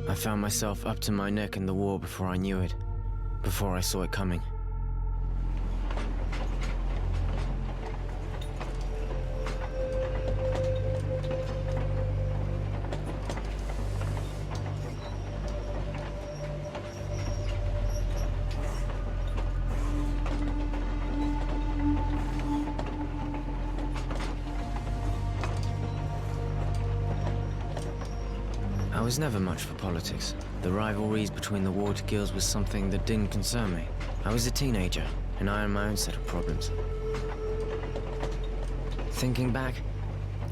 I found myself up to my neck in the war before I knew it, before I saw it coming. I was never much for politics. The rivalries between the warred guilds was something that didn't concern me. I was a teenager, and I had my own set of problems. Thinking back,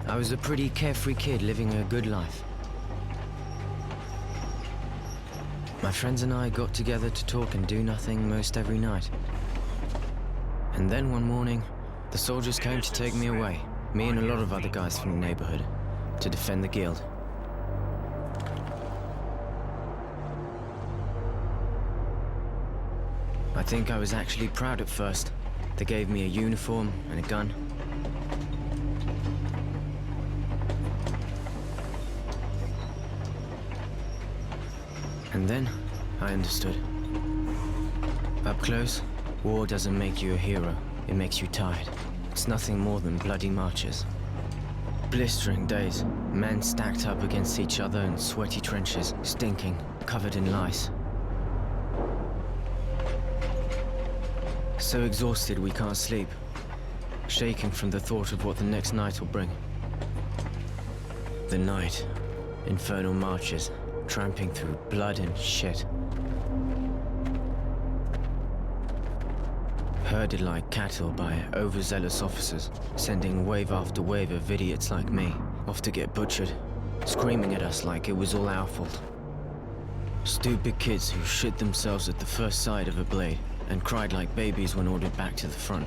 I was a pretty carefree kid living a good life. My friends and I got together to talk and do nothing most every night. And then one morning, the soldiers came to take me away, me and a lot of other guys from the neighborhood, to defend the guild. I think I was actually proud at first. They gave me a uniform and a gun. And then, I understood. Up close, war doesn't make you a hero. It makes you tired. It's nothing more than bloody marches. Blistering days, men stacked up against each other in sweaty trenches, stinking, covered in lice. So exhausted we can't sleep, shaking from the thought of what the next night will bring. The night, infernal marches, tramping through blood and shit. Herded like cattle by overzealous officers, sending wave after wave of idiots like me off to get butchered, screaming at us like it was all our fault. Stupid kids who shit themselves at the first sight of a blade and cried like babies when ordered back to the front.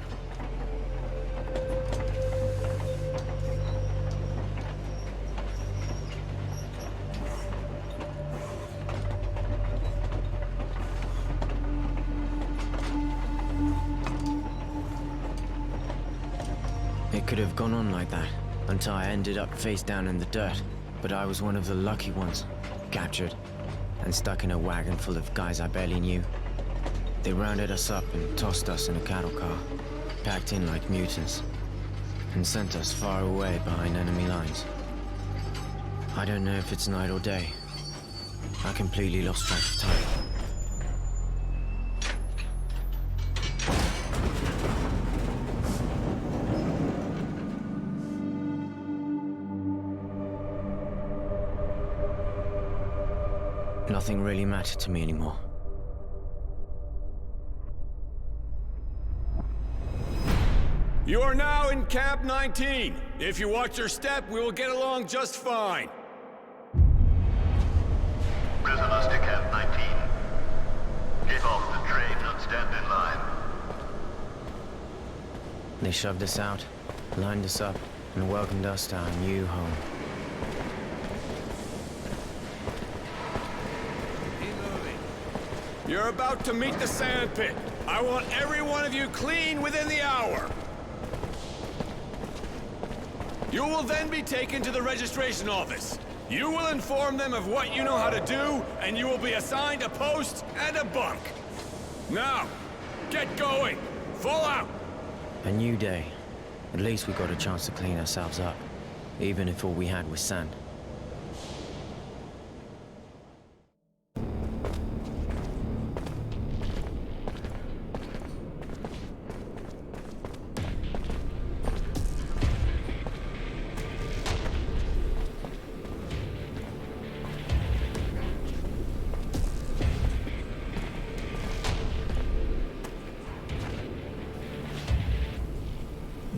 It could have gone on like that until I ended up face down in the dirt, but I was one of the lucky ones, captured and stuck in a wagon full of guys I barely knew. They rounded us up and tossed us in a cattle car, packed in like mutants, and sent us far away behind enemy lines. I don't know if it's night or day. I completely lost track of time. Nothing really mattered to me anymore. You are now in Camp 19. If you watch your step, we will get along just fine. Prisoners to Camp 19. Get off the train and stand in line. They shoved us out, lined us up, and welcomed us to our new home. You're about to meet the sandpit. I want every one of you clean within the hour. You will then be taken to the registration office. You will inform them of what you know how to do, and you will be assigned a post and a bunk. Now, get going. Fall out. A new day. At least we got a chance to clean ourselves up, even if all we had was sand.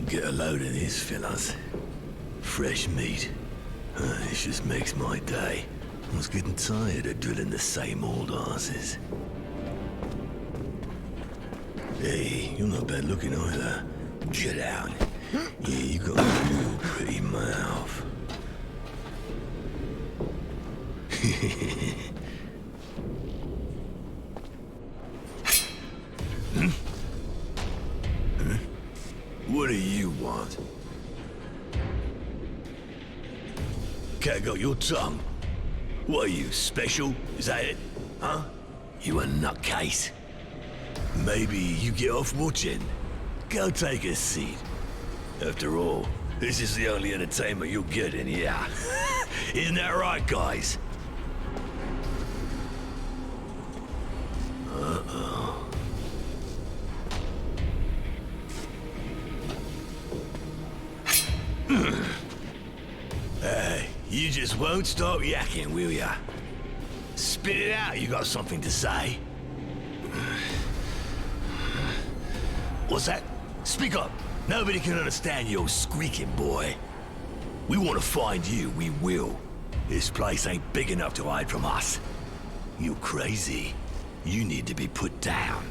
Get a load of this, fellas. Fresh meat. This just makes my day. I was getting tired of drilling the same old asses. Hey, you're not bad looking either. Get out. Yeah, you got a real pretty mouth. What do you want? Cat got your tongue. What are you, special? Is that it? Huh? You a nutcase? Maybe you get off watching. Go take a seat. After all, this is the only entertainment you'll get in here. Isn't that right, guys? You just won't stop yakking, will ya? Spit it out, you got something to say. What's that? Speak up. Nobody can understand your squeaking, boy. We want to find you, we will. This place ain't big enough to hide from us. You crazy. You need to be put down.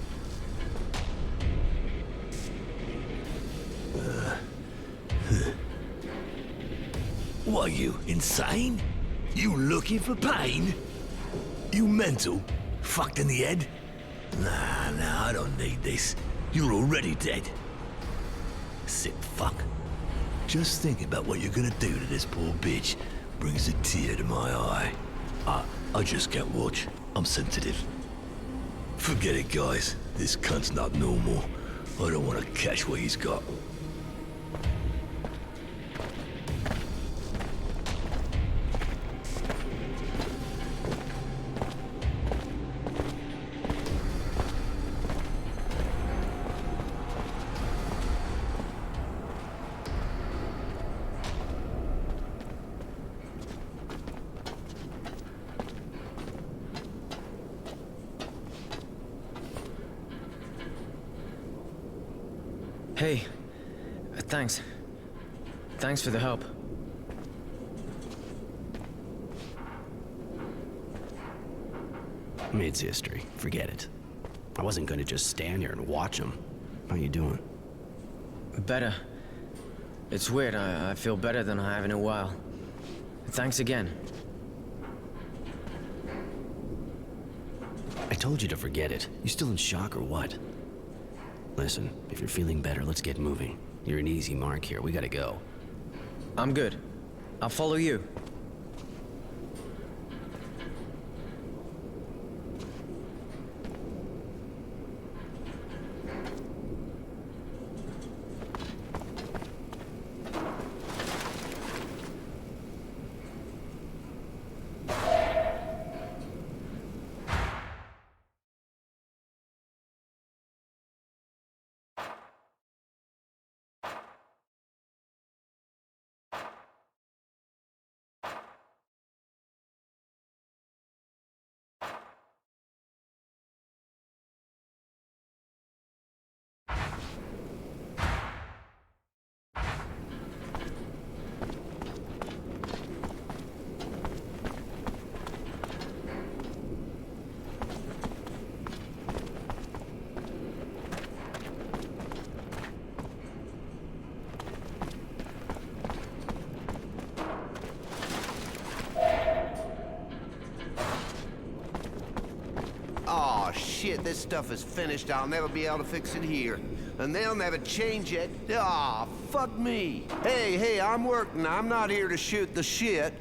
What are you, insane? You looking for pain? You mental? Fucked in the head? Nah, I don't need this. You're already dead. Sick fuck. Just thinking about what you're gonna do to this poor bitch brings a tear to my eye. I just can't watch. I'm sensitive. Forget it, guys. This cunt's not normal. I don't want to catch what he's got. Hey, thanks. Thanks for the help. I mean, it's history. Forget it. I wasn't gonna just stand here and watch them. How you doing? Better. It's weird, I feel better than I have in a while. Thanks again. I told you to forget it. You still in shock or what? Listen, if you're feeling better, let's get moving. You're an easy mark here. We gotta go. I'm good. I'll follow you. Aw, shit, this stuff is finished. I'll never be able to fix it here. And they'll never change it. Aw, fuck me. Hey, I'm working. I'm not here to shoot the shit.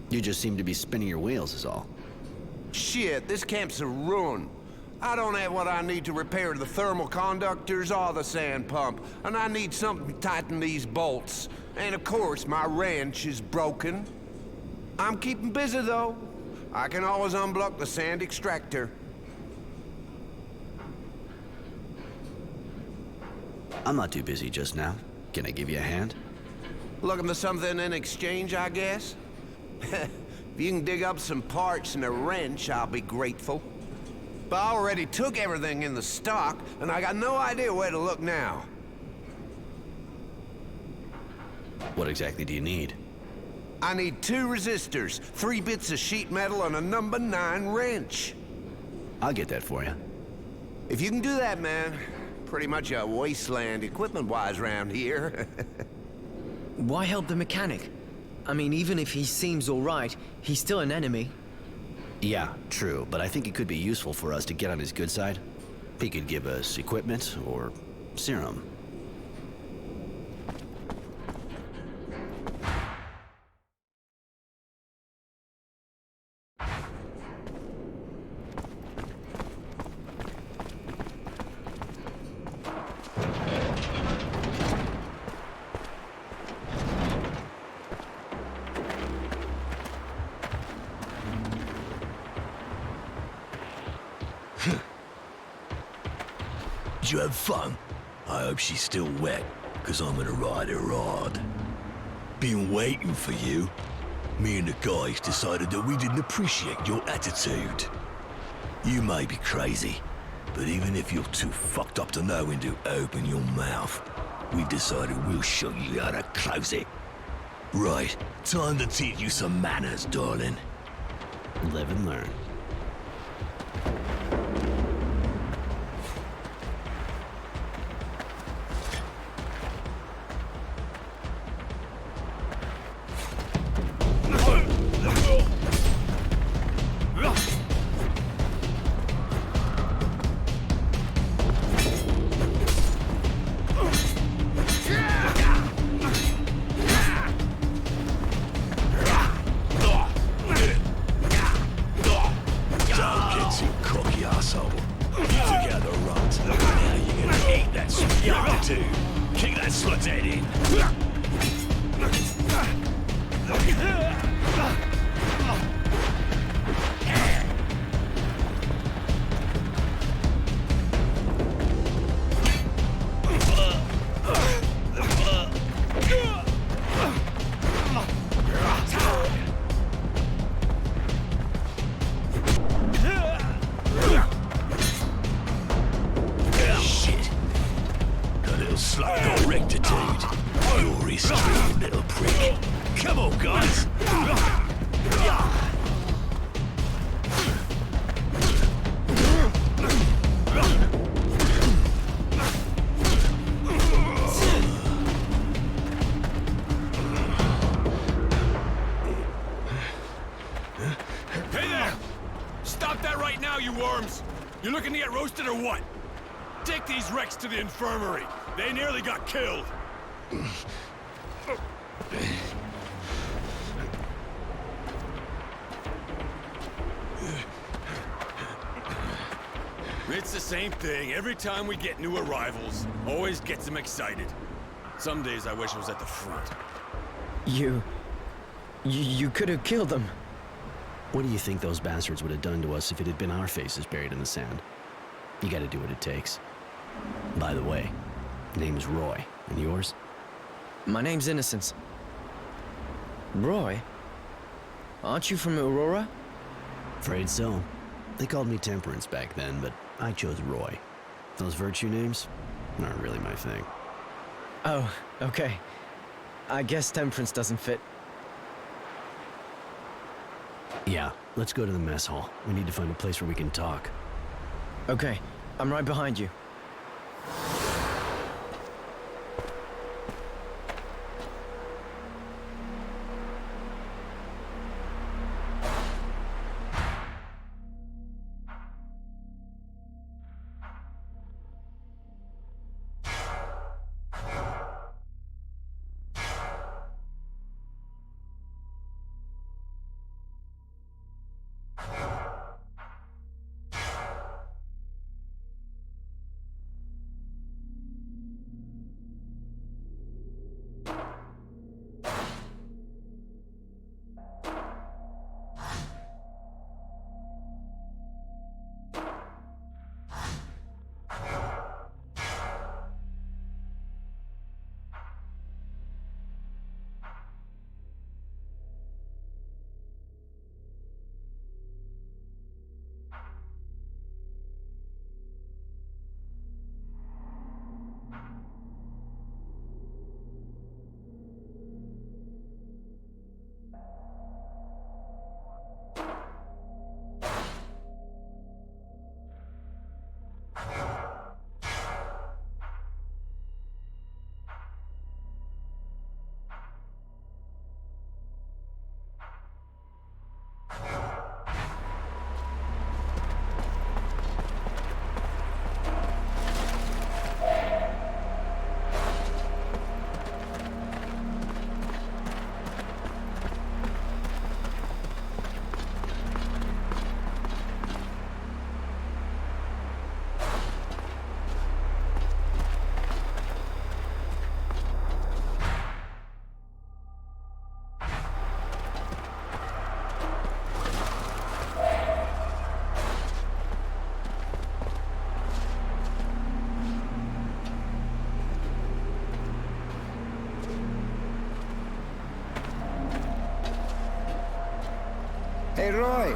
You just seem to be spinning your wheels is all. Shit, this camp's a ruin. I don't have what I need to repair the thermal conductors or the sand pump. And I need something to tighten these bolts. And of course, my wrench is broken. I'm keeping busy, though. I can always unblock the sand extractor. I'm not too busy just now. Can I give you a hand? Looking for something in exchange, I guess? If you can dig up some parts and a wrench, I'll be grateful. But I already took everything in the stock, and I got no idea where to look now. What exactly do you need? I need 2 resistors, 3 bits of sheet metal, and a number 9 wrench. I'll get that for you. If you can do that, man, pretty much a wasteland equipment-wise around here. Why help the mechanic? I mean, even if he seems alright, he's still an enemy. Yeah, true, but I think it could be useful for us to get on his good side. He could give us equipment or serum. Did you have fun? I hope she's still wet, because I'm gonna ride her hard. Been waiting for you. Me and the guys decided that we didn't appreciate your attitude. You may be crazy, but even if you're too fucked up to know when to open your mouth, we've decided we'll show you how to close it. Right, time to teach you some manners, darling. Live and learn. You looking to get roasted or what? Take these wrecks to the infirmary. They nearly got killed. It's the same thing. Every time we get new arrivals, always gets them excited. Some days I wish I was at the front. You could have killed them. What do you think those bastards would have done to us if it had been our faces buried in the sand? You gotta do what it takes. By the way, name's Roy. And yours? My name's Innocence. Roy? Aren't you from Aurora? Afraid so. They called me Temperance back then, but I chose Roy. Those virtue names aren't really my thing. Oh, okay. I guess Temperance doesn't fit. Yeah, let's go to the mess hall. We need to find a place where we can talk. Okay, I'm right behind you. Hey, Roy.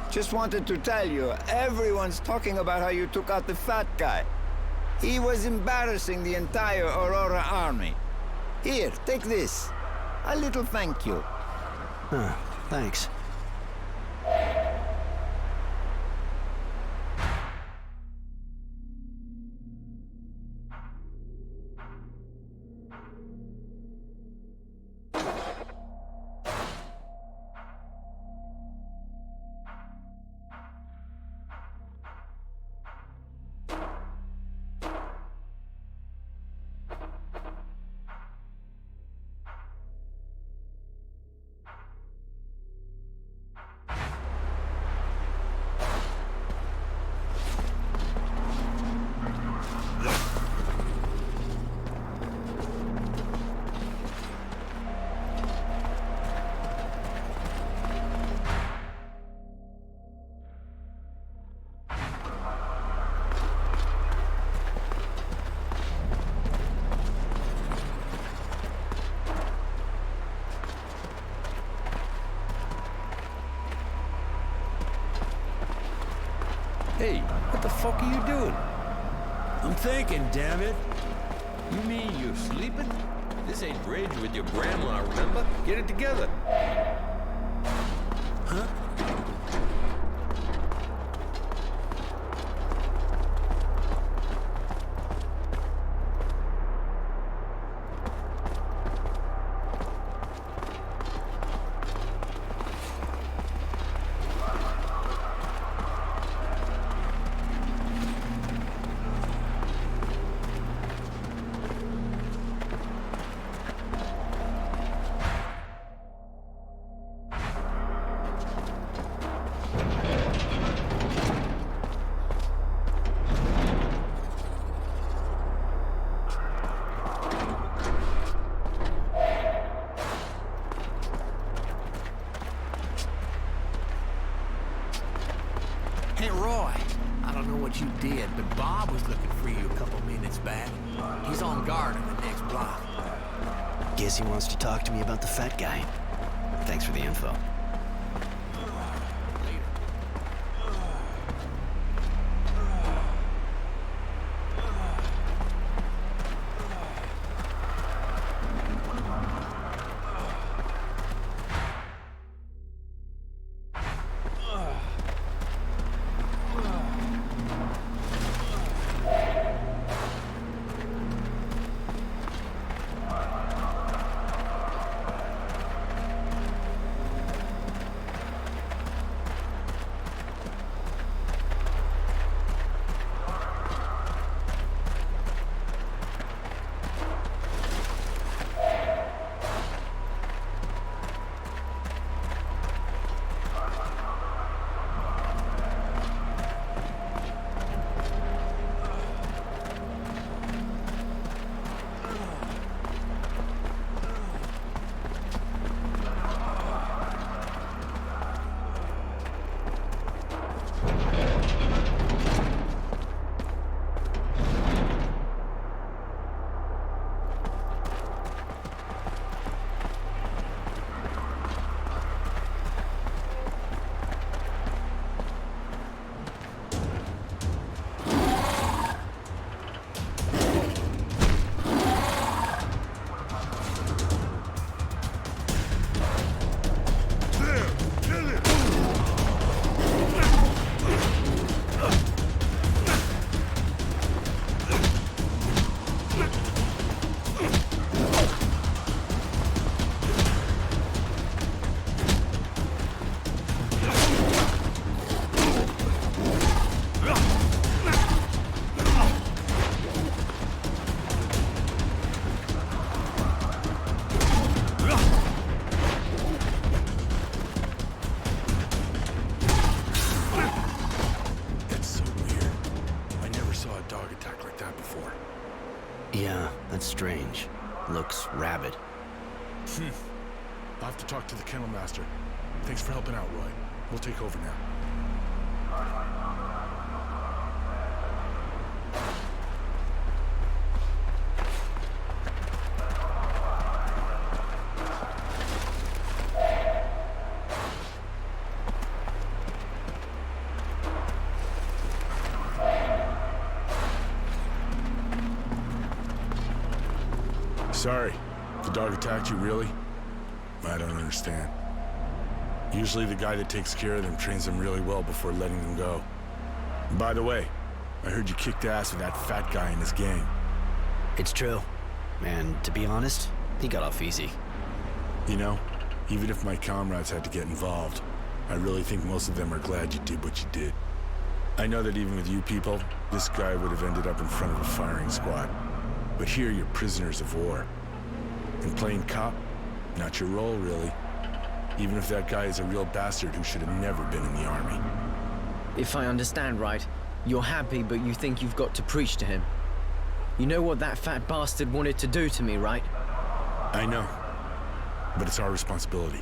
Just wanted to tell you, everyone's talking about how you took out the fat guy. He was embarrassing the entire Aurora army. Here, take this. A little thank you. Huh, thanks. Hey, what the fuck are you doing? I'm thinking, damn it. You mean you sleeping? This ain't bridge with your grandma, remember? Get it together. Huh? Hey, Roy. I don't know what you did, but Bob was looking for you a couple minutes back. He's on guard in the next block. Guess he wants to talk to me about the fat guy. Thanks for the info. Yeah, that's strange. Looks rabid. I'll have to talk to the kennel master. Thanks for helping out, Roy. We'll take over now. Sorry. The dog attacked you, really? I don't understand. Usually the guy that takes care of them trains them really well before letting them go. And by the way, I heard you kicked ass with that fat guy in his gang. It's true. And to be honest, he got off easy. You know, even if my comrades had to get involved, I really think most of them are glad you did what you did. I know that even with you people, this guy would have ended up in front of a firing squad. But here you're prisoners of war. And playing cop, not your role, really. Even if that guy is a real bastard who should have never been in the army. If I understand right, you're happy, but you think you've got to preach to him. You know what that fat bastard wanted to do to me, right? I know. But it's our responsibility.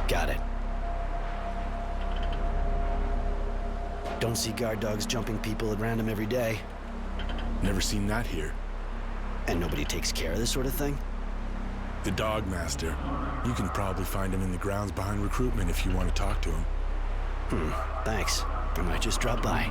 Got it. Don't see guard dogs jumping people at random every day. Never seen that here. And nobody takes care of this sort of thing? The dog master. You can probably find him in the grounds behind recruitment if you want to talk to him. Thanks. I might just drop by.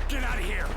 Get out of here!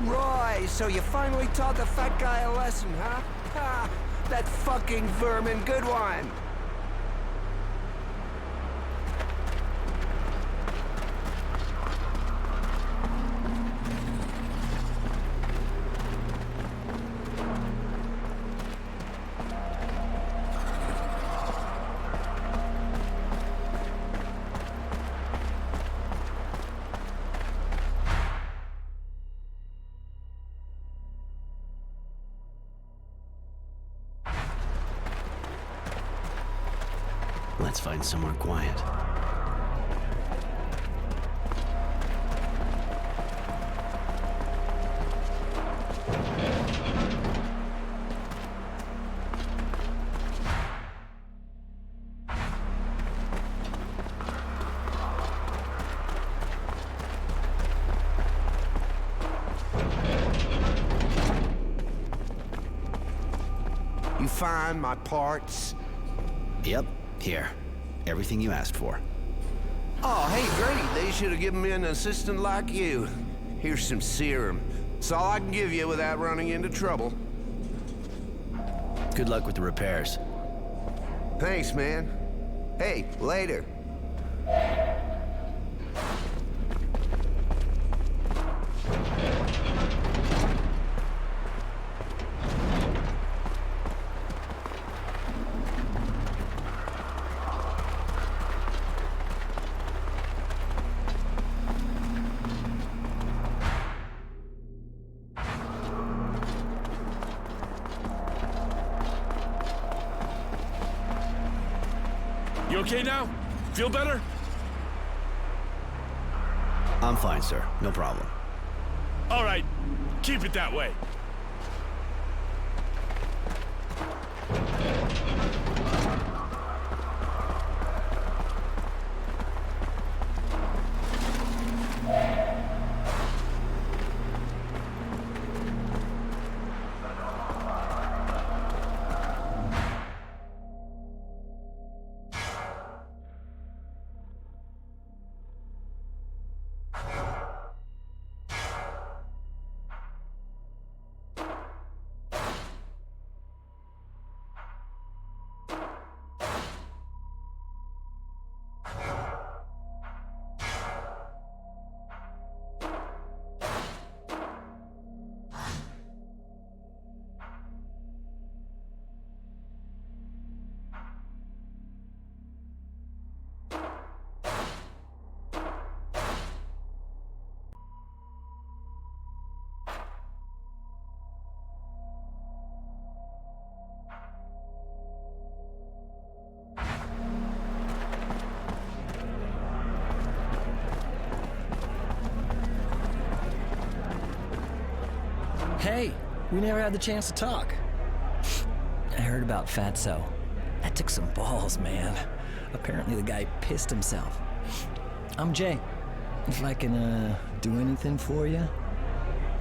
Roy, so you finally taught the fat guy a lesson, huh? Ha! That fucking vermin, good one! Let's find somewhere quiet. You find my parts? Yep, here. Everything you asked for. Oh, hey, great. They should have given me an assistant like you. Here's some serum. It's all I can give you without running into trouble. Good luck with the repairs. Thanks, man. Hey, later. okay now? Feel better? I'm fine, sir. No problem. All right, keep it that way. Hey, we never had the chance to talk. I heard about Fatso. That took some balls, man. Apparently the guy pissed himself. I'm Jay. If I can, do anything for you?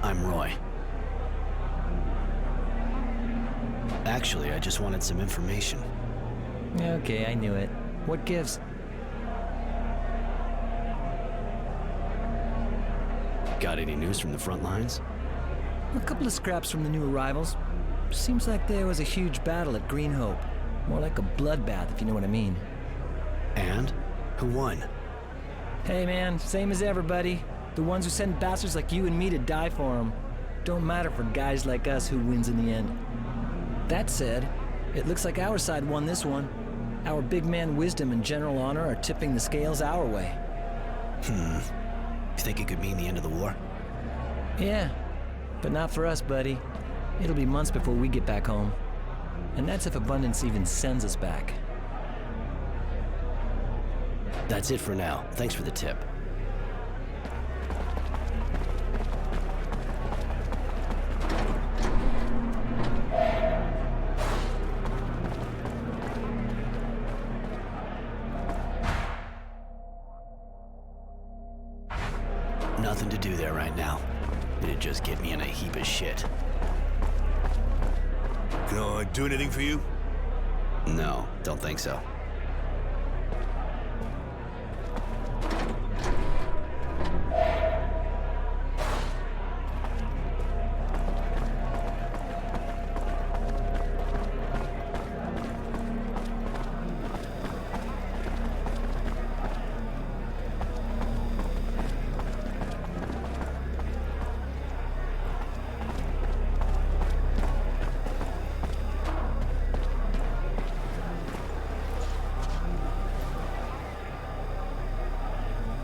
I'm Roy. Actually, I just wanted some information. Okay, I knew it. What gives? Got any news from the front lines? A couple of scraps from the new arrivals. Seems like there was a huge battle at Green Hope. More like a bloodbath, if you know what I mean. And? Who won? Hey man, same as everybody. The ones who send bastards like you and me to die for them. Don't matter for guys like us who wins in the end. That said, it looks like our side won this one. Our big man wisdom and general honor are tipping the scales our way. You think it could mean the end of the war? Yeah, but not for us, buddy. It'll be months before we get back home. And that's if Abundance even sends us back. That's it for now. Thanks for the tip. Nothing to do there right now. It'd just get me in a heap of shit. Can I do anything for you? No, don't think so.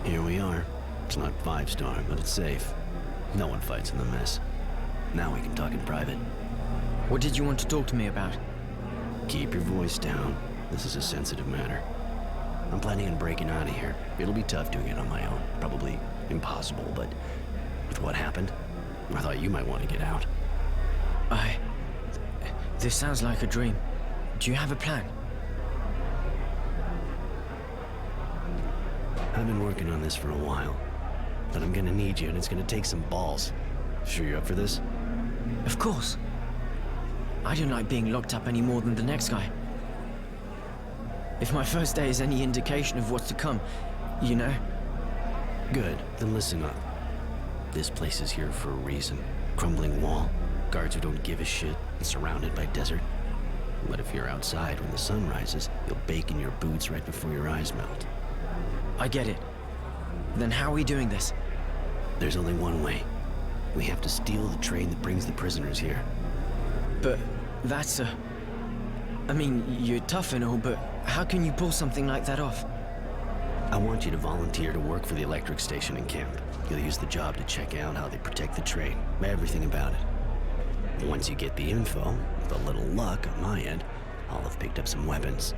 Here we are. It's not 5-star, but it's safe. No one fights in the mess. Now we can talk in private. What did you want to talk to me about? Keep your voice down. This is a sensitive matter. I'm planning on breaking out of here. It'll be tough doing it on my own. Probably impossible, but with what happened, I thought you might want to get out. This sounds like a dream. Do you have a plan? I've been working on this for a while, but I'm gonna need you, and it's gonna take some balls. Sure you're up for this? Of course. I don't like being locked up any more than the next guy. If my first day is any indication of what's to come, you know? Good, then listen up. This place is here for a reason. Crumbling wall, guards who don't give a shit, and surrounded by desert. But if you're outside when the sun rises, you'll bake in your boots right before your eyes melt. I get it. Then how are we doing this? There's only one way. We have to steal the train that brings the prisoners here. But that's I mean, you're tough and all, but how can you pull something like that off? I want you to volunteer to work for the electric station in camp. You'll use the job to check out how they protect the train, everything about it. Once you get the info, with a little luck on my end, I'll have picked up some weapons.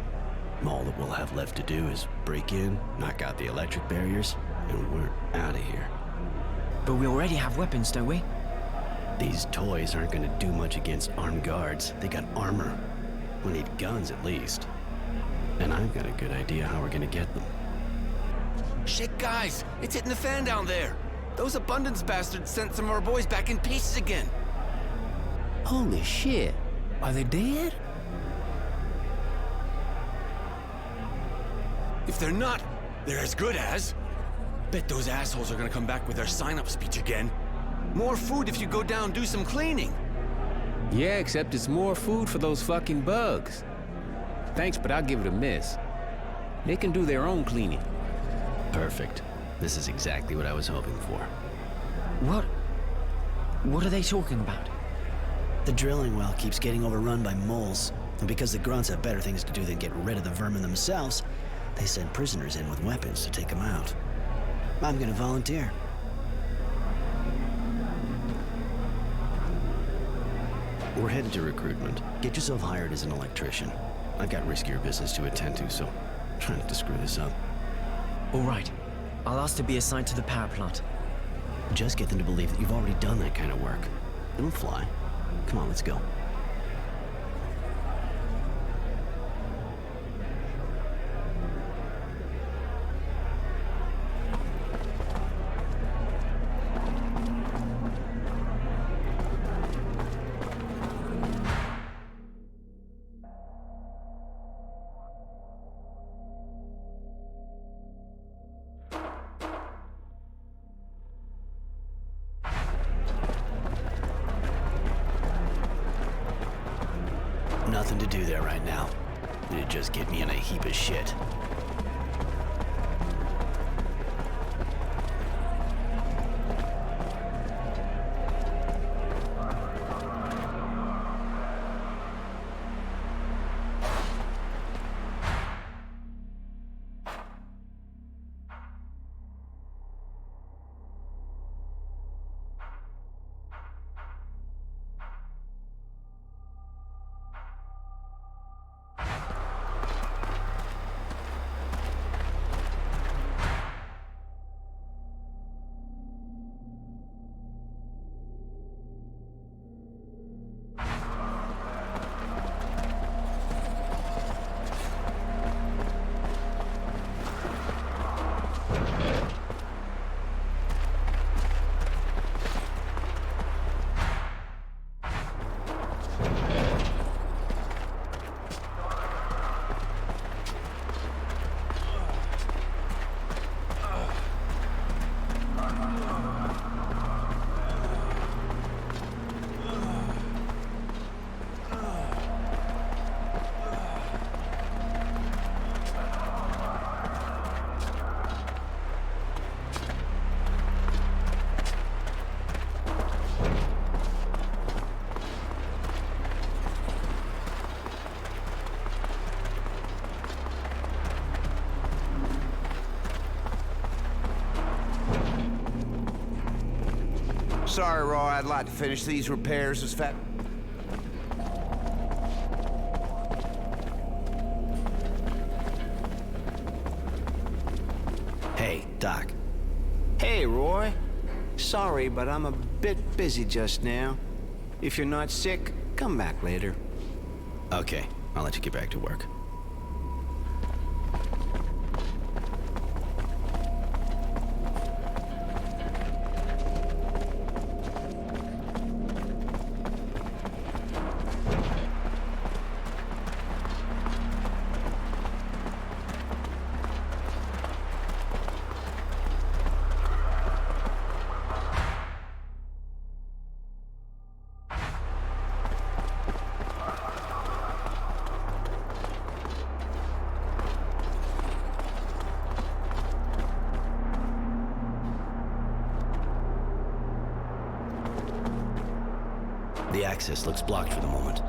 All that we'll have left to do is break in, knock out the electric barriers, and we're out of here. But we already have weapons, don't we? These toys aren't gonna do much against armed guards. They got armor. We'll need guns at least. And I've got a good idea how we're gonna get them. Shit, guys! It's hitting the fan down there! Those abundance bastards sent some of our boys back in pieces again! Holy shit! Are they dead? If they're not, they're as good as. Bet those assholes are gonna come back with their sign-up speech again. More food if you go down, do some cleaning! Yeah, except it's more food for those fucking bugs. Thanks, but I'll give it a miss. They can do their own cleaning. Perfect. This is exactly what I was hoping for. What are they talking about? The drilling well keeps getting overrun by moles, and because the grunts have better things to do than get rid of the vermin themselves, they send prisoners in with weapons to take them out. I'm gonna volunteer. We're headed to recruitment. Get yourself hired as an electrician. I've got riskier business to attend to, so try not to screw this up. All right. I'll ask to be assigned to the power plant. Just get them to believe that you've already done that kind of work. It'll fly. Come on, let's go. Nothing to do there right now. It'd just get me in a heap of shit. Sorry, Roy, I'd like to finish these repairs as fast. Hey, Doc. Hey, Roy. Sorry, but I'm a bit busy just now. If you're not sick, come back later. Okay, I'll let you get back to work. The access looks blocked for the moment.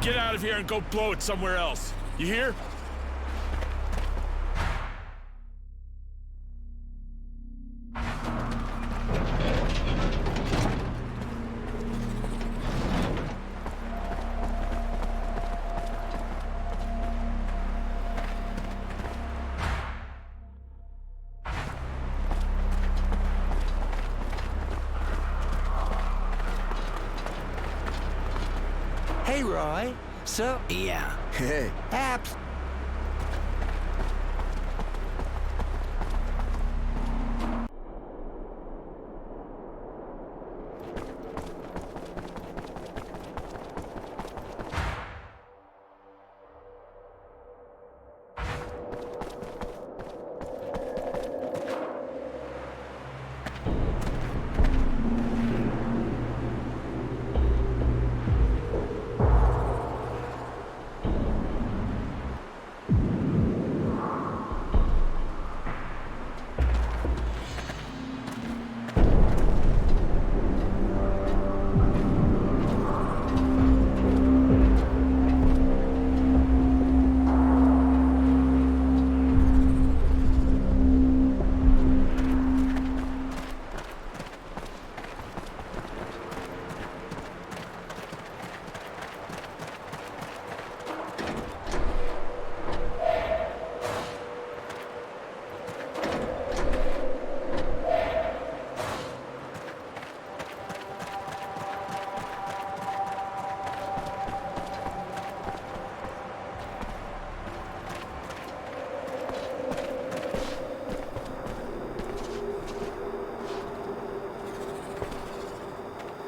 Get out of here and go blow it somewhere else. You hear? Hey, Roy. So? Yeah. Hey. Apps.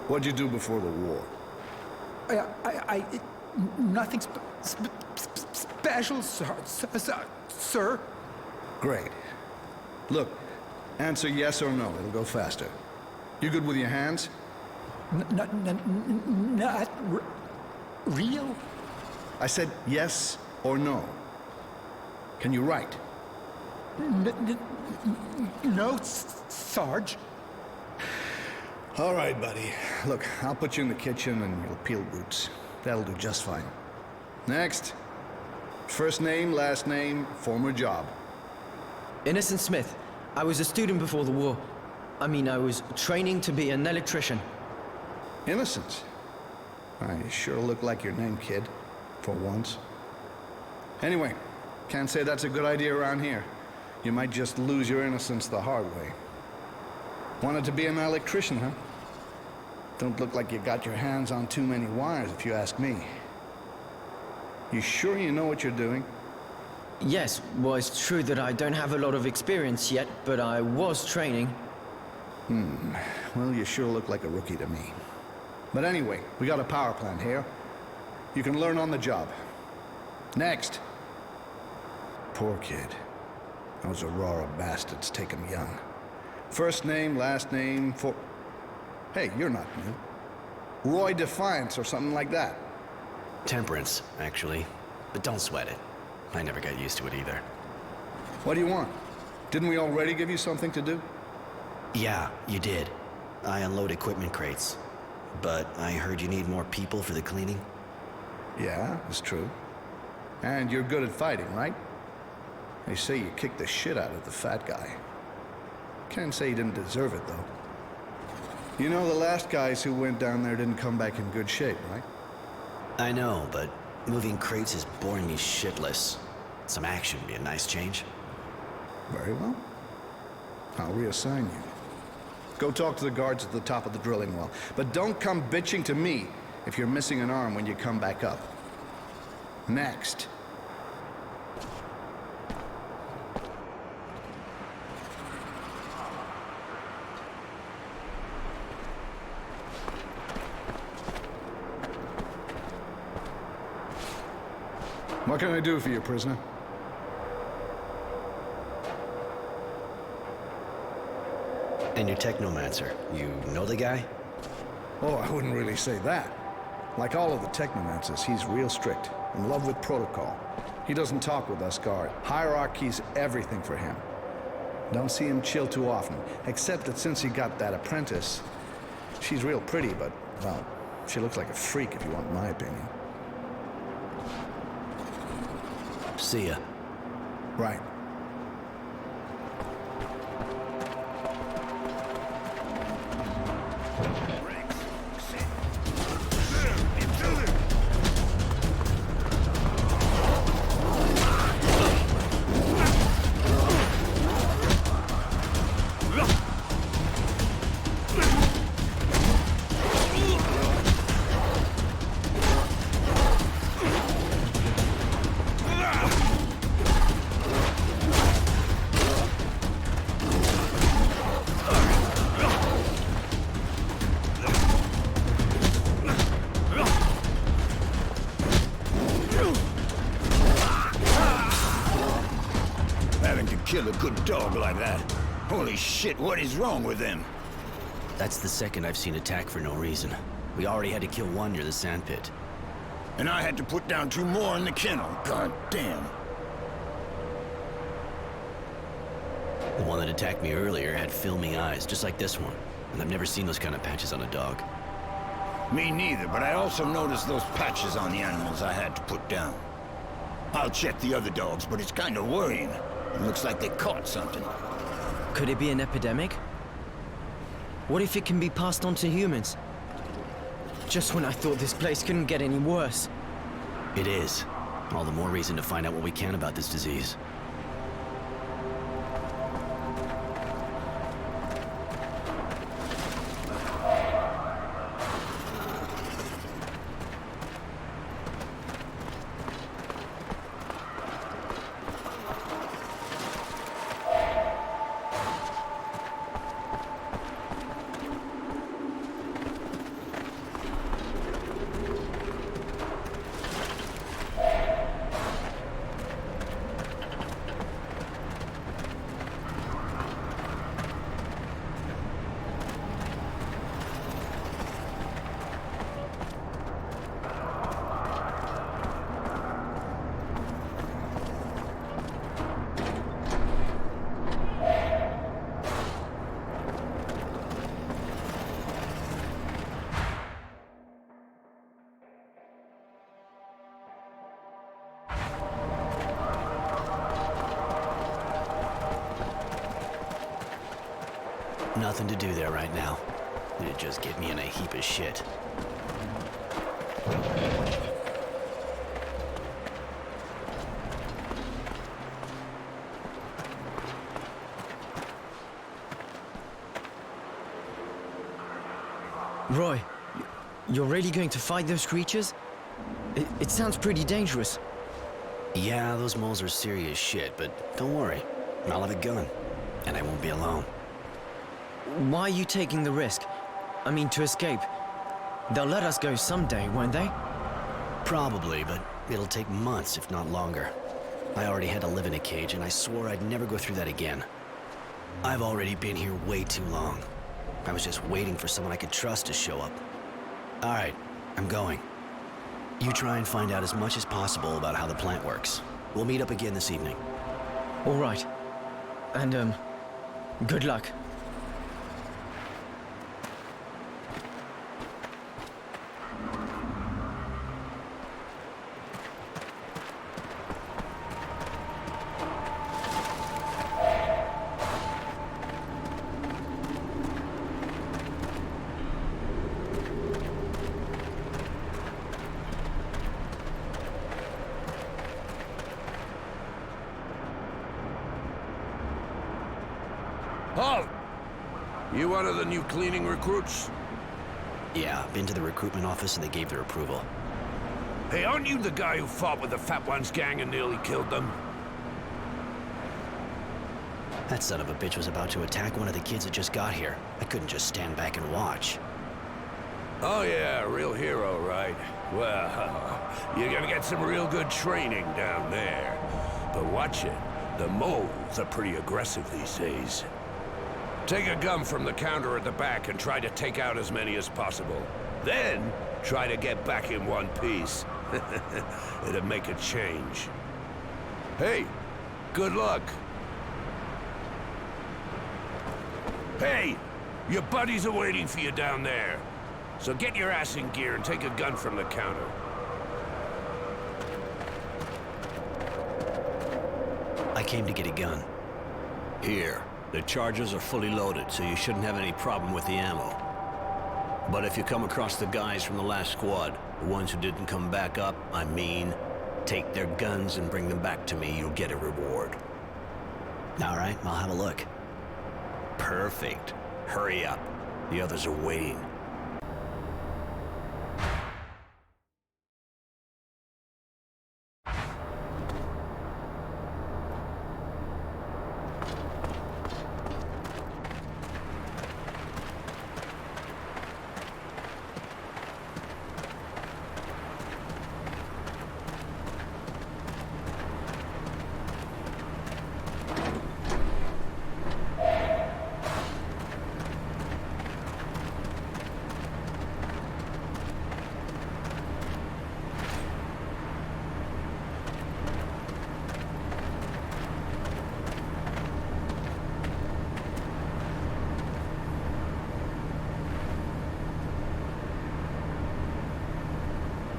What'd you do before the war? Nothing special, sir. Great. Look, answer yes or no. It'll go faster. You good with your hands? Not real. I said yes or no. Can you write? No, Sarge. All right, buddy. Look, I'll put you in the kitchen and you'll peel roots. That'll do just fine. Next. First name, last name, former job. Innocent Smith. I was a student before the war. I mean, I was training to be an electrician. Innocent? You sure look like your name, kid. For once. Anyway, can't say that's a good idea around here. You might just lose your innocence the hard way. Wanted to be an electrician, huh? Don't look like you got your hands on too many wires, if you ask me. You sure you know what you're doing? Yes, well, it's true that I don't have a lot of experience yet, but I was training. Well, you sure look like a rookie to me. But anyway, we got a power plant here. You can learn on the job. Next. Poor kid. Those Aurora bastards take him young. First name, last name, Hey, you're not new. Roy Defiance or something like that. Temperance, actually. But don't sweat it. I never got used to it either. What do you want? Didn't we already give you something to do? Yeah, you did. I unload equipment crates. But I heard you need more people for the cleaning? Yeah, it's true. And you're good at fighting, right? They say you kicked the shit out of the fat guy. Can't say he didn't deserve it, though. You know, the last guys who went down there didn't come back in good shape, right? I know, but moving crates is boring me shitless. Some action would be a nice change. Very well. I'll reassign you. Go talk to the guards at the top of the drilling well. But don't come bitching to me if you're missing an arm when you come back up. Next. What can I do for you, prisoner? And your technomancer, you know the guy? Oh, I wouldn't really say that. Like all of the technomancers, he's real strict, in love with protocol. He doesn't talk with us guard. Hierarchy's everything for him. Don't see him chill too often, except that since he got that apprentice, she's real pretty, but, well, she looks like a freak if you want my opinion. See ya. Right. good dog like that. Holy shit, what is wrong with him? That's the second I've seen attack for no reason. We already had to kill one near the sandpit. And I had to put down 2 more in the kennel. God damn. The one that attacked me earlier had filmy eyes, just like this one. And I've never seen those kind of patches on a dog. Me neither, but I also noticed those patches on the animals I had to put down. I'll check the other dogs, but it's kind of worrying. It looks like they caught something. Could it be an epidemic? What if it can be passed on to humans? Just when I thought this place couldn't get any worse. It is. All the more reason to find out what we can about this disease. Nothing to do there right now. It'd just get me in a heap of shit. Roy, you're really going to fight those creatures? It sounds pretty dangerous. Yeah, those moles are serious shit, but don't worry. I'll have a gun, and I won't be alone. Why are you taking the risk? I mean, to escape. They'll let us go someday, won't they? Probably, but it'll take months, if not longer. I already had to live in a cage, and I swore I'd never go through that again. I've already been here way too long. I was just waiting for someone I could trust to show up. All right, I'm going. You try and find out as much as possible about how the plant works. We'll meet up again this evening. All right. And, good luck. Halt! You one of the new cleaning recruits? Yeah, been to the recruitment office and they gave their approval. Hey, aren't you the guy who fought with the Fat Ones gang and nearly killed them? That son of a bitch was about to attack one of the kids that just got here. I couldn't just stand back and watch. Oh yeah, real hero, right? Well, you're gonna get some real good training down there. But watch it. The moles are pretty aggressive these days. Take a gun from the counter at the back and try to take out as many as possible. Then, try to get back in one piece. It'll make a change. Hey, good luck. Hey, your buddies are waiting for you down there. So get your ass in gear and take a gun from the counter. I came to get a gun. Here. The charges are fully loaded, so you shouldn't have any problem with the ammo. But if you come across the guys from the last squad, the ones who didn't come back up, I mean, take their guns and bring them back to me, you'll get a reward. All right, I'll have a look. Perfect. Hurry up. The others are waiting.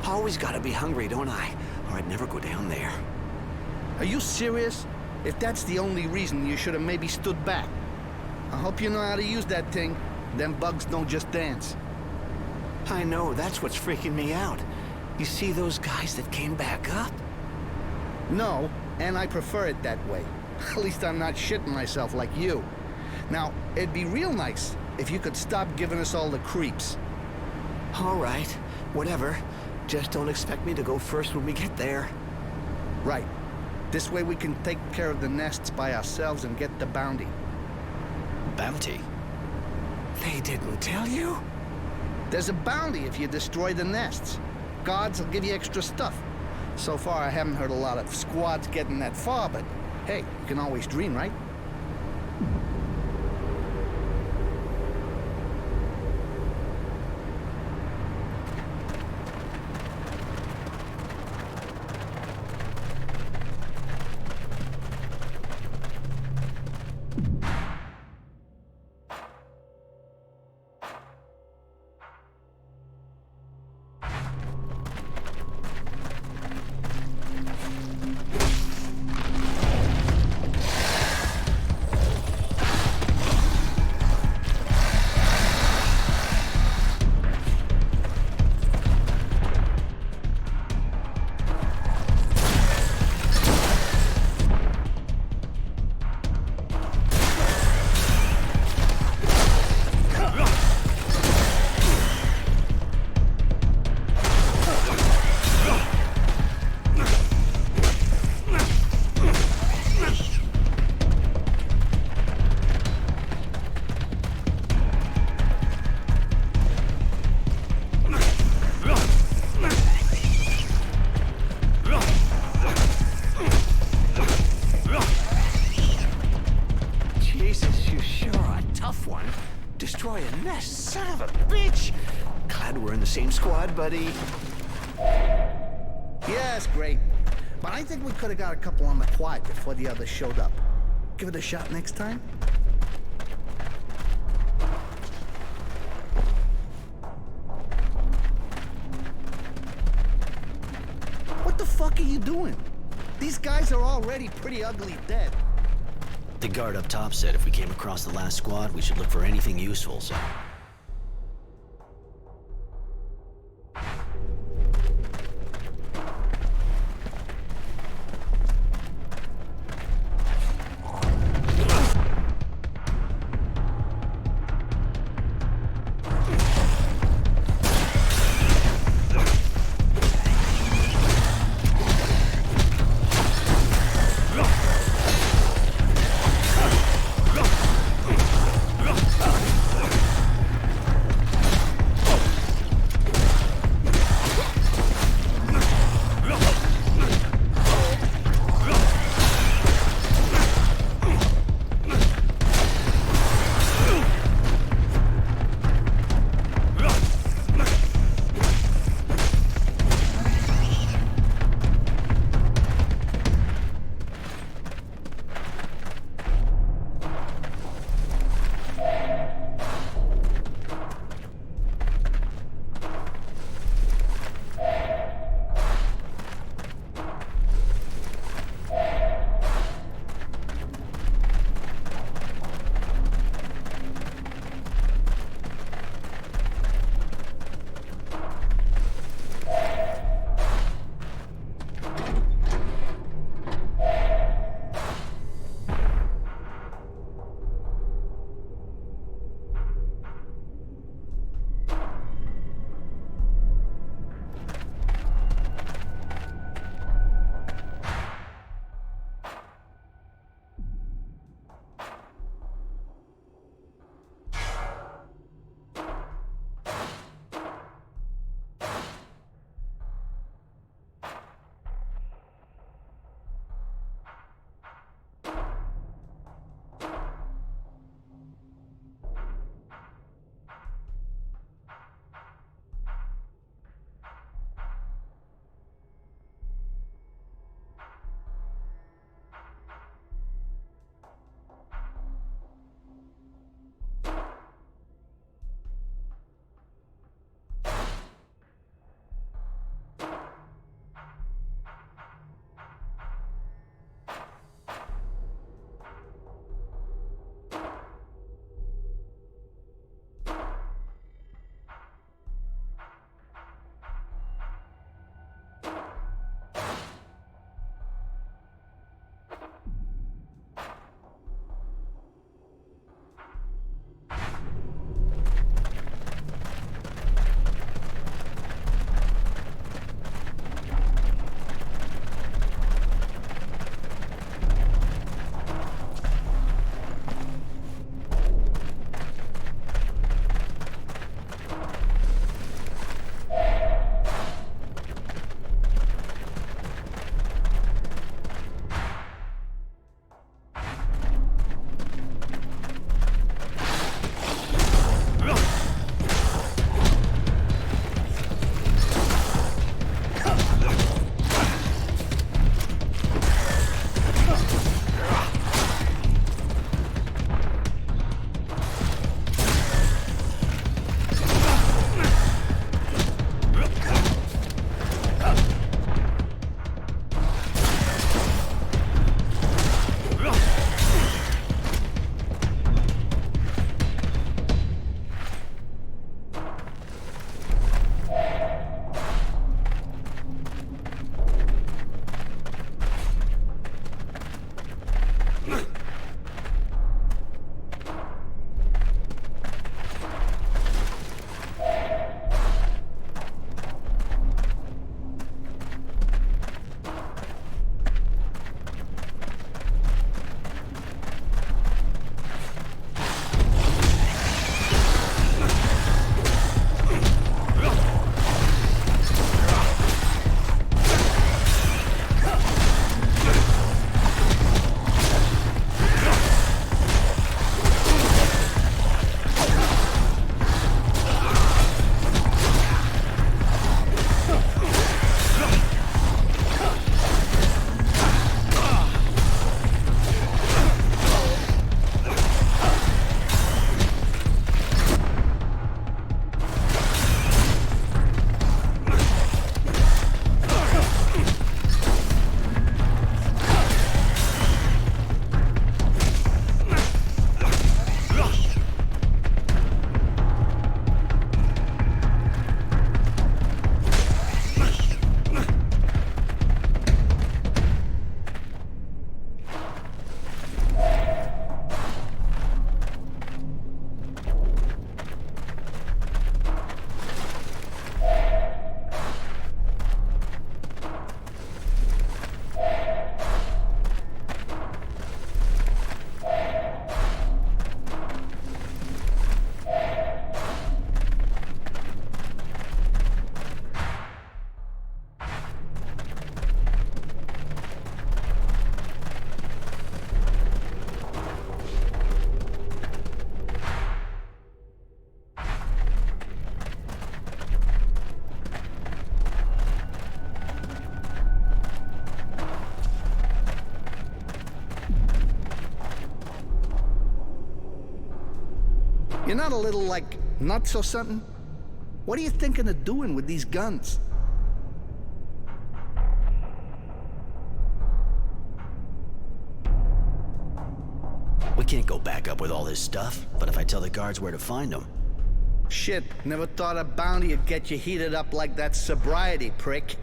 Always gotta be hungry, don't I? Or I'd never go down there. Are you serious? If that's the only reason, you should have maybe stood back. I hope you know how to use that thing. Them bugs don't just dance. I know, that's what's freaking me out. You see those guys that came back up? No, and I prefer it that way. At least I'm not shitting myself like you. Now, it'd be real nice if you could stop giving us all the creeps. All right, whatever. Just don't expect me to go first when we get there. Right. This way we can take care of the nests by ourselves and get the bounty. Bounty? They didn't tell you? There's a bounty if you destroy the nests. Guards will give you extra stuff. So far, I haven't heard a lot of squads getting that far, but hey, you can always dream, right? Son of a bitch! Glad we're in the same squad, buddy. Yes, great. But I think we could have got a couple on the quiet before the others showed up. Give it a shot next time? What the fuck are you doing? These guys are already pretty ugly dead. The guard up top said if we came across the last squad, we should look for anything useful, so... not a little, like, nuts or something? What are you thinking of doing with these guns? We can't go back up with all this stuff, but if I tell the guards where to find them... Shit, never thought a bounty would get you heated up like that sobriety prick.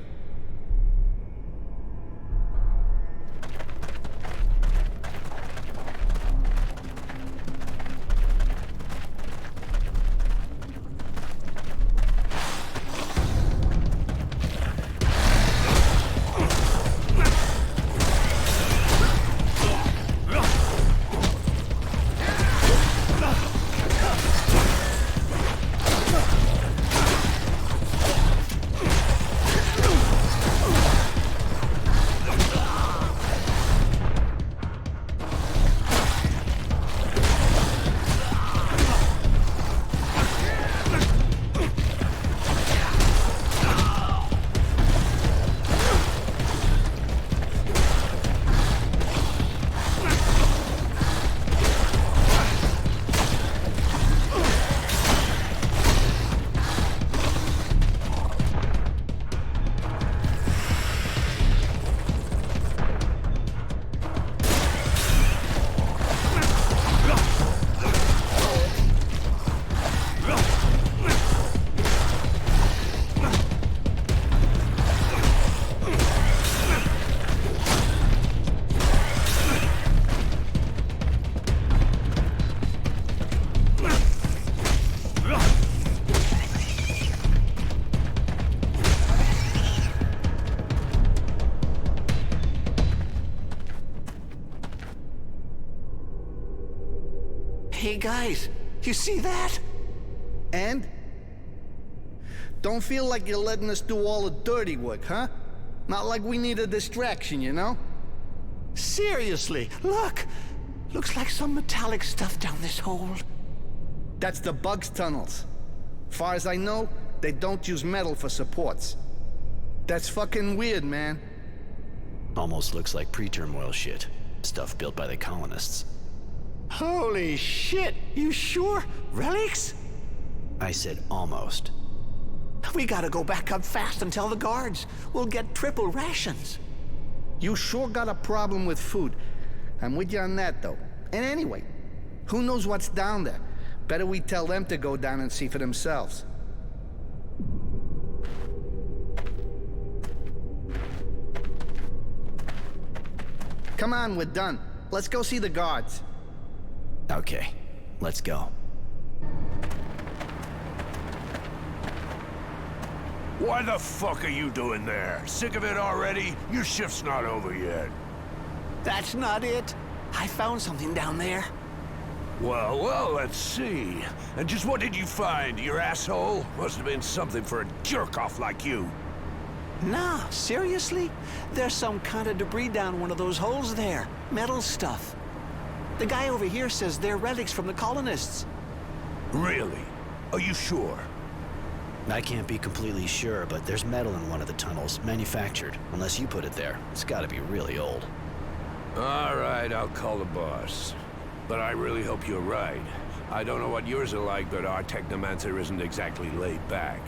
Hey guys, you see that? And? Don't feel like you're letting us do all the dirty work, huh? Not like we need a distraction, you know? Seriously, look! Looks like some metallic stuff down this hole. That's the bugs' tunnels. Far as I know, they don't use metal for supports. That's fucking weird, man. Almost looks like pre-turmoil shit. Stuff built by the colonists. Holy shit! You sure? Relics? I said almost. We gotta go back up fast and tell the guards. We'll get triple rations. You sure got a problem with food. I'm with you on that, though. And anyway, who knows what's down there? Better we tell them to go down and see for themselves. Come on, we're done. Let's go see the guards. Okay, let's go. Why the fuck are you doing there? Sick of it already? Your shift's not over yet. That's not it. I found something down there. Well, let's see. And just what did you find, your asshole? Must have been something for a jerk-off like you. Nah, seriously? There's some kind of debris down one of those holes there. Metal stuff. The guy over here says they're relics from the colonists. Really? Are you sure? I can't be completely sure, but there's metal in one of the tunnels, manufactured. Unless you put it there. It's gotta be really old. All right, I'll call the boss. But I really hope you're right. I don't know what yours are like, but our technomancer isn't exactly laid back.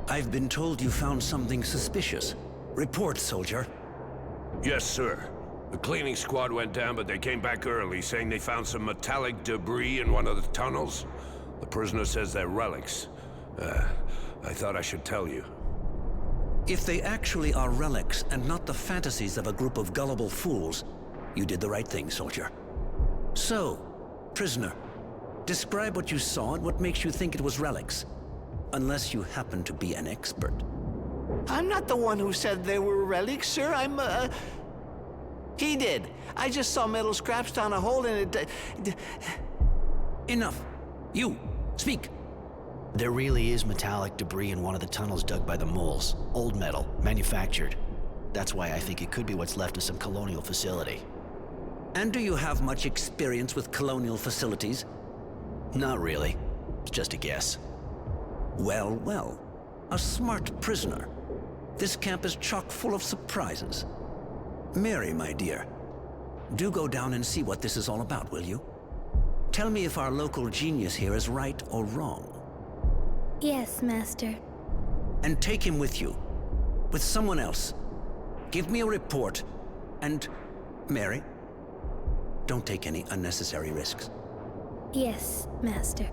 I've been told you found something suspicious. Report, soldier. Yes, sir. The cleaning squad went down, but they came back early, saying they found some metallic debris in one of the tunnels. The prisoner says they're relics. I thought I should tell you. If they actually are relics and not the fantasies of a group of gullible fools, you did the right thing, soldier. So, prisoner, describe what you saw and what makes you think it was relics. Unless you happen to be an expert. I'm not the one who said they were relics, sir. He did. I just saw metal scraps down a hole in it. Enough. You, Speak! There really is metallic debris in one of the tunnels dug by the moles. Old metal, manufactured. That's why I think it could be what's left of some colonial facility. And do you have much experience with colonial facilities? Not really. It's just a guess. Well, well. A smart prisoner. This camp is chock full of surprises. Mary, my dear, do go down and see what this is all about, will you? Tell me if our local genius here is right or wrong. Yes, Master. And take him with you. With someone else. Give me a report. And, Mary, don't take any unnecessary risks. Yes, Master.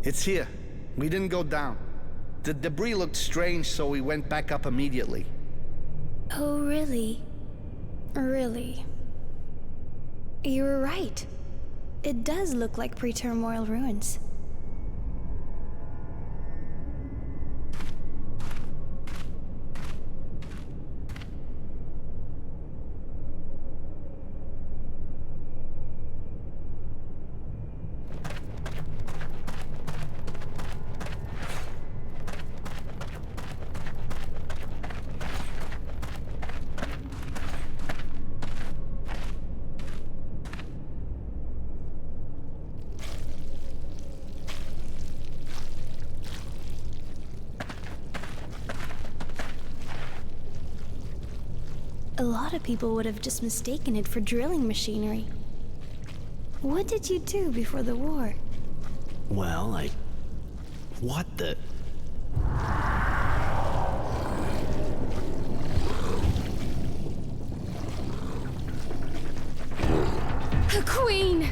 It's here. We didn't go down. The debris looked strange, so we went back up immediately. Oh, really? Really? You were right. It does look like pre-turmoil ruins. A lot of people would have just mistaken it for drilling machinery. What did you do before the war? Well, what the... A queen!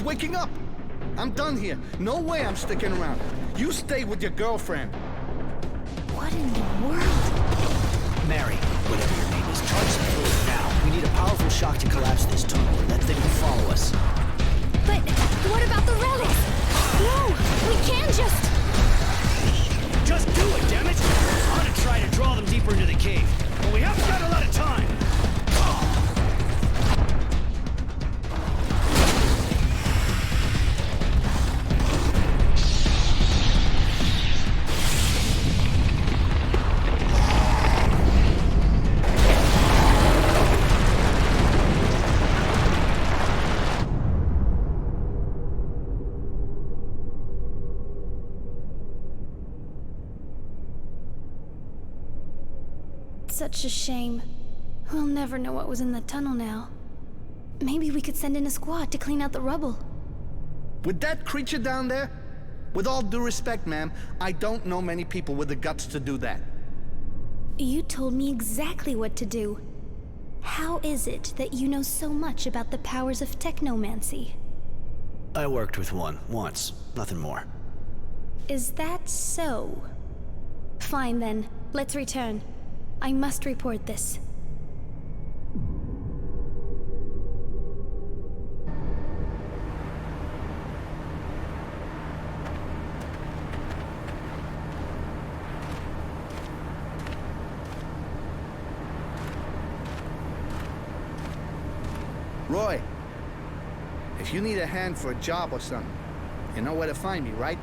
Waking up! I'm done here. No way I'm sticking around. You stay with your girlfriend. What in the world? Mary, whatever your name is, charge some fluid now. We need a powerful shock to collapse this tunnel, and that thing will follow us. But what about the relics? No, we can't just... Just do it, damn it! I'm gonna try to draw them deeper into the cave, but we haven't got a lot of time. Such a shame. We'll never know what was in the tunnel now. Maybe we could send in a squad to clean out the rubble. With that creature down there? With all due respect, ma'am, I don't know many people with the guts to do that. You told me exactly what to do. How is it that you know so much about the powers of technomancy? I worked with one, once. Nothing more. Is that so? Fine then, let's return. I must report this. Roy, If you need a hand for a job or something, you know where to find me, right?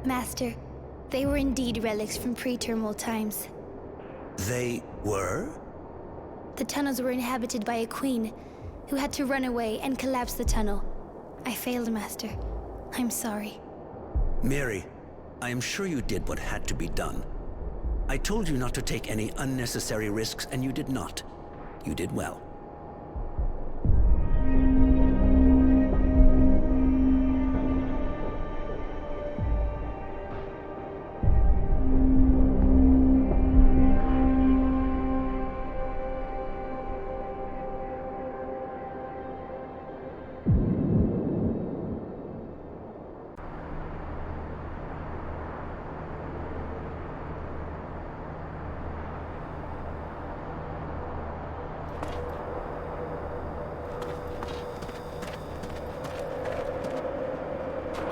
Master, they were indeed relics from pre-terminal times. They were? The tunnels were inhabited by a queen who had to run away and collapse the tunnel. I failed, Master. I'm sorry. Mary, I am sure you did what had to be done. I told you not to take any unnecessary risks, and you did not. You did well.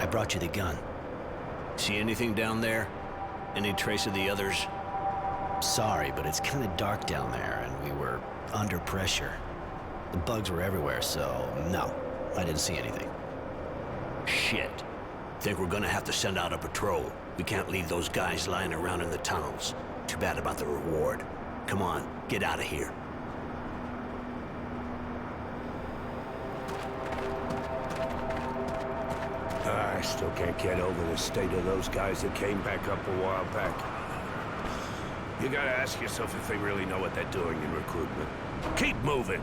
I brought you the gun. See anything down there? Any trace of the others? Sorry, but it's kind of dark down there, and we were under pressure. The bugs were everywhere, so no, I didn't see anything. Shit. Think we're gonna have to send out a patrol. We can't leave those guys lying around in the tunnels. Too bad about the reward. Come on, get out of here. I still can't get over the state of those guys that came back up a while back. You gotta ask yourself if they really know what they're doing in recruitment. Keep moving!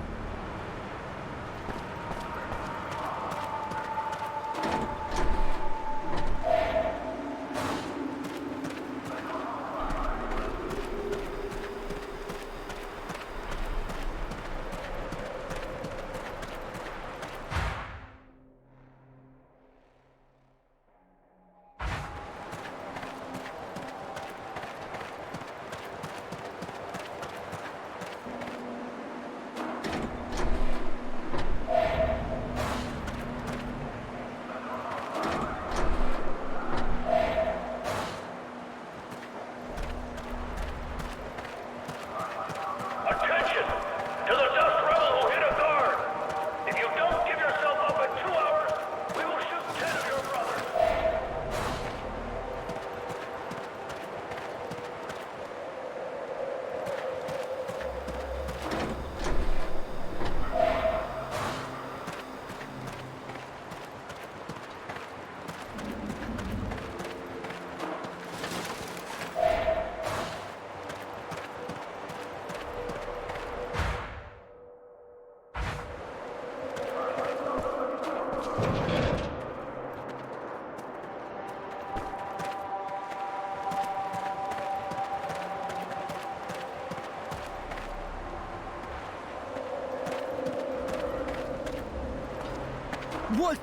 What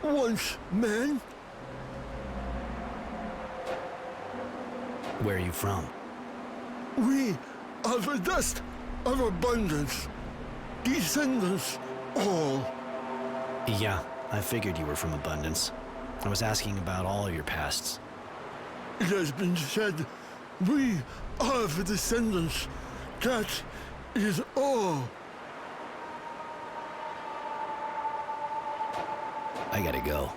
once, man? Where are you from? We are the dust of abundance. Descendants all. Yeah, I figured you were from Abundance. I was asking about all of your pasts. It has been said, we are the descendants. That is all. I gotta go.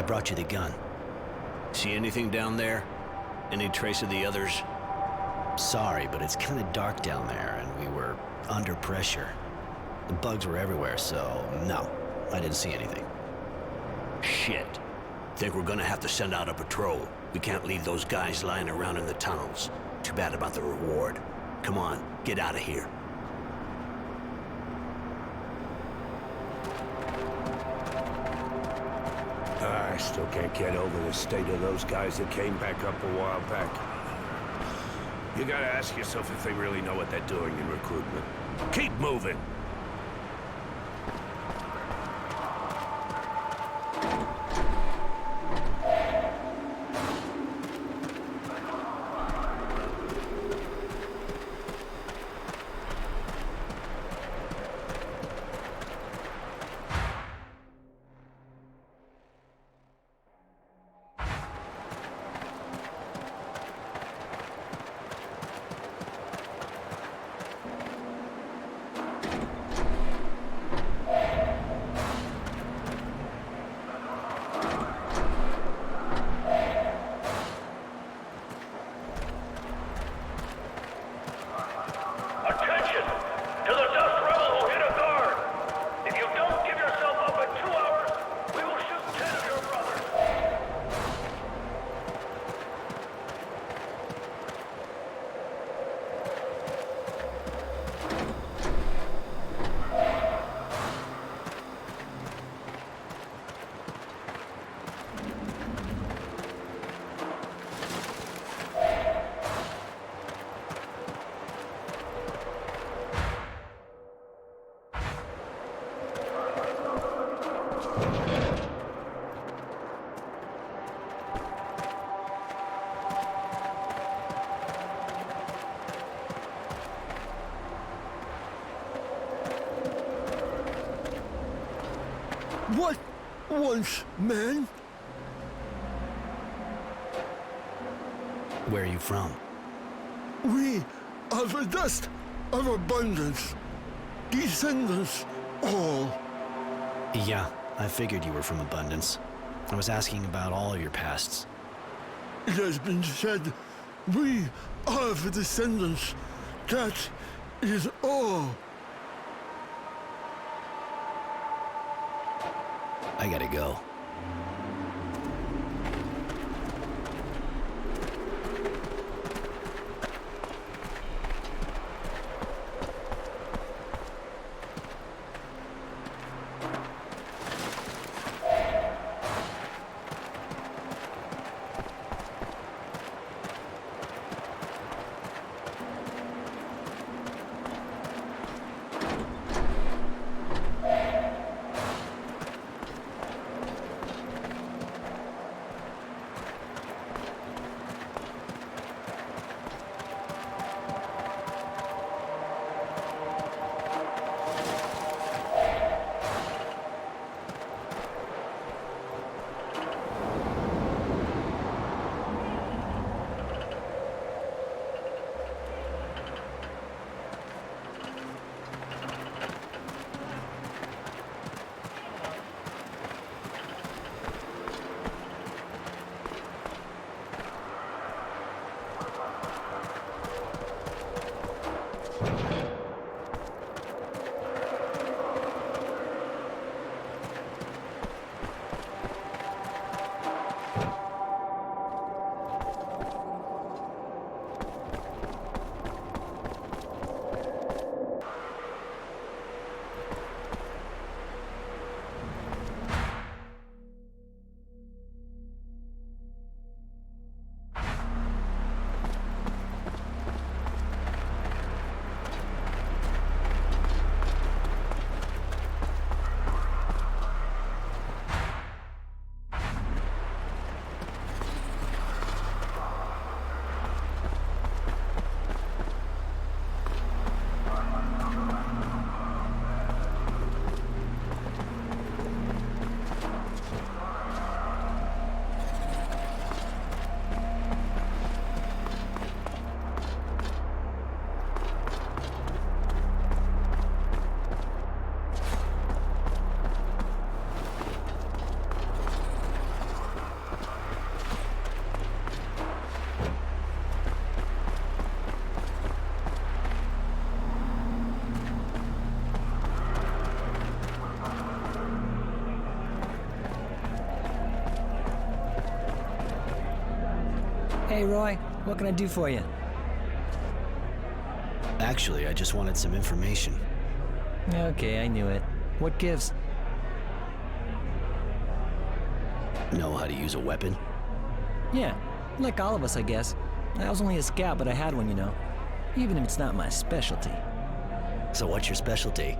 I brought you the gun. See anything down there? Any trace of the others? Sorry, but it's kind of dark down there, and we were under pressure. The bugs were everywhere, so no, I didn't see anything. Shit. Think we're gonna have to send out a patrol. We can't leave those guys lying around in the tunnels. Too bad about the reward. Come on, get out of here. I still can't get over the state of those guys that came back up a while back. You gotta ask yourself if they really know what they're doing in recruitment. Keep moving! What once, man? Where are you from? We are the dust of abundance. Descendants all. Yeah, I figured you were from Abundance. I was asking about all of your pasts. It has been said, we are the descendants. That is all. I gotta go. Hey, Roy, what can I do for you? Actually, I just wanted some information. Okay, I knew it. What gives? Know how to use a weapon? Yeah, like all of us, I guess. I was only a scout, but I had one, you know. Even if it's not my specialty. So what's your specialty?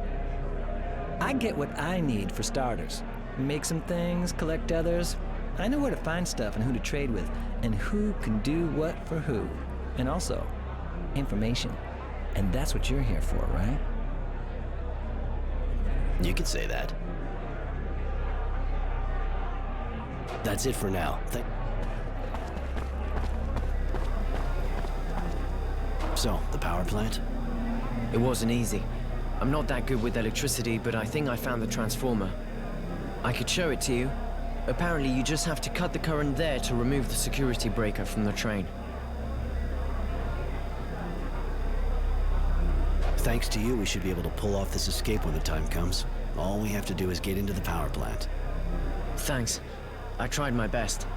I get what I need for starters. Make some things, collect others. I know where to find stuff and who to trade with, and who can do what for who. And also, information. And that's what you're here for, right? You could say that. That's it for now. So, the power plant? It wasn't easy. I'm not that good with electricity, but I think I found the transformer. I could show it to you. Apparently, you just have to cut the current there to remove the security breaker from the train. Thanks to you, we should be able to pull off this escape when the time comes. All we have to do is get into the power plant. Thanks. I tried my best.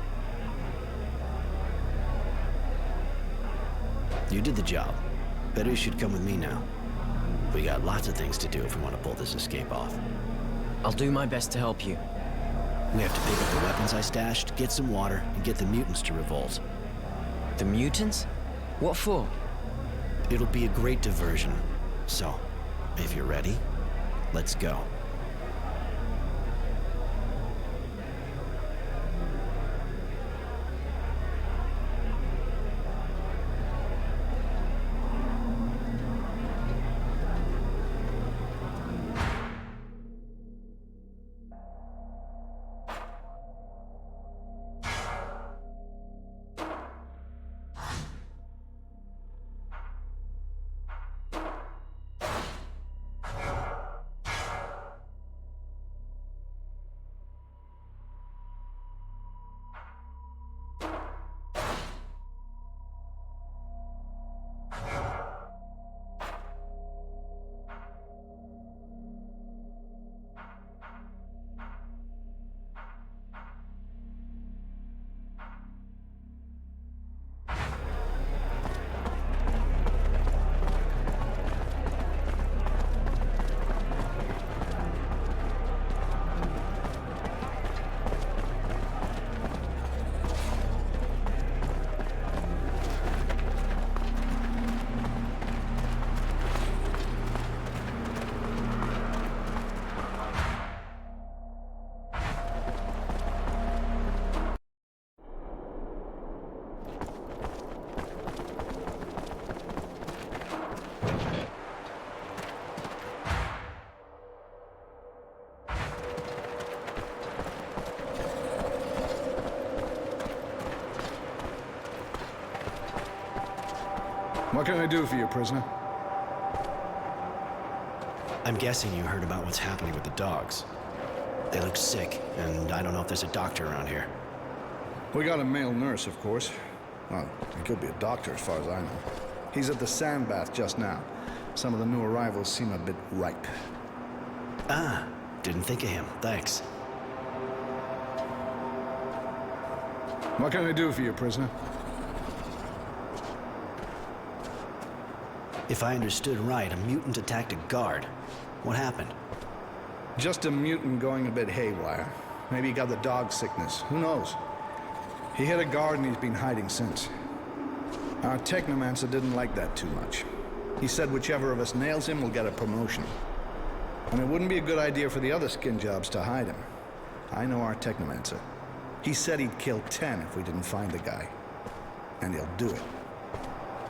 You did the job. Better you should come with me now. We got lots of things to do if we want to pull this escape off. I'll do my best to help you. We have to pick up the weapons I stashed, get some water, and get the mutants to revolt. The mutants? What for? It'll be a great diversion. So, if you're ready, let's go. What can I do for you, prisoner? I'm guessing you heard about what's happening with the dogs. They look sick, and I don't know if there's a doctor around here. We got a male nurse, of course. Well, he could be a doctor as far as I know. He's at the sand bath just now. Some of the new arrivals seem a bit ripe. Ah, didn't think of him. Thanks. What can I do for you, prisoner? If I understood right, a mutant attacked a guard. What happened? Just a mutant going a bit haywire. Maybe he got the dog sickness. Who knows? He hit a guard and he's been hiding since. Our technomancer didn't like that too much. He said whichever of us nails him will get a promotion. And it wouldn't be a good idea for the other skin jobs to hide him. I know our technomancer. He said he'd kill 10 if we didn't find the guy. And he'll do it.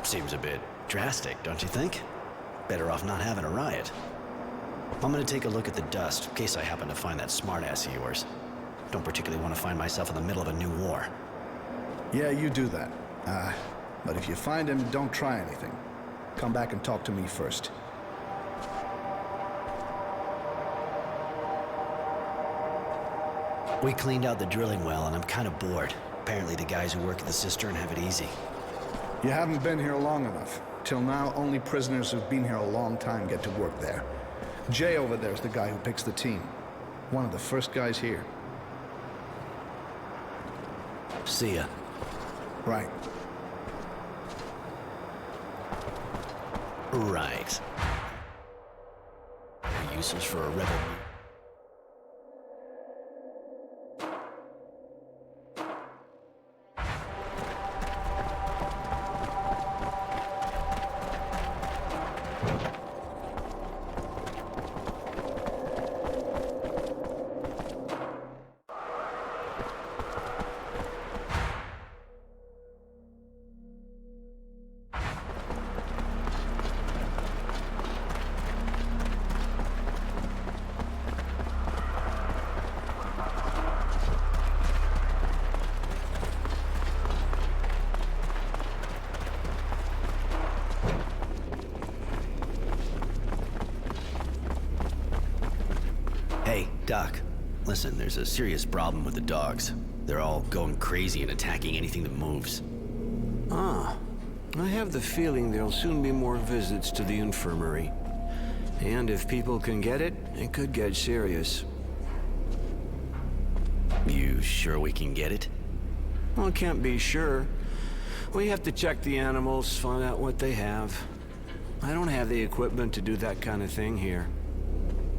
Seems a bit drastic, don't you think? Better off not having a riot. I'm gonna take a look at the dust, in case I happen to find that smartass of yours. Don't particularly want to find myself in the middle of a new war. Yeah, you do that. But if you find him, don't try anything. Come back and talk to me first. We cleaned out the drilling well, and I'm kind of bored. Apparently the guys who work at the cistern have it easy. You haven't been here long enough. Till now, only prisoners who've been here a long time get to work there. Jay over there's the guy who picks the team. One of the first guys here. See ya. Right. Right. They're useless for a rebel. Hey, Doc. Listen, there's a serious problem with the dogs. They're all going crazy and attacking anything that moves. Ah, I have the feeling there'll soon be more visits to the infirmary. And if people can get it, it could get serious. You sure we can get it? Well, can't be sure. We have to check the animals, find out what they have. I don't have the equipment to do that kind of thing here.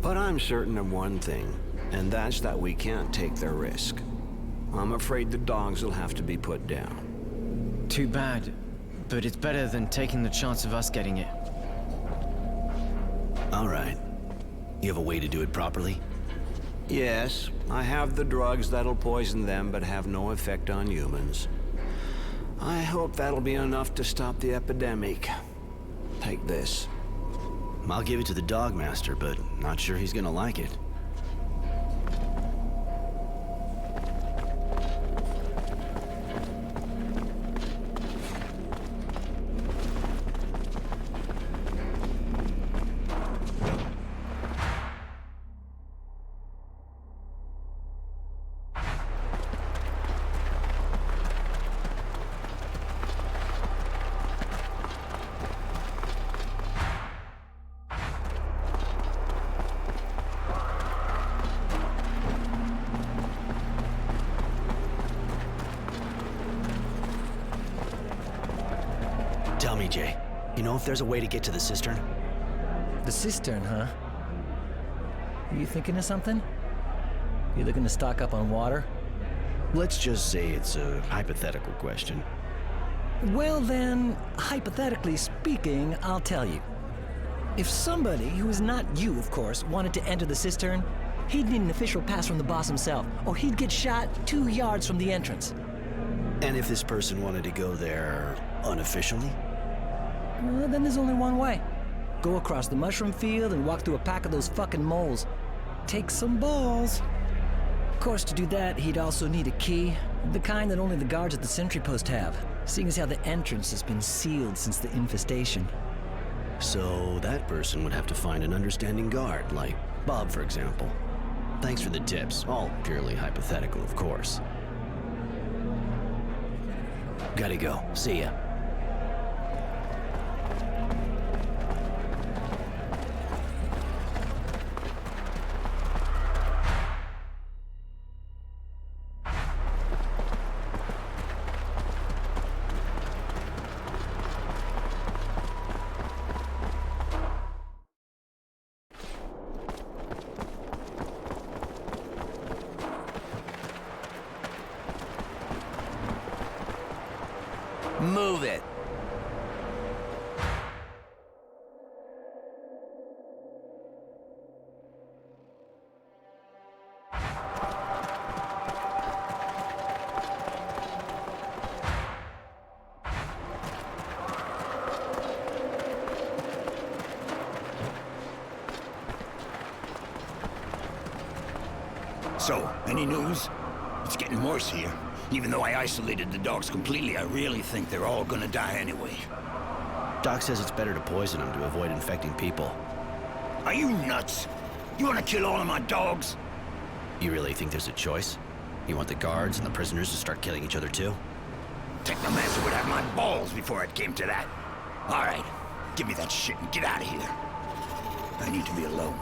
But I'm certain of one thing, and that's that we can't take their risk. I'm afraid the dogs will have to be put down. Too bad, but it's better than taking the chance of us getting it. All right. You have a way to do it properly? Yes, I have the drugs that'll poison them but have no effect on humans. I hope that'll be enough to stop the epidemic. Take this. I'll give it to the dog master, but not sure he's gonna like it. Tell me, Jay, you know if there's a way to get to the cistern? The cistern, huh? Are you thinking of something? You looking to stock up on water? Let's just say it's a hypothetical question. Well then, hypothetically speaking, I'll tell you. If somebody, who is not you, of course, wanted to enter the cistern, he'd need an official pass from the boss himself, or he'd get shot 2 yards from the entrance. And if this person wanted to go there unofficially? Well, then there's only one way. Go across the mushroom field and walk through a pack of those fucking moles. Take some balls. Of course, to do that, he'd also need a key, the kind that only the guards at the sentry post have, seeing as how the entrance has been sealed since the infestation. So that person would have to find an understanding guard, like Bob, for example. Thanks for the tips, all purely hypothetical, of course. Gotta go. See ya. Move it. So, any news? It's getting worse here. Even though I isolated the dogs completely, I really think they're all gonna die anyway. Doc says it's better to poison them to avoid infecting people. Are you nuts? You wanna kill all of my dogs? You really think there's a choice? You want the guards and the prisoners to start killing each other too? Technomancer would have my balls before it came to that. All right, give me that shit and get out of here. I need to be alone.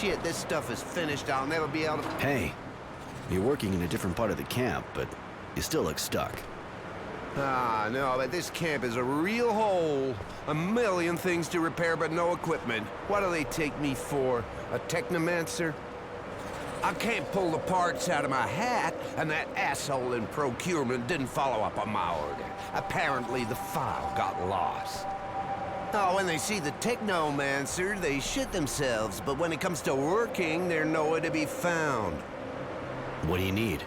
shit this stuff is finished, I'll never be able to... Hey, you're working in a different part of the camp, but you still look stuck. Ah, no, but this camp is a real hole. A million things to repair, but no equipment. What do they take me for? A technomancer? I can't pull the parts out of my hat, and that asshole in procurement didn't follow up on my order. Apparently, the file got lost. Oh, when they see the technomancer, they shit themselves, but when it comes to working, they're nowhere to be found. What do you need?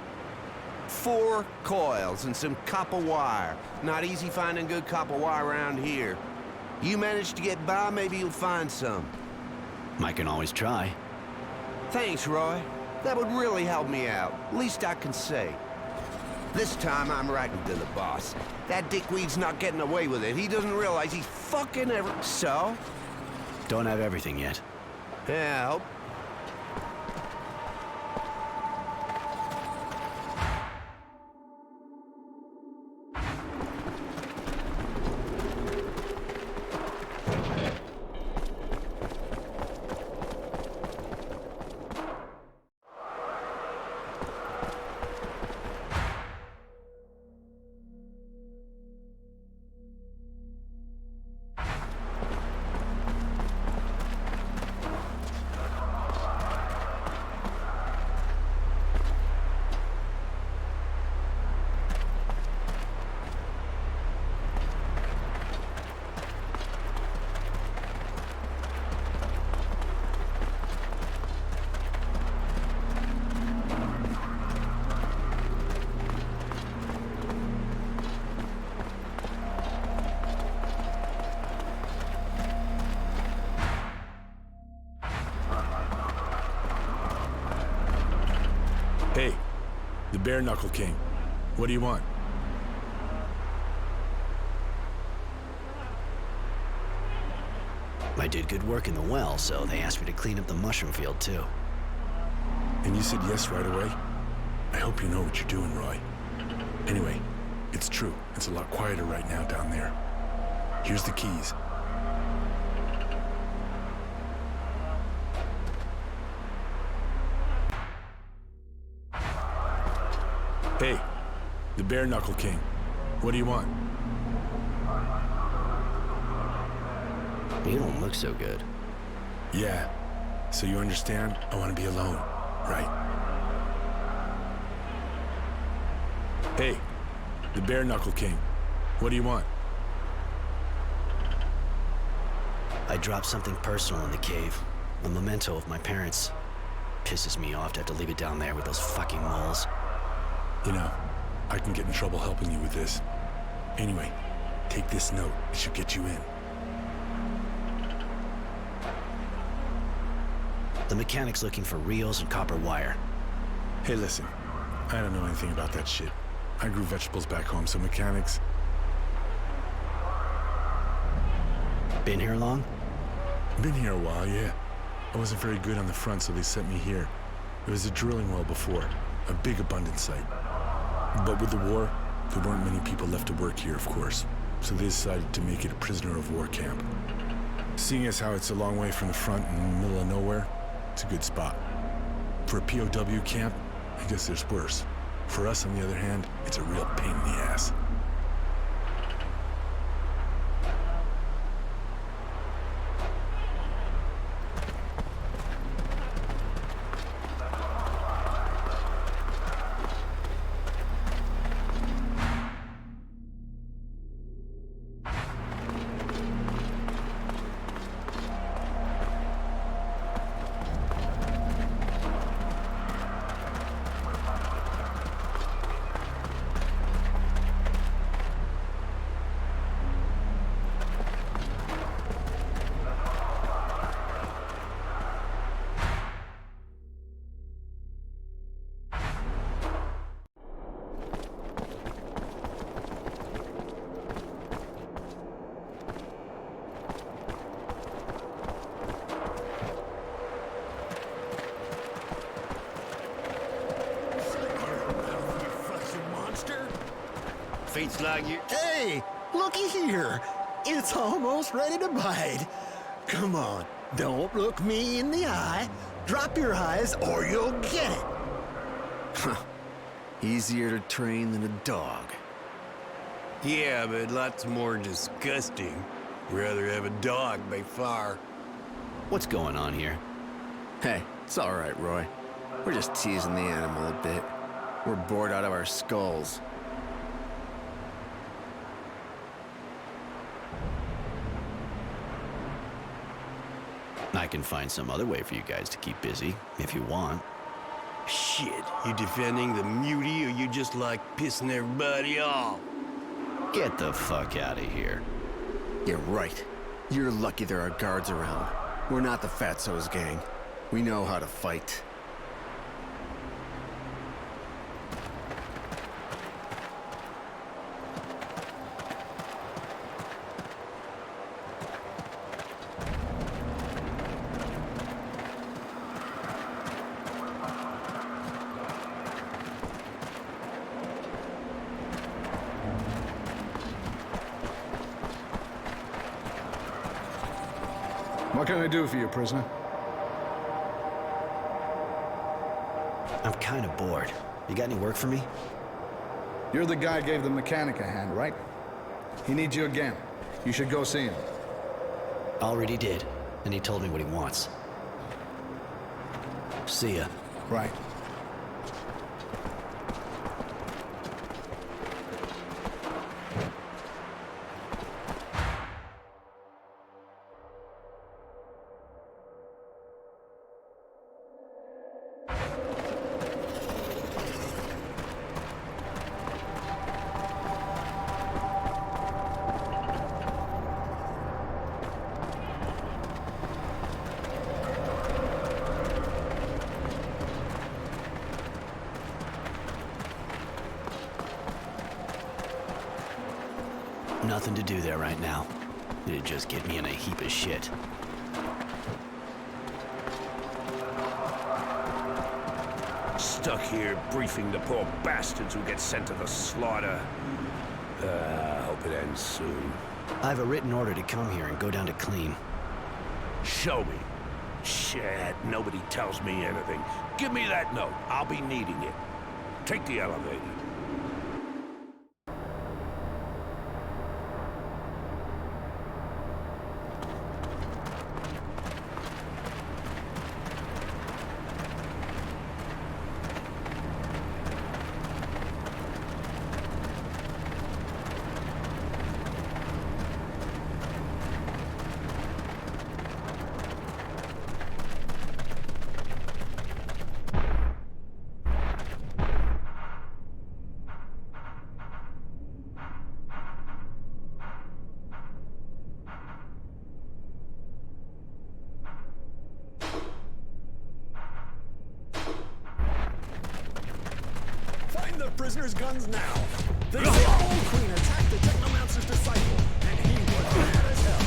4 coils and some copper wire. Not easy finding good copper wire around here. You manage to get by, maybe you'll find some. I can always try. Thanks, Roy. That would really help me out. Least I can say. This time I'm writing to the boss. That dickweed's not getting away with it. He doesn't realize he's fucking So? Don't have everything yet. Yeah, I hope. Hey, the Bare Knuckle King. What do you want? I did good work in the well, so they asked me to clean up the mushroom field, too. And you said yes right away? I hope you know what you're doing, Roy. Anyway, it's true. It's a lot quieter right now down there. Here's the keys. Hey, the Bare Knuckle King. What do you want? You don't look so good. Yeah. So you understand? I want to be alone, right? Hey, the Bare Knuckle King. What do you want? I dropped something personal in the cave. A memento of my parents. Pisses me off to have to leave it down there with those fucking moles. You know, I can get in trouble helping you with this. Anyway, take this note. It should get you in. The mechanic's looking for reels and copper wire. Hey, listen. I don't know anything about that shit. I grew vegetables back home, so mechanics... Been here long? Been here a while, yeah. I wasn't very good on the front, so they sent me here. It was a drilling well before. A big abundant site. But with the war, there weren't many people left to work here, of course. So they decided to make it a prisoner of war camp. Seeing as how it's a long way from the front and in the middle of nowhere, it's a good spot. For a POW camp, I guess there's worse. For us, on the other hand, it's a real pain in the ass. Fates like you. Hey, looky here. It's almost ready to bite. Come on, don't look me in the eye. Drop your highs or you'll get it. Easier to train than a dog. Yeah, but lots more disgusting. Rather have a dog by far. What's going on here? Hey, it's all right, Roy. We're just teasing the animal a bit. We're bored out of our skulls. I can find some other way for you guys to keep busy, if you want. Shit, you defending the mutie or you just like pissing everybody off? Get the fuck out of here. You're right. You're lucky there are guards around. We're not the Fatso's gang. We know how to fight. What can I do for you, prisoner? I'm kind of bored. You got any work for me? You're the guy who gave the mechanic a hand, right? He needs you again. You should go see him. Already did, and he told me what he wants. See ya. Right. Nothing to do there right now. It'd just get me in a heap of shit. Stuck here briefing the poor bastards who get sent to the slaughter. Hope it ends soon. I have a written order to come here and go down to clean. Show me. Shit, nobody tells me anything. Give me that note. I'll be needing it. Take the elevator. Prisoners' guns now. The Old Queen attacked the Technomancer's disciple, and he was mad as hell.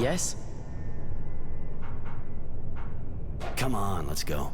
Yes? Come on, let's go.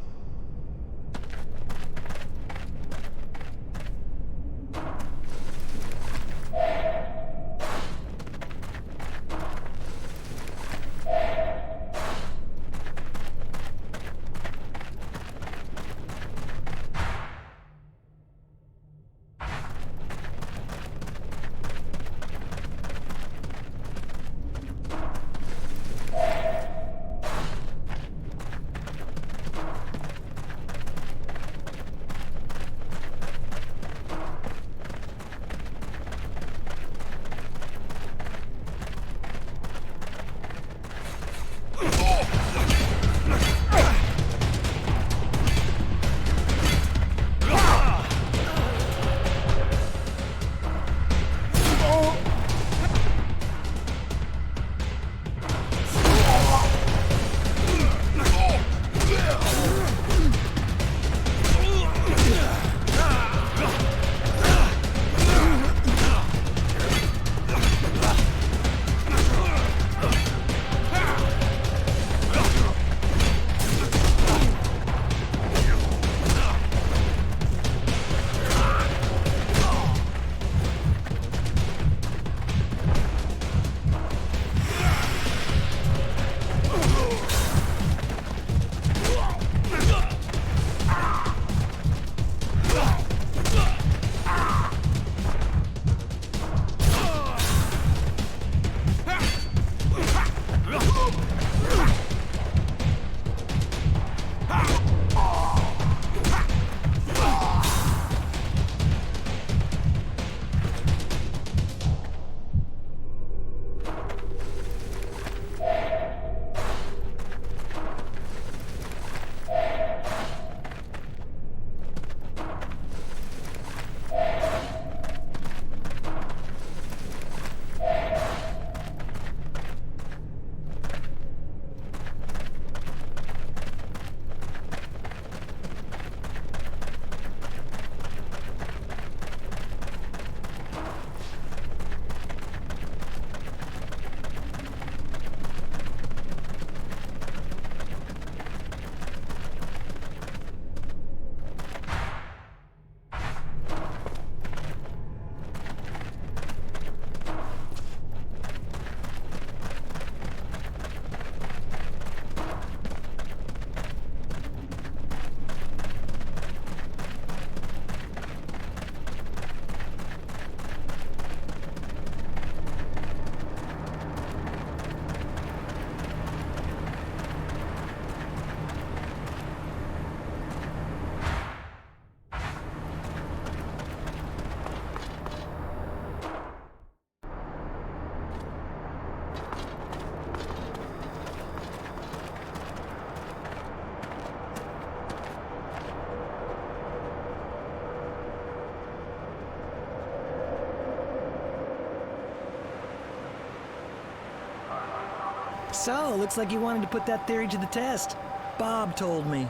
So, looks like you wanted to put that theory to the test. Bob told me.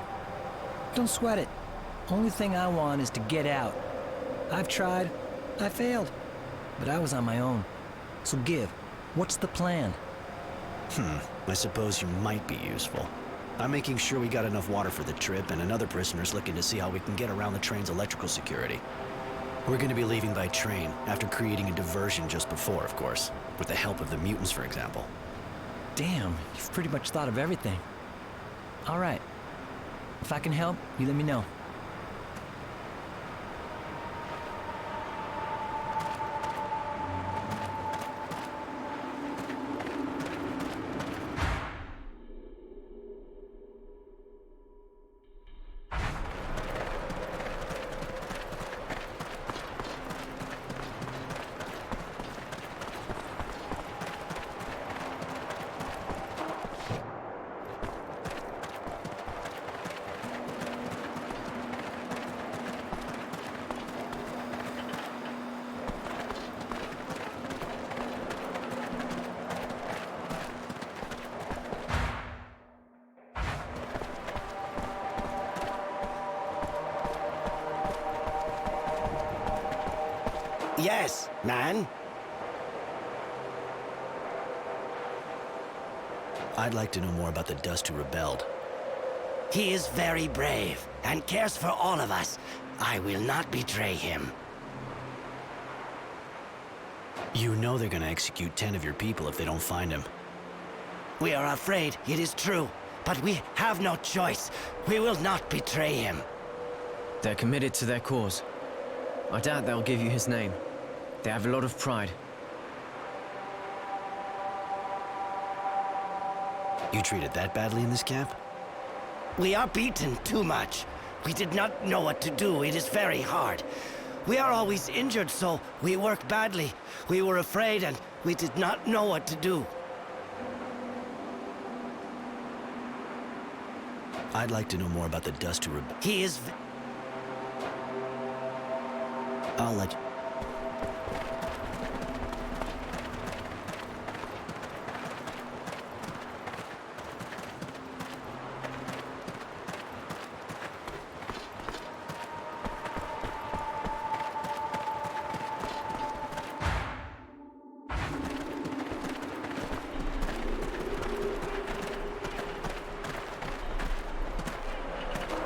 Don't sweat it. Only thing I want is to get out. I've tried. I failed. But I was on my own. So give. What's the plan? I suppose you might be useful. I'm making sure we got enough water for the trip, and another prisoner's looking to see how we can get around the train's electrical security. We're gonna be leaving by train, after creating a diversion just before, of course. With the help of the mutants, for example. Damn, you've pretty much thought of everything. All right. If I can help, you let me know. Yes, man. I'd like to know more about the Dust who rebelled. He is very brave and cares for all of us. I will not betray him. You know they're gonna execute 10 of your people if they don't find him. We are afraid, it is true, but we have no choice. We will not betray him. They're committed to their cause. I doubt they'll give you his name. They have a lot of pride. You treated that badly in this camp? We are beaten too much. We did not know what to do. It is very hard. We are always injured, so we work badly. We were afraid and we did not know what to do. I'd like to know more about the Dust who rebelled. He is... I'll let you...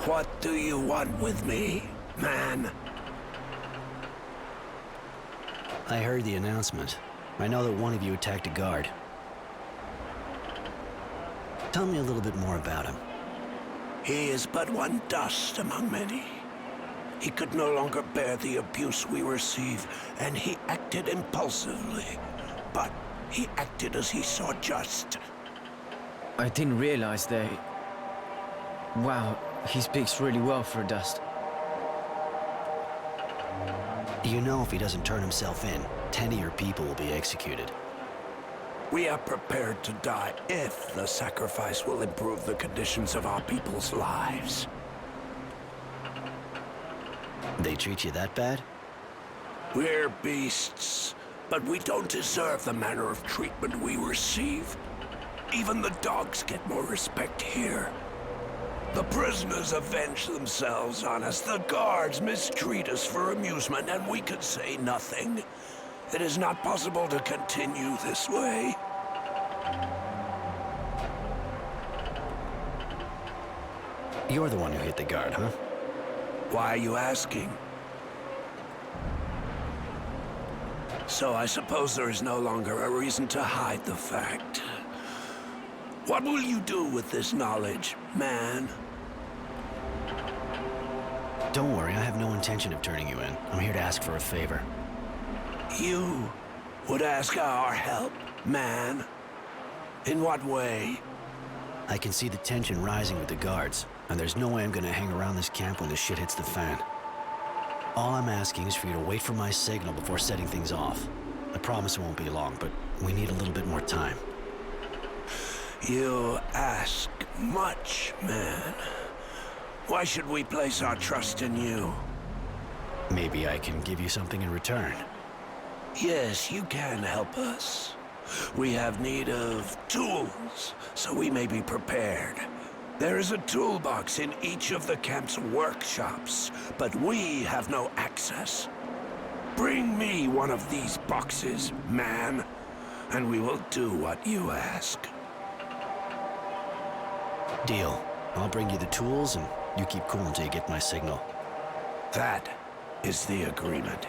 What do you want with me, man? I heard the announcement. I know that one of you attacked a guard. Tell me a little bit more about him. He is but one dust among many. He could no longer bear the abuse we receive, and he acted impulsively. But he acted as he saw just. I didn't realize they... Wow, he speaks really well for a Dust. You know if he doesn't turn himself in, 10 of your people will be executed. We are prepared to die if the sacrifice will improve the conditions of our people's lives. They treat you that bad? We're beasts, but we don't deserve the manner of treatment we receive. Even the dogs get more respect here. The prisoners avenge themselves on us. The guards mistreat us for amusement, and we could say nothing. It is not possible to continue this way. You're the one who hit the guard, huh? Why are you asking? So I suppose there is no longer a reason to hide the fact. What will you do with this knowledge, man? Don't worry, I have no intention of turning you in. I'm here to ask for a favor. You would ask our help, man? In what way? I can see the tension rising with the guards, and there's no way I'm gonna hang around this camp when the shit hits the fan. All I'm asking is for you to wait for my signal before setting things off. I promise it won't be long, but we need a little bit more time. You ask much, man. Why should we place our trust in you? Maybe I can give you something in return. Yes, you can help us. We have need of tools, so we may be prepared. There is a toolbox in each of the camp's workshops, but we have no access. Bring me one of these boxes, man, and we will do what you ask. Deal. I'll bring you the tools, and you keep cool until you get my signal. That is the agreement.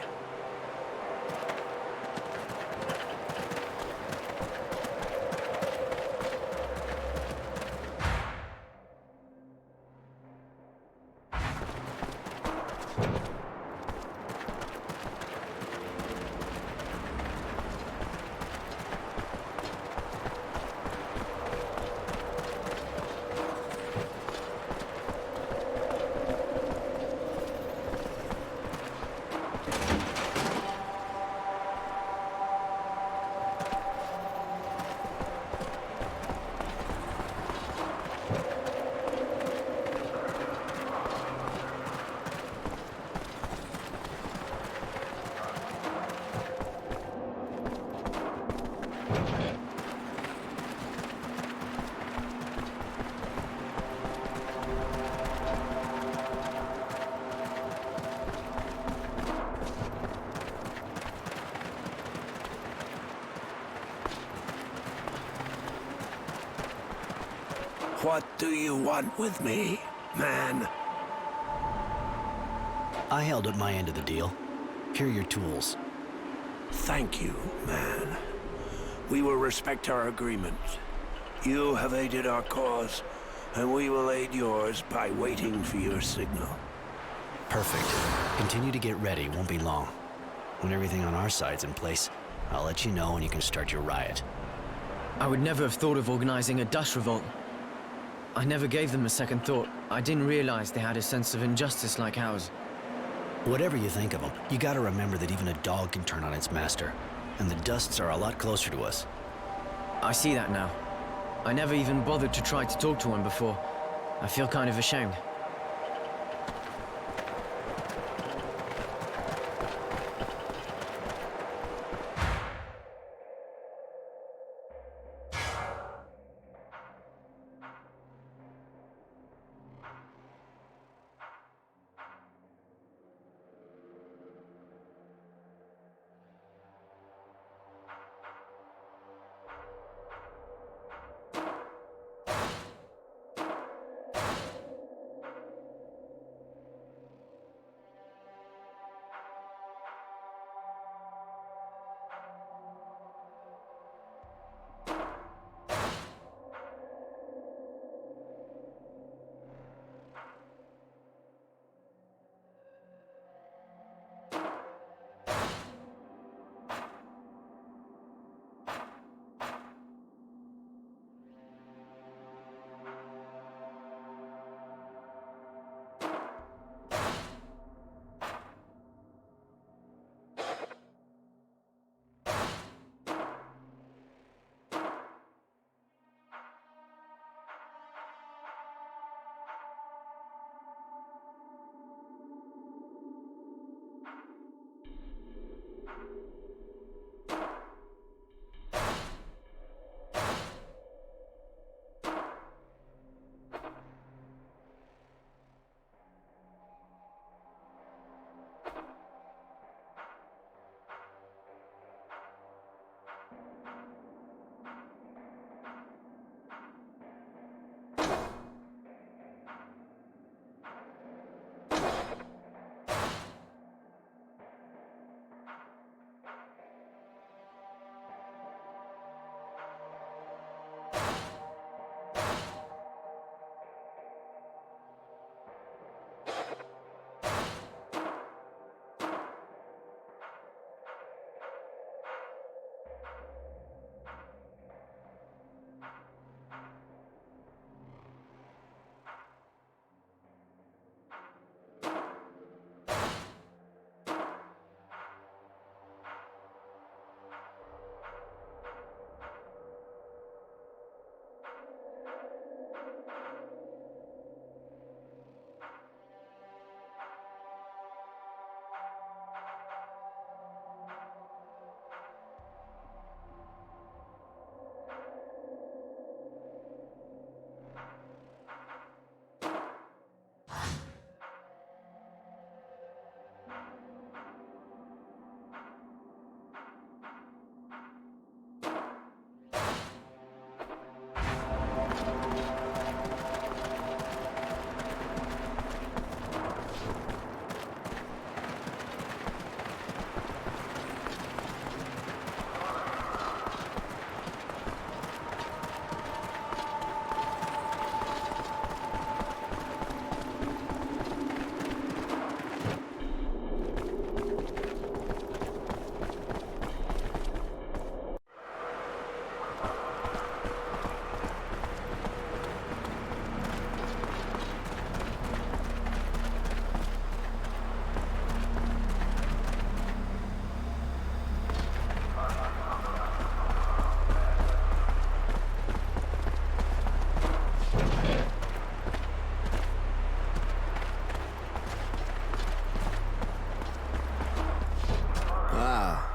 What do you want with me, man? I held up my end of the deal. Here are your tools. Thank you, man. We will respect our agreement. You have aided our cause, and we will aid yours by waiting for your signal. Perfect. Continue to get ready, won't be long. When everything on our side's in place, I'll let you know and you can start your riot. I would never have thought of organizing a dust revolt. I never gave them a second thought. I didn't realize they had a sense of injustice like ours. Whatever you think of them, you gotta remember that even a dog can turn on its master. And the Dusts are a lot closer to us. I see that now. I never even bothered to try to talk to one before. I feel kind of ashamed.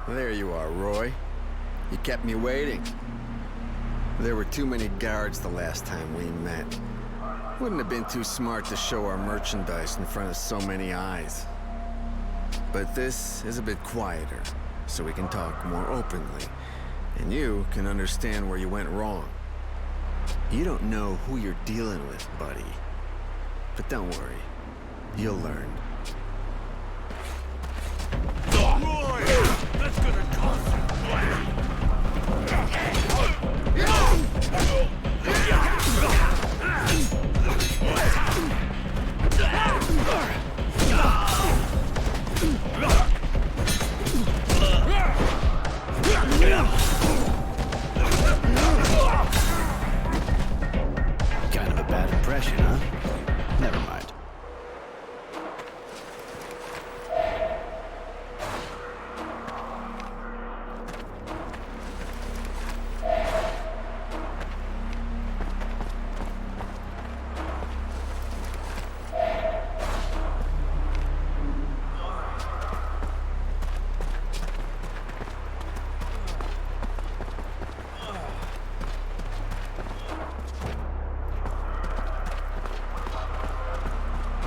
There you are, Roy. You kept me waiting. There were too many guards the last time we met. Wouldn't have been too smart to show our merchandise in front of so many eyes. But this is a bit quieter, so we can talk more openly. And you can understand where you went wrong. You don't know who you're dealing with, buddy. But don't worry. You'll learn. Roy! That's gonna cost you. Kind of a bad impression, huh? Never mind.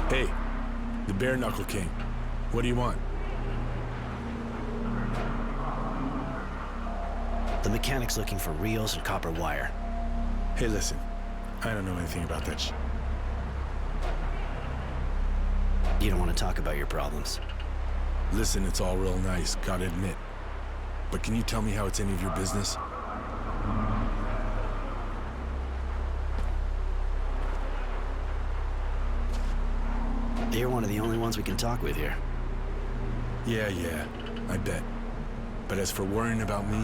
Hey, the Bare Knuckle King. What do you want? The mechanic's looking for reels and copper wire. Hey, listen. I don't know anything about that sh... You don't want to talk about your problems. Listen, it's all real nice, gotta admit. But can you tell me how it's any of your business? You're one of the only ones we can talk with here. Yeah, I bet. But as for worrying about me...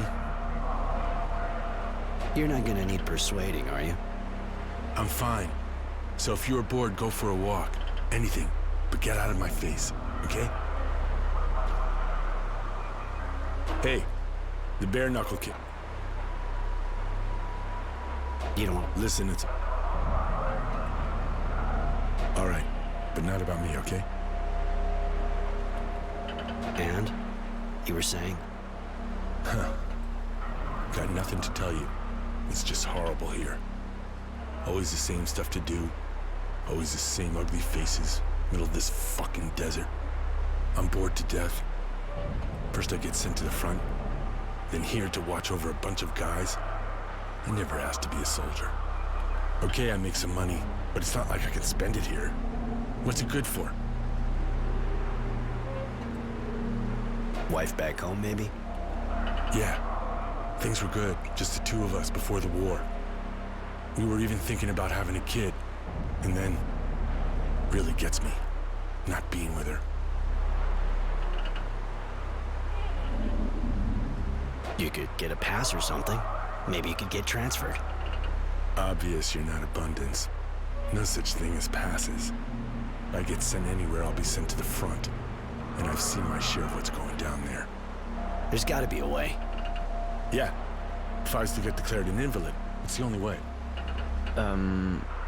You're not gonna need persuading, are you? I'm fine. So if you're bored, go for a walk. Anything. But get out of my face, okay? Hey, the Bare Knuckle King. You don't want... Listen, it's... All right, but not about me, okay? And? You were saying? Huh. Got nothing to tell you. It's just horrible here. Always the same stuff to do. Always the same ugly faces. Middle of this fucking desert. I'm bored to death. First I get sent to the front, then here to watch over a bunch of guys. I never asked to be a soldier. Okay, I make some money, but it's not like I can spend it here. What's it good for? Wife back home, maybe? Yeah. Things were good, just the two of us before the war. We were even thinking about having a kid. And then, really gets me, not being with her. You could get a pass or something. Maybe you could get transferred. Obvious you're not abundance. No such thing as passes. If I get sent anywhere, I'll be sent to the front. And I've seen my share of what's going down there. There's gotta be a way. Yeah. If I was to get declared an invalid, it's the only way.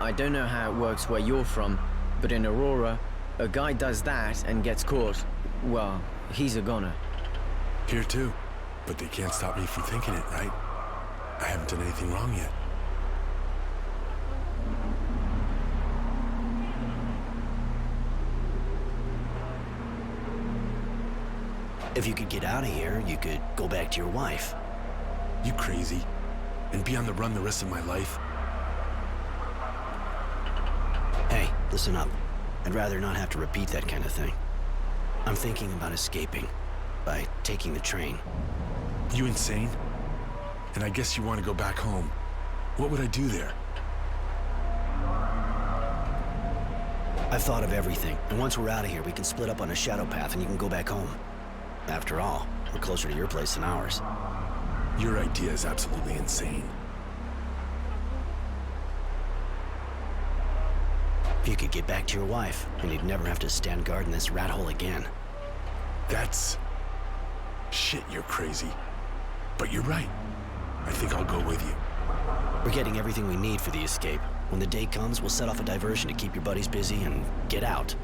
I don't know how it works where you're from, but in Aurora, a guy does that and gets caught. Well, he's a goner. Here too. But they can't stop me from thinking it, right? I haven't done anything wrong yet. If you could get out of here, you could go back to your wife. You crazy? And be on the run the rest of my life? Hey, listen up. I'd rather not have to repeat that kind of thing. I'm thinking about escaping by taking the train. You insane? And I guess you want to go back home. What would I do there? I've thought of everything, and once we're out of here, we can split up on a shadow path and you can go back home. After all, we're closer to your place than ours. Your idea is absolutely insane. You could get back to your wife, and you'd never have to stand guard in this rat hole again. That's... Shit, you're crazy. But you're right. I think I'll go with you. We're getting everything we need for the escape. When the day comes, we'll set off a diversion to keep your buddies busy and get out.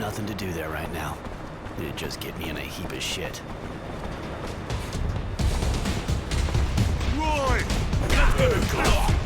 nothing to do there right now. It'd just get me in a heap of shit. Roy! Let's go!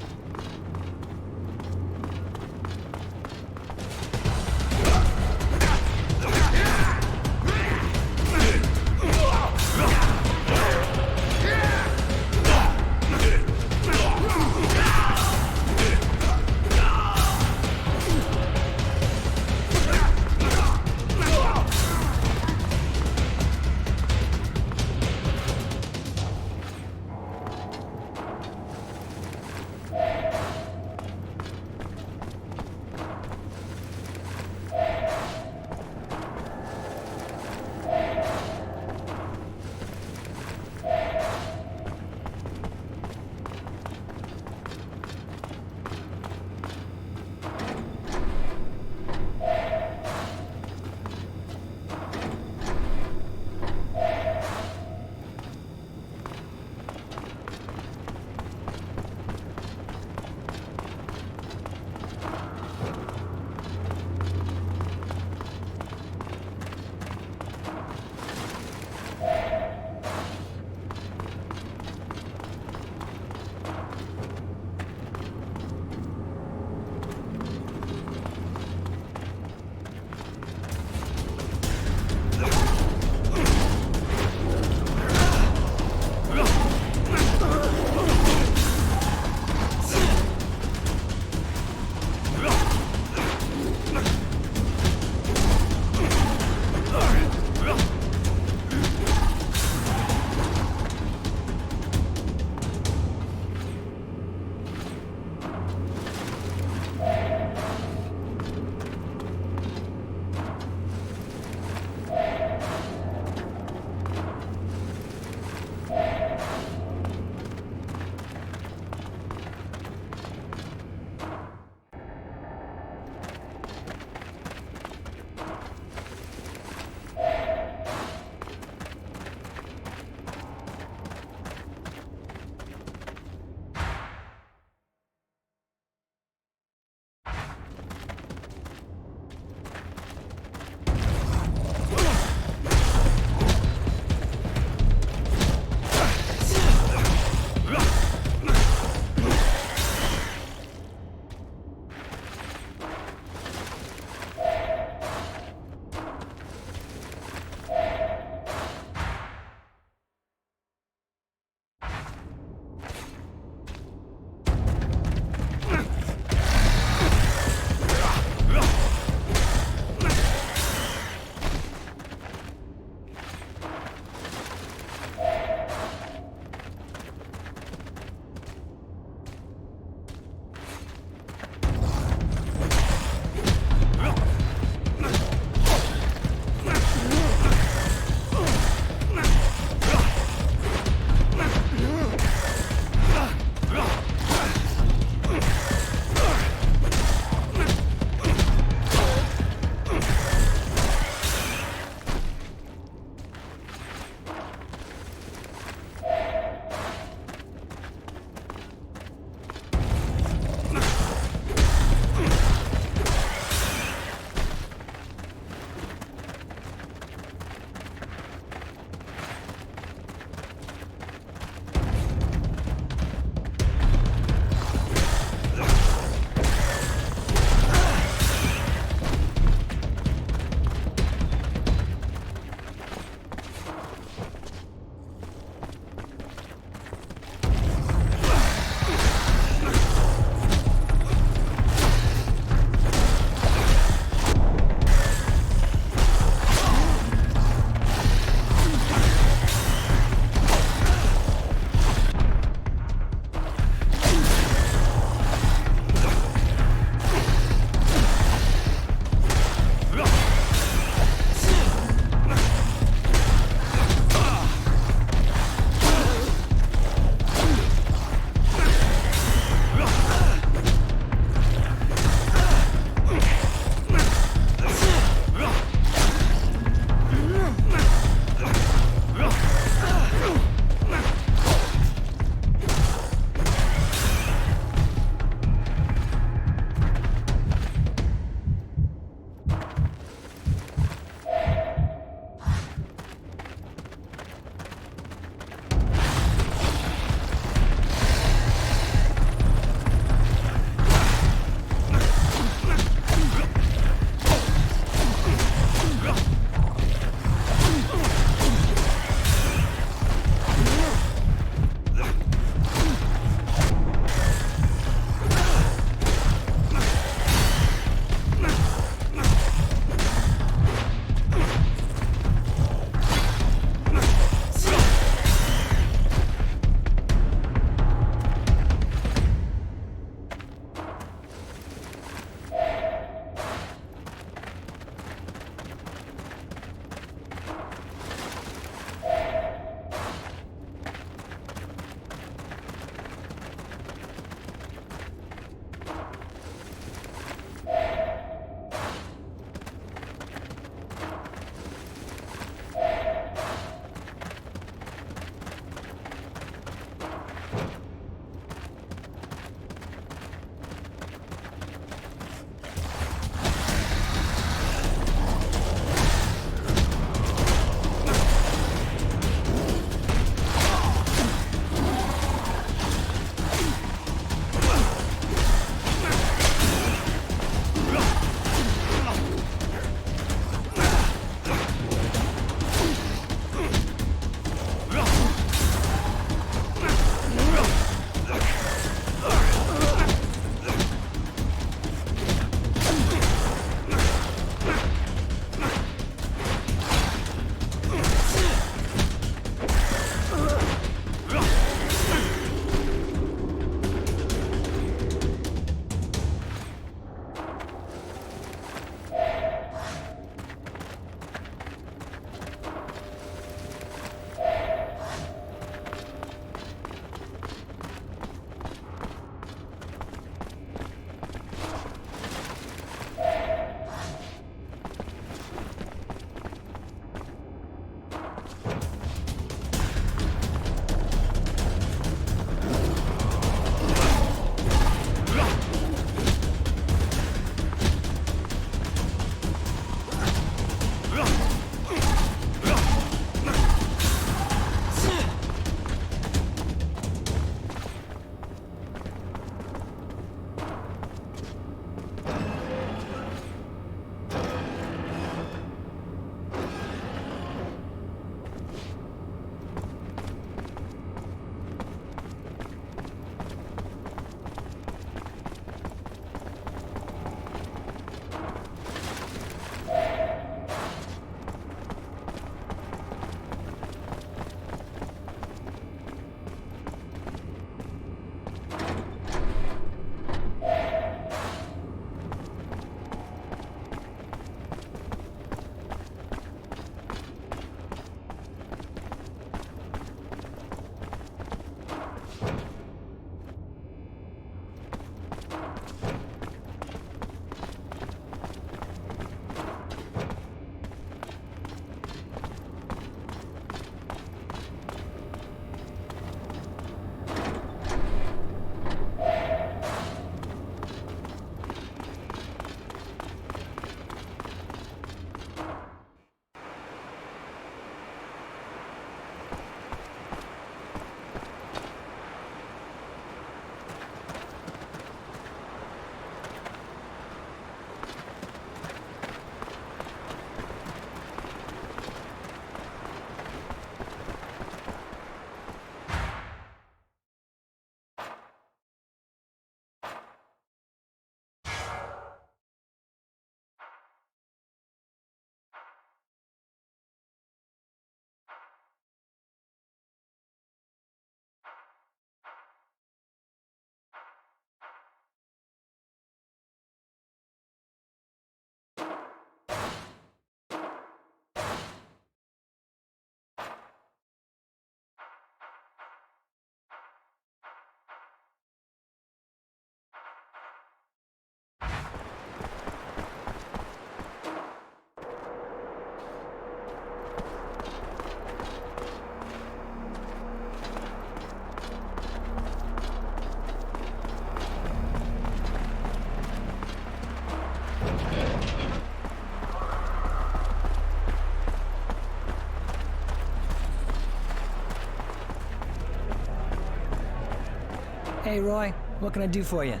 Hey, Roy, what can I do for you?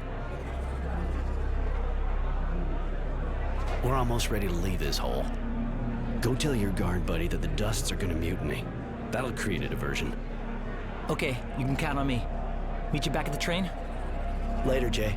We're almost ready to leave this hole. Go tell your guard buddy that the Dusts are gonna mutiny. That'll create a diversion. Okay, you can count on me. Meet you back at the train? Later, Jay.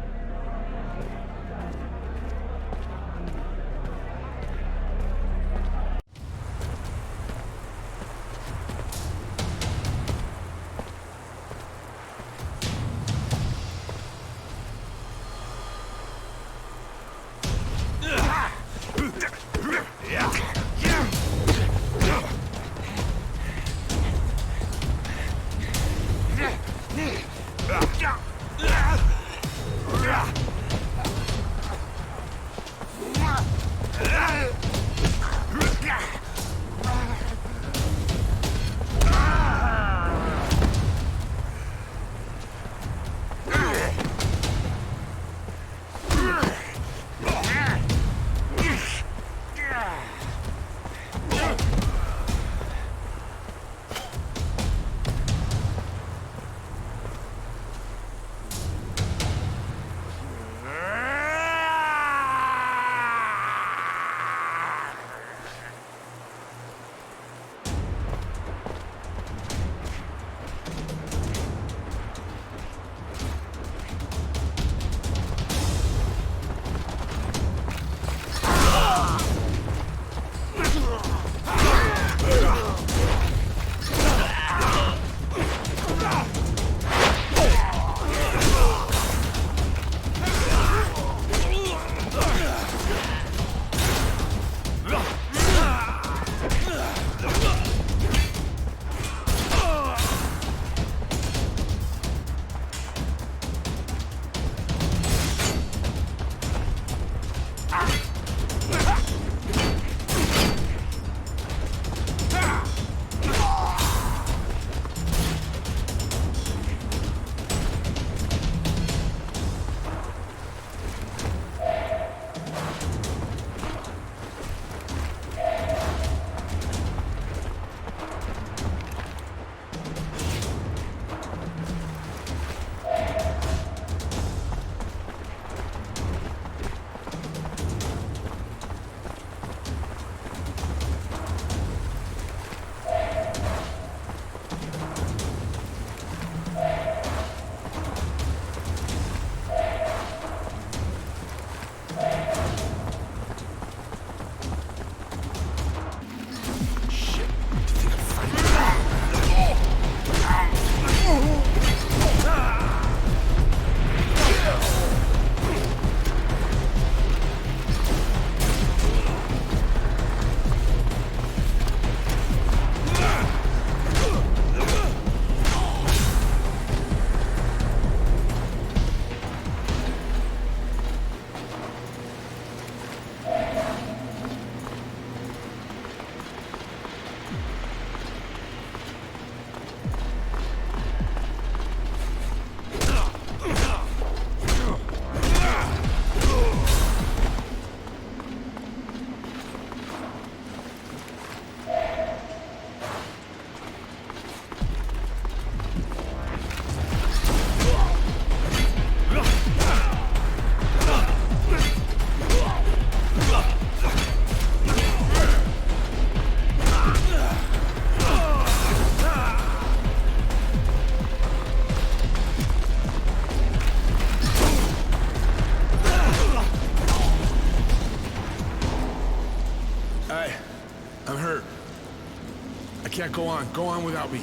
can't go on. Go on without me.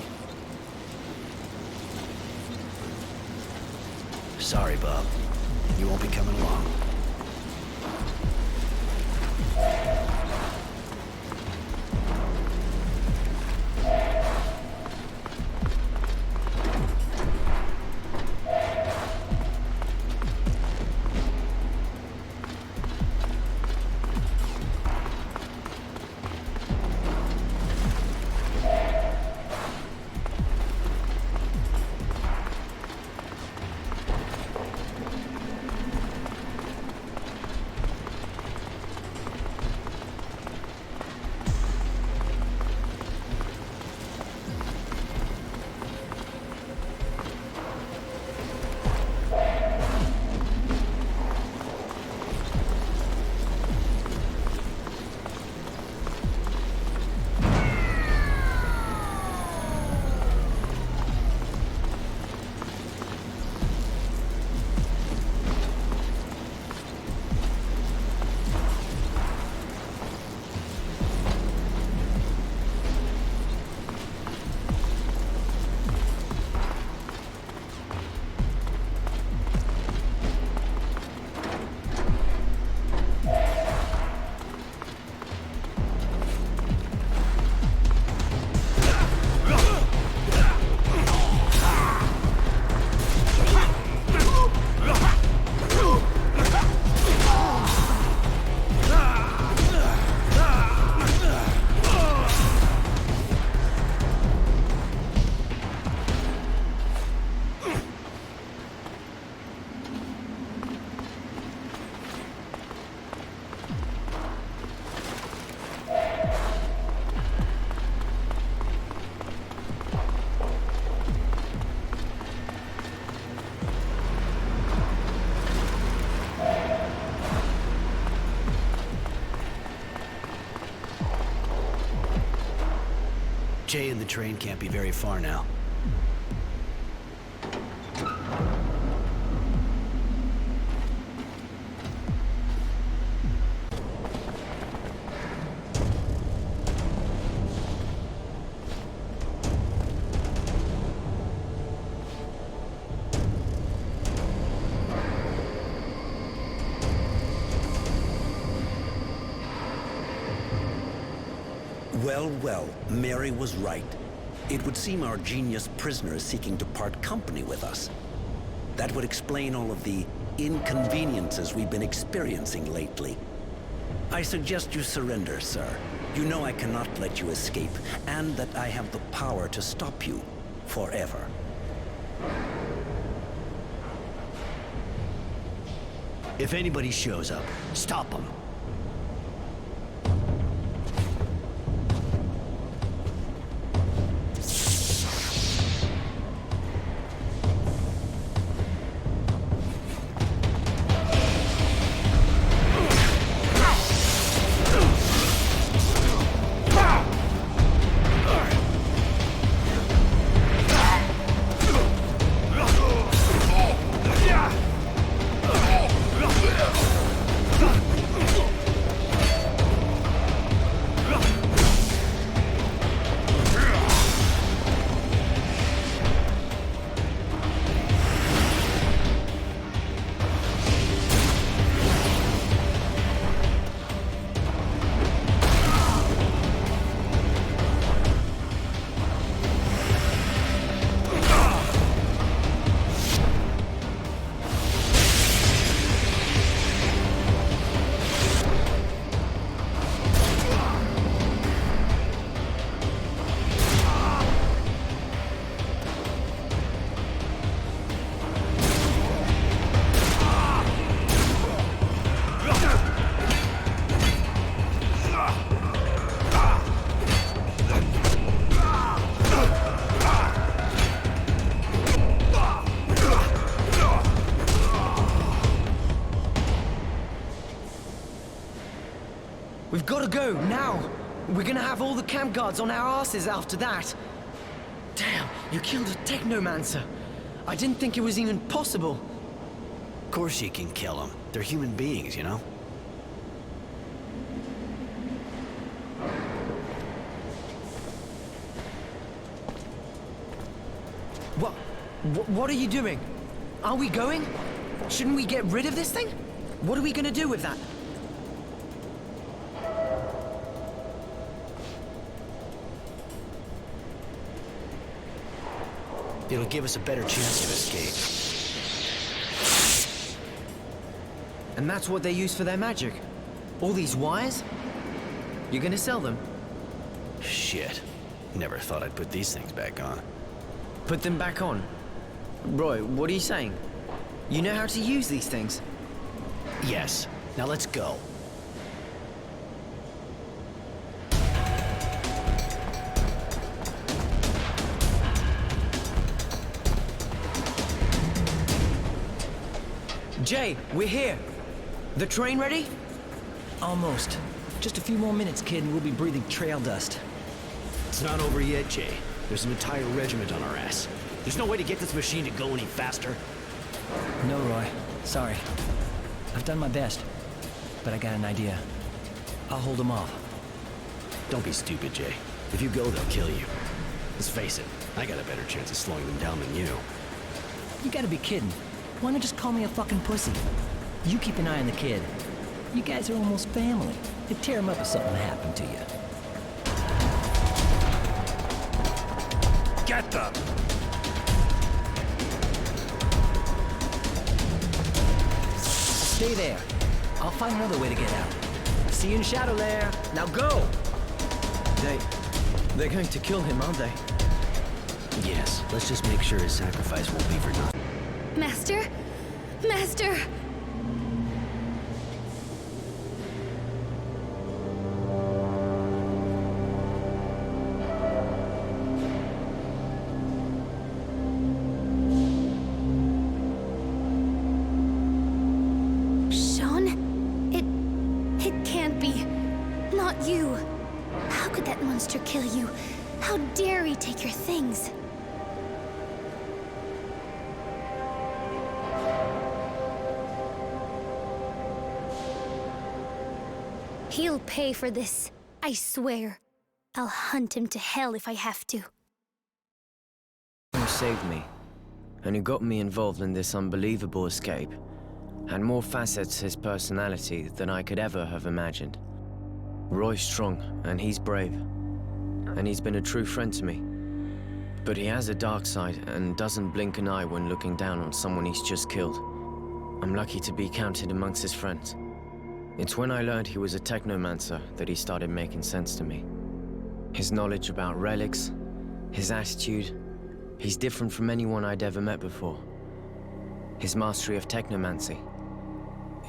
Sorry, Bob. You won't be coming along. Jay and the train can't be very far now. Well, Mary was right. It would seem our genius prisoner is seeking to part company with us. That would explain all of the inconveniences we've been experiencing lately. I suggest you surrender, sir. You know I cannot let you escape, and that I have the power to stop you forever. If anybody shows up, stop them. We've got to go, now! We're gonna have all the camp guards on our asses after that. Damn, you killed a technomancer. I didn't think it was even possible. Of course you can kill them. They're human beings, you know? What are you doing? Are we going? Shouldn't we get rid of this thing? What are we gonna do with that? It'll give us a better chance to escape. And that's what they use for their magic? All these wires? You're gonna sell them? Shit. Never thought I'd put these things back on. Put them back on? Roy, what are you saying? You know how to use these things? Yes. Now let's go. Jay, we're here. The train ready? Almost. Just a few more minutes, kid, and we'll be breathing trail dust. It's not over yet, Jay. There's an entire regiment on our ass. There's no way to get this machine to go any faster. No, Roy. Sorry. I've done my best. But I got an idea. I'll hold them off. Don't be stupid, Jay. If you go, they'll kill you. Let's face it, I got a better chance of slowing them down than you. You gotta be kidding. Why not just call me a fucking pussy? You keep an eye on the kid. You guys are almost family. They'd tear him up if something happened to you. Get them! Stay there. I'll find another way to get out. See you in Shadowlair. Now go! They're going to kill him, aren't they? Yes. Let's just make sure his sacrifice won't be for nothing. Master? Master! Sean? It can't be. Not you. How could that monster kill you? How dare things. He'll pay for this, I swear. I'll hunt him to hell if I have to. Who saved me, and who got me involved in this unbelievable escape, had more facets to his personality than I could ever have imagined. Roy's strong, and he's brave, and he's been a true friend to me. But he has a dark side, and doesn't blink an eye when looking down on someone he's just killed. I'm lucky to be counted amongst his friends. It's when I learned he was a technomancer that he started making sense to me. His knowledge about relics, his attitude, he's different from anyone I'd ever met before. His mastery of technomancy,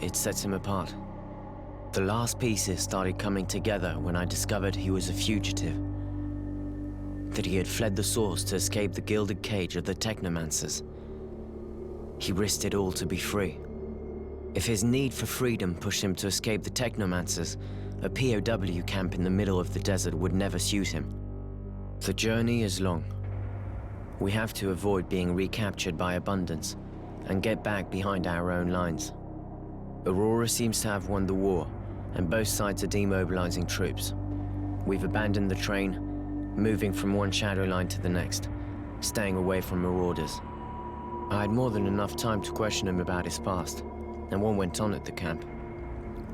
it sets him apart. The last pieces started coming together when I discovered he was a fugitive. That he had fled the source to escape the gilded cage of the technomancers. He risked it all to be free. If his need for freedom pushed him to escape the technomancers, a POW camp in the middle of the desert would never suit him. The journey is long. We have to avoid being recaptured by Abundance and get back behind our own lines. Aurora seems to have won the war, and both sides are demobilizing troops. We've abandoned the train, moving from one shadow line to the next, staying away from marauders. I had more than enough time to question him about his past, and what went on at the camp.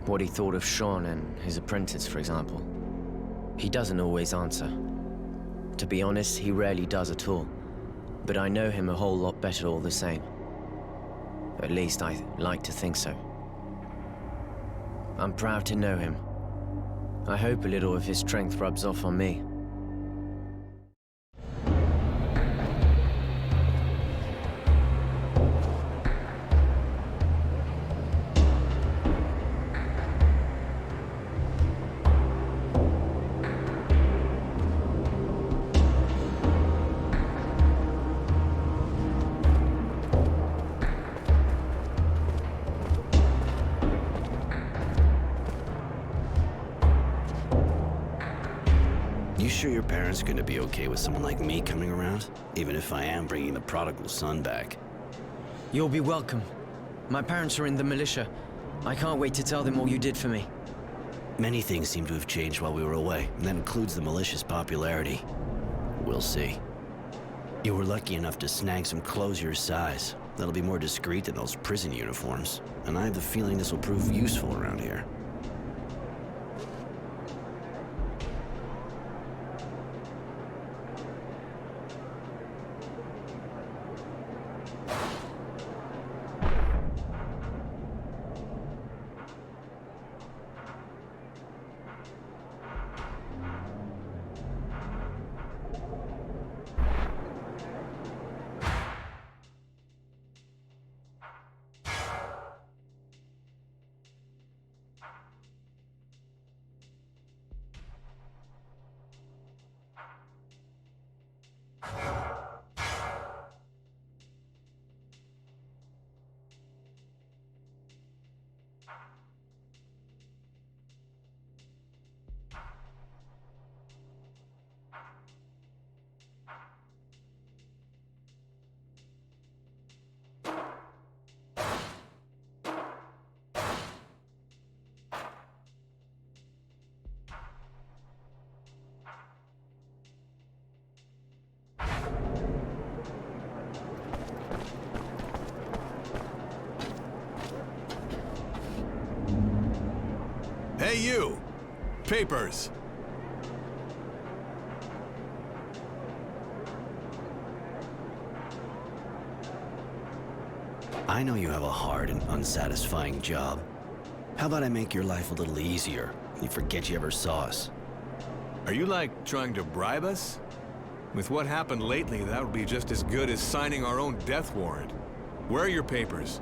What he thought of Sean and his apprentice, for example. He doesn't always answer. To be honest, he rarely does at all. But I know him a whole lot better all the same. At least I like to think so. I'm proud to know him. I hope a little of his strength rubs off on me. You sure your parents are gonna be okay with someone like me coming around? Even if I am bringing the prodigal son back. You'll be welcome. My parents are in the militia. I can't wait to tell them all you did for me. Many things seem to have changed while we were away, and that includes the militia's popularity. We'll see. You were lucky enough to snag some clothes your size. That'll be more discreet than those prison uniforms, and I have the feeling this will prove useful around here. Hey, you! Papers! I know you have a hard and unsatisfying job. How about I make your life a little easier? You forget you ever saw us. Are you, like, trying to bribe us? With what happened lately, that would be just as good as signing our own death warrant. Where are your papers?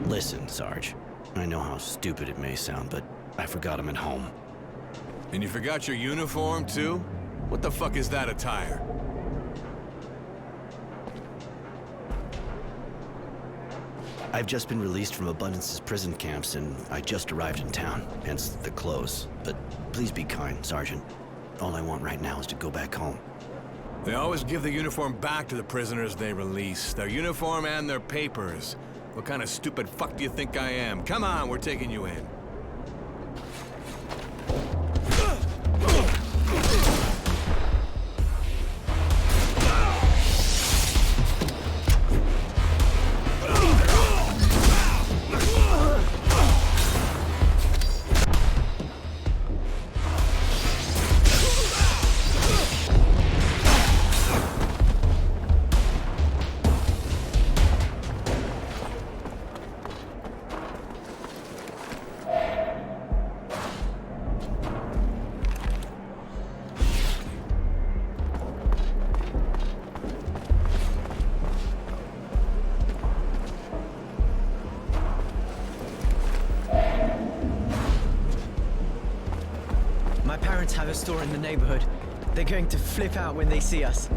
Listen, Sarge. I know how stupid it may sound, but I forgot him at home. And you forgot your uniform, too? What the fuck is that attire? I've just been released from Abundance's prison camps, and I just arrived in town, hence the clothes. But please be kind, Sergeant. All I want right now is to go back home. They always give the uniform back to the prisoners they release. Their uniform and their papers. What kind of stupid fuck do you think I am? Come on, we're taking you in. My parents have a store in the neighborhood. They're going to flip out when they see us.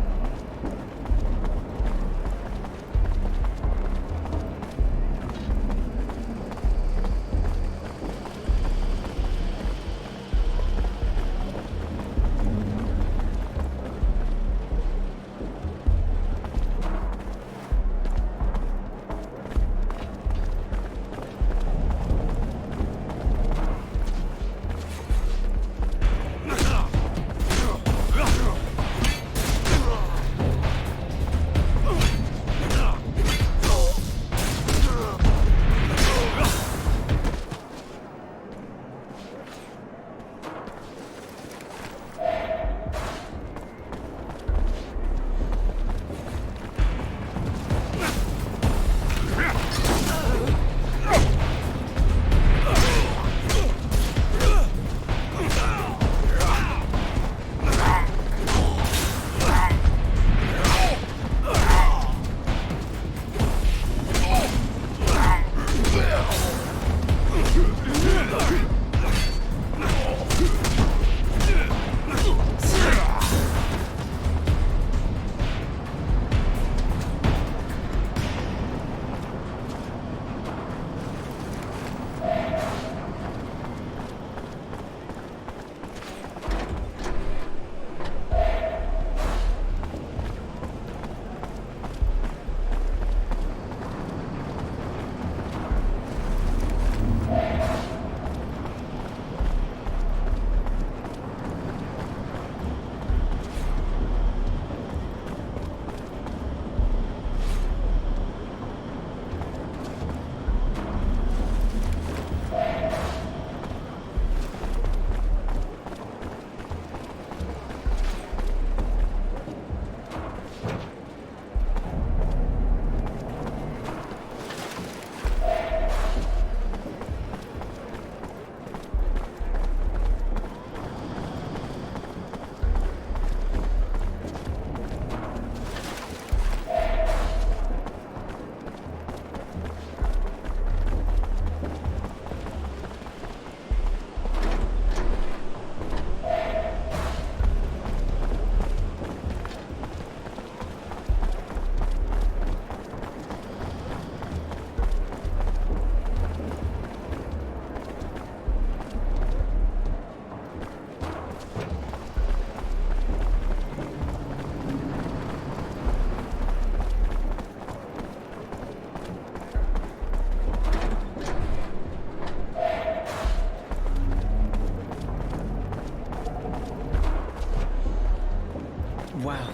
Wow.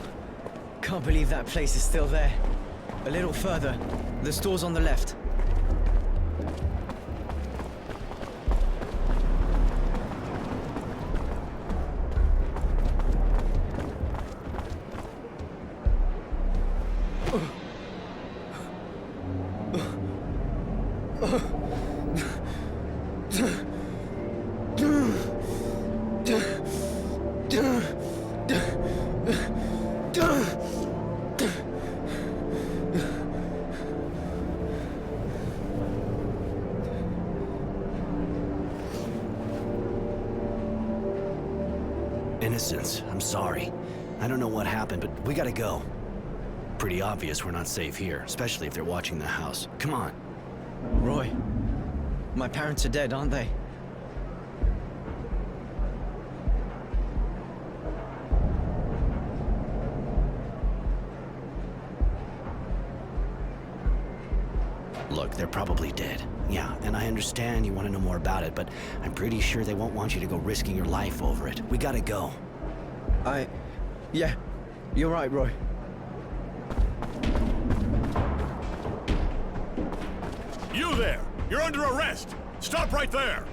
Can't believe that place is still there. A little further. The store's on the left. Innocence, I'm sorry. I don't know what happened, but we gotta go. Pretty obvious we're not safe here, especially if they're watching the house. Come on. Roy, my parents are dead, aren't they? Look, they're probably dead. Yeah, and I understand you want to know more about it, but I'm pretty sure they won't want you to go risking your life over it. We gotta go. Yeah, you're right, Roy. You there! You're under arrest! Stop right there!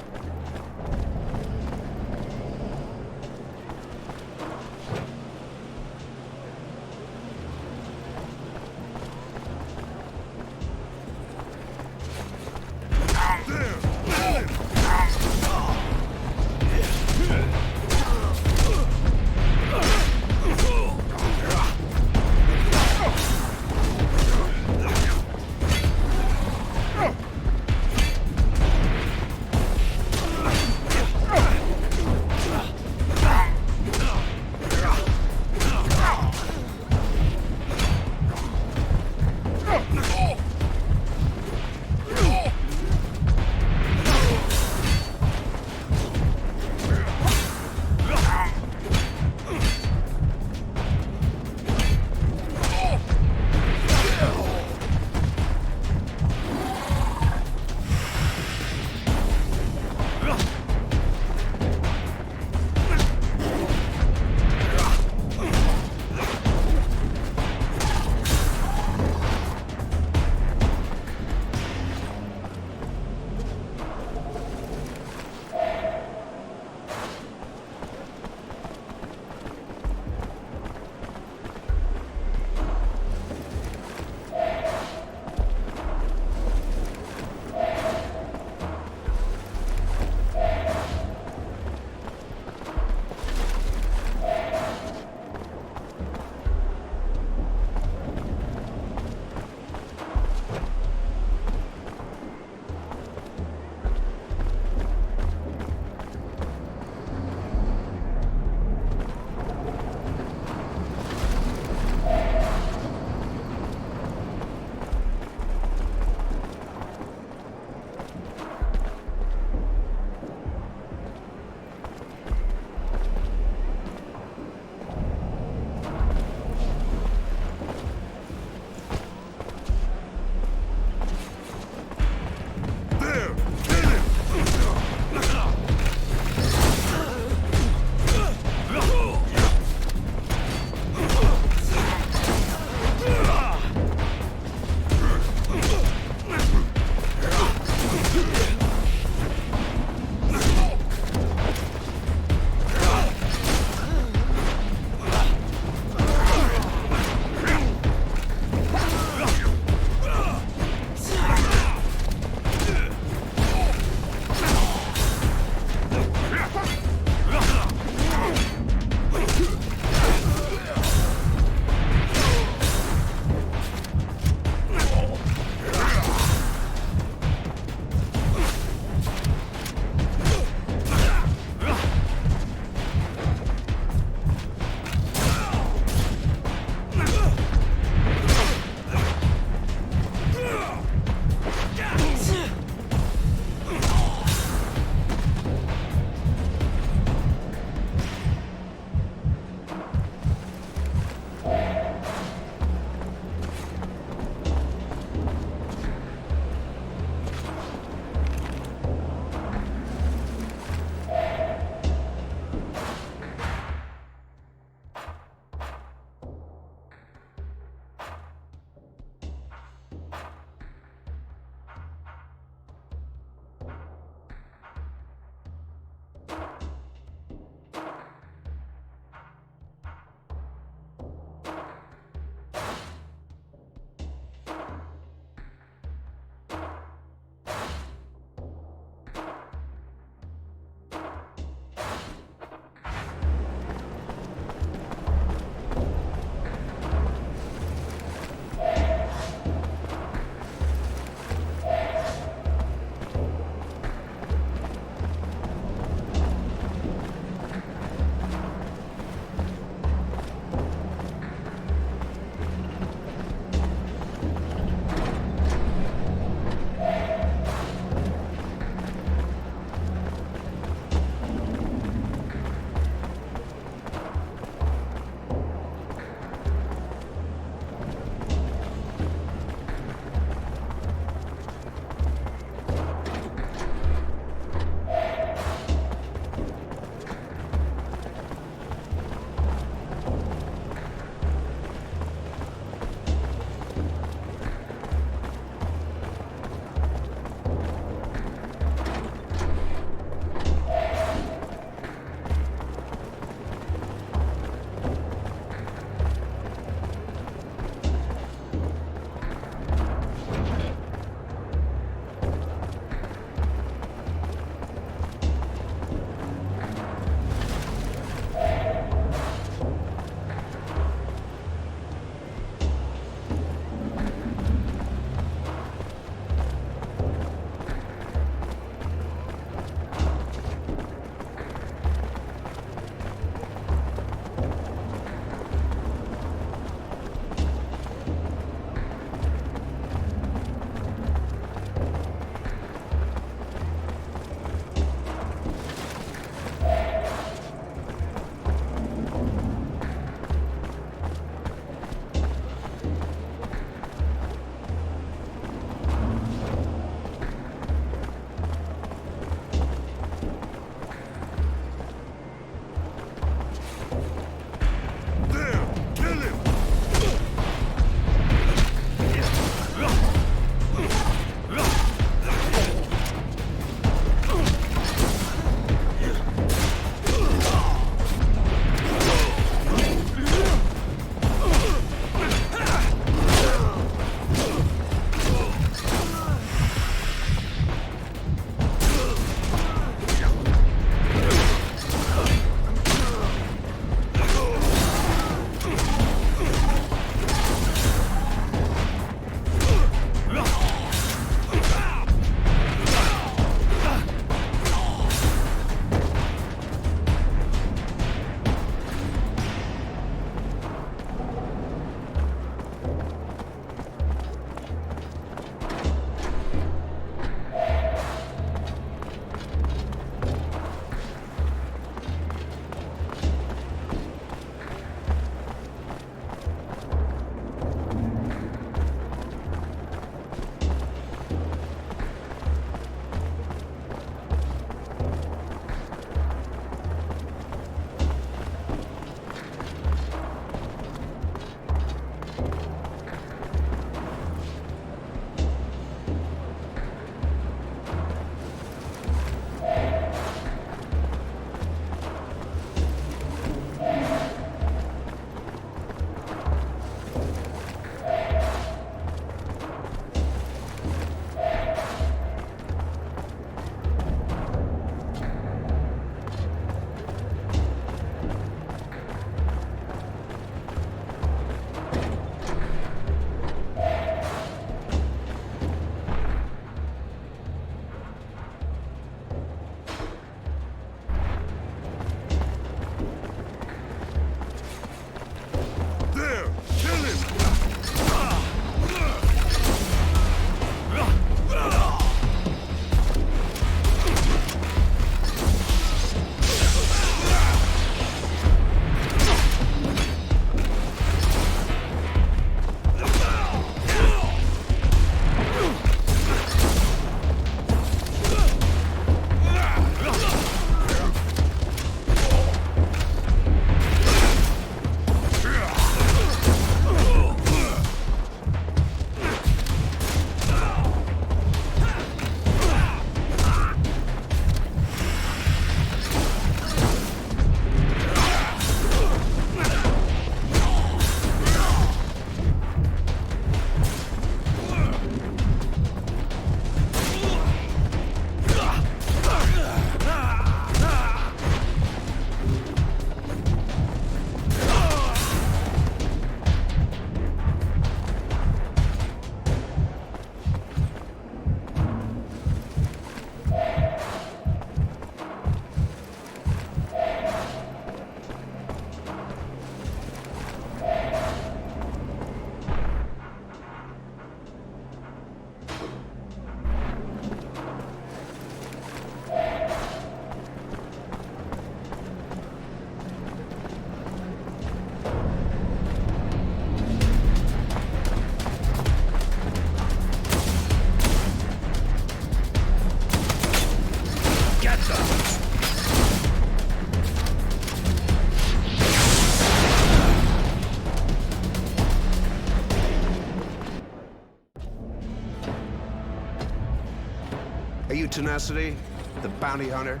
Tenacity, the bounty hunter?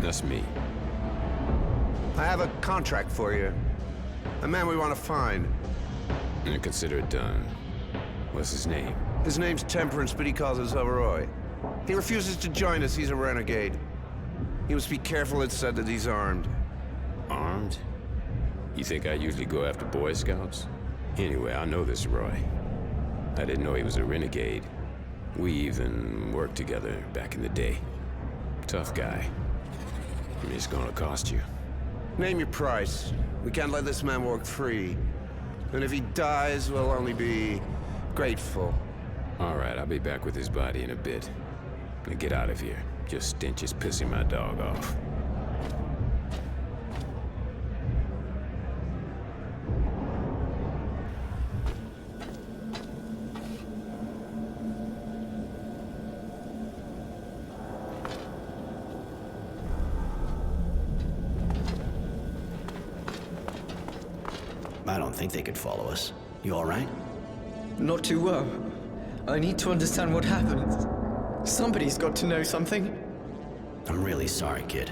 That's me. I have a contract for you. A man we want to find. And consider it done. What's his name? His name's Temperance, but he calls himself Roy. He refuses to join us, he's a renegade. You must be careful, it's said that he's armed. Armed? You think I usually go after Boy Scouts? Anyway, I know this Roy. I didn't know he was a renegade. We even worked together back in the day. Tough guy. It's gonna cost you. Name your price. We can't let this man walk free. And if he dies, we'll only be grateful. All right, I'll be back with his body in a bit. Now get out of here. Your stench is pissing my dog off. I don't think they could follow us. You all right? Not too well. I need to understand what happened. Somebody's got to know something. I'm really sorry, kid.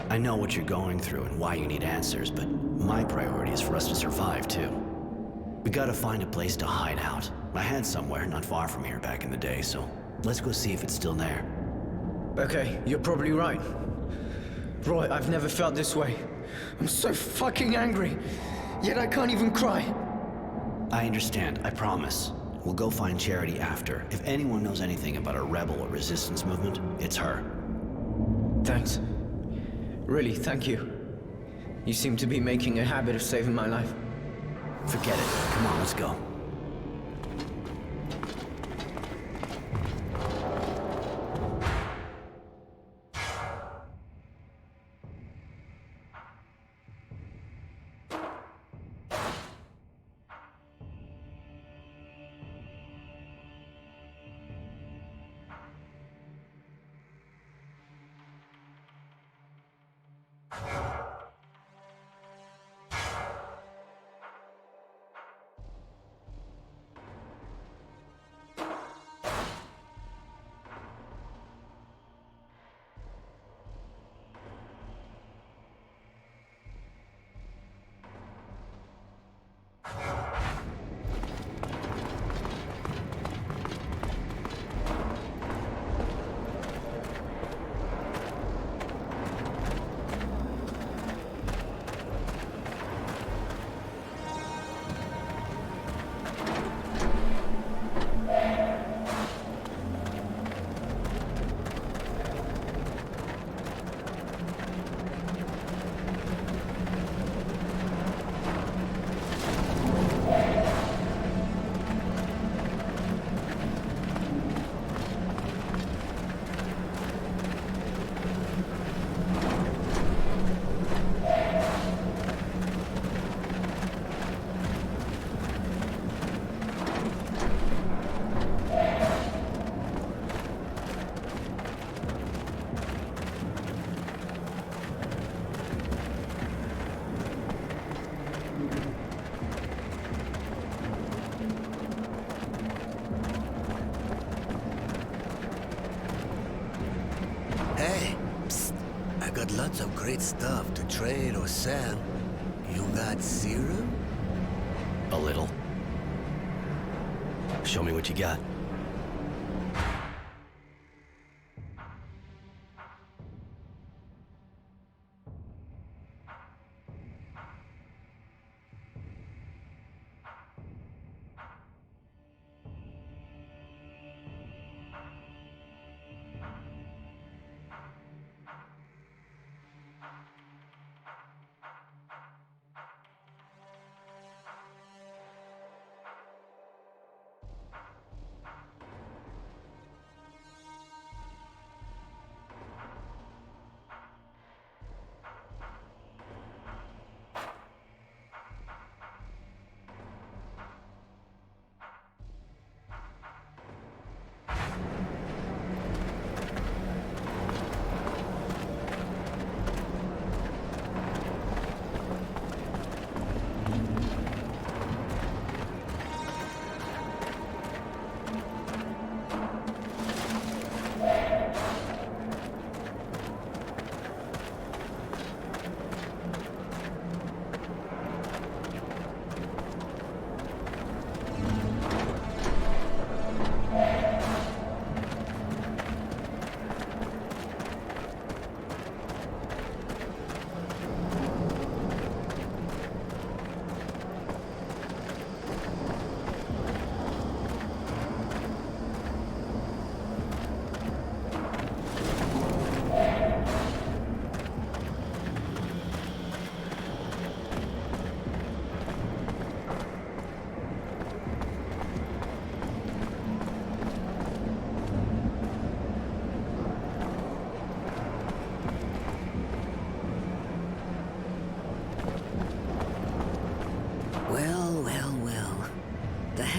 I know what you're going through and why you need answers, but my priority is for us to survive, too. We gotta find a place to hide out. I had somewhere not far from here back in the day, so let's go see if it's still there. Okay, you're probably right. Roy, I've never felt this way. I'm so fucking angry, yet I can't even cry. I understand, I promise. We'll go find Charity after. If anyone knows anything about a rebel or resistance movement, it's her. Thanks. Really, thank you. You seem to be making a habit of saving my life. Forget it. Come on, let's go. Lots of great stuff to trade or sell. You got serum? A little. Show me what you got.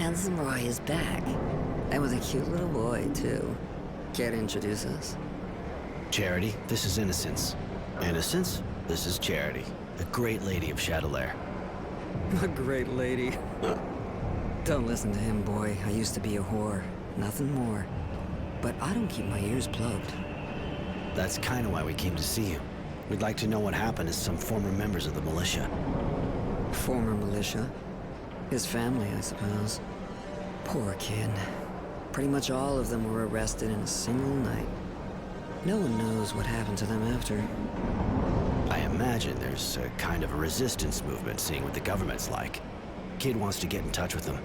handsome Roy is back. And with a cute little boy, too. Care to introduce us? Charity, this is Innocence. Innocence, this is Charity, the great lady of Shadowlair. A great lady. Don't listen to him, boy. I used to be a whore. Nothing more. But I don't keep my ears plugged. That's kind of why we came to see you. We'd like to know what happened to some former members of the militia. Former militia? His family, I suppose. Poor kid. Pretty much all of them were arrested in a single night. No one knows what happened to them after. I imagine there's a kind of a resistance movement, seeing what the government's like. Kid wants to get in touch with them.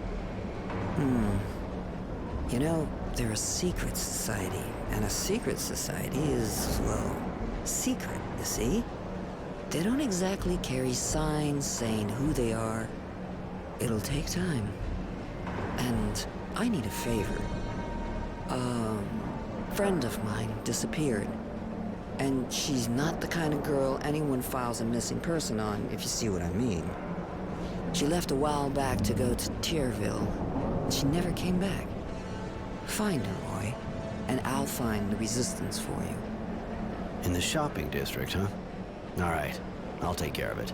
You know, they're a secret society, and a secret society is, well, secret, you see? They don't exactly carry signs saying who they are. It'll take time. And I need a favor. A friend of mine disappeared. And she's not the kind of girl anyone files a missing person on, if you see what I mean. She left a while back to go to Tierville, and she never came back. Find her, Roy, and I'll find the resistance for you. In the shopping district, huh? All right, I'll take care of it.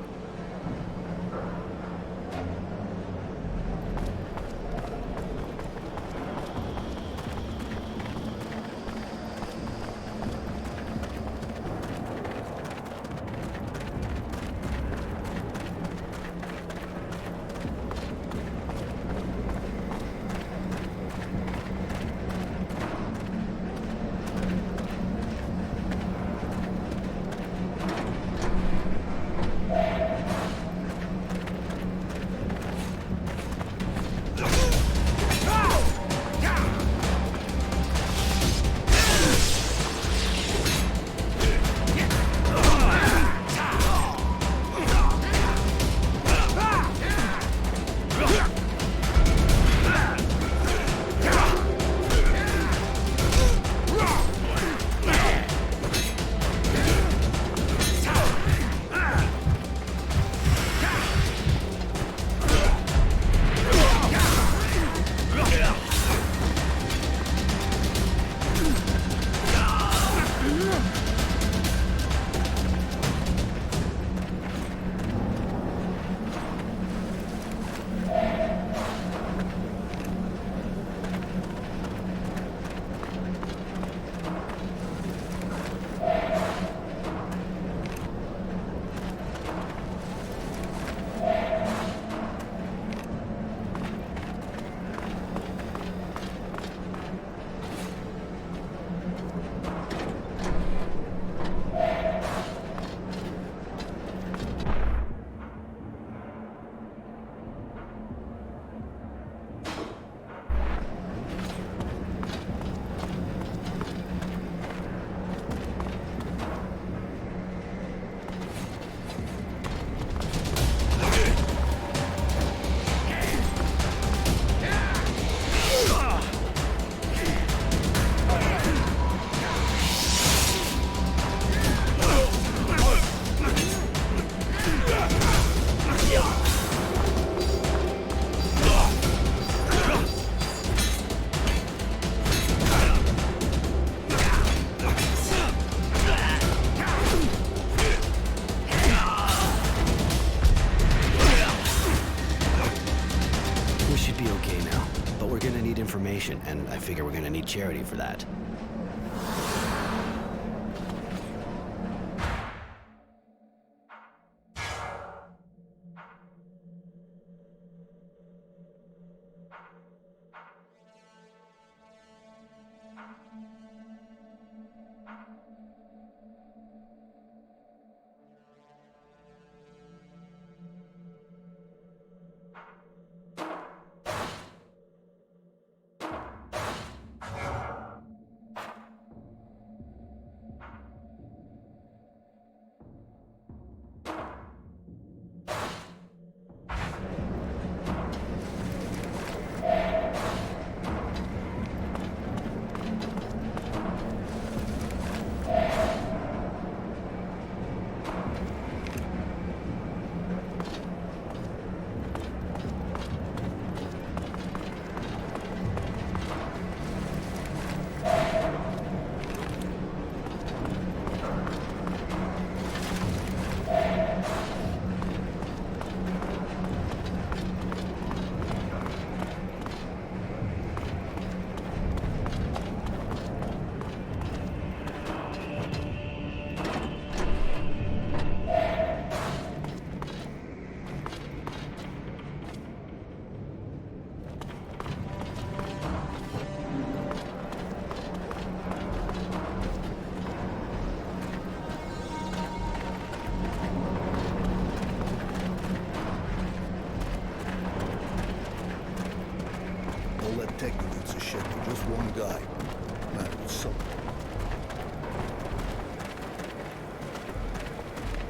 And I figure we're gonna need Charity for that.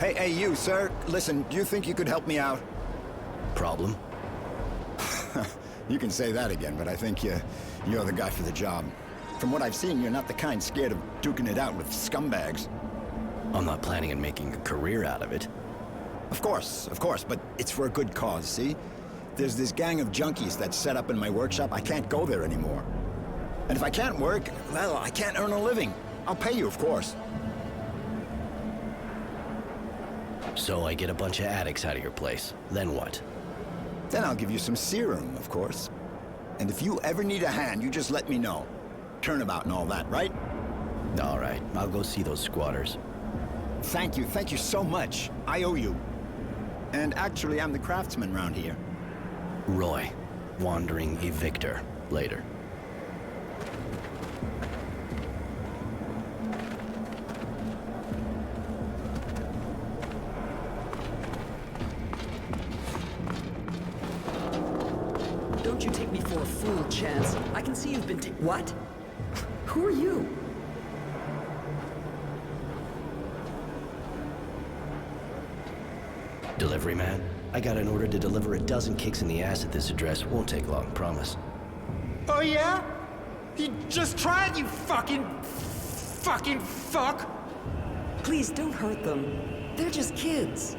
Hey, you, sir. Listen, do you think you could help me out? Problem? You can say that again, but I think you're the guy for the job. From what I've seen, you're not the kind scared of duking it out with scumbags. I'm not planning on making a career out of it. Of course, but it's for a good cause, see? There's this gang of junkies that's set up in my workshop. I can't go there anymore. And if I can't work, well, I can't earn a living. I'll pay you, of course. So I get a bunch of addicts out of your place. Then what? Then I'll give you some serum, of course. And if you ever need a hand, you just let me know. Turnabout and all that, right? All right, I'll go see those squatters. Thank you so much. I owe you. And actually, I'm the craftsman around here. Roy, wandering evictor. Later. Don't you take me for a fool, Chance. I can see you've been What? Who are you? Delivery man? I got an order to deliver a dozen kicks in the ass at this address. Won't take long, promise. Oh yeah? You just tried, you fucking fuck! Please don't hurt them. They're just kids.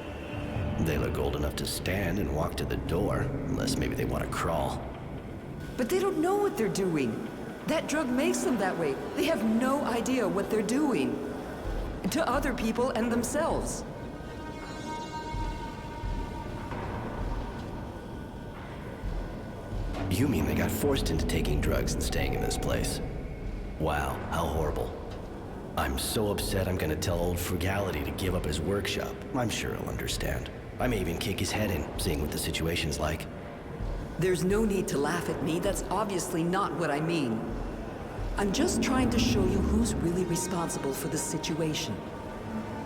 They look old enough to stand and walk to the door, unless maybe they want to crawl. But they don't know what they're doing. That drug makes them that way. They have no idea what they're doing. To other people and themselves. You mean they got forced into taking drugs and staying in this place? Wow, how horrible. I'm so upset I'm gonna tell old Frugality to give up his workshop. I'm sure he'll understand. I may even kick his head in, seeing what the situation's like. There's no need to laugh at me. That's obviously not what I mean. I'm just trying to show you who's really responsible for the situation.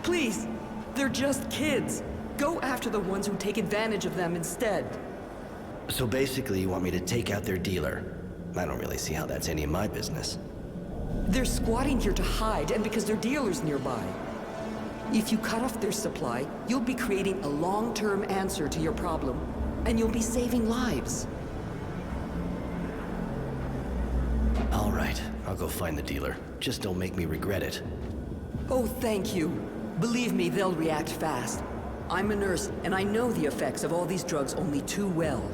Please, they're just kids. Go after the ones who take advantage of them instead. So basically, you want me to take out their dealer? I don't really see how that's any of my business. They're squatting here to hide, and because their dealer's nearby. If you cut off their supply, you'll be creating a long-term answer to your problem, and you'll be saving lives. All right, I'll go find the dealer. Just don't make me regret it. Oh, thank you. Believe me, they'll react fast. I'm a nurse, and I know the effects of all these drugs only too well.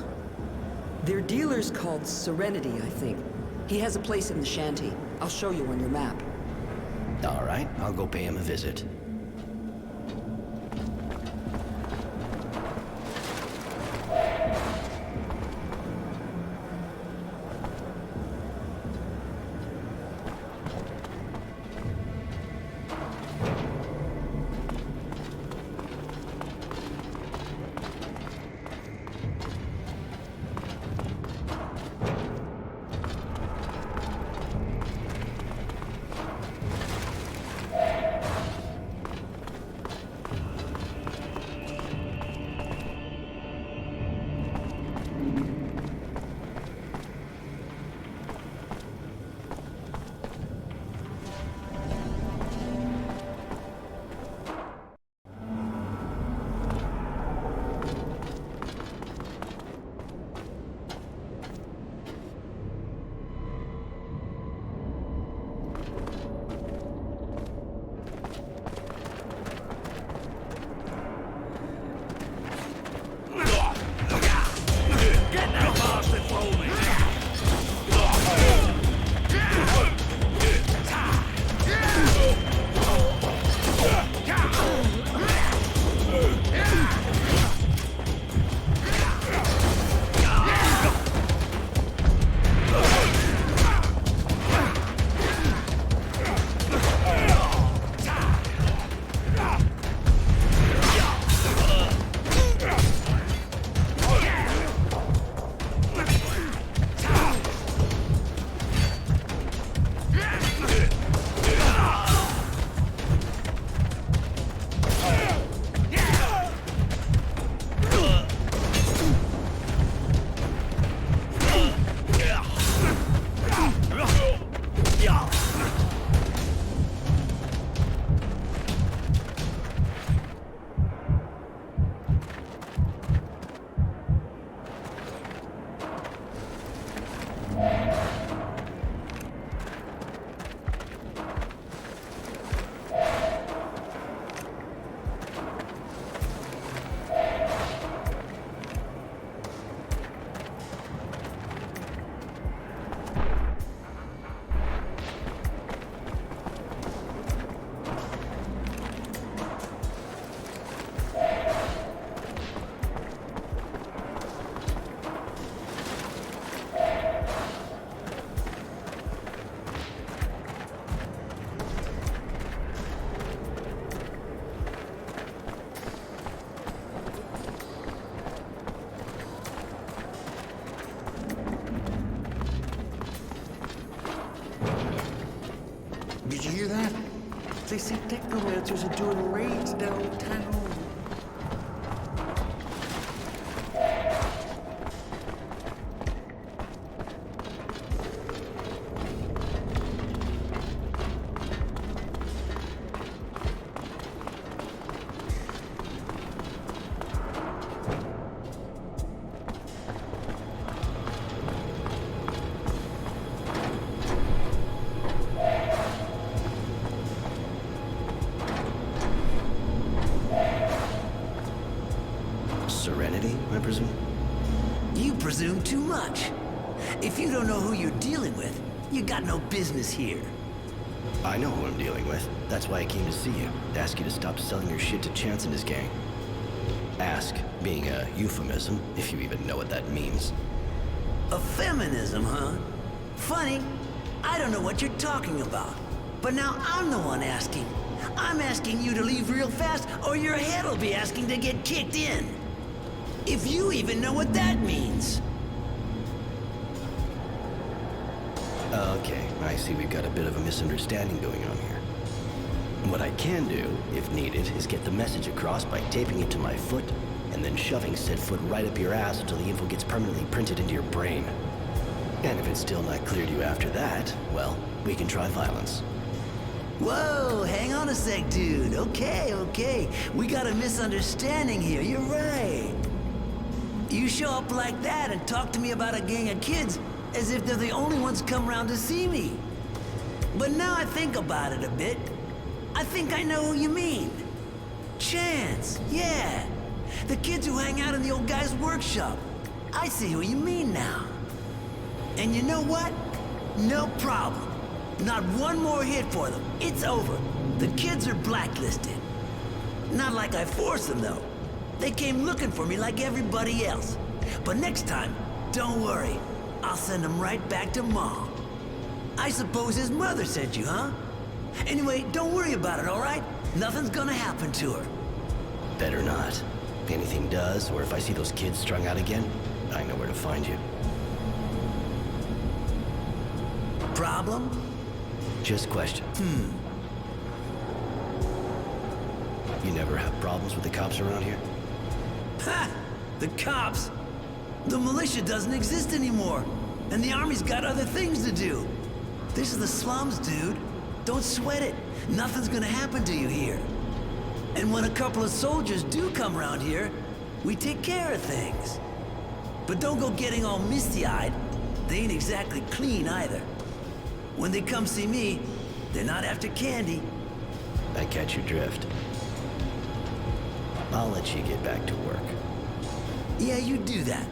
Their dealer's called Serenity, I think. He has a place in the shanty. I'll show you on your map. All right, I'll go pay him a visit. crazy technomancers are doing raids downtown. Serenity, I presume? You presume too much. If you don't know who you're dealing with, you got no business here. I know who I'm dealing with. That's why I came to see you. To ask you to stop selling your shit to Chance and his gang. Ask being a euphemism, if you even know what that means. A feminism, huh? Funny. I don't know what you're talking about. But now I'm the one asking. I'm asking you to leave real fast, or your head'll be asking to get kicked in. If you even know what that means. Okay, I see we've got a bit of a misunderstanding going on here. What I can do, if needed, is get the message across by taping it to my foot, and then shoving said foot right up your ass until the info gets permanently printed into your brain. And if it's still not clear to you after that, well, we can try violence. Whoa, hang on a sec, dude. Okay. We got a misunderstanding here, you're right. You show up like that and talk to me about a gang of kids as if they're the only ones come around to see me. But now I think about it a bit, I think I know who you mean. Chance, yeah. The kids who hang out in the old guy's workshop. I see who you mean now. And you know what? No problem. Not one more hit for them. It's over. The kids are blacklisted. Not like I forced them, though. They came looking for me like everybody else. But next time, don't worry. I'll send them right back to Mom. I suppose his mother sent you, huh? Anyway, don't worry about it, all right? Nothing's gonna happen to her. Better not. If anything does, or if I see those kids strung out again, I know where to find you. Problem? Just question. You never have problems with the cops around here? Ha! The cops? The militia doesn't exist anymore, and the army's got other things to do. This is the slums, dude. Don't sweat it. Nothing's gonna happen to you here. And when a couple of soldiers do come around here, we take care of things. But don't go getting all misty-eyed. They ain't exactly clean either. When they come see me, they're not after candy. I catch your drift. I'll let you get back to work. Yeah, you do that.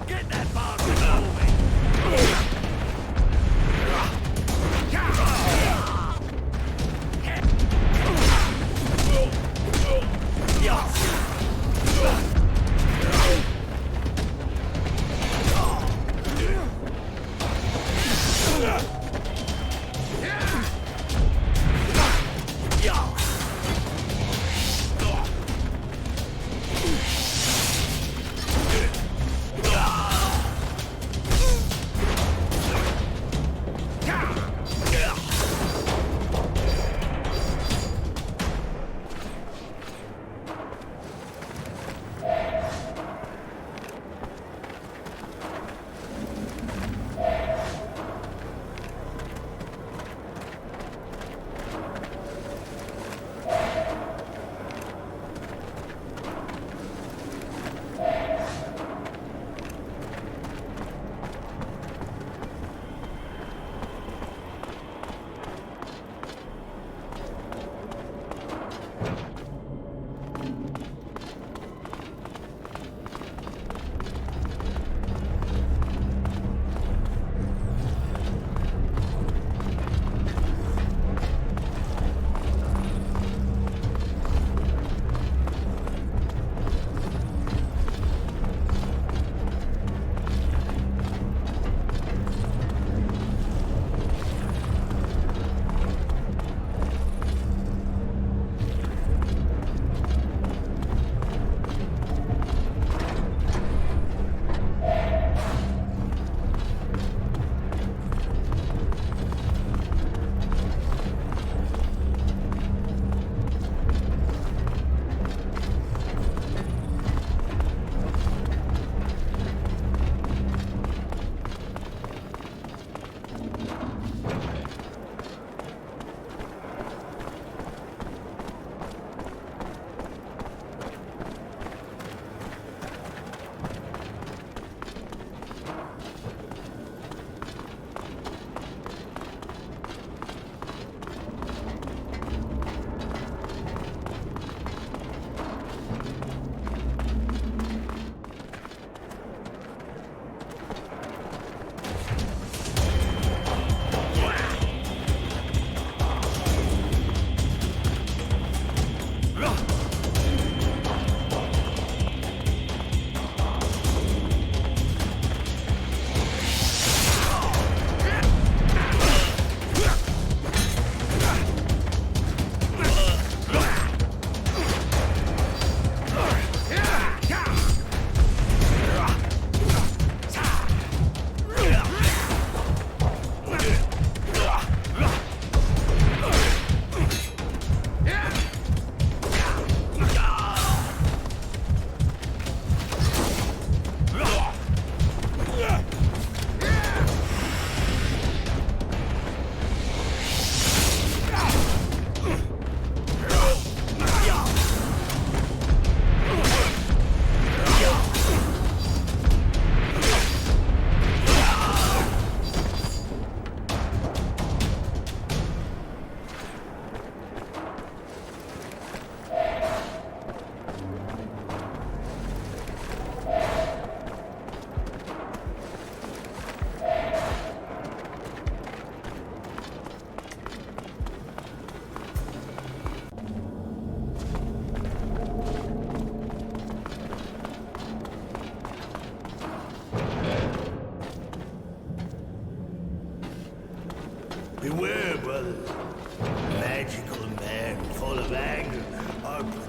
Get that bastard moving!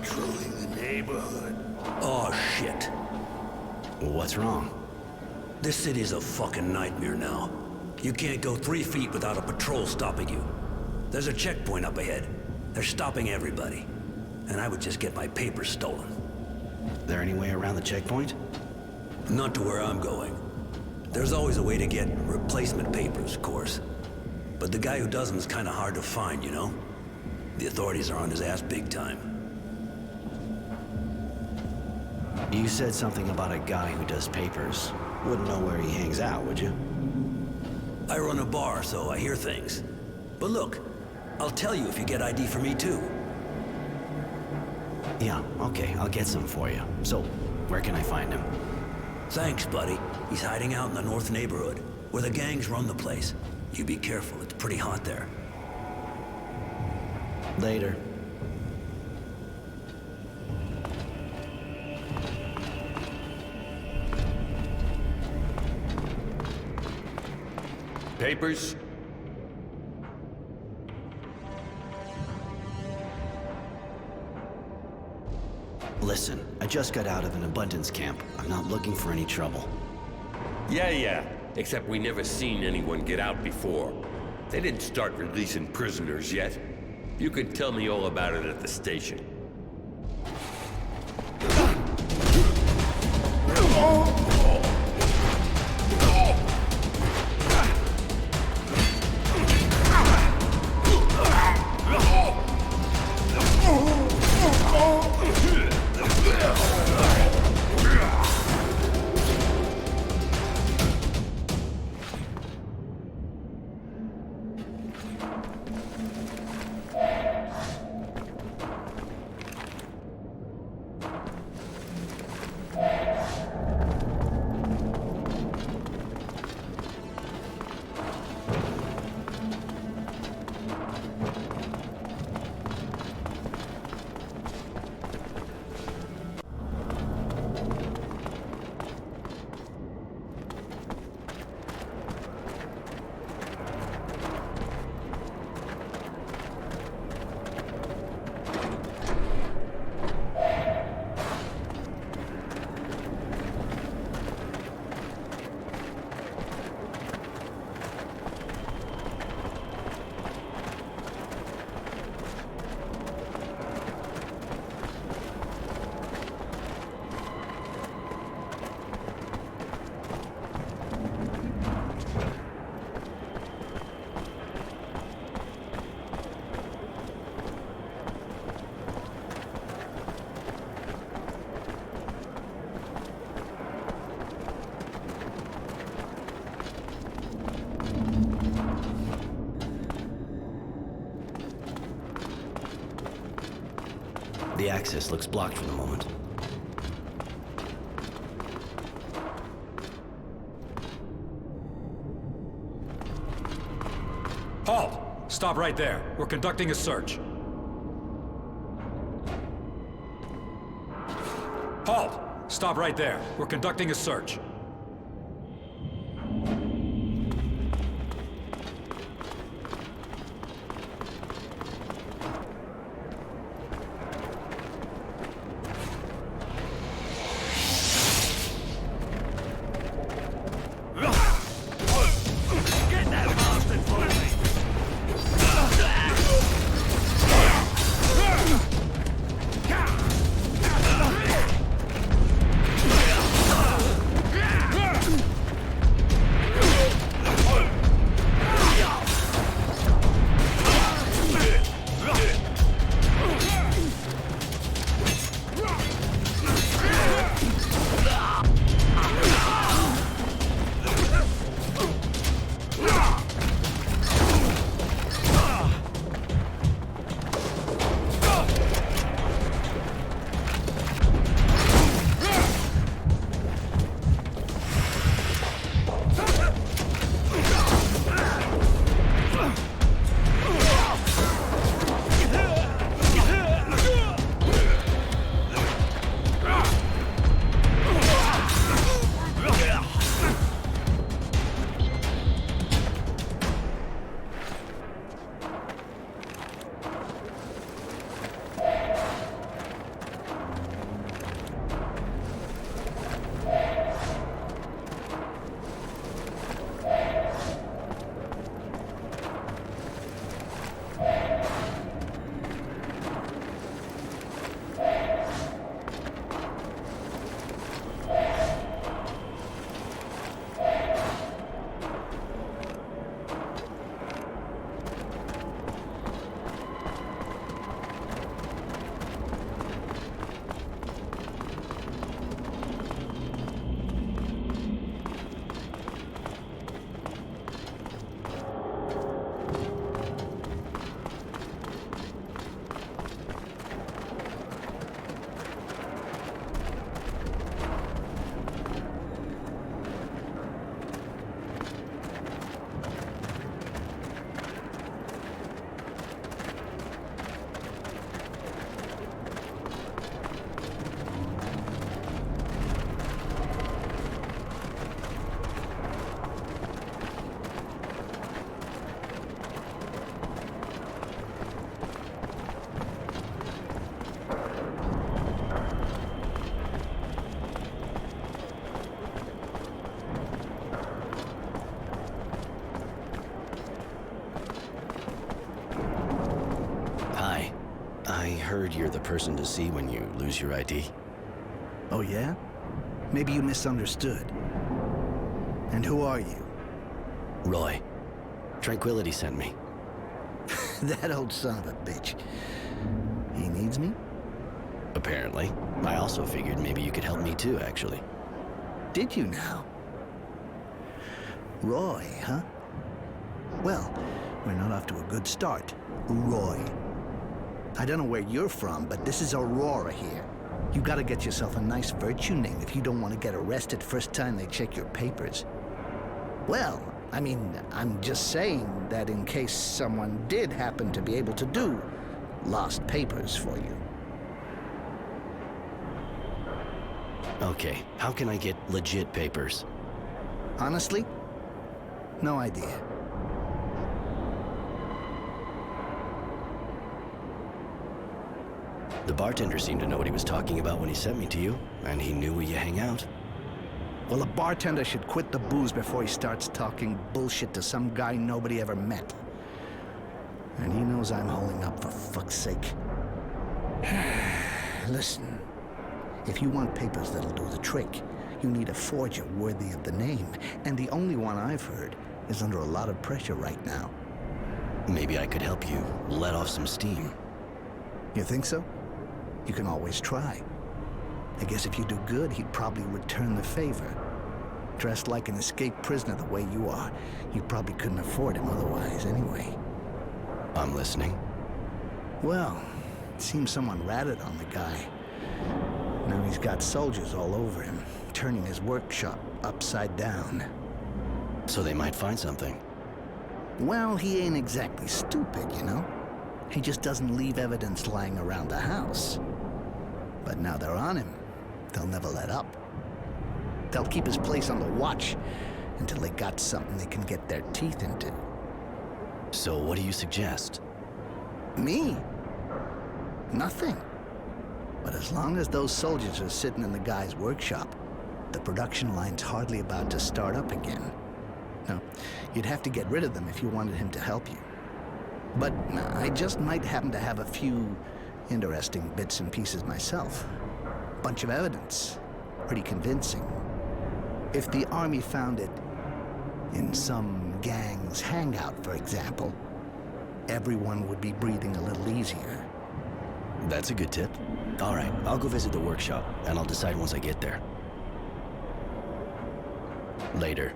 patrolling the neighborhood. Oh, shit. What's wrong? This city's a fucking nightmare now. You can't go 3 feet without a patrol stopping you. There's a checkpoint up ahead. They're stopping everybody. And I would just get my papers stolen. There any way around the checkpoint? Not to where I'm going. There's always a way to get replacement papers, of course. But the guy who does them is kind of hard to find, you know? The authorities are on his ass big time. You said something about a guy who does papers. Wouldn't know where he hangs out, would you? I run a bar, so I hear things. But look, I'll tell you if you get ID for me too. Yeah, okay, I'll get some for you. So, where can I find him? Thanks, buddy. He's hiding out in the north neighborhood, where the gangs run the place. You be careful, it's pretty hot there. Later. Papers? Listen, I just got out of an abundance camp. I'm not looking for any trouble. Yeah. Except we never seen anyone get out before. They didn't start releasing prisoners yet. You can tell me all about it at the station. The access looks blocked for the moment. Halt! Stop right there. We're conducting a search. Halt! Stop right there. We're conducting a search. Yeah! heard you're the person to see when you lose your ID. Oh, yeah? Maybe you misunderstood. And who are you? Roy. Tranquility sent me. That old son of a bitch. He needs me? Apparently. I also figured maybe you could help me too, actually. Did you now? Roy, huh? Well, we're not off to a good start. Roy. I don't know where you're from, but this is Aurora here. You gotta get yourself a nice virtue name if you don't want to get arrested first time they check your papers. Well, I mean, I'm just saying that in case someone did happen to be able to do lost papers for you. Okay, how can I get legit papers? Honestly? No idea. The bartender seemed to know what he was talking about when he sent me to you, and he knew where you hang out. Well, a bartender should quit the booze before he starts talking bullshit to some guy nobody ever met. And he knows I'm holding up, for fuck's sake. Listen, if you want papers that'll do the trick, you need a forger worthy of the name. And the only one I've heard is under a lot of pressure right now. Maybe I could help you let off some steam. You think so? You can always try. I guess if you do good, he'd probably return the favor. Dressed like an escaped prisoner the way you are, you probably couldn't afford him otherwise anyway. I'm listening. Well, it seems someone ratted on the guy. Now he's got soldiers all over him, turning his workshop upside down. So they might find something. Well, he ain't exactly stupid, you know? He just doesn't leave evidence lying around the house. But now they're on him. They'll never let up. They'll keep his place on the watch until they got something they can get their teeth into. So what do you suggest? Me? Nothing. But as long as those soldiers are sitting in the guy's workshop, the production line's hardly about to start up again. No, you'd have to get rid of them if you wanted him to help you. But I just might happen to have a few interesting bits and pieces myself. Bunch of evidence. Pretty convincing. If the army found it in some gang's hangout, for example, everyone would be breathing a little easier. That's a good tip. All right, I'll go visit the workshop, and I'll decide once I get there. Later.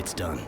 it's done.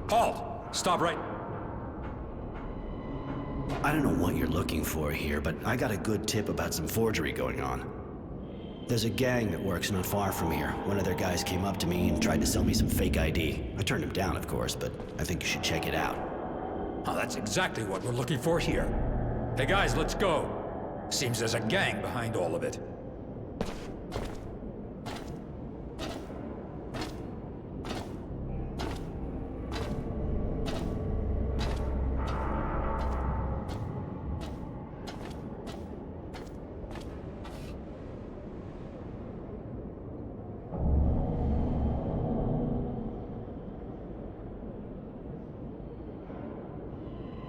Halt! Stop right... I don't know what you're looking for here, but I got a good tip about some forgery going on. There's a gang that works not far from here. One of their guys came up to me and tried to sell me some fake ID. I turned him down, of course, but I think you should check it out. Oh, that's exactly what we're looking for here. Hey guys, let's go. Seems there's a gang behind all of it.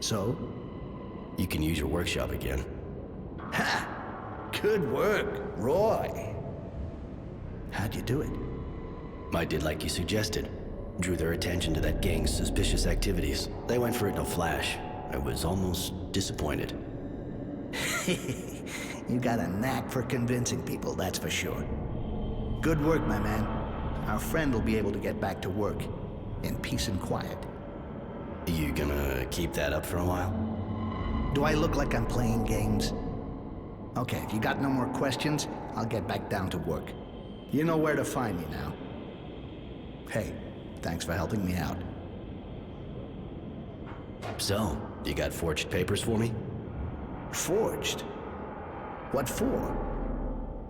So, you can use your workshop again. Ha! Good work, Roy. How'd you do it? I did like you suggested. Drew their attention to that gang's suspicious activities. They went for it in a flash. I was almost disappointed. You got a knack for convincing people, that's for sure. Good work, my man. Our friend will be able to get back to work in peace and quiet. You gonna keep that up for a while? Do I look like I'm playing games? Okay, if you got no more questions, I'll get back down to work. You know where to find me now. Hey, thanks for helping me out. So, you got forged papers for me? Forged? What for?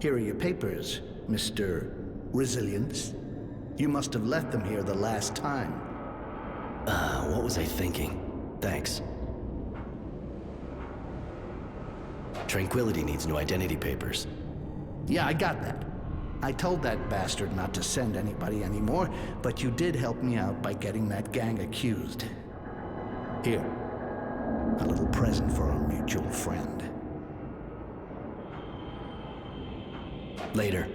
Here are your papers, Mr. Resilience. You must have left them here the last time. What was I thinking? Thanks. Tranquility needs new identity papers. Yeah, I got that. I told that bastard not to send anybody anymore, but you did help me out by getting that gang accused. Here, a little present for our mutual friend. Later.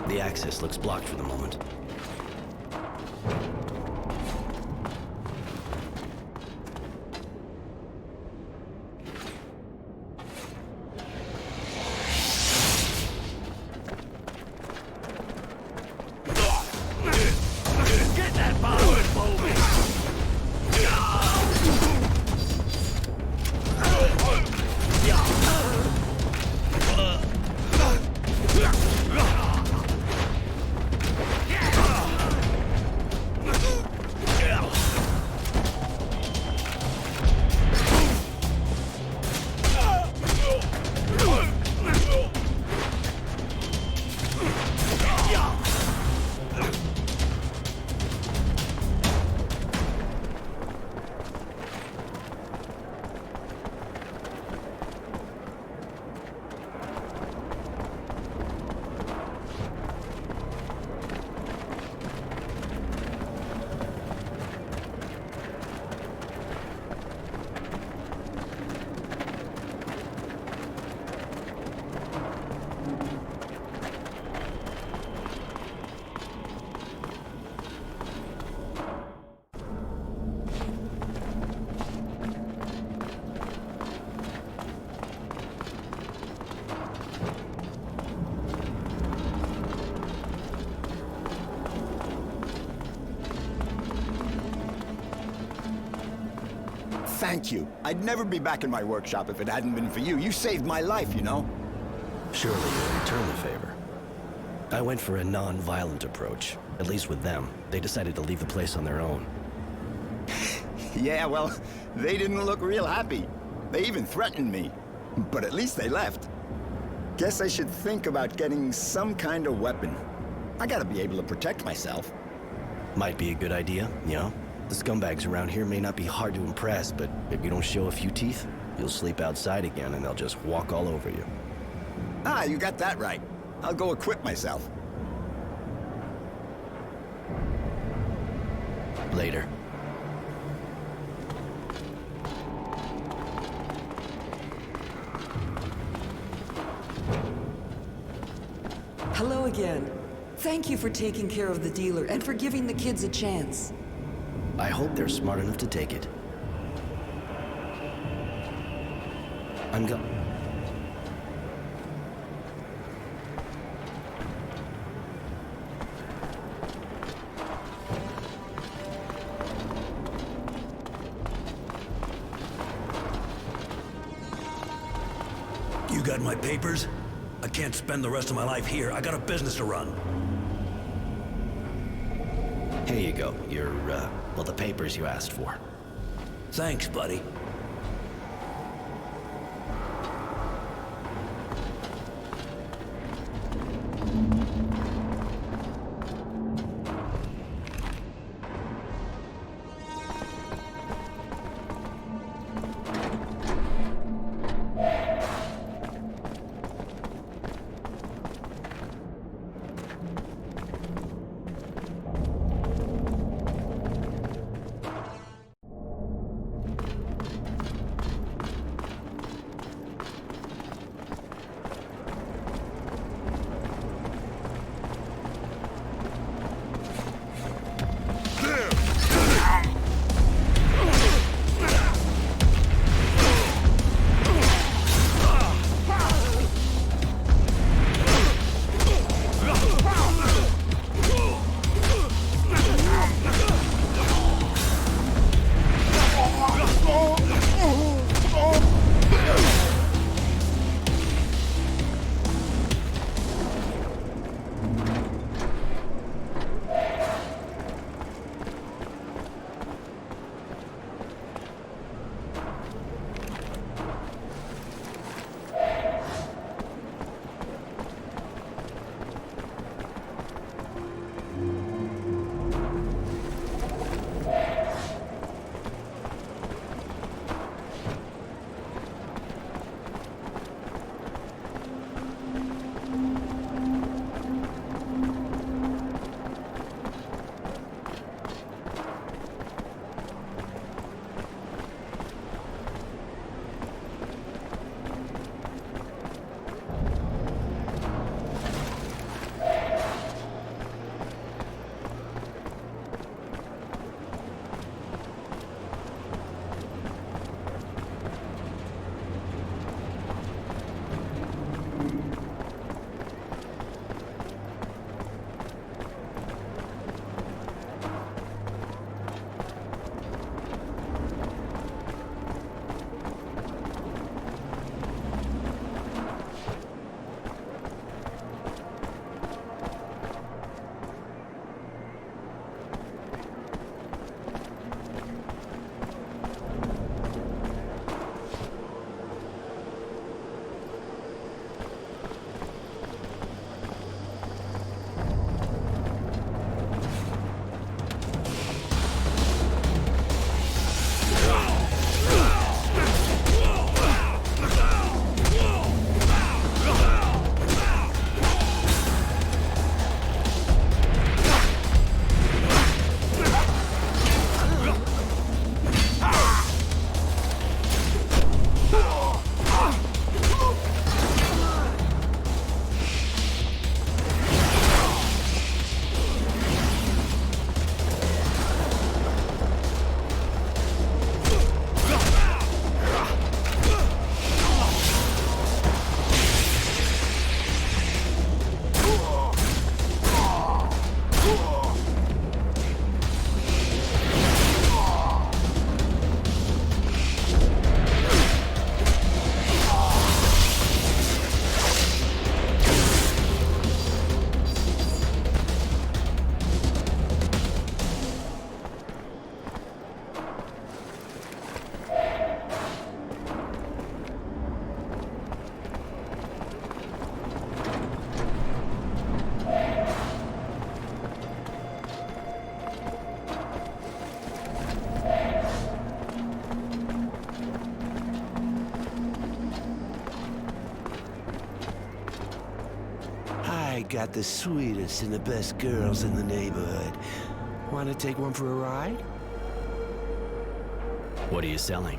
The access looks blocked for the moment. Get that bomb! Thank you. I'd never be back in my workshop if it hadn't been for you. You saved my life, you know? Surely you'll return the favor. I went for a non-violent approach. At least with them. They decided to leave the place on their own. Yeah, well, they didn't look real happy. They even threatened me. But at least they left. Guess I should think about getting some kind of weapon. I gotta be able to protect myself. Might be a good idea, you know? The scumbags around here may not be hard to impress, but if you don't show a few teeth, you'll sleep outside again and they'll just walk all over you. Ah, you got that right. I'll go equip myself. Later. Hello again. Thank you for taking care of the dealer and for giving the kids a chance. I hope they're smart enough to take it. I'm go- You got my papers? I can't spend the rest of my life here. I got a business to run. Here you go. Your, well, the papers you asked for. Thanks, buddy. got the sweetest and the best girls in the neighborhood. Want to take one for a ride? What are you selling?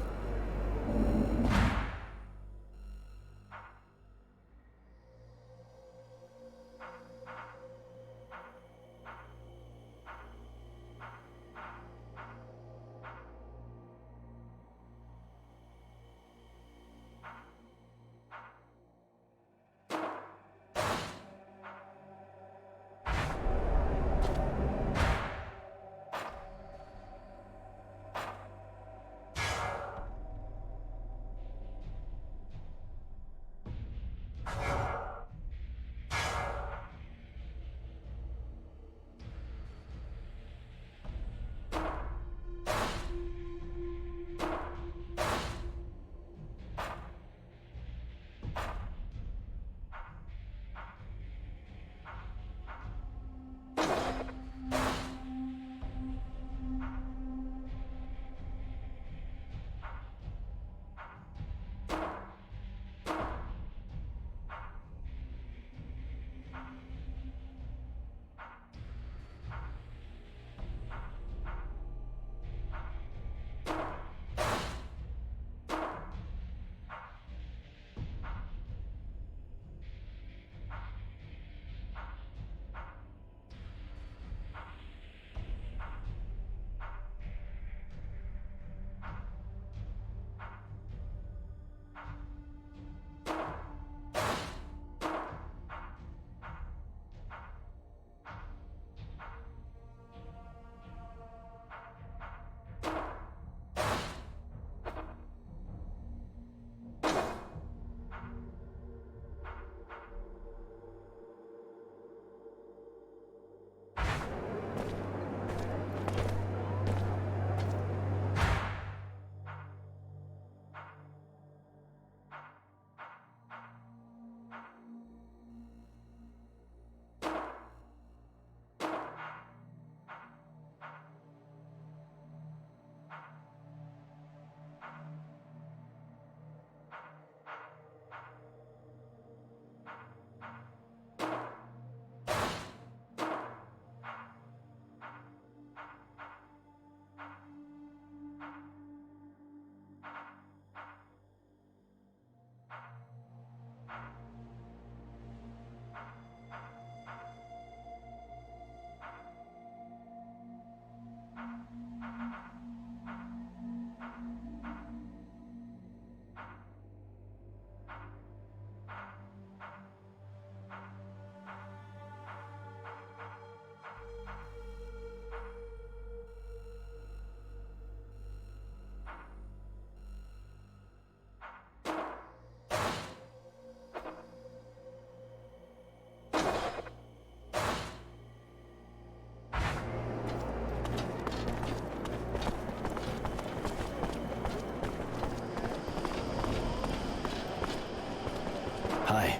Hi.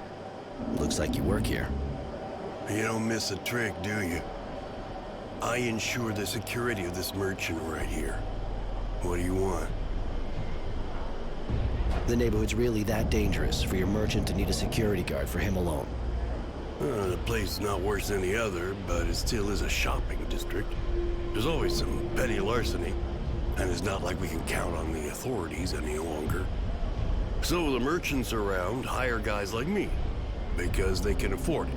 Looks like you work here. You don't miss a trick, do you? I ensure the security of this merchant right here. What do you want? The neighborhood's really that dangerous for your merchant to need a security guard for him alone? The place is not worse than the other, but it still is a shopping district. There's always some petty larceny, and it's not like we can count on the authorities any longer. So the merchants around hire guys like me, because they can afford it.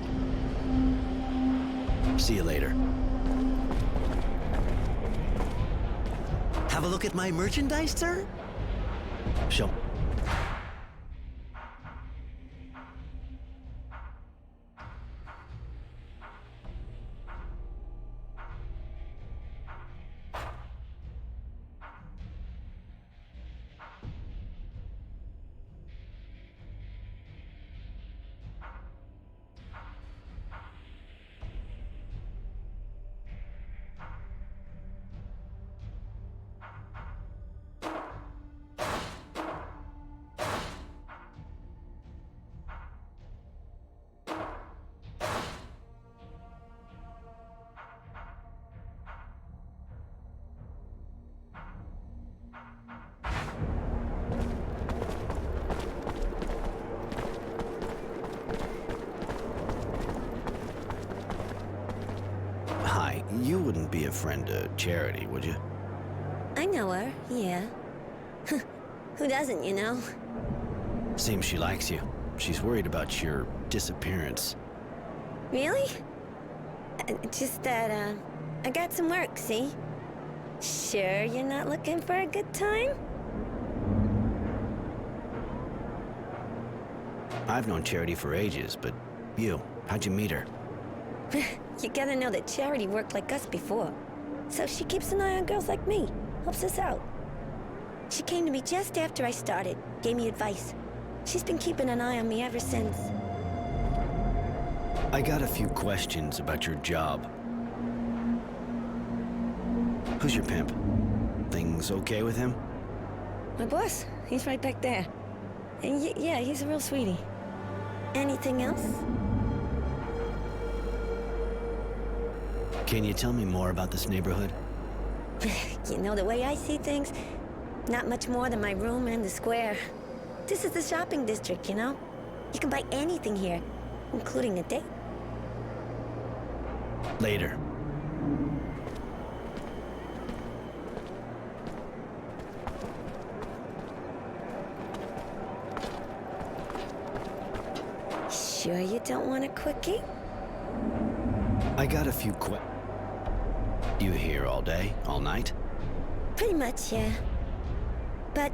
See you later. Have a look at my merchandise, sir? Show. Hi, you wouldn't be a friend to Charity, would you? I know her, yeah. Who doesn't, you know? Seems she likes you. She's worried about your disappearance. Really? Just that, I got some work, see? Sure you're not looking for a good time? I've known Charity for ages, but how'd you meet her? You gotta know that Charity worked like us before. So she keeps an eye on girls like me, helps us out. She came to me just after I started, gave me advice. She's been keeping an eye on me ever since. I got a few questions about your job. Who's your pimp? Things okay with him? My boss, he's right back there. And yeah, he's a real sweetie. Anything else? Can you tell me more about this neighborhood? You know, the way I see things, not much more than my room and the square. This is the shopping district, you know? You can buy anything here, including a date. Later. Sure you don't want a quickie? I got a few You here all day, all night? Pretty much, yeah. But,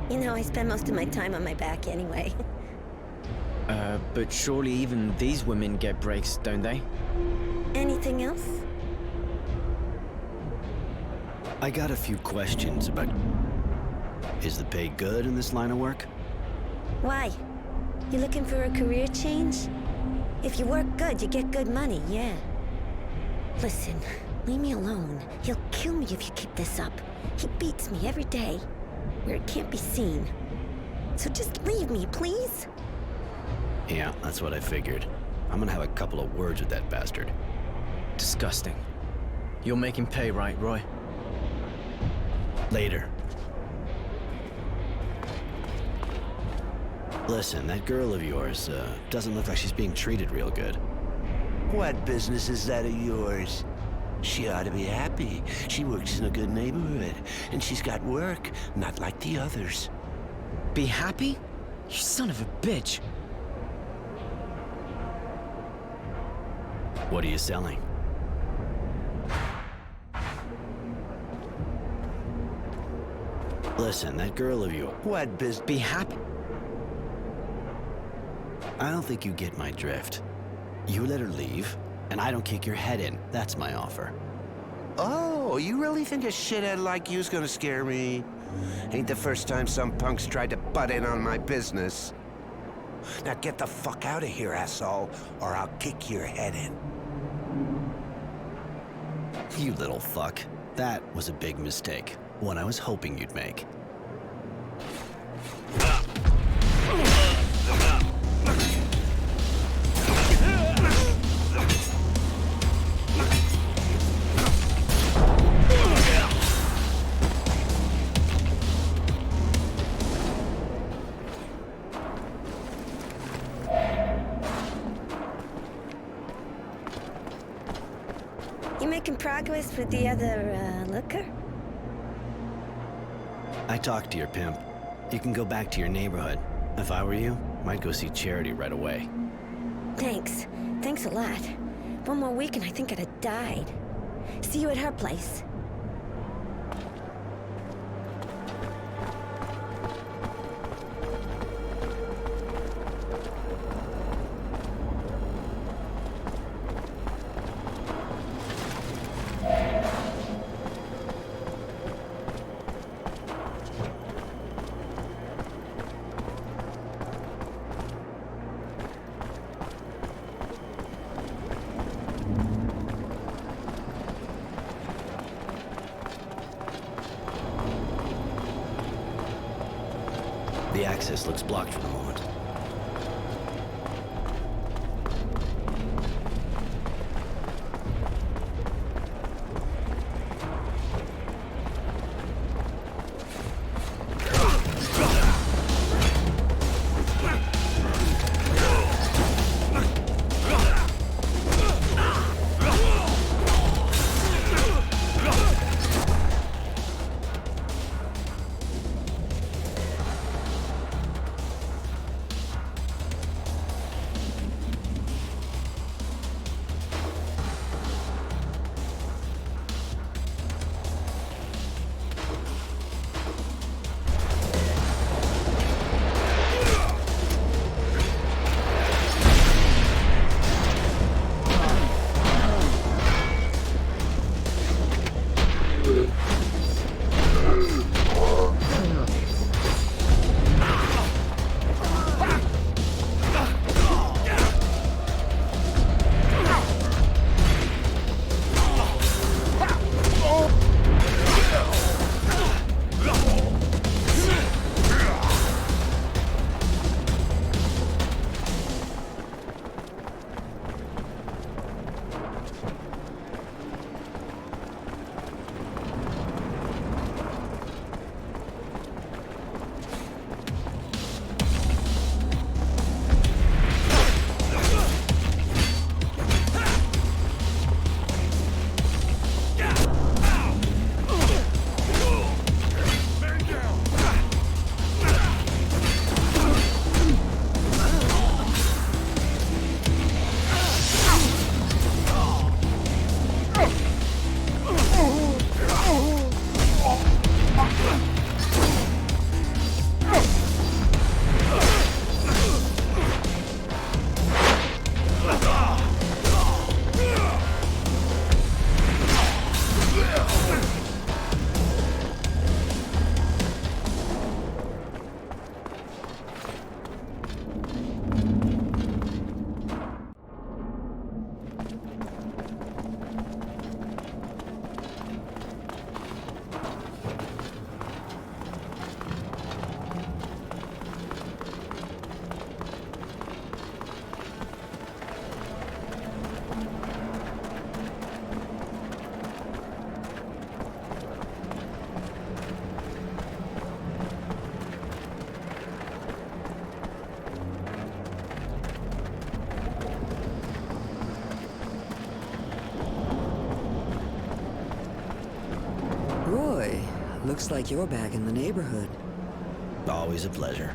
you know, I spend most of my time on my back anyway. But surely even these women get breaks, don't they? Anything else? I got a few questions about... Is the pay good in this line of work? Why? You looking for a career change? If you work good, you get good money, yeah. Listen, leave me alone. He'll kill me if you keep this up. He beats me every day, where it can't be seen. So just leave me, please? Yeah, that's what I figured. I'm gonna have a couple of words with that bastard. Disgusting. You're making pay, right, Roy? Later. Listen, that girl of yours, doesn't look like she's being treated real good. What business is that of yours? She ought to be happy. She works in a good neighborhood, and she's got work, not like the others. Be happy? You son of a bitch. What are you selling? Listen, that girl of yours... What business? Be happy. I don't think you get my drift. You let her leave, and I don't kick your head in. That's my offer. Oh, you really think a shithead like you's gonna scare me? Ain't the first time some punks tried to butt in on my business. Now get the fuck out of here, asshole, or I'll kick your head in. You little fuck. That was a big mistake. One I was hoping you'd make. You making progress with the other, looker? I talked to your pimp. You can go back to your neighborhood. If I were you, I'd go see Charity right away. Thanks. Thanks a lot. One more week and I think I'd have died. See you at her place. The access looks blocked for the moment. Roy, looks like you're back in the neighborhood. Always a pleasure.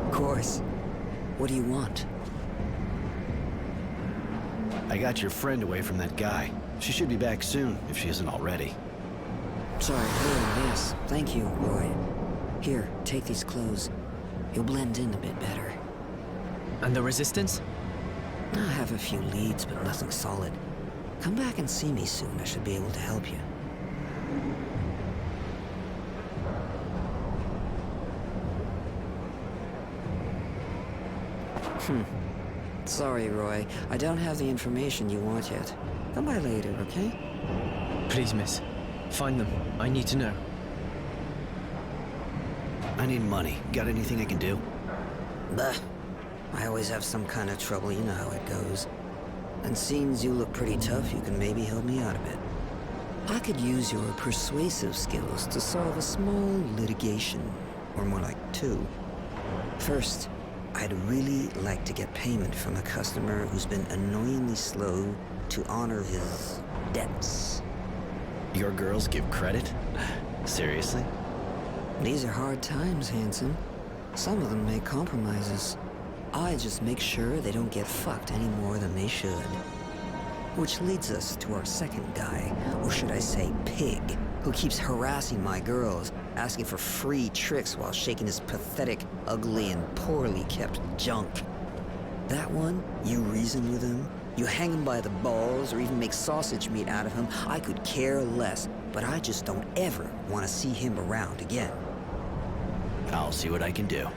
Of course. What do you want? I got your friend away from that guy. She should be back soon, if she isn't already. Sorry, yes. Thank you, Roy. Here, take these clothes. You'll blend in a bit better. And the Resistance? I have a few leads, but nothing solid. Come back and see me soon. I should be able to help you. Sorry, Roy. I don't have the information you want yet. Come by later, okay? Please, miss. Find them. I need to know. I need money. Got anything I can do? Bah. I always have some kind of trouble, you know how it goes. And seeing you look pretty tough, you can maybe help me out a bit. I could use your persuasive skills to solve a small litigation, or more like two. First, I'd really like to get payment from a customer who's been annoyingly slow to honor his debts. Your girls give credit? Seriously? These are hard times, Hanson. Some of them make compromises. I just make sure they don't get fucked any more than they should. Which leads us to our second guy, or should I say pig, who keeps harassing my girls, asking for free tricks while shaking his pathetic, ugly, and poorly kept junk. That one, you reason with him, you hang him by the balls, or even make sausage meat out of him, I could care less, but I just don't ever want to see him around again. I'll see what I can do.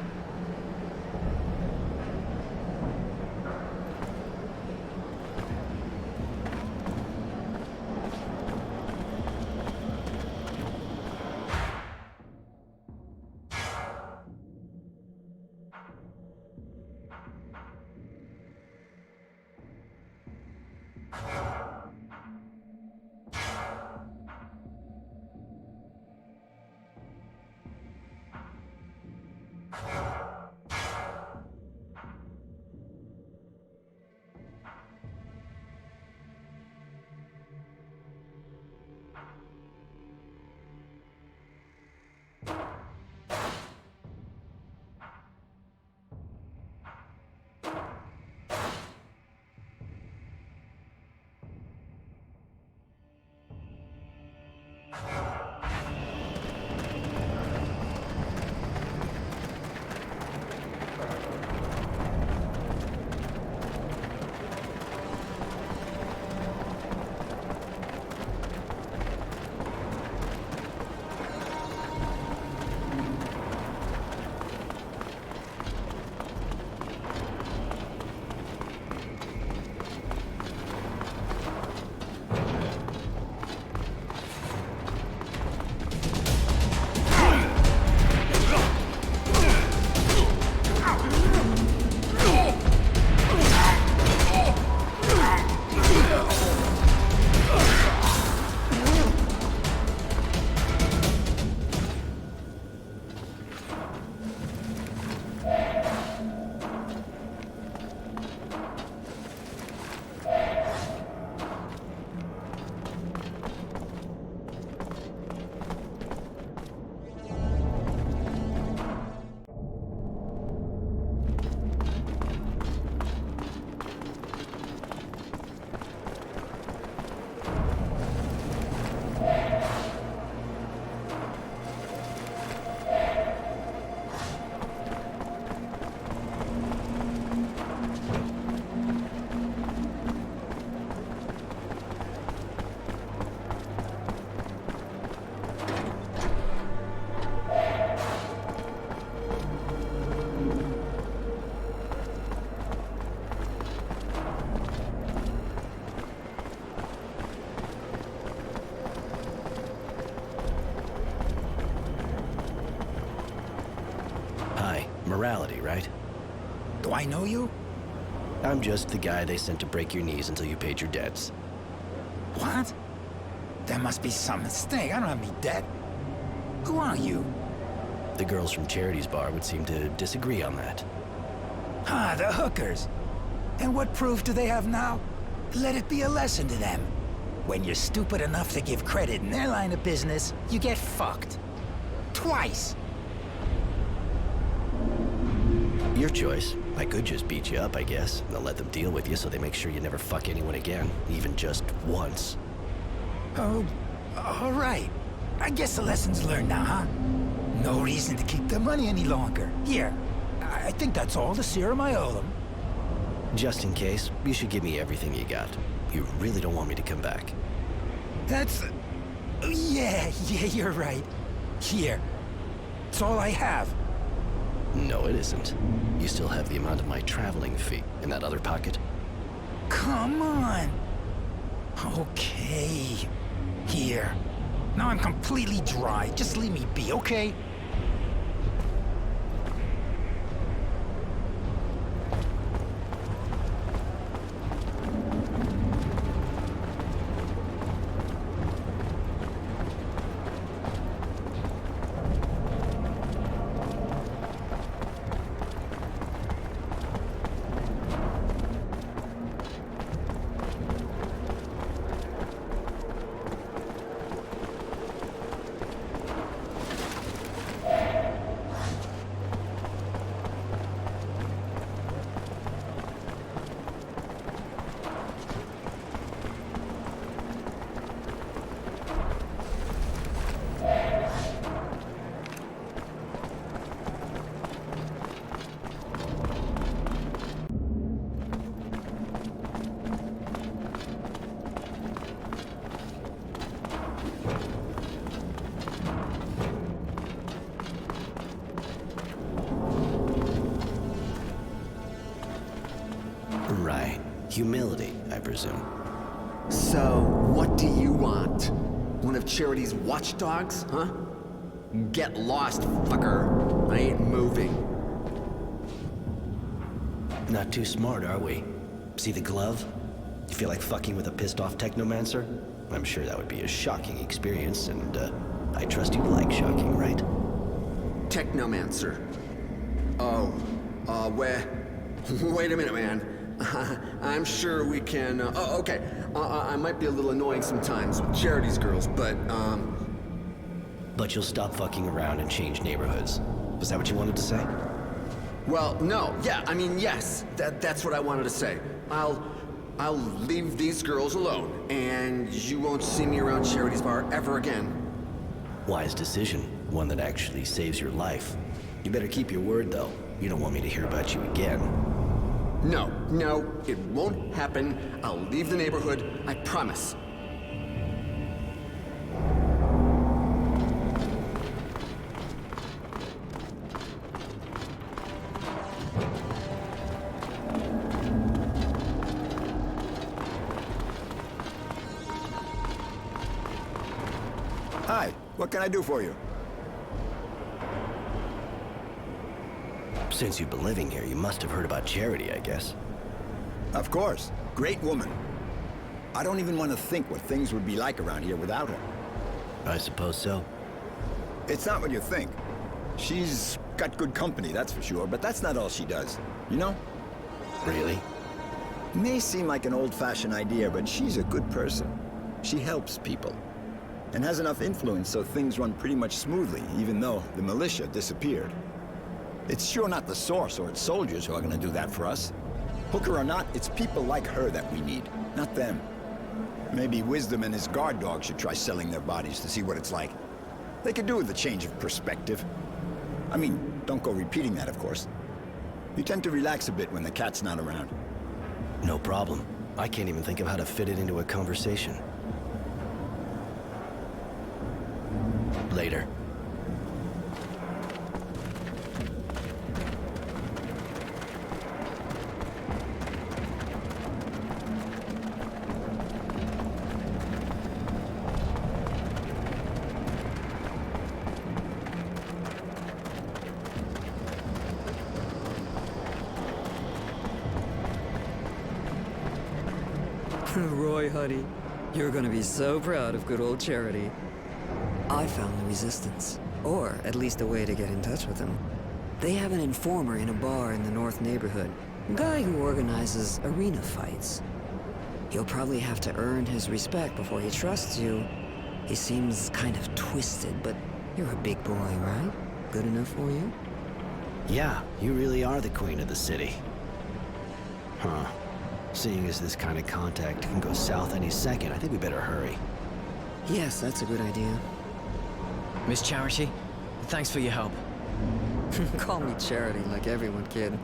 Morality, right? Do I know you? I'm just the guy they sent to break your knees until you paid your debts. What? There must be some mistake. I don't have any debt. Who are you? The girls from Charity's bar would seem to disagree on that. Ah, the hookers. And what proof do they have now? Let it be a lesson to them. When you're stupid enough to give credit in their line of business, you get fucked. Twice. Your choice. I could just beat you up, I guess. They'll let them deal with you so they make sure you never fuck anyone again, even just once. Oh, all right. I guess the lesson's learned now, huh? No reason to keep the money any longer. Here, I think that's all the serum I owe them. Just in case, you should give me everything you got. You really don't want me to come back. That's... Yeah, you're right. Here. It's all I have. No, it isn't. You still have the amount of my traveling fee in that other pocket. Come on. Okay. Here. Now I'm completely dry. Just leave me be, okay? Right. Humility, I presume. So, what do you want? One of Charity's watchdogs, huh? Get lost, fucker. I ain't moving. Not too smart, are we? See the glove? You feel like fucking with a pissed-off technomancer? I'm sure that would be a shocking experience, and I trust you like shocking, right? Technomancer. Oh, wait a minute, man. I'm sure we can, oh, okay. I might be a little annoying sometimes with Charity's girls, but, But you'll stop fucking around and change neighborhoods. Was that what you wanted to say? Well, no, yeah, I mean, yes. That's what I wanted to say. I'll leave these girls alone, and you won't see me around Charity's bar ever again. Wise decision. One that actually saves your life. You better keep your word, though. You don't want me to hear about you again. No, it won't happen. I'll leave the neighborhood, I promise. Hi, what can I do for you? Since you've been living here, you must have heard about Charity, I guess. Of course. Great woman. I don't even want to think what things would be like around here without her. I suppose so. It's not what you think. She's got good company, that's for sure, but that's not all she does. You know? Really? It may seem like an old-fashioned idea, but she's a good person. She helps people. And has enough influence so things run pretty much smoothly, even though the militia disappeared. It's sure not the Source or its soldiers who are gonna do that for us. Hooker or not, it's people like her that we need, not them. Maybe Wisdom and his guard dog should try selling their bodies to see what it's like. They could do with a change of perspective. I mean, don't go repeating that, of course. You tend to relax a bit when the cat's not around. No problem. I can't even think of how to fit it into a conversation. Later. Roy, honey, you're gonna be so proud of good old Charity. I found the Resistance, or at least a way to get in touch with them. They have an informer in a bar in the North neighborhood, a guy who organizes arena fights. You'll probably have to earn his respect before he trusts you. He seems kind of twisted, but you're a big boy, right? Good enough for you? Yeah, you really are the queen of the city. Huh. Seeing as this kind of contact can go south any second, I think we better hurry. Yes, that's a good idea. Miss Charity, thanks for your help. Call me Charity like everyone, kid.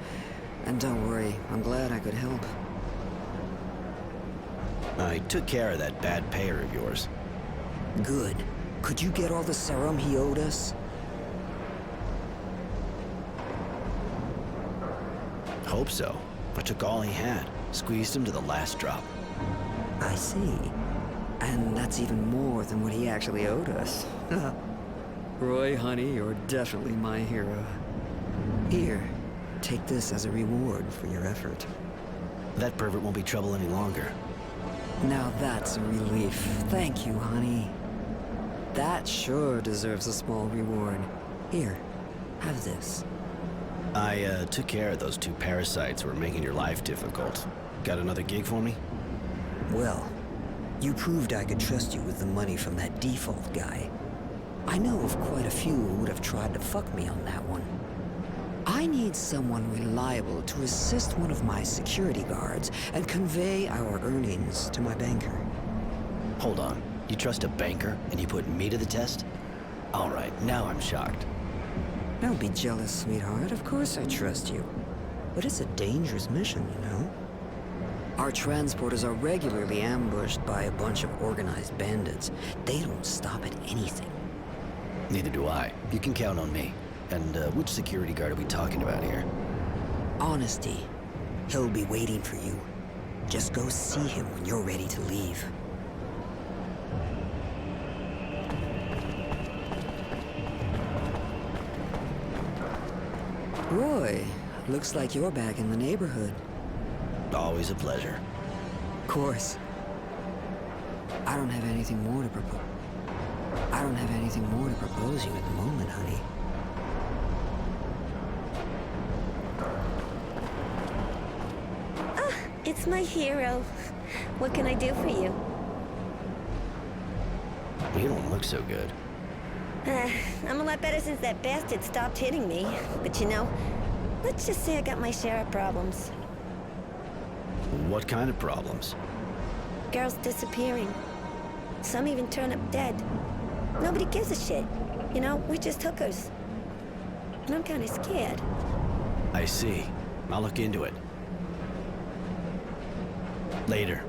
And don't worry, I'm glad I could help. I took care of that bad payer of yours. Good. Could you get all the serum he owed us? Hope so. I took all he had, squeezed him to the last drop. I see. And that's even more than what he actually owed us. Roy, honey, you're definitely my hero. Here, take this as a reward for your effort. That pervert won't be trouble any longer. Now that's a relief. Thank you, honey. That sure deserves a small reward. Here, have this. I took care of those 2 parasites who were making your life difficult. Got another gig for me? Well, you proved I could trust you with the money from that default guy. I know of quite a few who would have tried to fuck me on that one. I need someone reliable to assist one of my security guards and convey our earnings to my banker. Hold on. You trust a banker and you put me to the test? All right, now I'm shocked. Don't be jealous, sweetheart. Of course I trust you. But it's a dangerous mission, you know? Our transporters are regularly ambushed by a bunch of organized bandits. They don't stop at anything. Neither do I. You can count on me. And which security guard are we talking about here? Honesty. He'll be waiting for you. Just go see him when you're ready to leave. Roy, looks like you're back in the neighborhood. Always a pleasure. Of course. I don't have anything more to propose. I don't have anything more to propose you at the moment, honey. Ah, it's my hero. What can I do for you? You don't look so good. I'm a lot better since that bastard stopped hitting me. But you know, let's just say I got my share of problems. What kind of problems? Girls disappearing. Some even turn up dead. Nobody gives a shit. You know, we're just hookers. And I'm kind of scared. I see. I'll look into it. Later.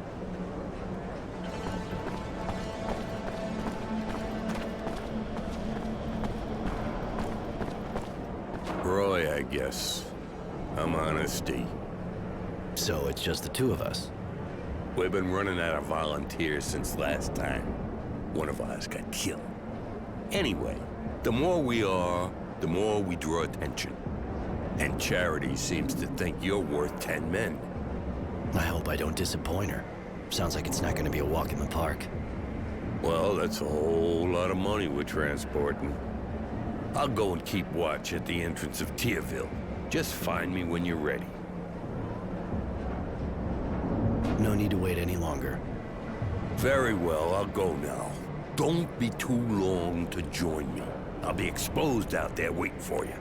Roy, I guess. I'm Honesty. So it's just the 2 of us? We've been running out of volunteers since last time. One of us got killed. Anyway, the more we are, the more we draw attention. And Charity seems to think you're worth 10 men. I hope I don't disappoint her. Sounds like it's not going to be a walk in the park. Well, that's a whole lot of money we're transporting. I'll go and keep watch at the entrance of Tierville. Just find me when you're ready. No need to wait any longer. Very well, I'll go now. Don't be too long to join me. I'll be exposed out there waiting for you.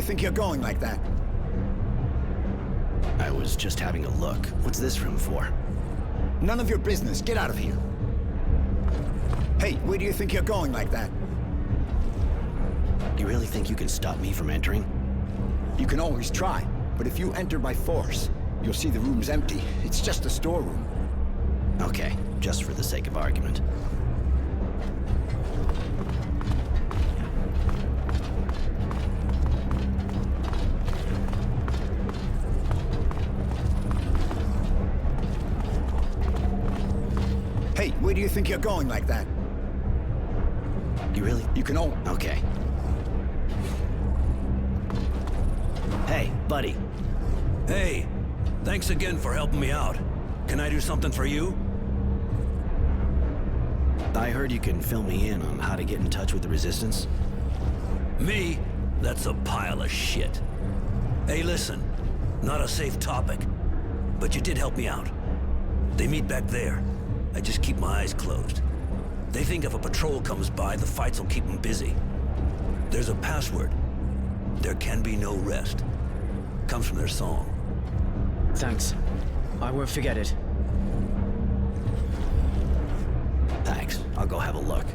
you think you're going like that? I was just having a look. What's this room for? None of your business. Get out of here. Hey, where do you think you're going like that? You really think you can stop me from entering? You can always try, but if you enter by force, you'll see the room's empty. It's just a storeroom. Okay, just for the sake of argument. Hey, where do you think you're going like that? You really? You can all... Okay. Hey, buddy. Hey, thanks again for helping me out. Can I do something for you? I heard you can fill me in on how to get in touch with the Resistance. Me? That's a pile of shit. Hey, listen. Not a safe topic. But you did help me out. They meet back there. I just keep my eyes closed. They think if a patrol comes by, the fights will keep them busy. There's a password. There can be no rest. Comes from their song. Thanks. I won't forget it. Thanks. I'll go have a look.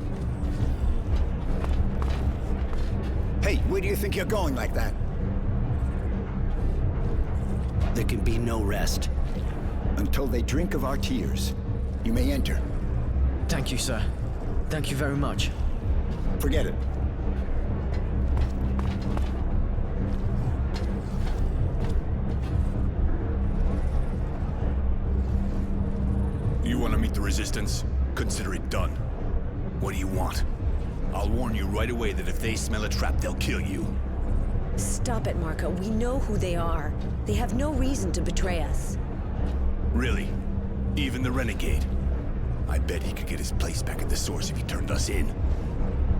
Hey, where do you think you're going like that? There can be no rest. Until they drink of our tears. You may enter. Thank you, sir. Thank you very much. Forget it. You want to meet the Resistance? Consider it done. What do you want? I'll warn you right away that if they smell a trap, they'll kill you. Stop it, Marco. We know who they are. They have no reason to betray us. Really? Even the Renegade? I bet he could get his place back at the Source if he turned us in.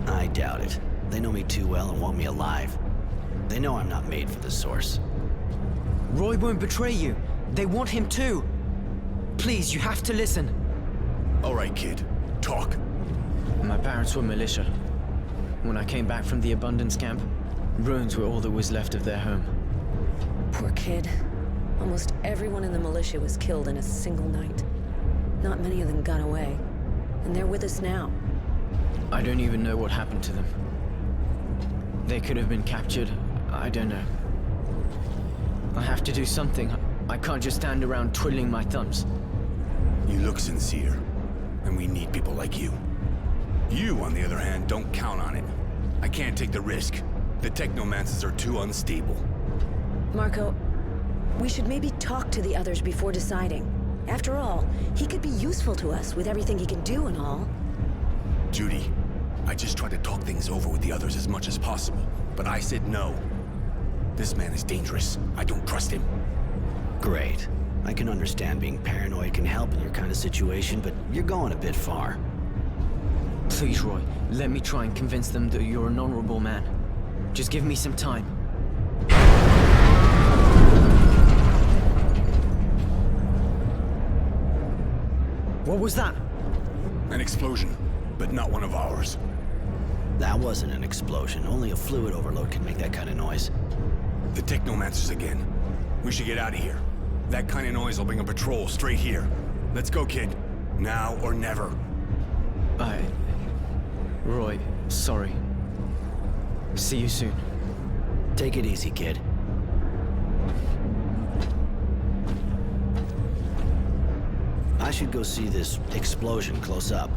I doubt it. They know me too well and want me alive. They know I'm not made for the Source. Roy won't betray you. They want him too. Please, you have to listen. All right, kid. Talk. My parents were militia. When I came back from the Abundance Camp, ruins were all that was left of their home. Poor kid. Almost everyone in the militia was killed in a single night. Not many of them got away. And they're with us now. I don't even know what happened to them. They could have been captured. I don't know. I have to do something. I can't just stand around twiddling my thumbs. You look sincere, and we need people like you. You, on the other hand, don't count on it. I can't take the risk. The technomancers are too unstable. Marco, we should maybe talk to the others before deciding. After all, he could be useful to us with everything he can do and all. Judy, I just tried to talk things over with the others as much as possible, but I said no. This man is dangerous. I don't trust him. Great. I can understand being paranoid can help in your kind of situation, but you're going a bit far. Please, Roy, let me try and convince them that you're an honorable man. Just give me some time. What was that? An explosion, but not one of ours. That wasn't an explosion. Only a fluid overload can make that kind of noise. The technomancers again. We should get out of here. That kind of noise will bring a patrol straight here. Let's go, kid. Now or never. Roy, sorry. See you soon. Take it easy, kid. I should go see this explosion close up.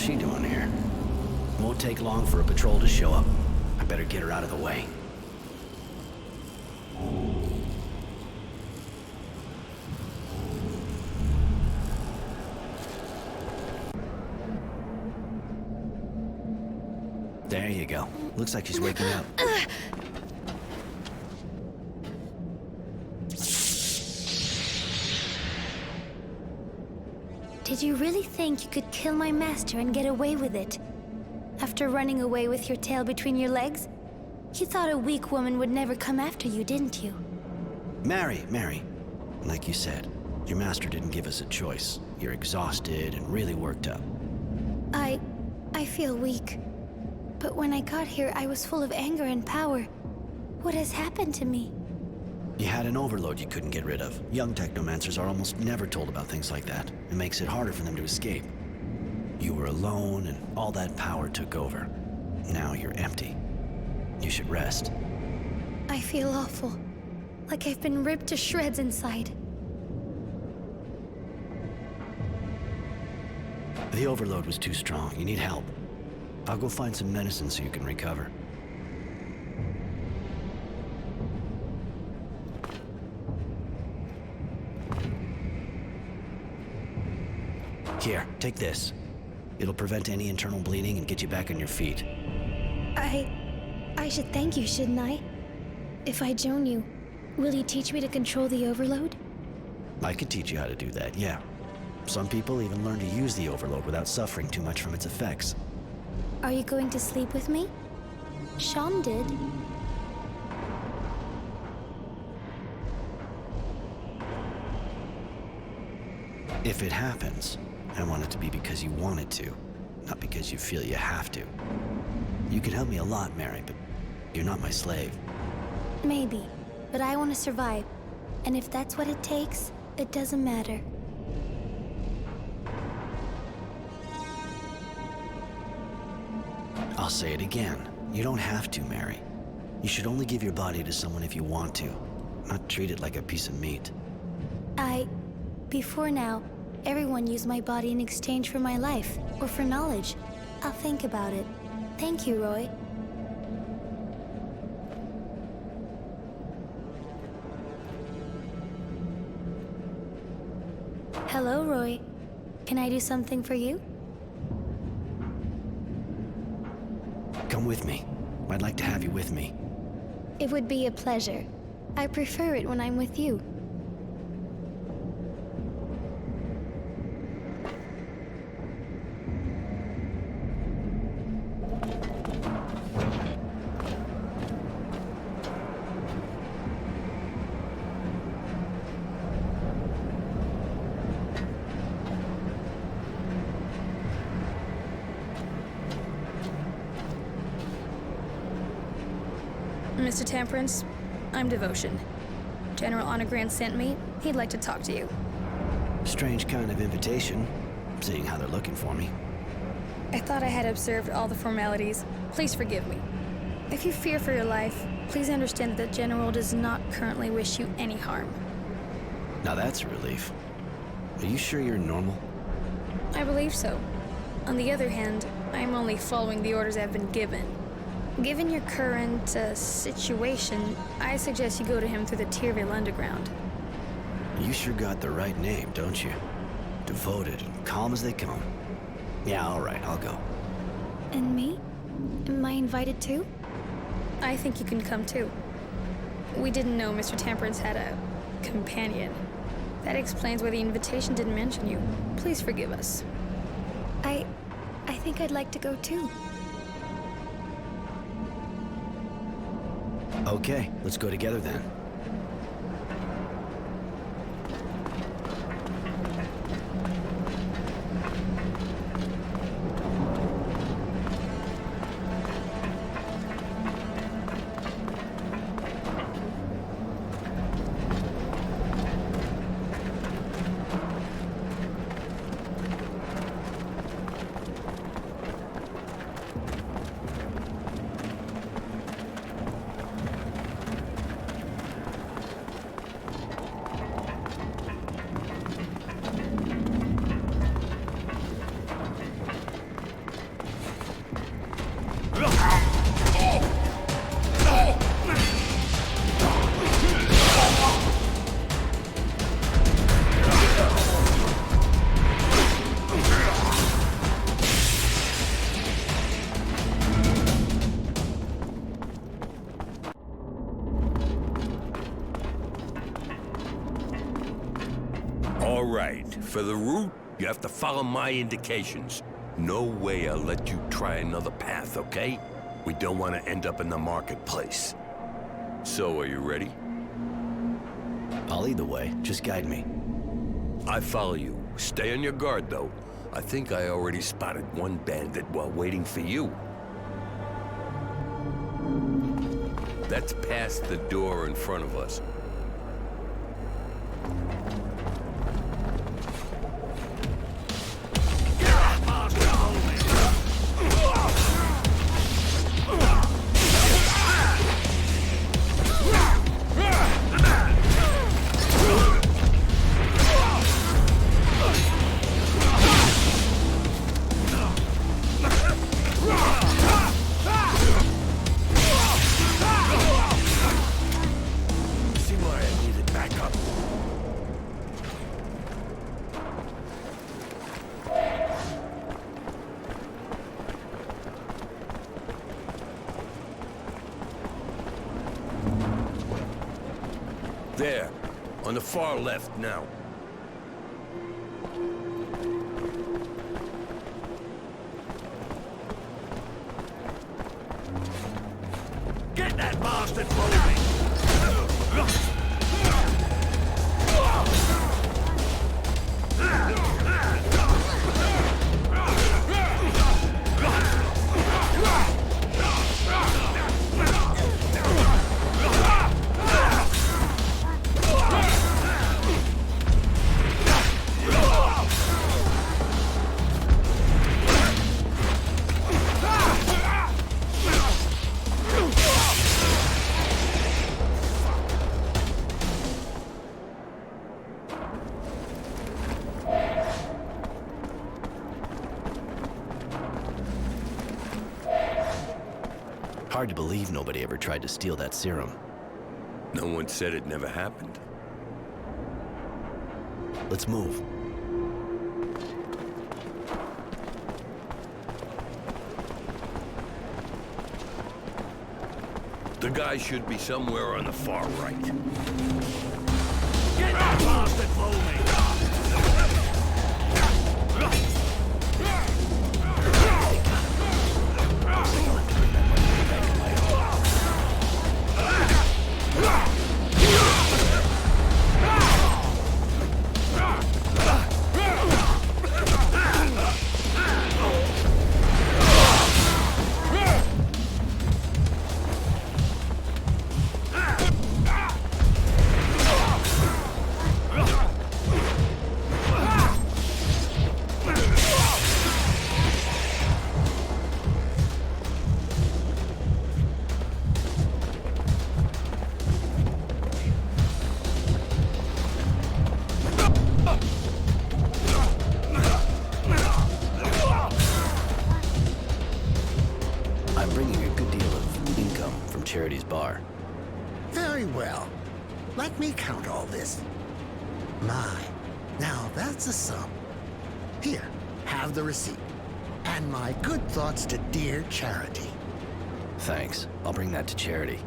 she doing here? Won't take long for a patrol to show up. I better get her out of the way. There you go. Looks like she's waking up. Did you really think you could kill my master and get away with it? After running away with your tail between your legs? You thought a weak woman would never come after you, didn't you? Mary. Like you said, your master didn't give us a choice. You're exhausted and really worked up. I feel weak. But when I got here, I was full of anger and power. What has happened to me? You had an overload you couldn't get rid of. Young technomancers are almost never told about things like that. It makes it harder for them to escape. You were alone, and all that power took over. Now you're empty. You should rest. I feel awful. Like I've been ripped to shreds inside. The overload was too strong. You need help. I'll go find some medicine so you can recover. Here, take this. It'll prevent any internal bleeding and get you back on your feet. I should thank you, shouldn't I? If I join you, will you teach me to control the overload? I could teach you how to do that, yeah. Some people even learn to use the overload without suffering too much from its effects. Are you going to sleep with me? Sean did. If it happens, I want it to be because you want it to, not because you feel you have to. You can help me a lot, Mary, but you're not my slave. Maybe, but I want to survive. And if that's what it takes, it doesn't matter. I'll say it again. You don't have to, Mary. You should only give your body to someone if you want to, not treat it like a piece of meat. Before now, everyone used my body in exchange for my life, or for knowledge. I'll think about it. Thank you, Roy. Hello, Roy. Can I do something for you? Come with me. I'd like to have you with me. It would be a pleasure. I prefer it when I'm with you. Mr. Temperance, I'm Devotion. General Honorgrant sent me. He'd like to talk to you. Strange kind of invitation, seeing how they're looking for me. I thought I had observed all the formalities. Please forgive me. If you fear for your life, please understand that the General does not currently wish you any harm. Now that's a relief. Are you sure you're normal? I believe so. On the other hand, I am only following the orders I've been given. Given your current situation, I suggest you go to him through the Tyrville Underground. You sure got the right name, don't you? Devoted and calm as they come. Yeah, all right, I'll go. And me? Am I invited too? I think you can come too. We didn't know Mr. Temperance had a companion. That explains why the invitation didn't mention you. Please forgive us. I think I'd like to go too. Okay, let's go together then. All right, for the route, you have to follow my indications. No way I'll let you try another path, okay? We don't want to end up in the marketplace. So, are you ready? I'll lead the way. Just guide me. I follow you. Stay on your guard, though. I think I already spotted one bandit while waiting for you. That's past the door in front of us. There, on the far left now. Get that bastard moving! Hard to believe nobody ever tried to steal that serum. No one said it never happened. Let's move. The guy should be somewhere on the far right. Get that bastard moving! Charity's bar. Very well. Let me count all this. My, now that's a sum. Here, have the receipt. And my good thoughts to dear Charity. Thanks. I'll bring that to Charity.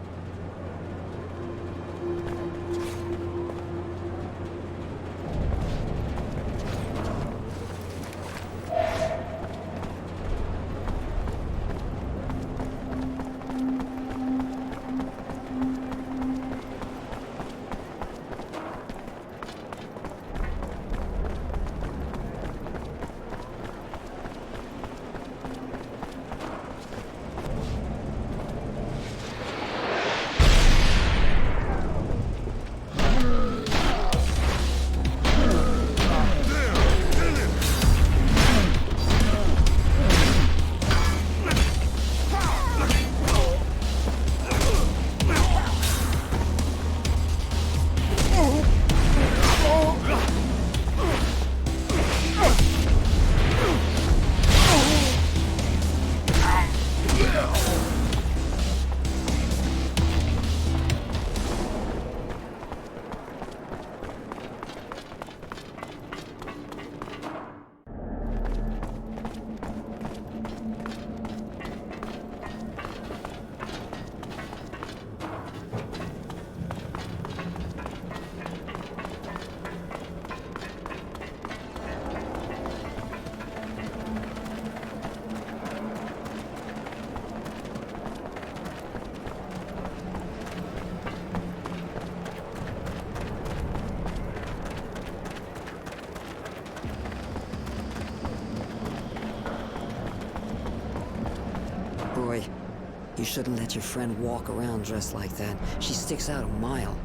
You shouldn't let your friend walk around dressed like that. She sticks out a mile.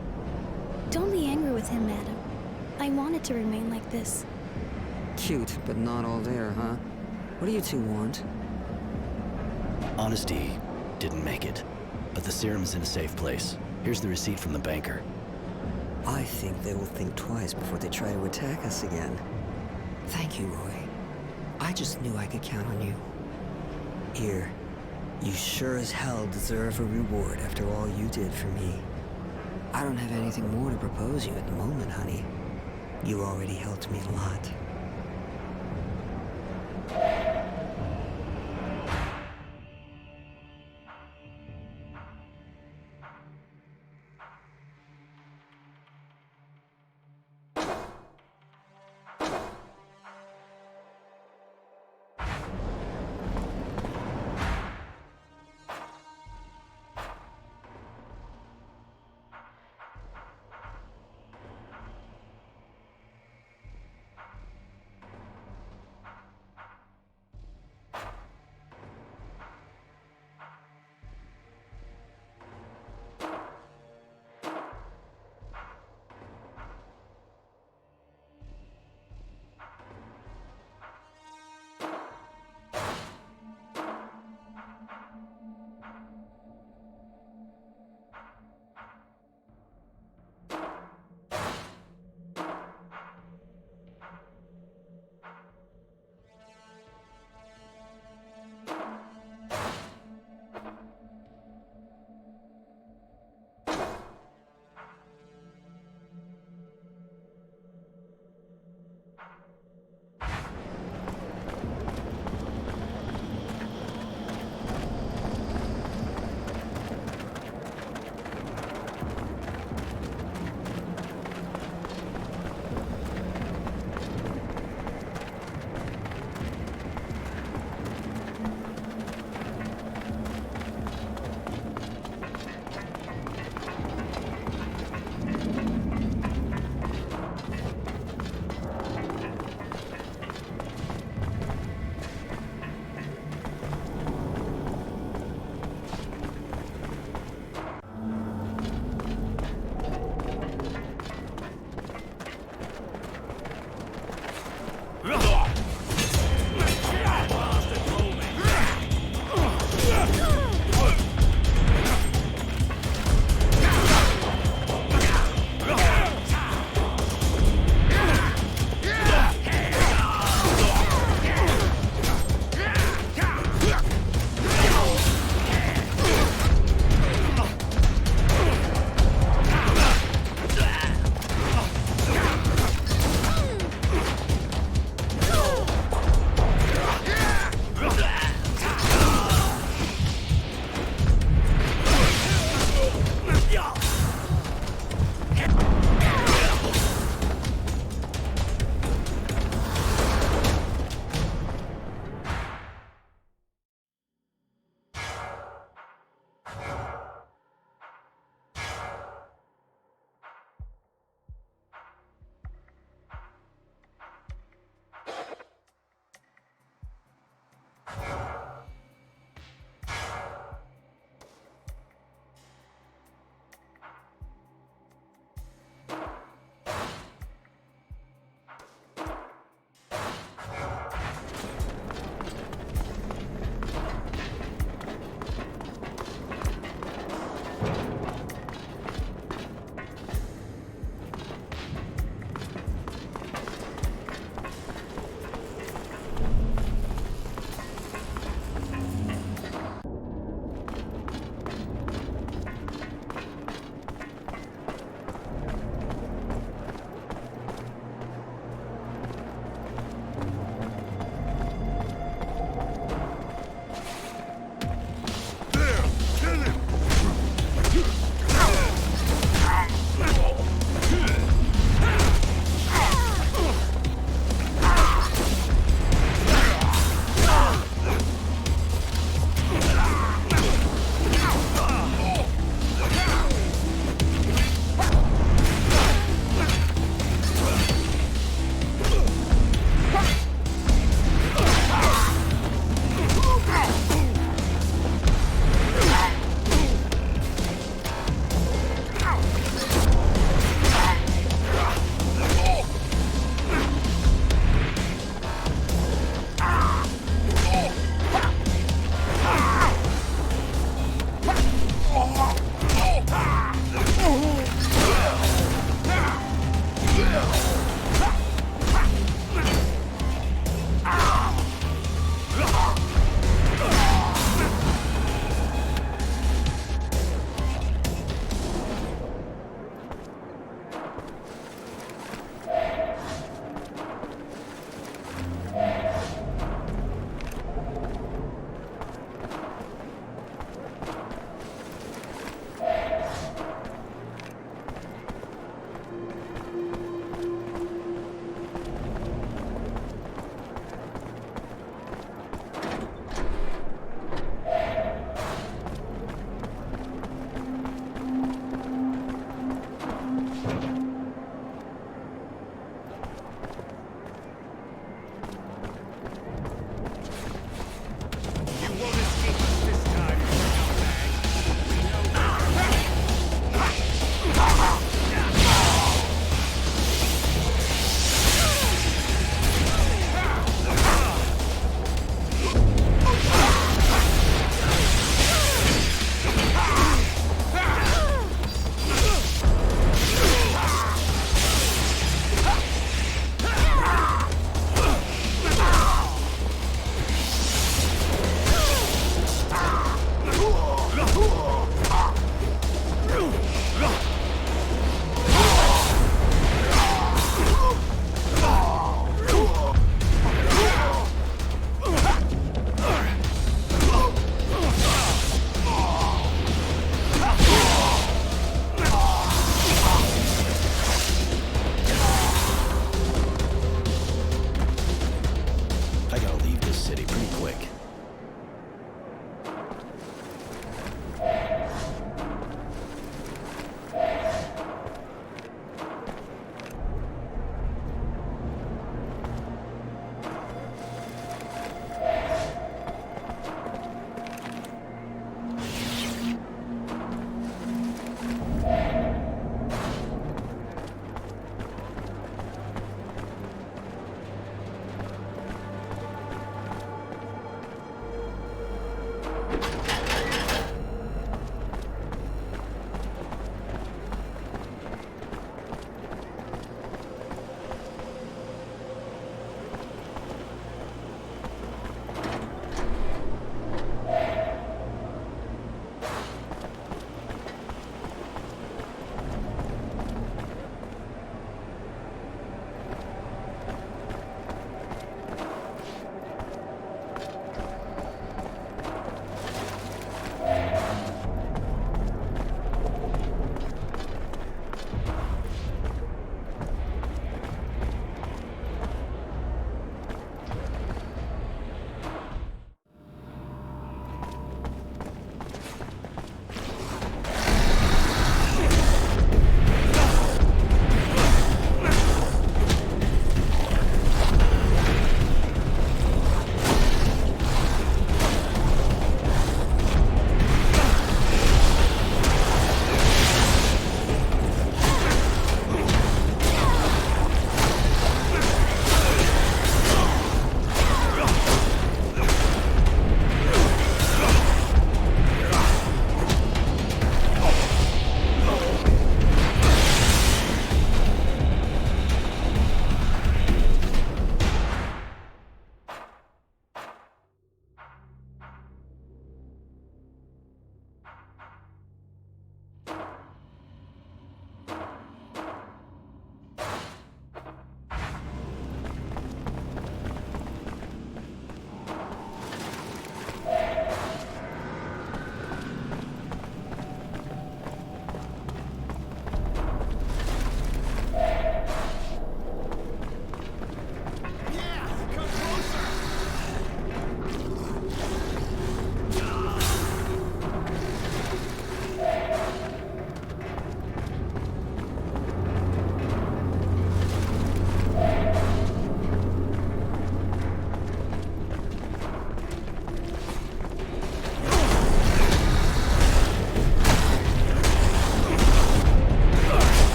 Don't be angry with him, madam. I want it to remain like this. Cute, but not all there, huh? What do you two want? Honesty didn't make it, but the serum is in a safe place. Here's the receipt from the banker. I think they will think twice before they try to attack us again. Thank you, Roy. I just knew I could count on you. Here, you sure as hell deserve a reward after all you did for me. I don't have anything more to propose you at the moment, honey. You already helped me a lot.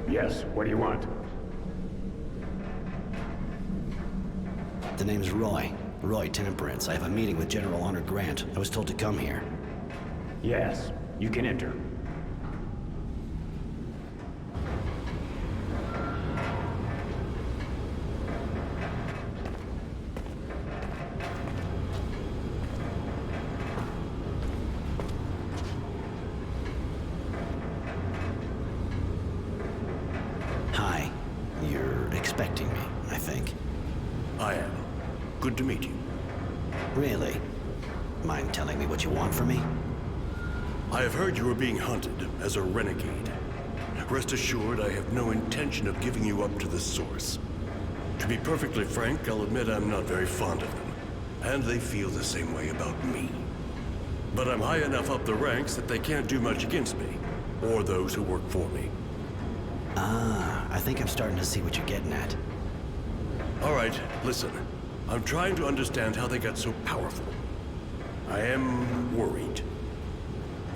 Yes, what do you want? The name's Roy. Roy Temperance. I have a meeting with General Honor Grant. I was told to come here. Yes, you can enter. Hi. You're expecting me, I think. I am. Good to meet you. Really? Mind telling me what you want from me? I have heard you are being hunted as a renegade. Rest assured, I have no intention of giving you up to the Source. To be perfectly frank, I'll admit I'm not very fond of them, and they feel the same way about me. But I'm high enough up the ranks that they can't do much against me, or those who work for me. Ah, I think I'm starting to see what you're getting at. All right, listen. I'm trying to understand how they got so powerful. I am worried.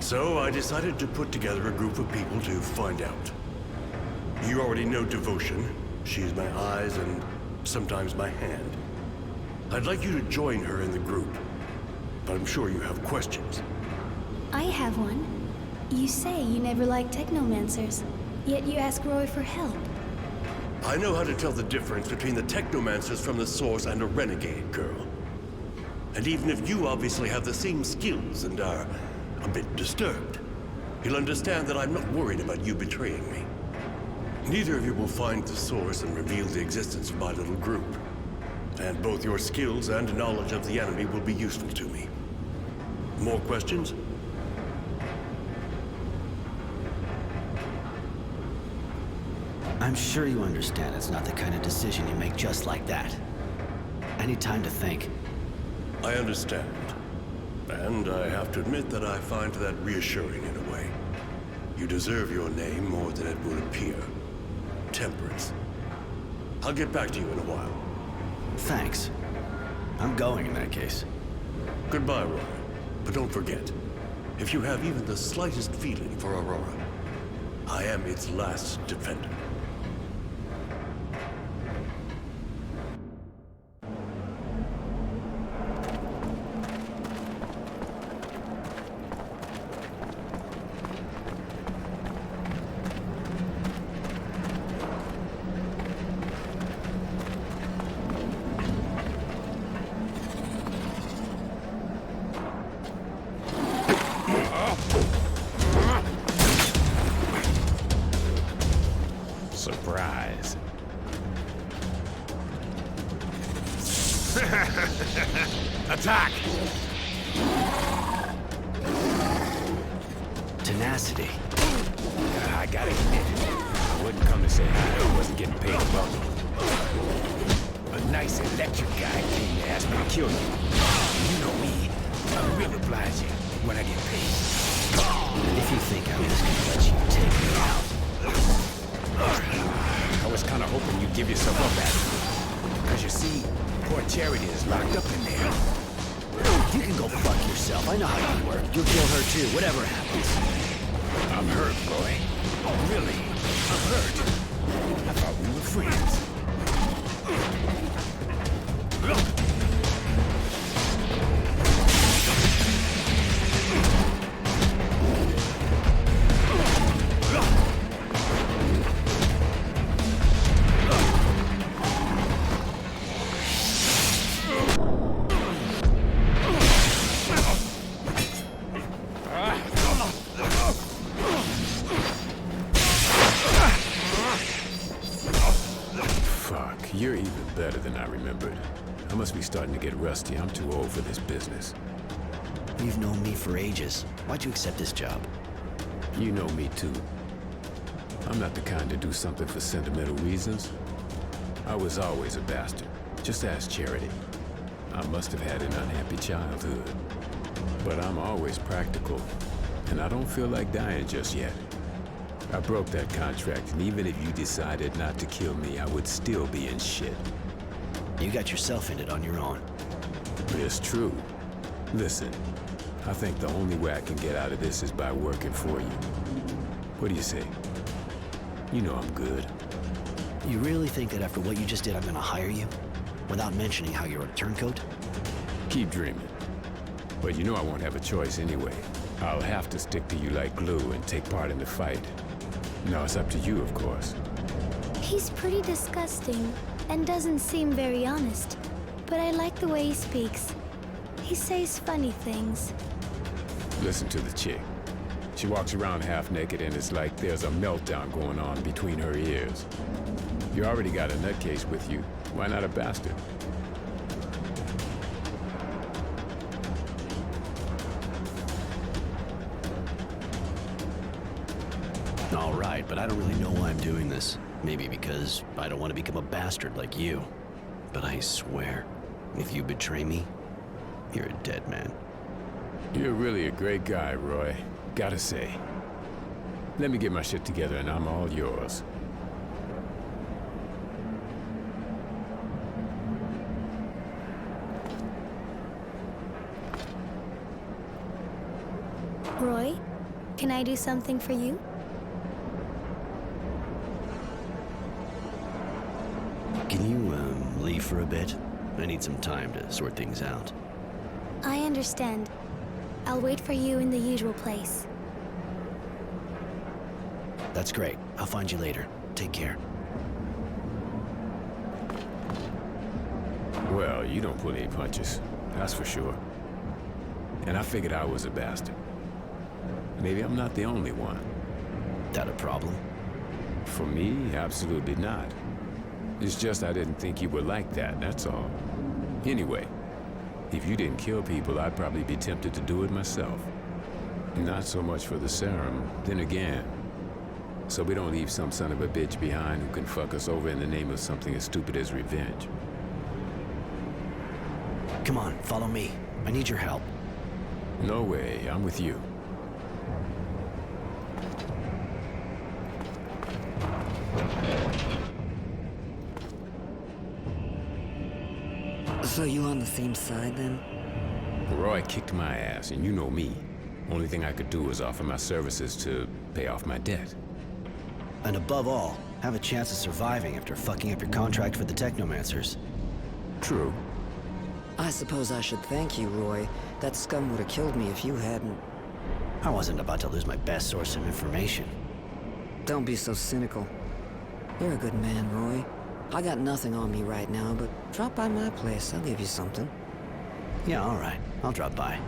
So I decided to put together a group of people to find out. You already know Devotion. She's my eyes and sometimes my hand. I'd like you to join her in the group, but I'm sure you have questions. I have one. You say you never liked technomancers, yet you ask Roy for help. I know how to tell the difference between the technomancers from the Source and a renegade, girl. And even if you obviously have the same skills and are a bit disturbed, you'll understand that I'm not worried about you betraying me. Neither of you will find the Source and reveal the existence of my little group. And both your skills and knowledge of the enemy will be useful to me. More questions? I'm sure you understand it's not the kind of decision you make just like that. I need time to think. I understand. And I have to admit that I find that reassuring in a way. You deserve your name more than it would appear. Temperance. I'll get back to you in a while. Thanks. I'm going in that case. Goodbye, Roy. But don't forget, if you have even the slightest feeling for Aurora, I am its last defender. Surprise. Attack! Tenacity. I gotta admit, I wouldn't come to say hi if I wasn't getting paid to welcome. A nice electric guy came to ask me to kill you. You know me, I'm real obliging when I get paid. And if you think I'm just gonna let you take me out... I was kind of hoping you'd give yourself up at it. Because you see, poor Charity is locked up in there. You can go fuck yourself. I know how you work. You'll kill her too, whatever happens. I'm hurt, Roy. Really, I'm hurt. I thought we were friends. You're even better than I remembered. I must be starting to get rusty. I'm too old for this business. You've known me for ages. Why'd you accept this job? You know me too. I'm not the kind to do something for sentimental reasons. I was always a bastard. Just ask Charity. I must have had an unhappy childhood. But I'm always practical, and I don't feel like dying just yet. I broke that contract, and even if you decided not to kill me, I would still be in shit. You got yourself in it on your own. It's true. Listen, I think the only way I can get out of this is by working for you. What do you say? You know I'm good. You really think that after what you just did, I'm gonna hire you? Without mentioning how you're a turncoat? Keep dreaming. But you know I won't have a choice anyway. I'll have to stick to you like glue and take part in the fight. Now it's up to you, of course. He's pretty disgusting and doesn't seem very honest, but I like the way he speaks. He says funny things. Listen to the chick. She walks around half naked and it's like there's a meltdown going on between her ears. You already got a nutcase with you. Why not a bastard? All right, but I don't really know why I'm doing this. Maybe because I don't want to become a bastard like you. But I swear, if you betray me, you're a dead man. You're really a great guy, Roy. Gotta say. Let me get my shit together and I'm all yours. Roy, can I do something for you? Can you, leave for a bit? I need some time to sort things out. I understand. I'll wait for you in the usual place. That's great. I'll find you later. Take care. Well, you don't pull any punches. That's for sure. And I figured I was a bastard. Maybe I'm not the only one. That a problem? For me, absolutely not. It's just I didn't think you were like that, that's all. Anyway, if you didn't kill people, I'd probably be tempted to do it myself. Not so much for the serum, then again. So we don't leave some son of a bitch behind who can fuck us over in the name of something as stupid as revenge. Come on, follow me. I need your help. No way, I'm with you. So you on the same side, then? Roy kicked my ass, and you know me. Only thing I could do was offer my services to pay off my debt. And above all, have a chance of surviving after fucking up your contract for the Technomancers. True. I suppose I should thank you, Roy. That scum would have killed me if you hadn't. I wasn't about to lose my best source of information. Don't be so cynical. You're a good man, Roy. I got nothing on me right now, but drop by my place. I'll give you something. Yeah, all right. I'll drop by.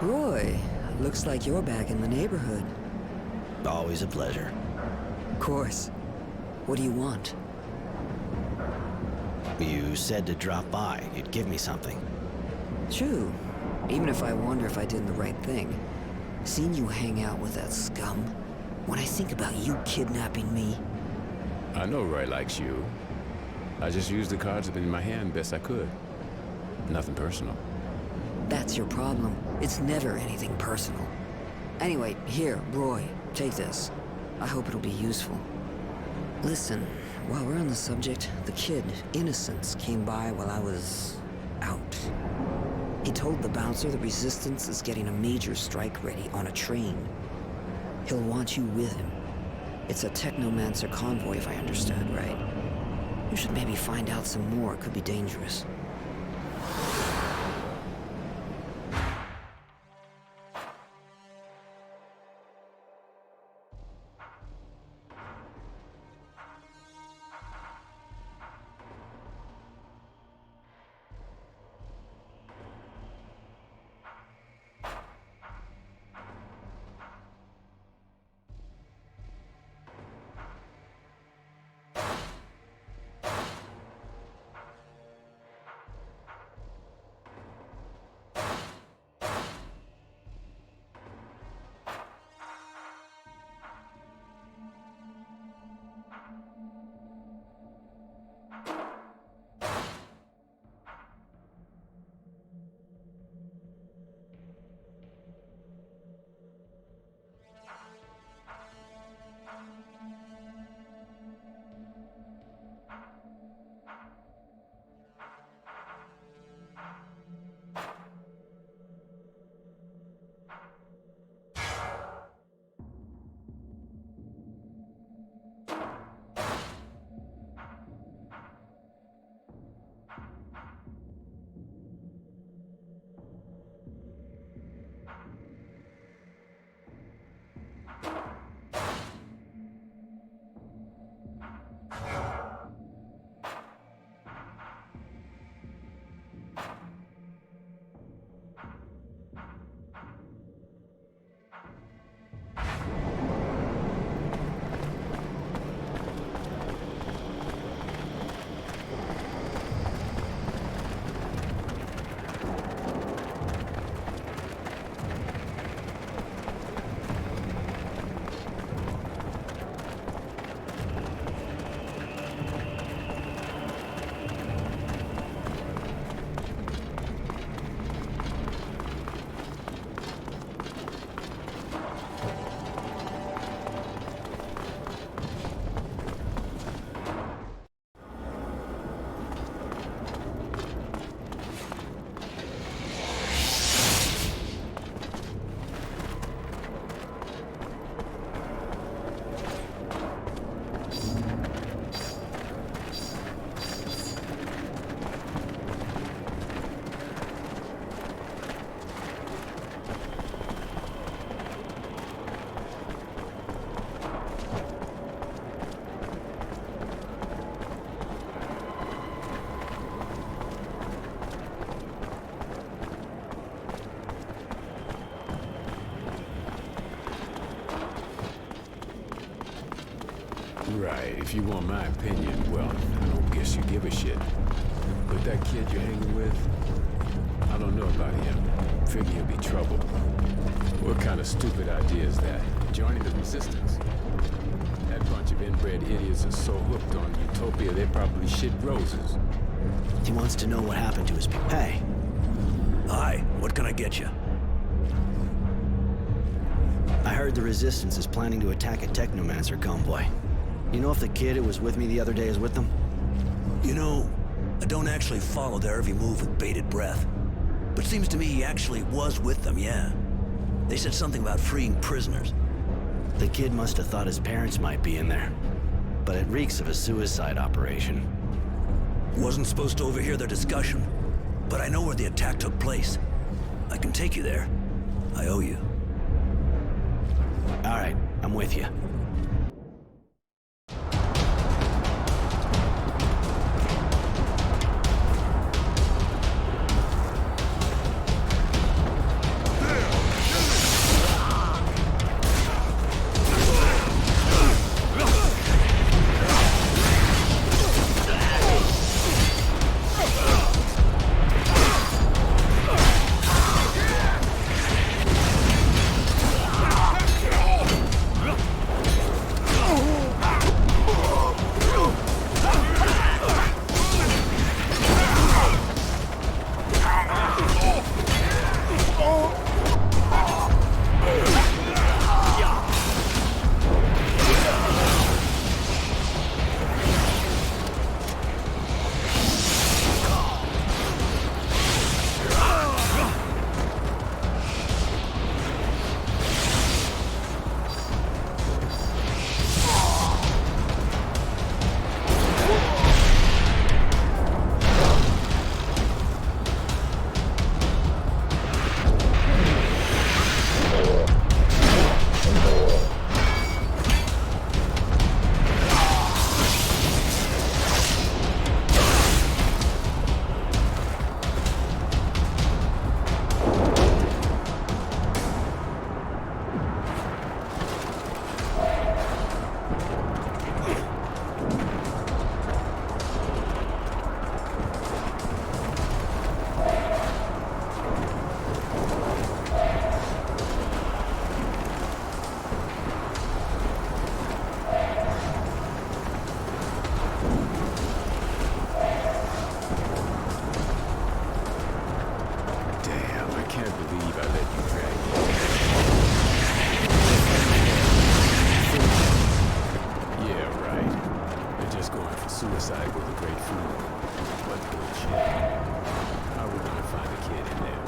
Roy, looks like you're back in the neighborhood. Always a pleasure. Of course. What do you want? You said to drop by. You'd give me something. True. Even if I wonder if I did the right thing. Seeing you hang out with that scum. When I think about you kidnapping me. I know Roy likes you. I just used the cards in my hand best I could. Nothing personal. That's your problem. It's never anything personal. Anyway, here, Roy, take this. I hope it'll be useful. Listen, while we're on the subject, the kid, Innocence, came by while I was out. He told the bouncer the Resistance is getting a major strike ready on a train. He'll want you with him. It's a Technomancer convoy, if I understand right. You should maybe find out some more. It could be dangerous. Alright, if you want my opinion, well, I don't guess you give a shit. But that kid you're hanging with, I don't know about him. Figure he'll be trouble. What kind of stupid idea is that? Joining the resistance? That bunch of inbred idiots are so hooked on utopia they probably shit roses. He wants to know what happened to his people. Hey. Hi, what can I get you? I heard the Resistance is planning to attack a Technomancer convoy. You know if the kid who was with me the other day is with them? You know, I don't actually follow their every move with bated breath. But seems to me he actually was with them, yeah. They said something about freeing prisoners. The kid must have thought his parents might be in there. But it reeks of a suicide operation. Wasn't supposed to overhear their discussion, but I know where the attack took place. I can take you there. I owe you. All right, I'm with you. suicide was a great fool. But bullshit. How are we gonna find a kid in there?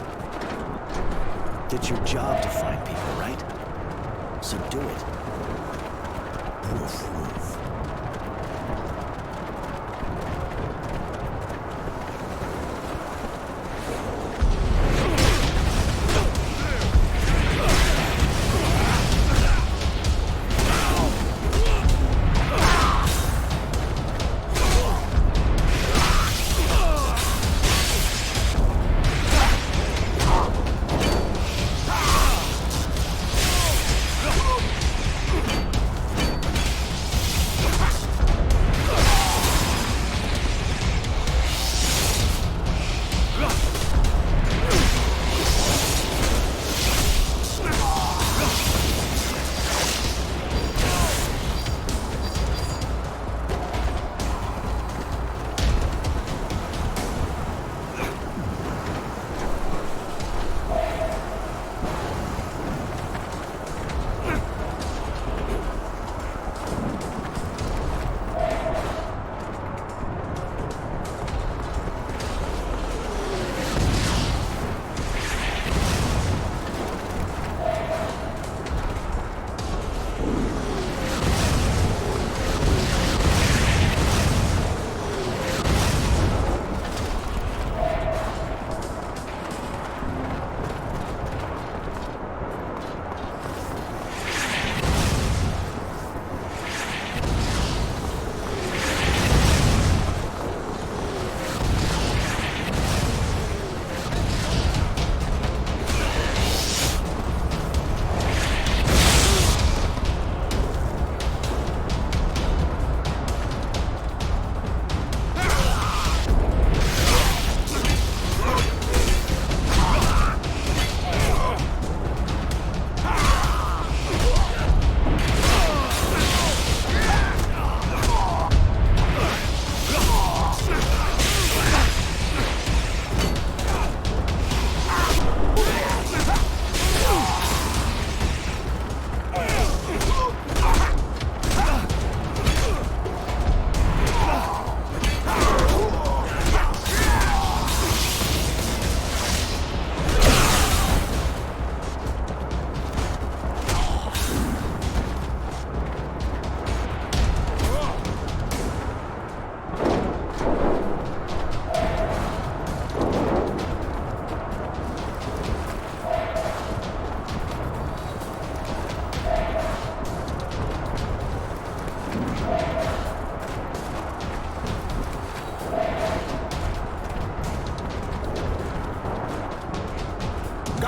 It's your job to find people, right? So do it. Woof, woof.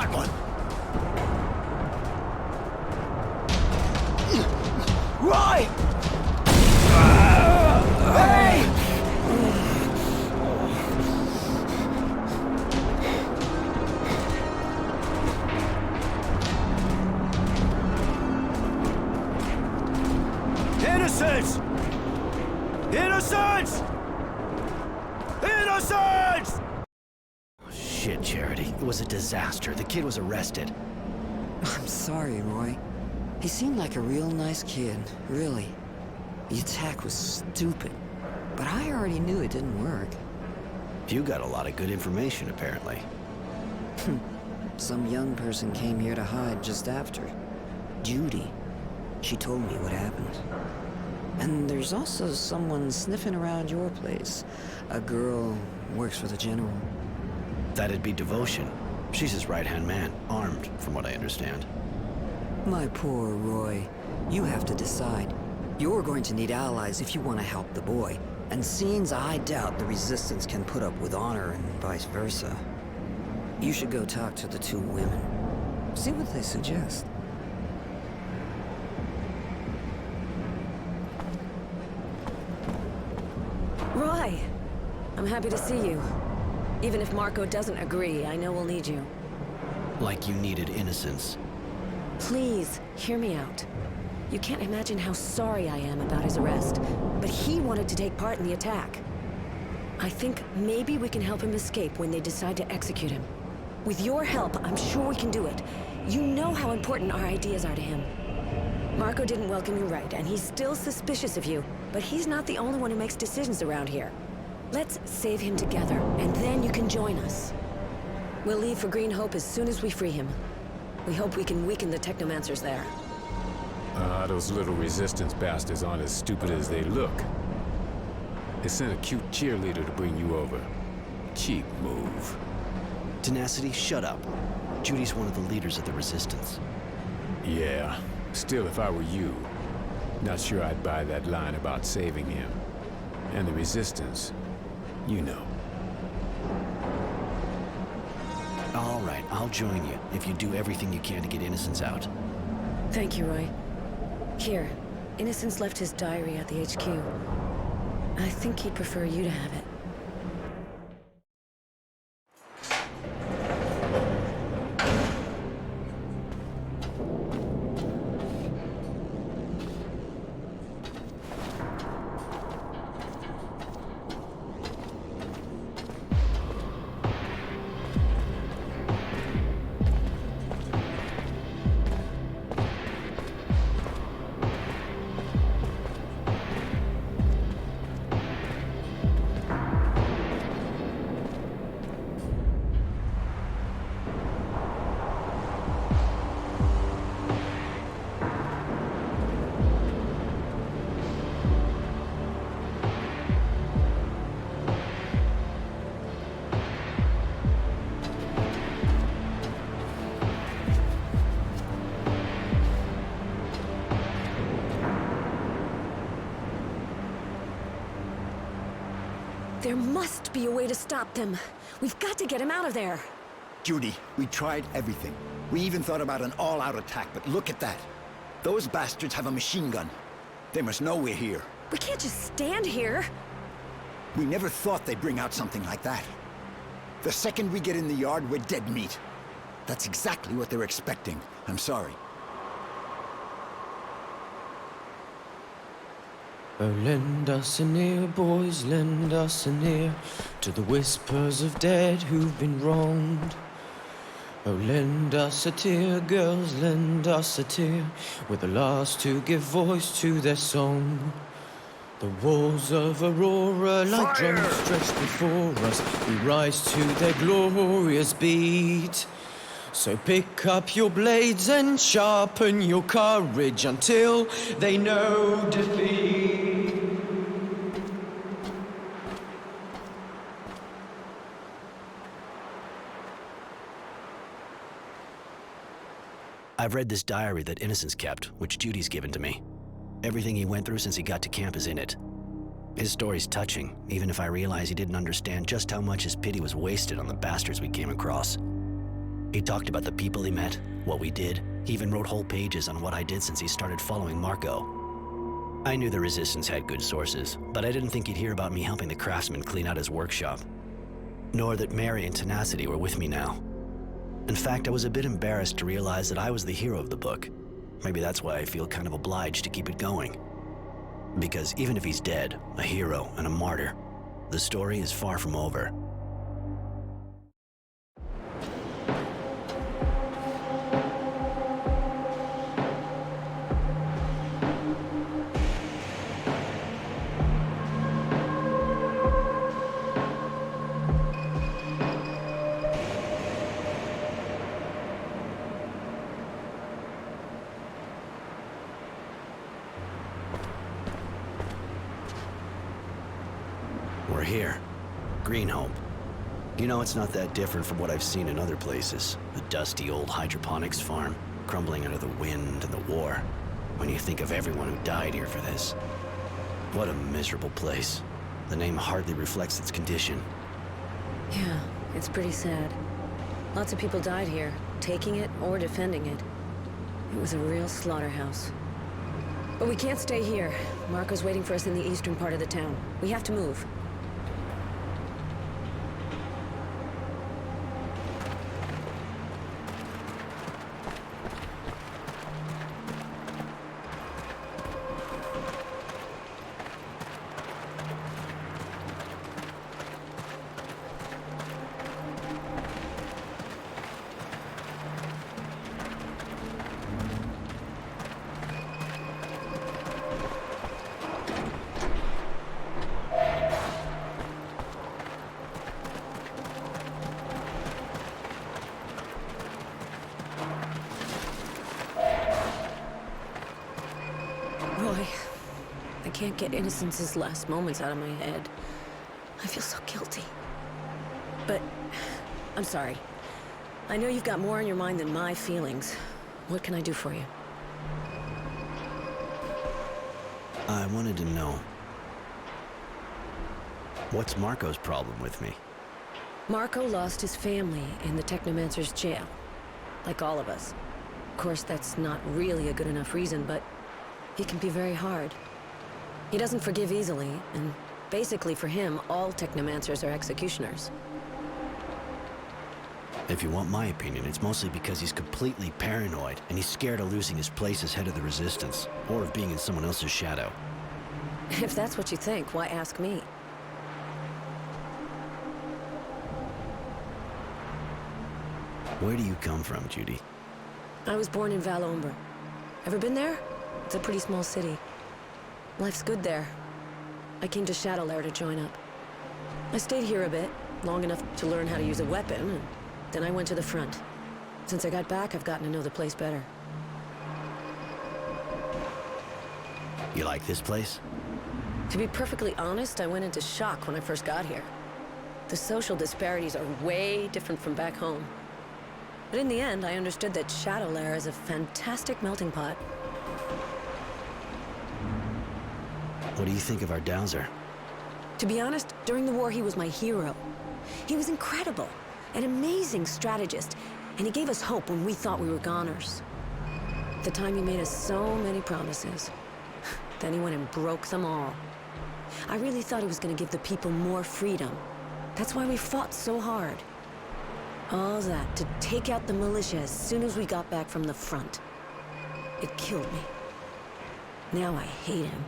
Got one! Roy! Hey! Innocents! Innocents! Innocents! Shit, Charity. It was a disaster. The kid was arrested. I'm sorry, Roy. He seemed like a real nice kid, really. The attack was stupid, but I already knew it didn't work. You got a lot of good information, apparently. Some young person came here to hide just after. Judy. She told me what happened. And there's also someone sniffing around your place. A girl works for the General. That'd be Devotion. She's his right-hand man, armed, from what I understand. My poor Roy. You have to decide. You're going to need allies if you want to help the boy. And seems I doubt the Resistance can put up with honor and vice versa. You should go talk to the two women. See what they suggest. Roy! I'm happy to see you. Even if Marco doesn't agree, I know we'll need you. Like you needed innocence. Please, hear me out. You can't imagine how sorry I am about his arrest, but he wanted to take part in the attack. I think maybe we can help him escape when they decide to execute him. With your help, I'm sure we can do it. You know how important our ideas are to him. Marco didn't welcome you right, and he's still suspicious of you, but he's not the only one who makes decisions around here. Let's save him together, and then you can join us. We'll leave for Green Hope as soon as we free him. We hope we can weaken the Technomancers there. Those little Resistance bastards aren't as stupid as they look. They sent a cute cheerleader to bring you over. Cheap move. Tenacity, shut up. Judy's one of the leaders of the Resistance. Yeah. Still, if I were you, not sure I'd buy that line about saving him. And the Resistance, you know. All right, I'll join you if you do everything you can to get Innocence out. Thank you, Roy. Here, Innocence left his diary at the HQ. I think he'd prefer you to have it. There must be a way to stop them. We've got to get him out of there. Judy, we tried everything. We even thought about an all-out attack, but look at that. Those bastards have a machine gun. They must know we're here. We can't just stand here. We never thought they'd bring out something like that. The second we get in the yard, we're dead meat. That's exactly what they're expecting. I'm sorry. Oh, lend us an ear, boys, lend us an ear to the whispers of dead who've been wronged. Oh, lend us a tear, girls, lend us a tear. We're the last to give voice to their song. The walls of Aurora, like drums stretched before us, we rise to their glorious beat. So pick up your blades and sharpen your courage until they know defeat. I've read this diary that Innocence kept, which Judy's given to me. Everything he went through since he got to camp is in it. His story's touching, even if I realize he didn't understand just how much his pity was wasted on the bastards we came across. He talked about the people he met, what we did. He even wrote whole pages on what I did since he started following Marco. I knew the Resistance had good sources, but I didn't think he'd hear about me helping the craftsman clean out his workshop. Nor that Mary and Tenacity were with me now. In fact, I was a bit embarrassed to realize that I was the hero of the book. Maybe that's why I feel kind of obliged to keep it going. Because even if he's dead, a hero and a martyr, the story is far from over. We're here. Greenhope. You know, it's not that different from what I've seen in other places. A dusty old hydroponics farm, crumbling under the wind and the war. When you think of everyone who died here for this. What a miserable place. The name hardly reflects its condition. Yeah, it's pretty sad. Lots of people died here, taking it or defending it. It was a real slaughterhouse. But we can't stay here. Marco's waiting for us in the eastern part of the town. We have to move. Roy, I can't get Innocence's last moments out of my head. I feel so guilty. But, I'm sorry. I know you've got more on your mind than my feelings. What can I do for you? I wanted to know, what's Marco's problem with me? Marco lost his family in the Technomancer's jail. Like all of us. Of course, that's not really a good enough reason, but he can be very hard. He doesn't forgive easily, and basically for him, all Technomancers are executioners. If you want my opinion, it's mostly because he's completely paranoid, and he's scared of losing his place as head of the Resistance, or of being in someone else's shadow. If that's what you think, why ask me? Where do you come from, Judy? I was born in Valombre. Ever been there? It's a pretty small city. Life's good there. I came to Shadowlair to join up. I stayed here a bit, long enough to learn how to use a weapon, and then I went to the front. Since I got back, I've gotten to know the place better. You like this place? To be perfectly honest, I went into shock when I first got here. The social disparities are way different from back home. But in the end, I understood that Shadowlair is a fantastic melting pot. What do you think of our Dowser? To be honest, during the war, he was my hero. He was incredible, an amazing strategist, and he gave us hope when we thought we were goners. At the time, he made us so many promises. Then he went and broke them all. I really thought he was going to give the people more freedom. That's why we fought so hard. All that to take out the militia as soon as we got back from the front. It killed me. Now I hate him.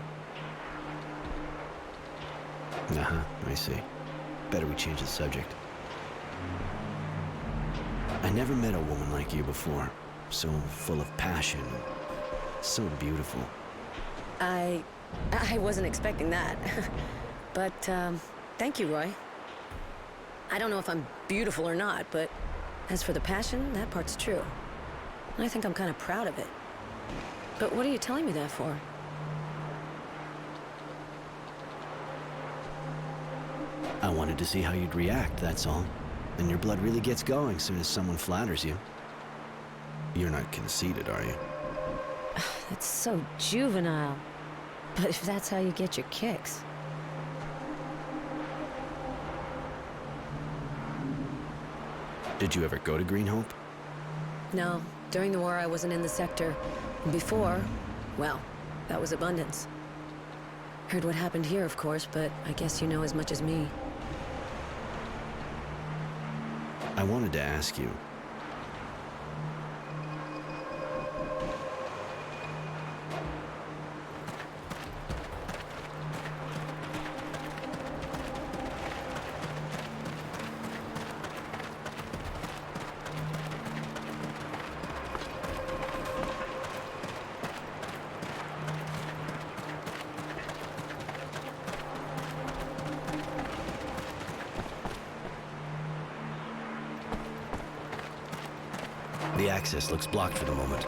Uh-huh, I see. Better we change the subject. I never met a woman like you before. So full of passion. So beautiful. I wasn't expecting that. But, thank you, Roy. I don't know if I'm beautiful or not, but as for the passion, that part's true. And I think I'm kind of proud of it. But what are you telling me that for? I wanted to see how you'd react, that's all. And your blood really gets going soon as someone flatters you. You're not conceited, are you? That's so juvenile. But if that's how you get your kicks... Did you ever go to Greenhope? No, during the war I wasn't in the sector. Before, well, that was abundance. Heard what happened here, of course, but I guess you know as much as me. I wanted to ask you. The access looks blocked for the moment.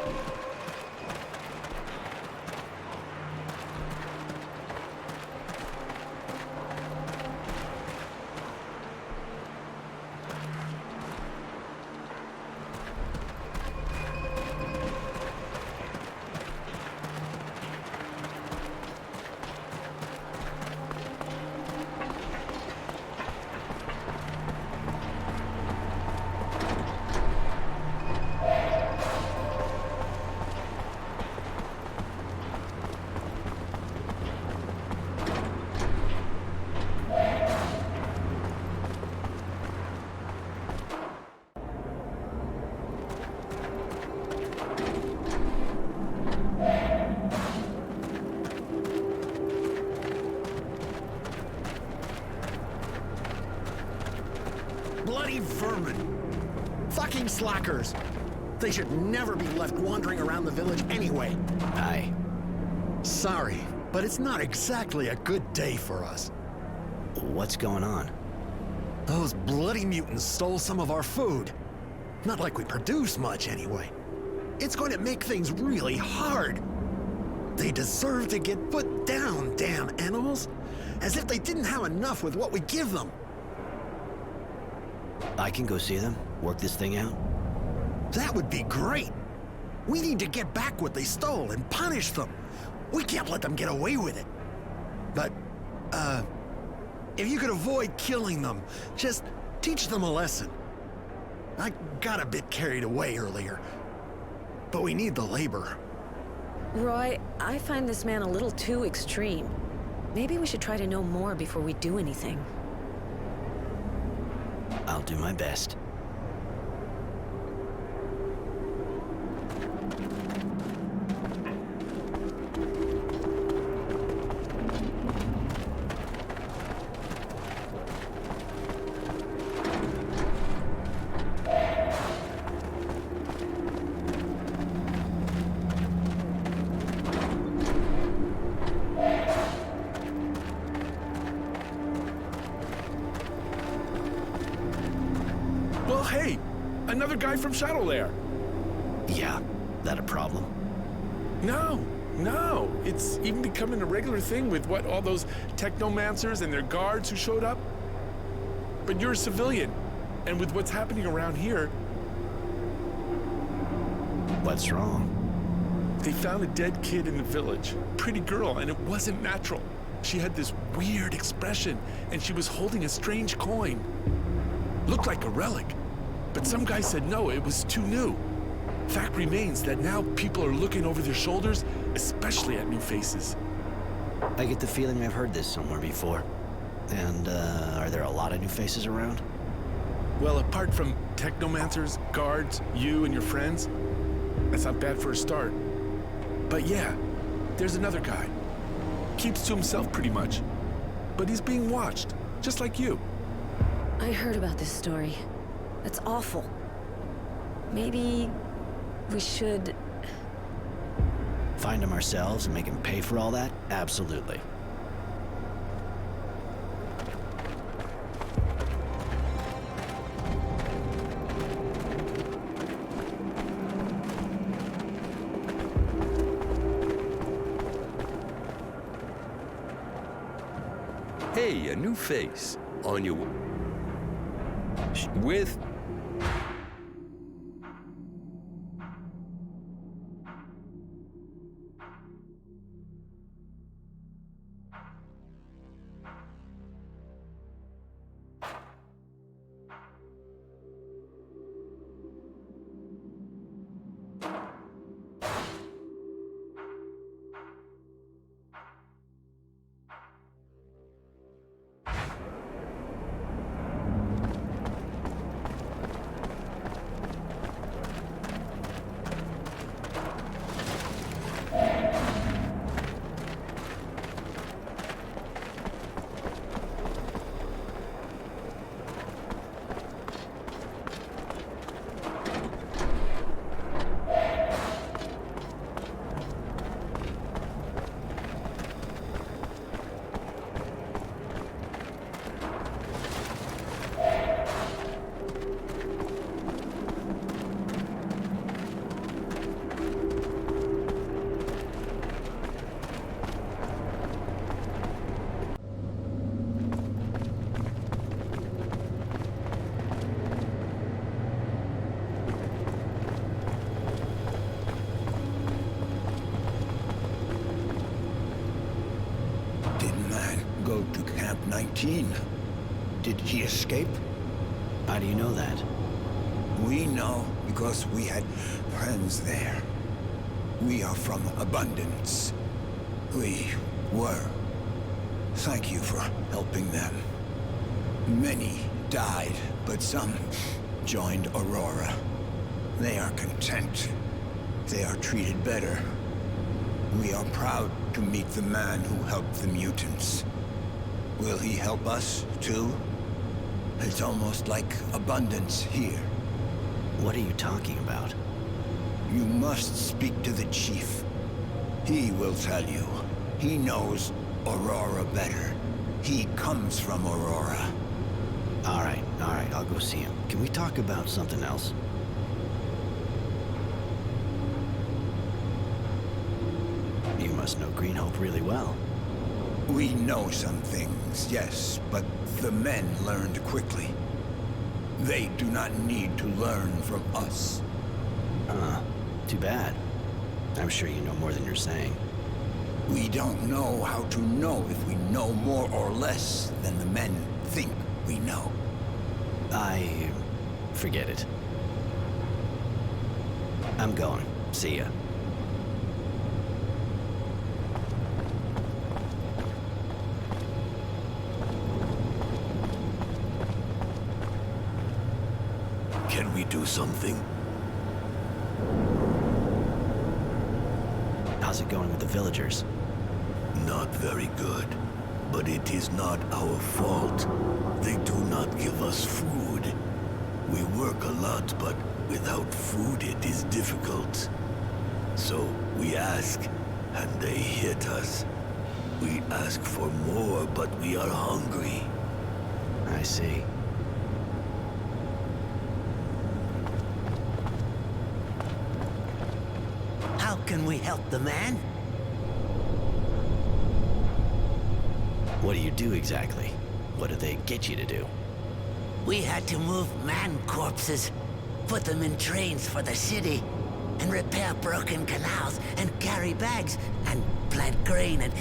Bloody vermin! Fucking slackers! They should never be left wandering around the village anyway. Aye. Sorry, but it's not exactly a good day for us. What's going on? Those bloody mutants stole some of our food. Not like we produce much anyway. It's going to make things really hard. They deserve to get put down, damn animals. As if they didn't have enough with what we give them. I can go see them, work this thing out. That would be great. We need to get back what they stole and punish them. We can't let them get away with it. But, if you could avoid killing them, just teach them a lesson. I got a bit carried away earlier, but we need the labor. Roy, I find this man a little too extreme. Maybe we should try to know more before we do anything. I'll do my best. Well, hey, another guy from Shadowlair. Yeah, that a problem? No, it's even becoming a regular thing with all those technomancers and their guards who showed up. But you're a civilian, and with what's happening around here... What's wrong? They found a dead kid in the village. Pretty girl, and it wasn't natural. She had this weird expression, and she was holding a strange coin. Looked like a relic, but some guy said no, it was too new. Fact remains that now people are looking over their shoulders, especially at new faces. I get the feeling I've heard this somewhere before. And, are there a lot of new faces around? Well, apart from technomancers, guards, you and your friends, that's not bad for a start. But yeah, there's another guy. Keeps to himself pretty much. But he's being watched, just like you. I heard about this story. That's awful. Maybe we should... Find him ourselves and make him pay for all that? Absolutely. Hey, a new face. On your... with... 19. Did he escape? How do you know that? We know because we had friends there. We are from Abundance. We were. Thank you for helping them. Many died, but some joined Aurora. They are content. They are treated better. We are proud to meet the man who helped the mutants. Will he help us, too? It's almost like Abundance here. What are you talking about? You must speak to the Chief. He will tell you. He knows Aurora better. He comes from Aurora. All right, I'll go see him. Can we talk about something else? You must know Green Hope really well. We know some things, yes, but the men learned quickly. They do not need to learn from us. Too bad. I'm sure you know more than you're saying. We don't know how to know if we know more or less than the men think we know. Forget it. I'm going. See ya. Can we do something? How's it going with the villagers? Not very good. But it is not our fault. They do not give us food. We work a lot, but without food it is difficult. So we ask, and they hit us. We ask for more, but we are hungry. I see. How can we help the man? What do you do exactly? What do they get you to do? We had to move man corpses, put them in trains for the city, and repair broken canals, and carry bags, and plant grain, and...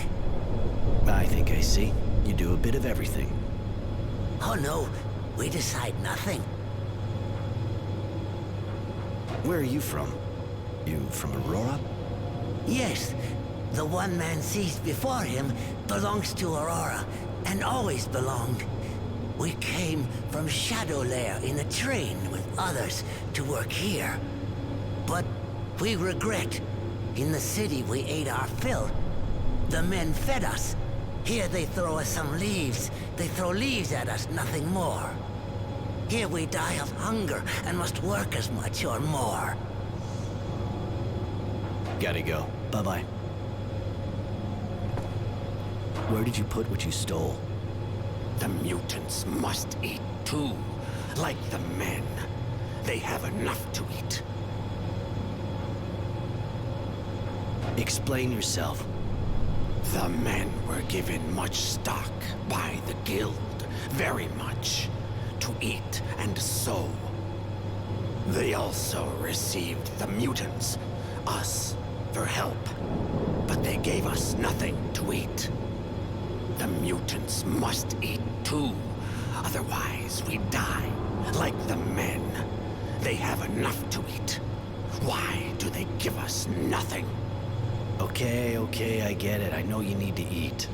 I think I see. You do a bit of everything. Oh no, we decide nothing. Where are you from? You from Aurora? Yes, the one man sees before him belongs to Aurora, and always belonged. We came from Shadowlair in a train with others to work here. But we regret. In the city we ate our fill. The men fed us. Here they throw us some leaves. They throw leaves at us, nothing more. Here we die of hunger and must work as much or more. Gotta go. Bye-bye. Where did you put what you stole? The mutants must eat too, like the men. They have enough to eat. Explain yourself. The men were given much stock by the guild, very much, to eat and sow. They also received the mutants, us, for help, but they gave us nothing to eat. The mutants must eat too, otherwise we die, like the men. They have enough to eat. Why do they give us nothing? Okay, I get it. I know you need to eat.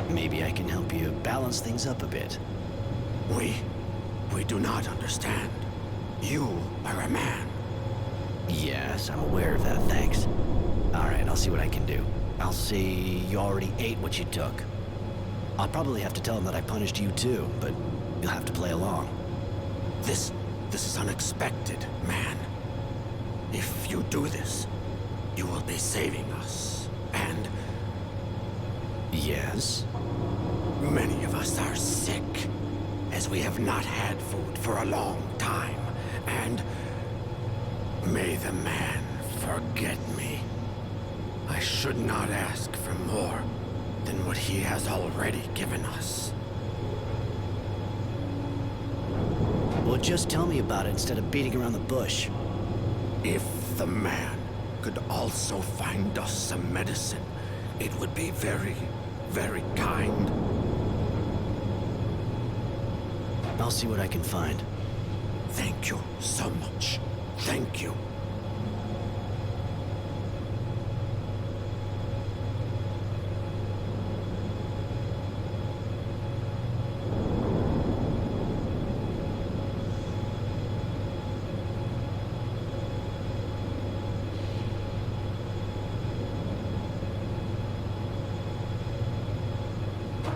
Maybe I can help you balance things up a bit. We do not understand. You are a man. Yes, I'm aware of that, thanks. Alright, I'll see what I can do. I'll see you already ate what you took. I'll probably have to tell them that I punished you too, but you'll have to play along. This is unexpected, man. If you do this, you will be saving us, and... Yes? Many of us are sick, as we have not had food for a long time, and... May the man forget me. I should not ask for more than what he has already given us. Well, just tell me about it instead of beating around the bush. If the man could also find us some medicine, it would be very, very kind. I'll see what I can find. Thank you so much. Thank you.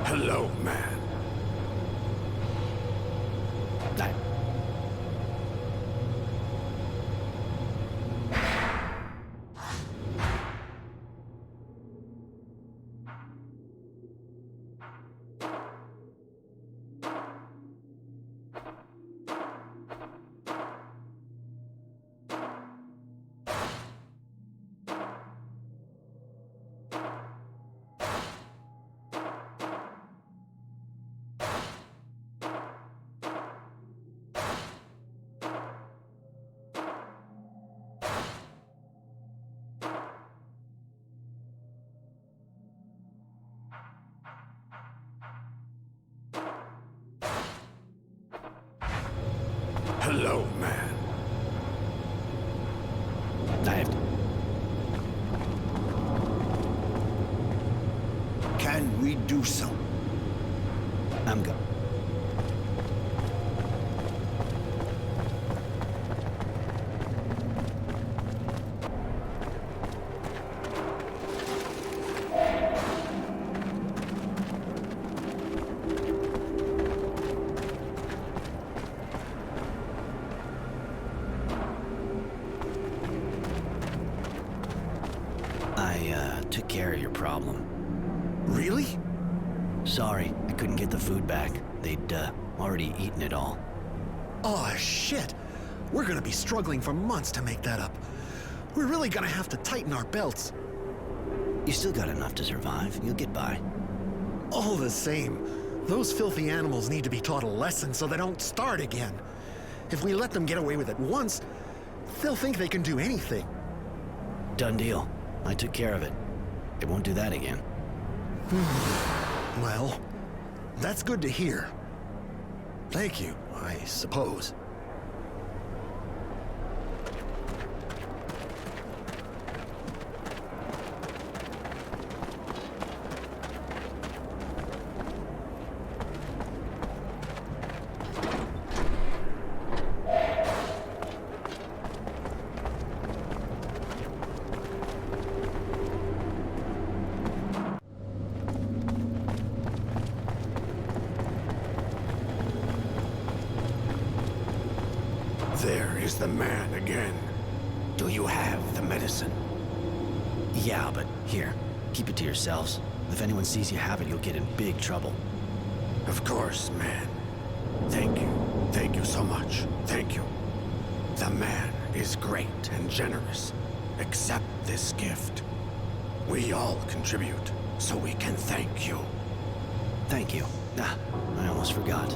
Hello, man. Hello, man. Can we do so? I'm go. Took care of your problem. Really? Sorry, I couldn't get the food back. They'd, already eaten it all. Oh, shit. We're gonna be struggling for months to make that up. We're really gonna have to tighten our belts. You still got enough to survive. You'll get by. All the same, those filthy animals need to be taught a lesson so they don't start again. If we let them get away with it once, they'll think they can do anything. Done deal. I took care of it. It won't do that again. Well, that's good to hear. Thank you, I suppose. There is the man again. Do you have the medicine? Yeah, but here, keep it to yourselves. If anyone sees you have it, you'll get in big trouble. Of course, man. Thank you. Thank you so much. Thank you. The man is great and generous. Accept this gift. We all contribute, so we can thank you. Thank you. Ah, I almost forgot.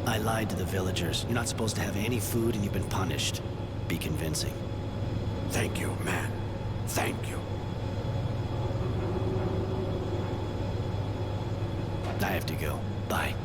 I lied to the villagers. You're not supposed to have any food and you've been punished. Be convincing. Thank you, man. Thank you. I have to go. Bye.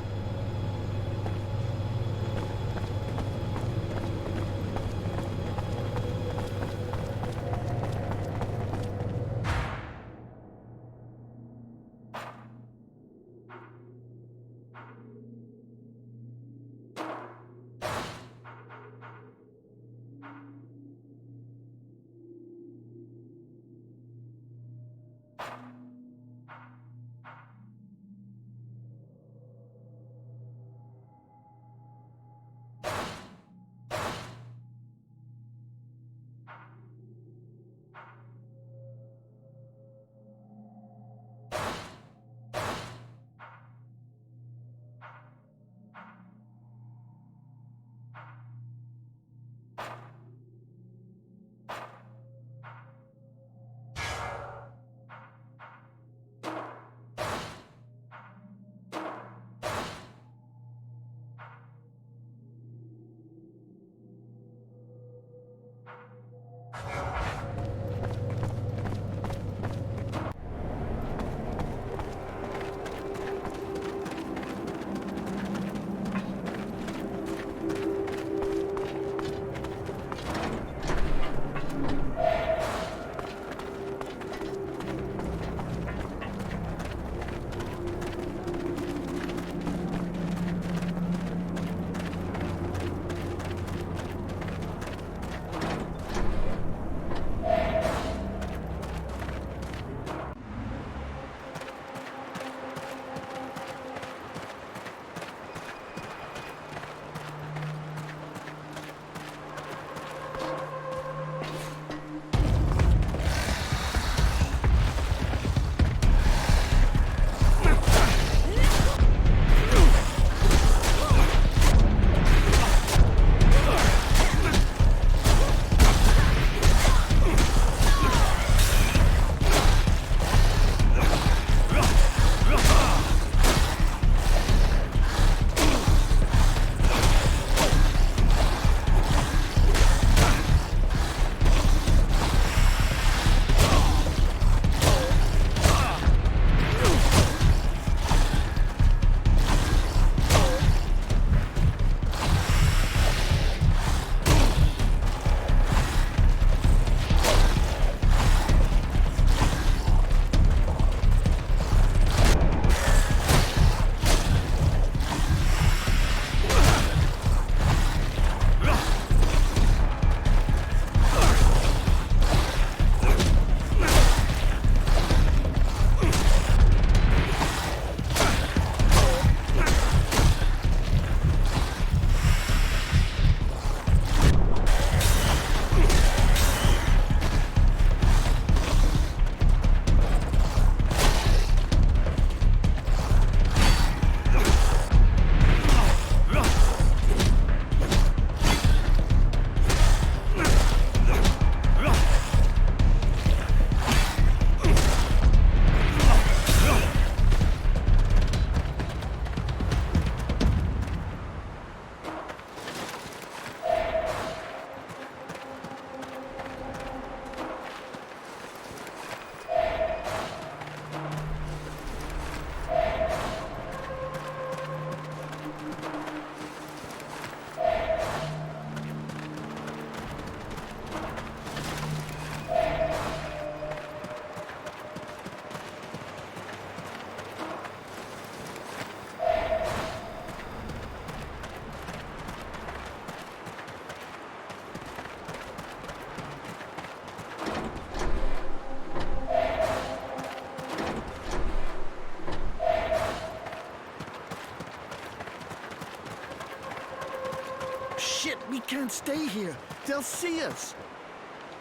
stay here. They'll see us.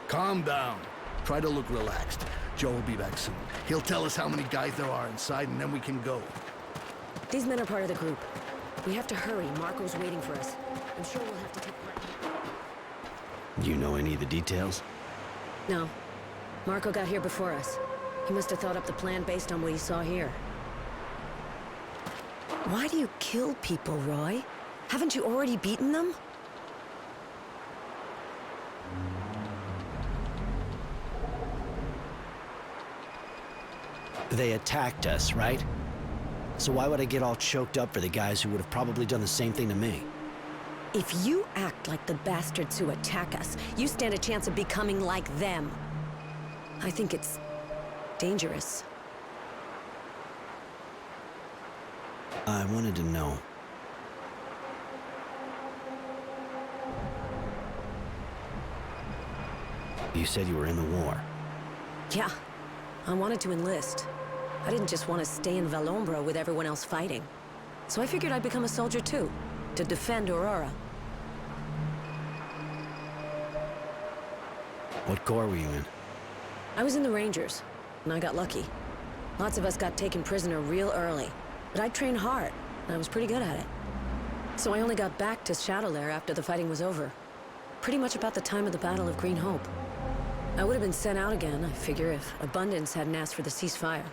Calm down. Try to look relaxed. Joe will be back soon. He'll tell us how many guys there are inside, and then we can go. These men are part of the group. We have to hurry. Marco's waiting for us. I'm sure we'll have to take part. Do you know any of the details? No. Marco got here before us. He must have thought up the plan based on what he saw here. Why do you kill people, Roy? Haven't you already beaten them? They attacked us, right? So why would I get all choked up for the guys who would have probably done the same thing to me? If you act like the bastards who attack us, you stand a chance of becoming like them. I think it's dangerous. I wanted to know. You said you were in the war. Yeah, I wanted to enlist. I didn't just want to stay in Valombra with everyone else fighting. So I figured I'd become a soldier too, to defend Aurora. What corps were you in? I was in the Rangers, and I got lucky. Lots of us got taken prisoner real early, but I trained hard, and I was pretty good at it. So I only got back to Shadowlair after the fighting was over. Pretty much about the time of the Battle of Green Hope. I would have been sent out again, I figure, if Abundance hadn't asked for the ceasefire.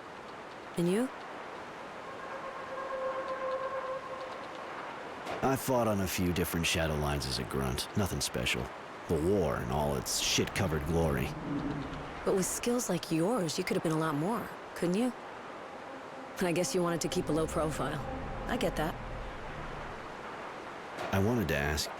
And you? I fought on a few different shadow lines as a grunt. Nothing special. The war and all its shit-covered glory. But with skills like yours, you could have been a lot more, couldn't you? I guess you wanted to keep a low profile. I get that. I wanted to ask,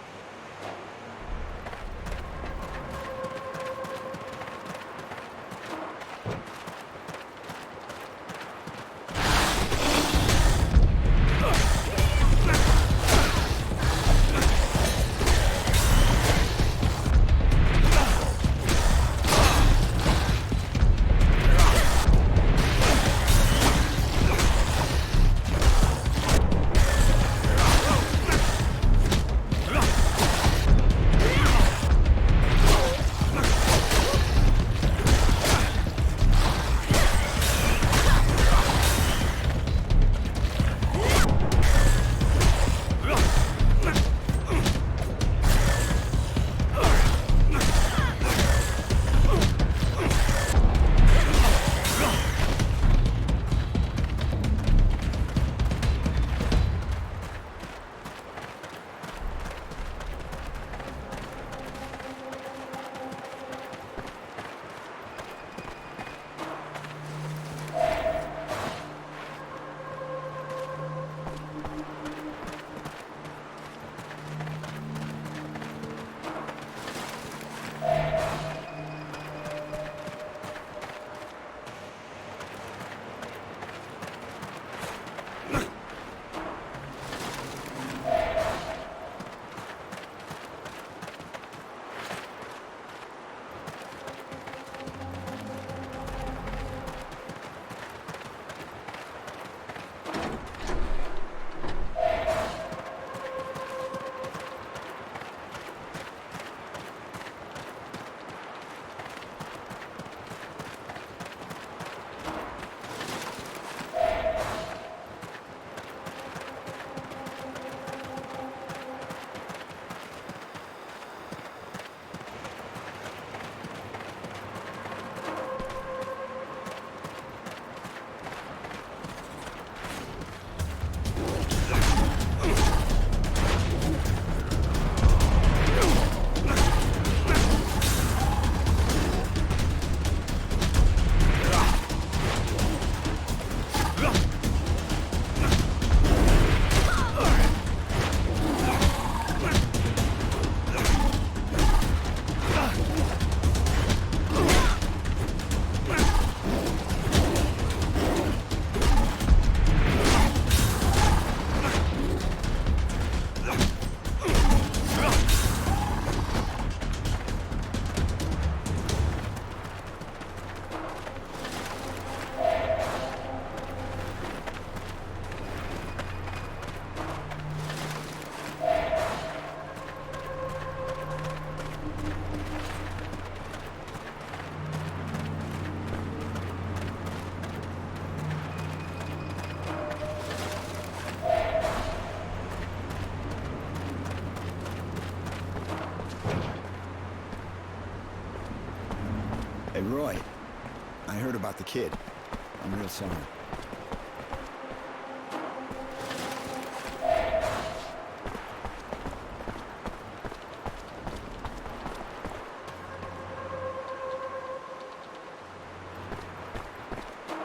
Hey, Roy. I heard about the kid. I'm real sorry.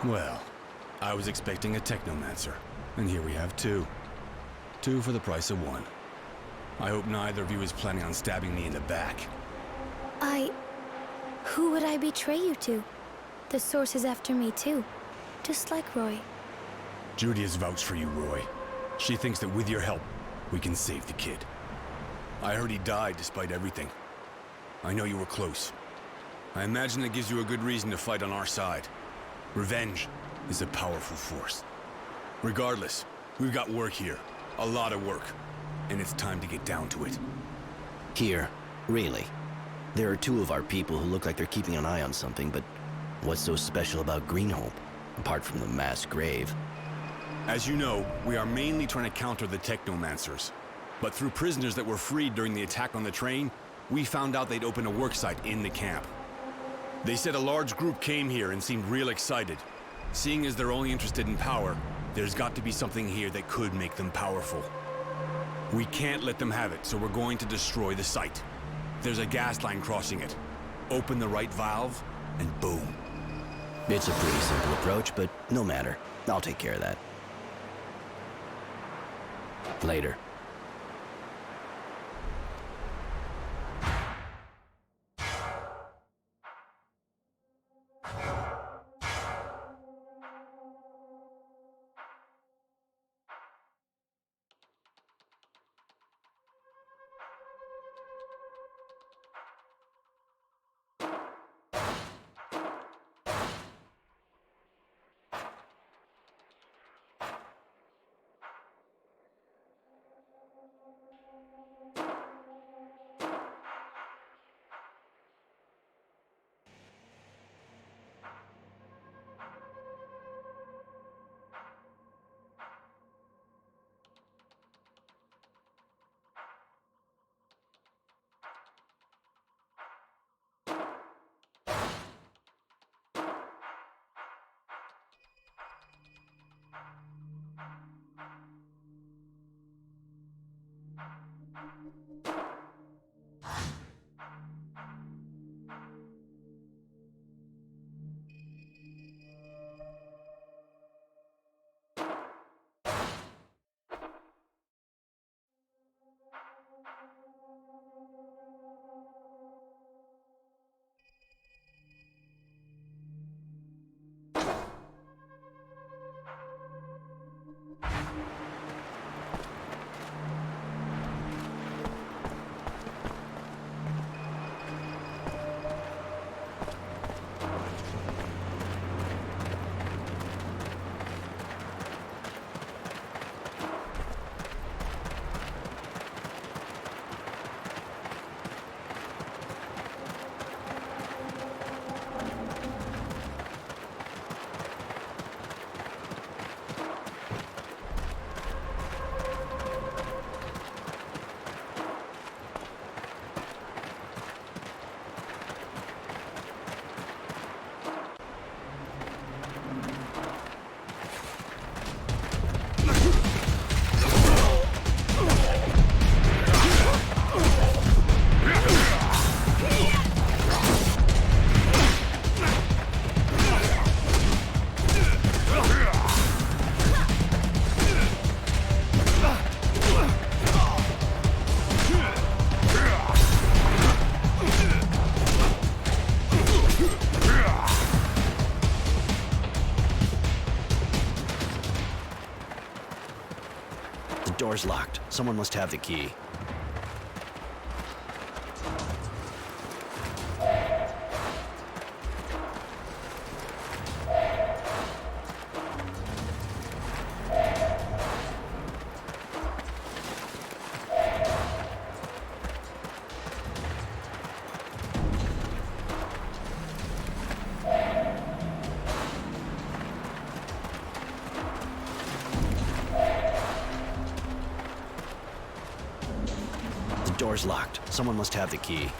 Well, I was expecting a technomancer, and here we have two. Two for the price of one. I hope neither of you is planning on stabbing me in the back. Who would I betray you to? The source is after me too, just like Roy. Judy has vouched for you, Roy. She thinks that with your help, we can save the kid. I heard he died despite everything. I know you were close. I imagine it gives you a good reason to fight on our side. Revenge is a powerful force. Regardless, we've got work here. A lot of work. And it's time to get down to it. Here? Really? There are two of our people who look like they're keeping an eye on something, but what's so special about Greenhope, apart from the mass grave? As you know, we are mainly trying to counter the Technomancers. But through prisoners that were freed during the attack on the train, we found out they'd opened a worksite in the camp. They said a large group came here and seemed real excited. Seeing as they're only interested in power, there's got to be something here that could make them powerful. We can't let them have it, so we're going to destroy the site. There's a gas line crossing it. Open the right valve, and boom. It's a pretty simple approach, but no matter. I'll take care of that. Later. Door's locked. Someone must have the key. Door's locked. Someone must have the key.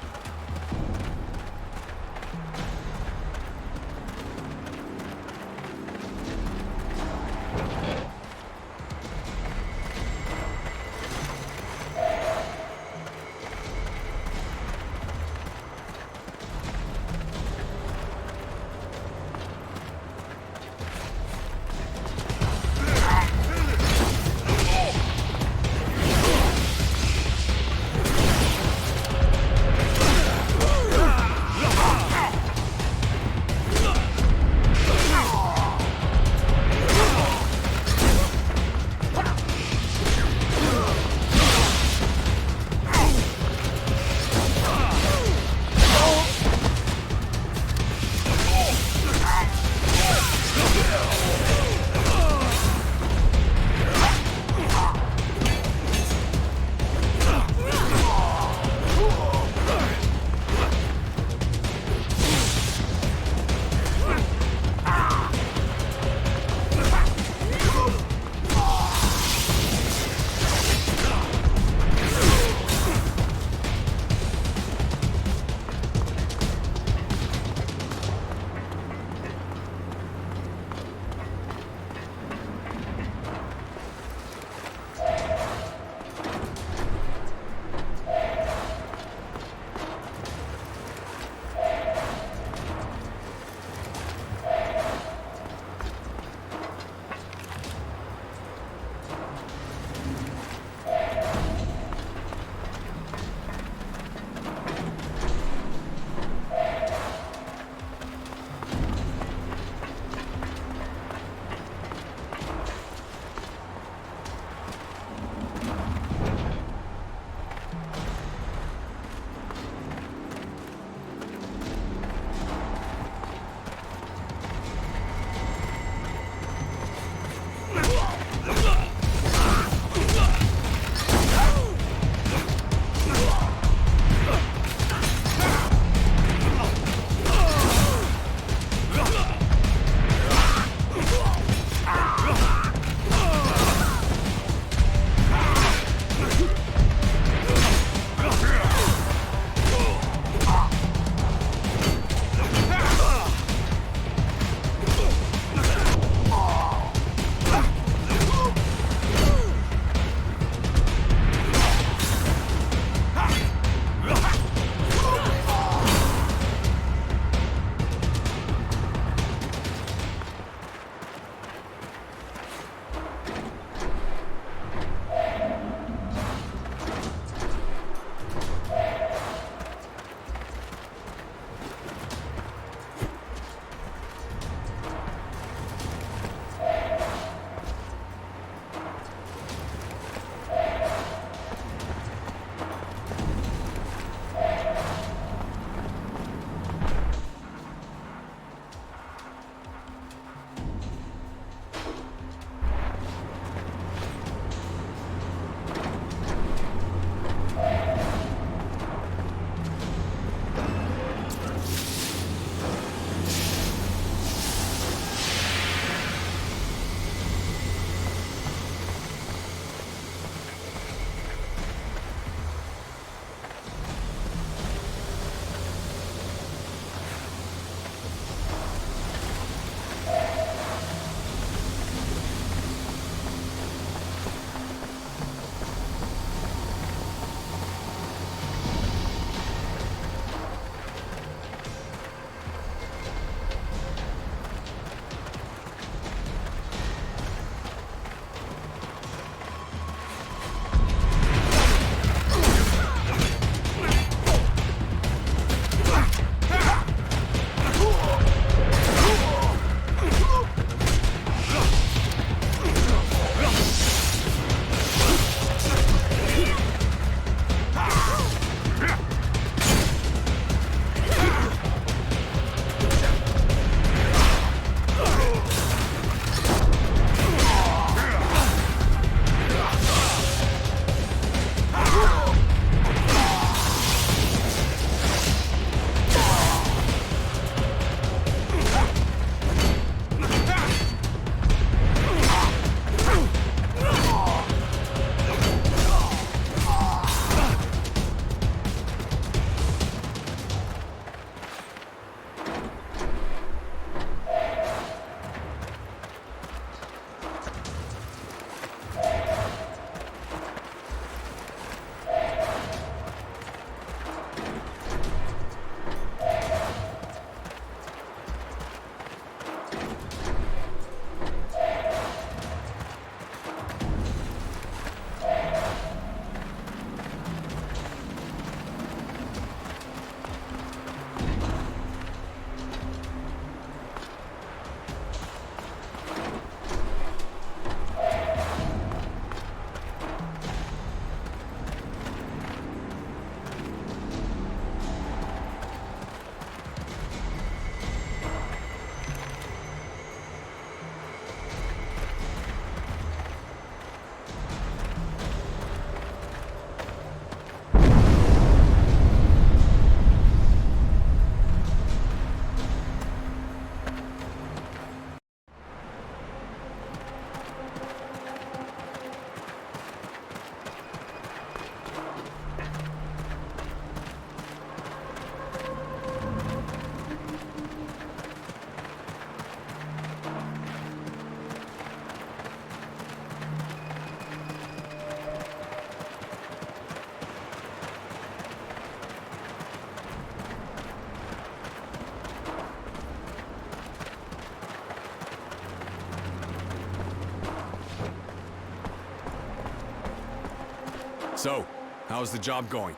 So, how's the job going?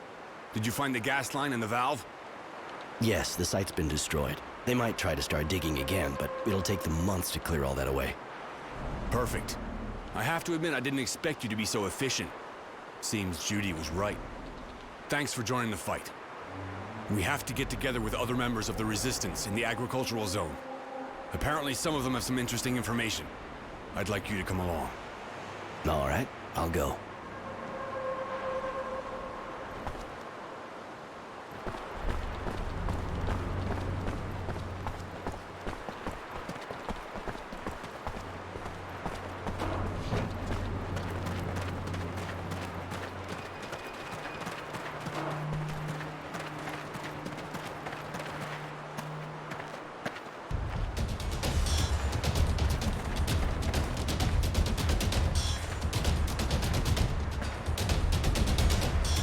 Did you find the gas line and the valve? Yes, the site's been destroyed. They might try to start digging again, but it'll take them months to clear all that away. Perfect. I have to admit I didn't expect you to be so efficient. Seems Judy was right. Thanks for joining the fight. We have to get together with other members of the Resistance in the agricultural zone. Apparently some of them have some interesting information. I'd like you to come along. All right, I'll go.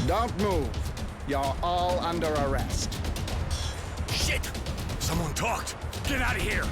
Don't move. You're all under arrest. Shit! Someone talked! Get out of here!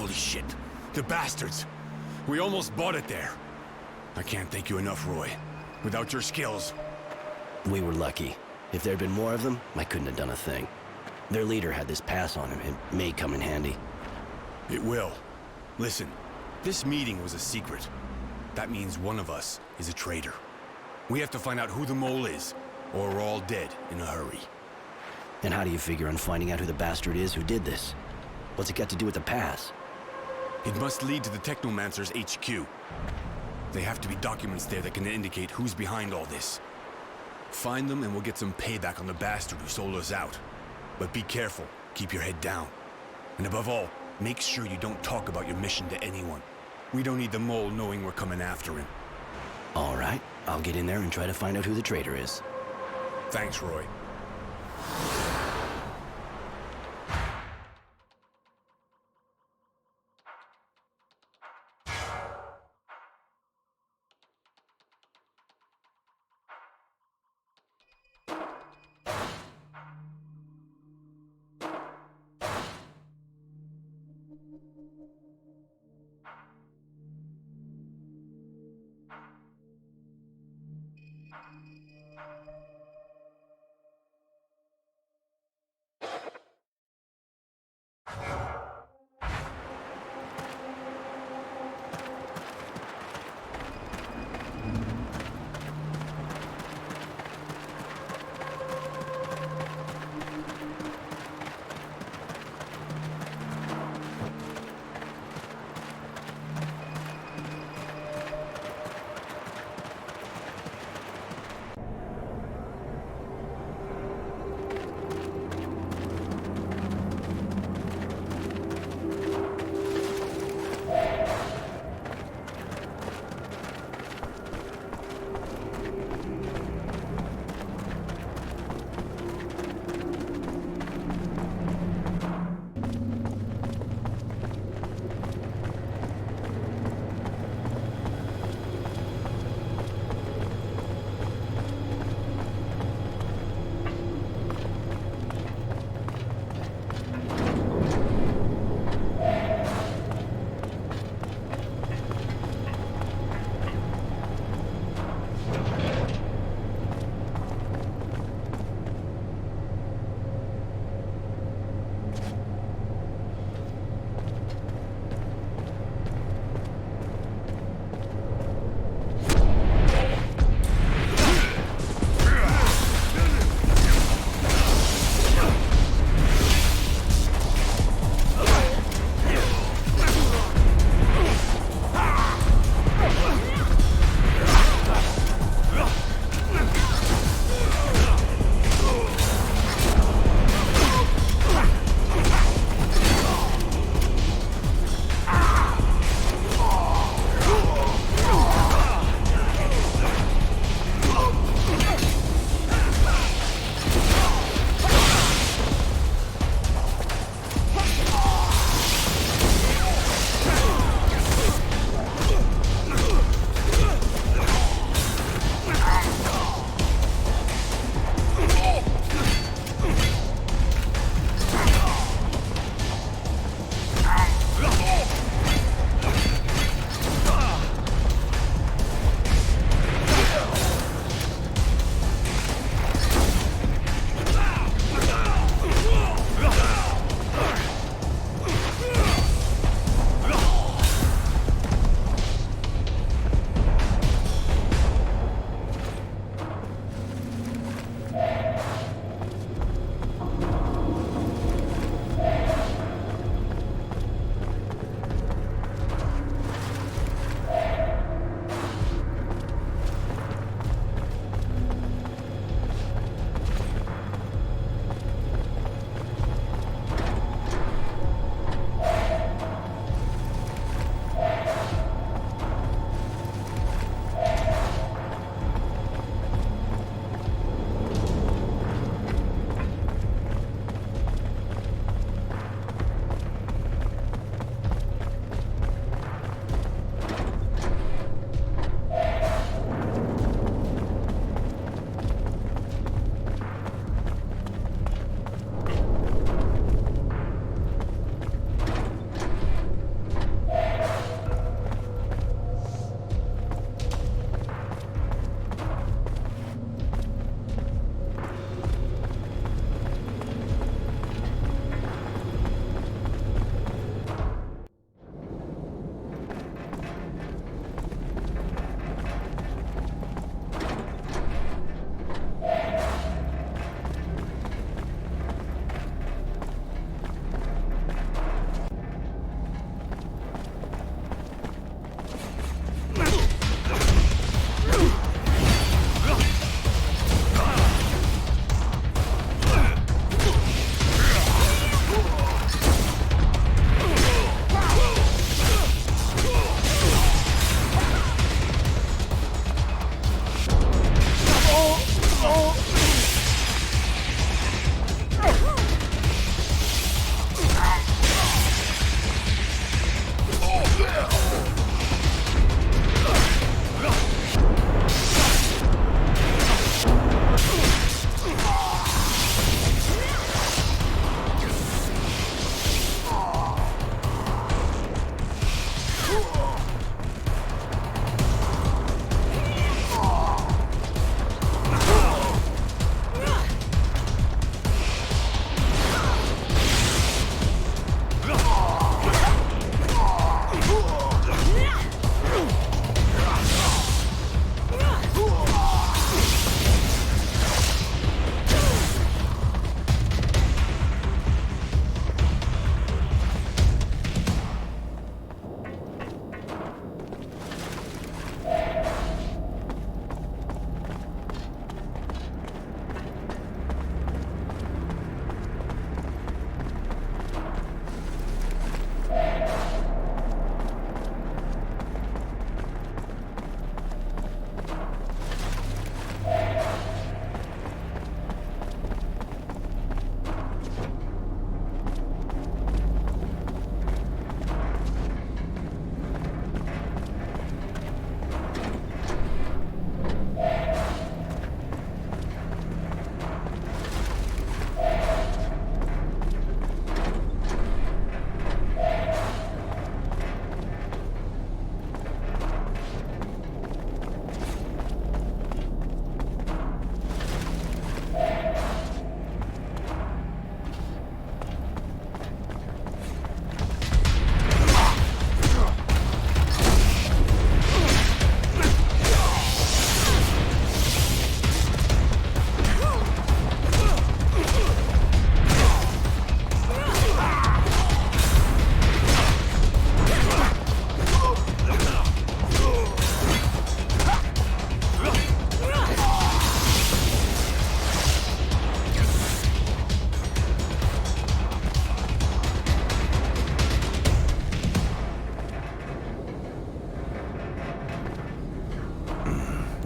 Holy shit. The bastards. We almost bought it there. I can't thank you enough, Roy. Without your skills... We were lucky. If there'd been more of them, I couldn't have done a thing. Their leader had this pass on him. It may come in handy. It will. Listen, this meeting was a secret. That means one of us is a traitor. We have to find out who the mole is, or we're all dead in a hurry. And how do you figure on finding out who the bastard is who did this? What's it got to do with the pass? It must lead to the Technomancer's HQ. There have to be documents there that can indicate who's behind all this. Find them and we'll get some payback on the bastard who sold us out. But be careful, keep your head down. And above all, make sure you don't talk about your mission to anyone. We don't need the mole knowing we're coming after him. All right, I'll get in there and try to find out who the traitor is. Thanks, Roy.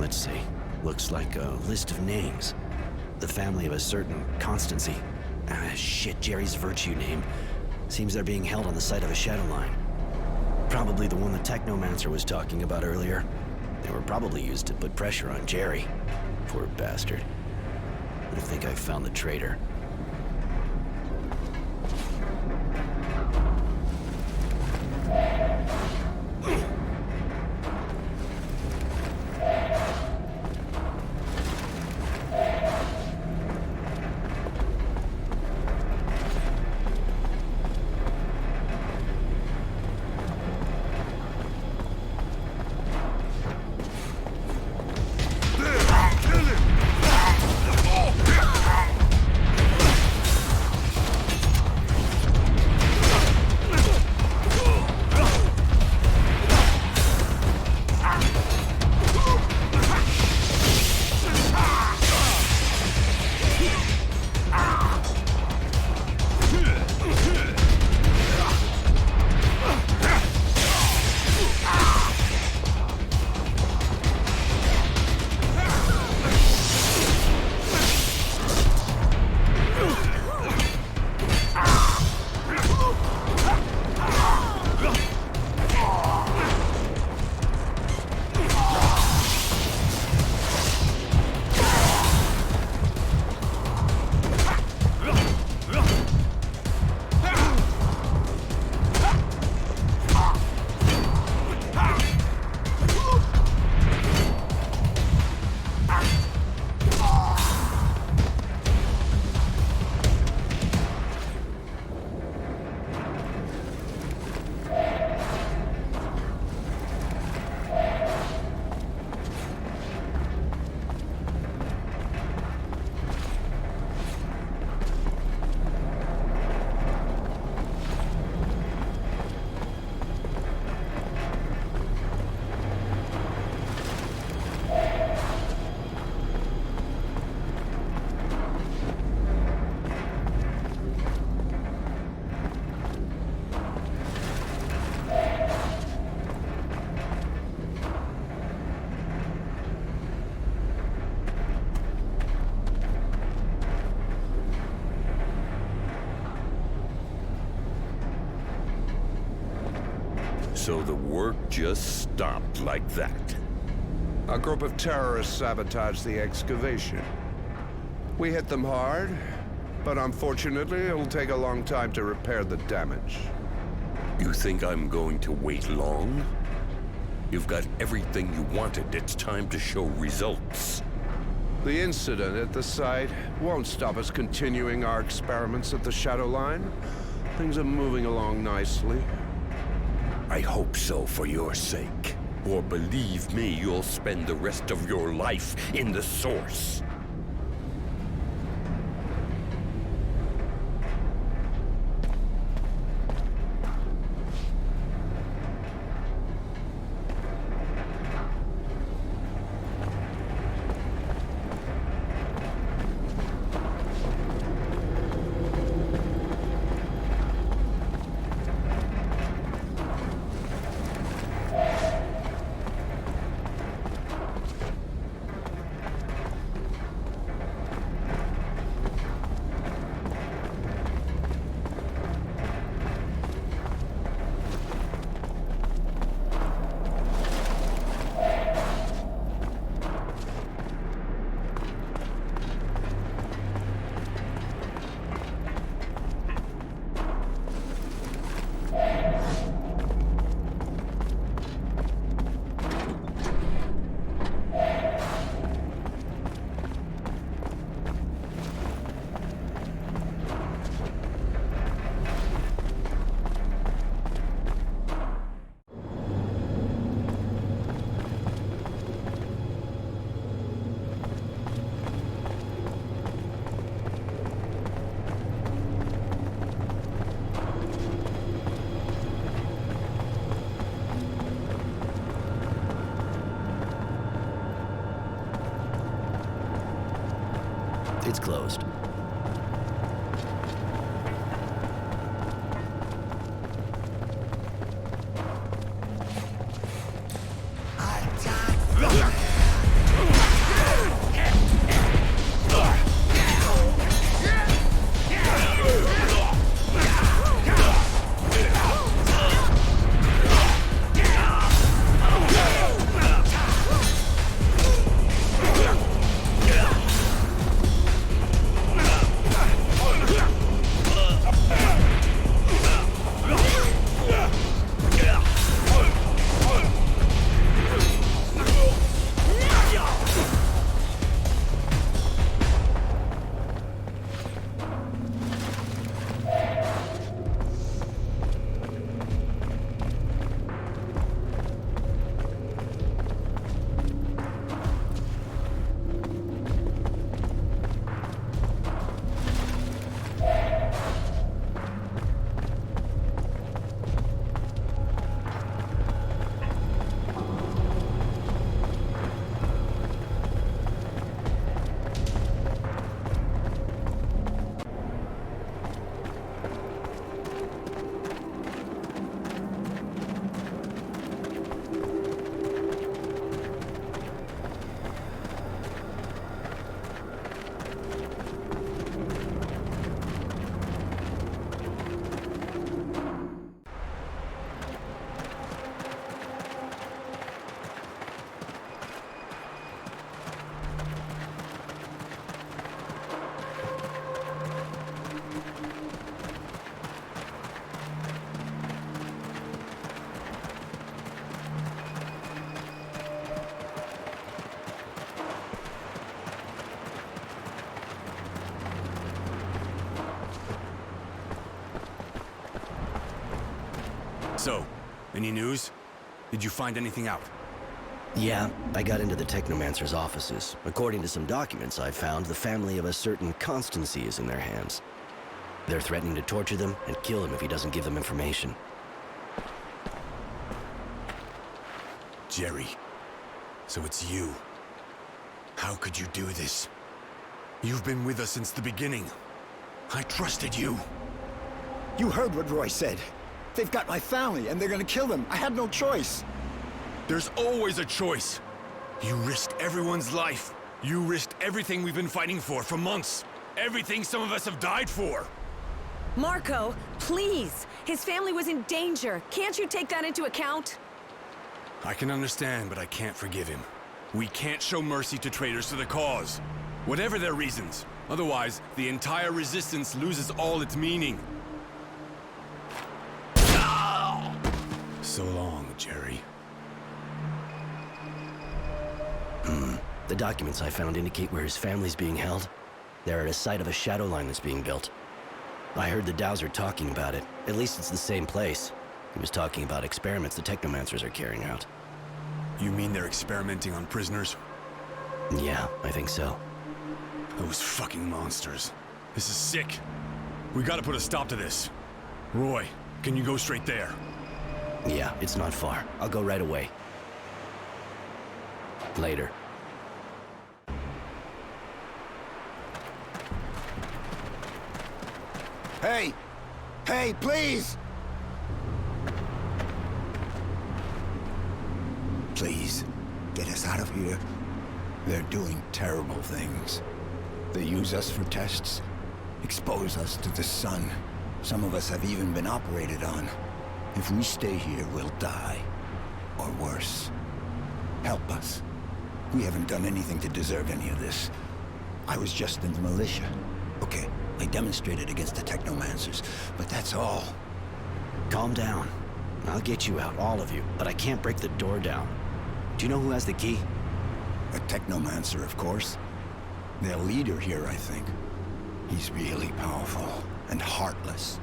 let's see. Looks like a list of names. The family of a certain Constancy. Shit, Jerry's virtue name. Seems they're being held on the site of a Shadowline. Probably the one the Technomancer was talking about earlier. They were probably used to put pressure on Jerry. Poor bastard. I think I found the traitor. So the work just stopped like that. A group of terrorists sabotaged the excavation. We hit them hard, but unfortunately it'll take a long time to repair the damage. You think I'm going to wait long? You've got everything you wanted. It's time to show results. The incident at the site won't stop us continuing our experiments at the Shadowline. Things are moving along nicely. I hope so for your sake. Or believe me, you'll spend the rest of your life in the Source. It's closed. So, any news? Did you find anything out? Yeah, I got into the Technomancer's offices. According to some documents I found, the family of a certain Constancy is in their hands. They're threatening to torture them and kill him if he doesn't give them information. Jerry, so it's you. How could you do this? You've been with us since the beginning. I trusted you. You heard what Roy said. They've got my family, and they're gonna kill them. I had no choice. There's always a choice. You risked everyone's life. You risked everything we've been fighting for months. Everything some of us have died for. Marco, please! His family was in danger. Can't you take that into account? I can understand, but I can't forgive him. We can't show mercy to traitors to the cause. Whatever their reasons. Otherwise, the entire resistance loses all its meaning. So long, Jerry. The documents I found indicate where his family's being held. They're at a site of a shadow line that's being built. I heard the Dowser talking about it. At least it's the same place. He was talking about experiments the Technomancers are carrying out. You mean they're experimenting on prisoners? Yeah, I think so. Those fucking monsters. This is sick. We gotta put a stop to this. Roy, can you go straight there? Yeah, it's not far. I'll go right away. Later. Hey! Hey, please! Please, get us out of here. They're doing terrible things. They use us for tests, expose us to the sun. Some of us have even been operated on. If we stay here, we'll die. Or worse. Help us. We haven't done anything to deserve any of this. I was just in the militia. Okay, I demonstrated against the Technomancers, but that's all. Calm down. I'll get you out, all of you, but I can't break the door down. Do you know who has the key? A Technomancer, of course. Their leader here, I think. He's really powerful and heartless.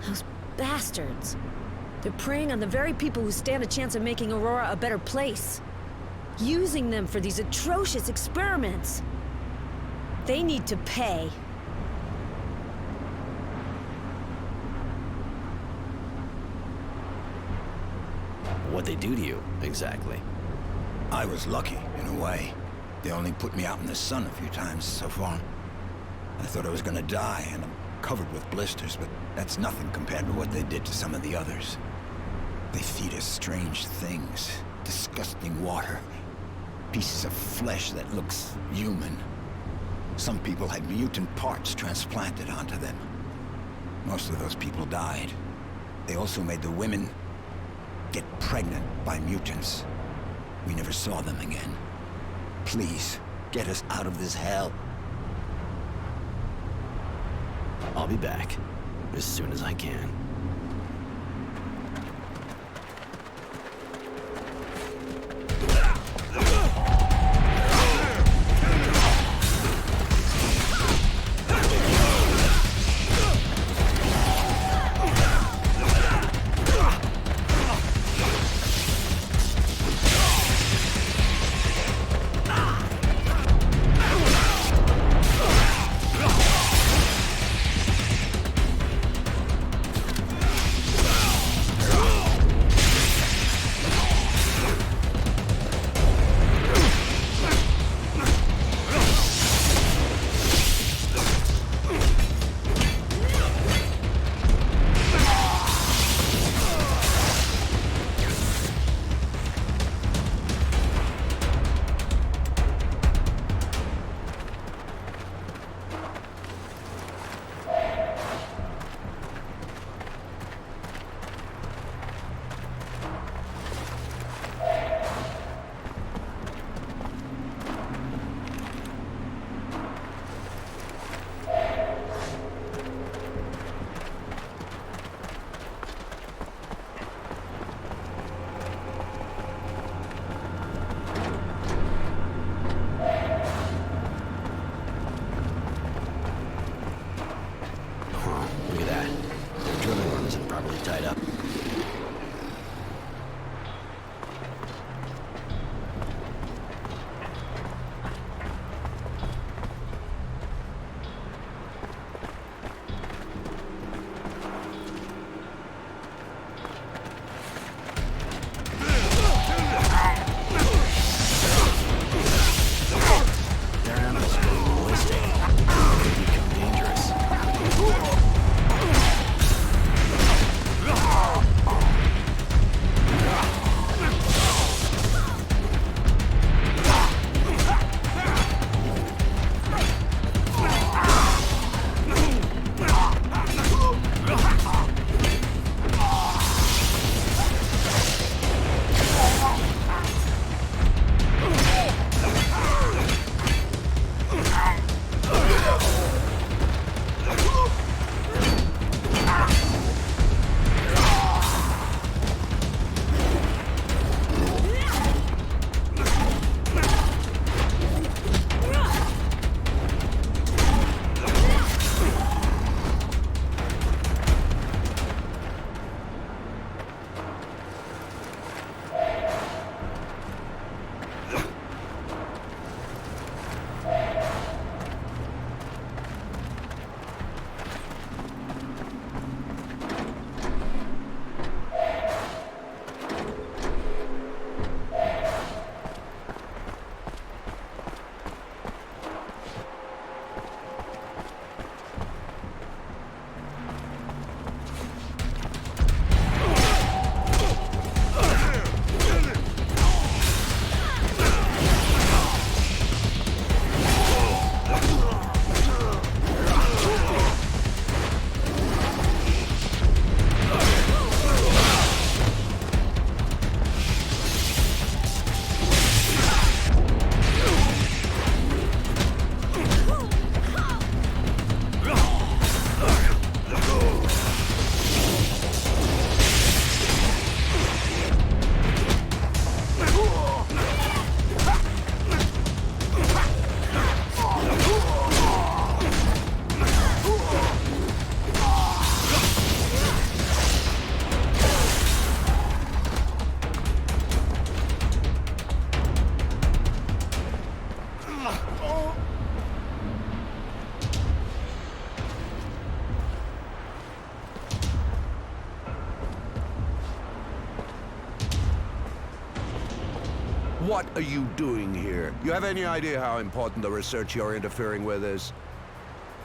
Those bastards. They're preying on the very people who stand a chance of making Aurora a better place. Using them for these atrocious experiments. They need to pay. What'd they do to you, exactly? I was lucky, in a way. They only put me out in the sun a few times so far. I thought I was gonna die, and I'm covered with blisters, but that's nothing compared to what they did to some of the others. They feed us strange things, disgusting water, pieces of flesh that looks human. Some people had mutant parts transplanted onto them. Most of those people died. They also made the women get pregnant by mutants. We never saw them again. Please, get us out of this hell. I'll be back as soon as I can. What are you doing here? You have any idea how important the research you're interfering with is?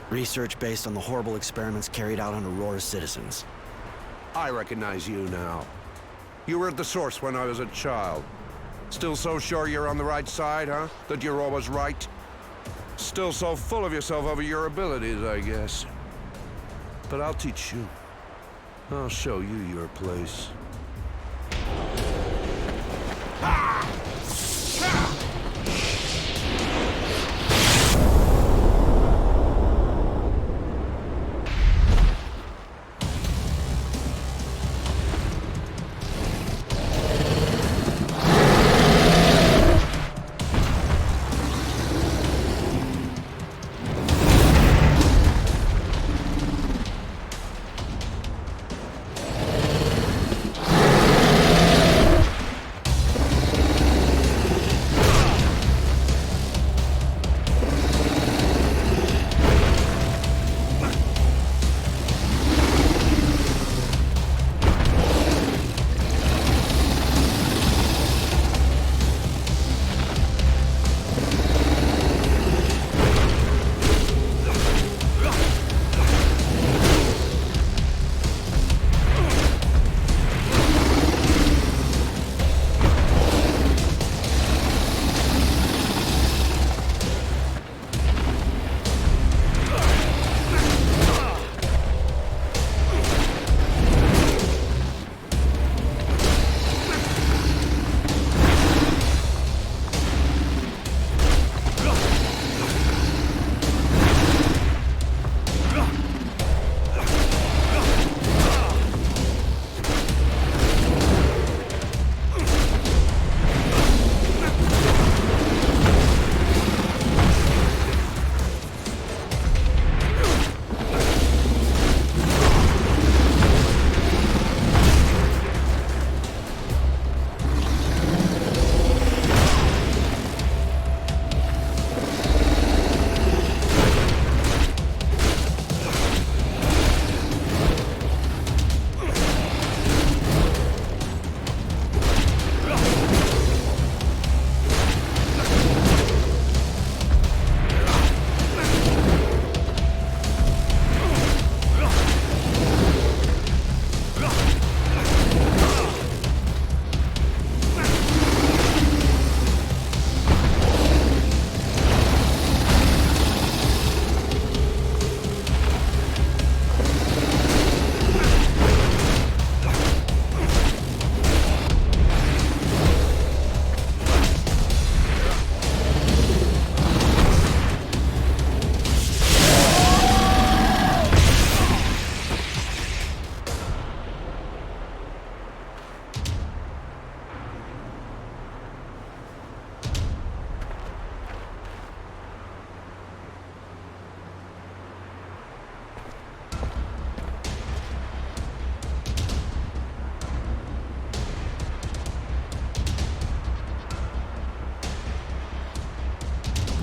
Research based on the horrible experiments carried out on Aurora's citizens. I recognize you now. You were at the source when I was a child. Still so sure you're on the right side, huh? That you're always right? Still so full of yourself over your abilities, I guess. But I'll teach you. I'll show you your place.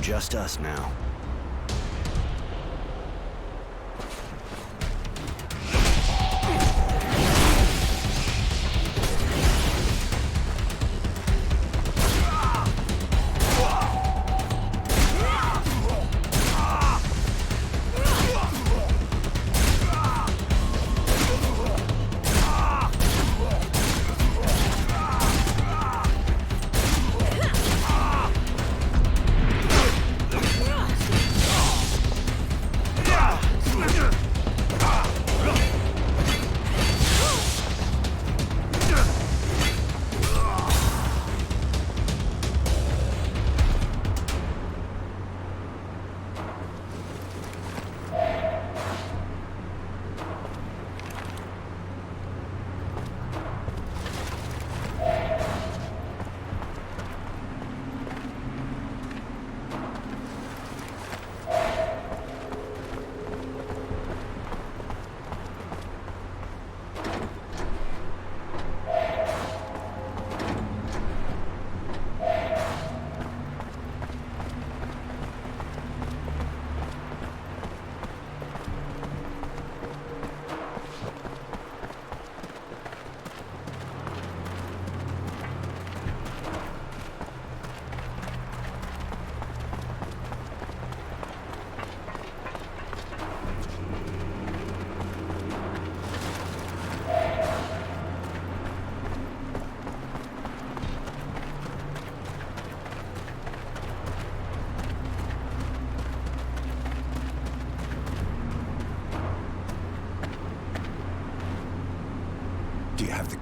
Just us now.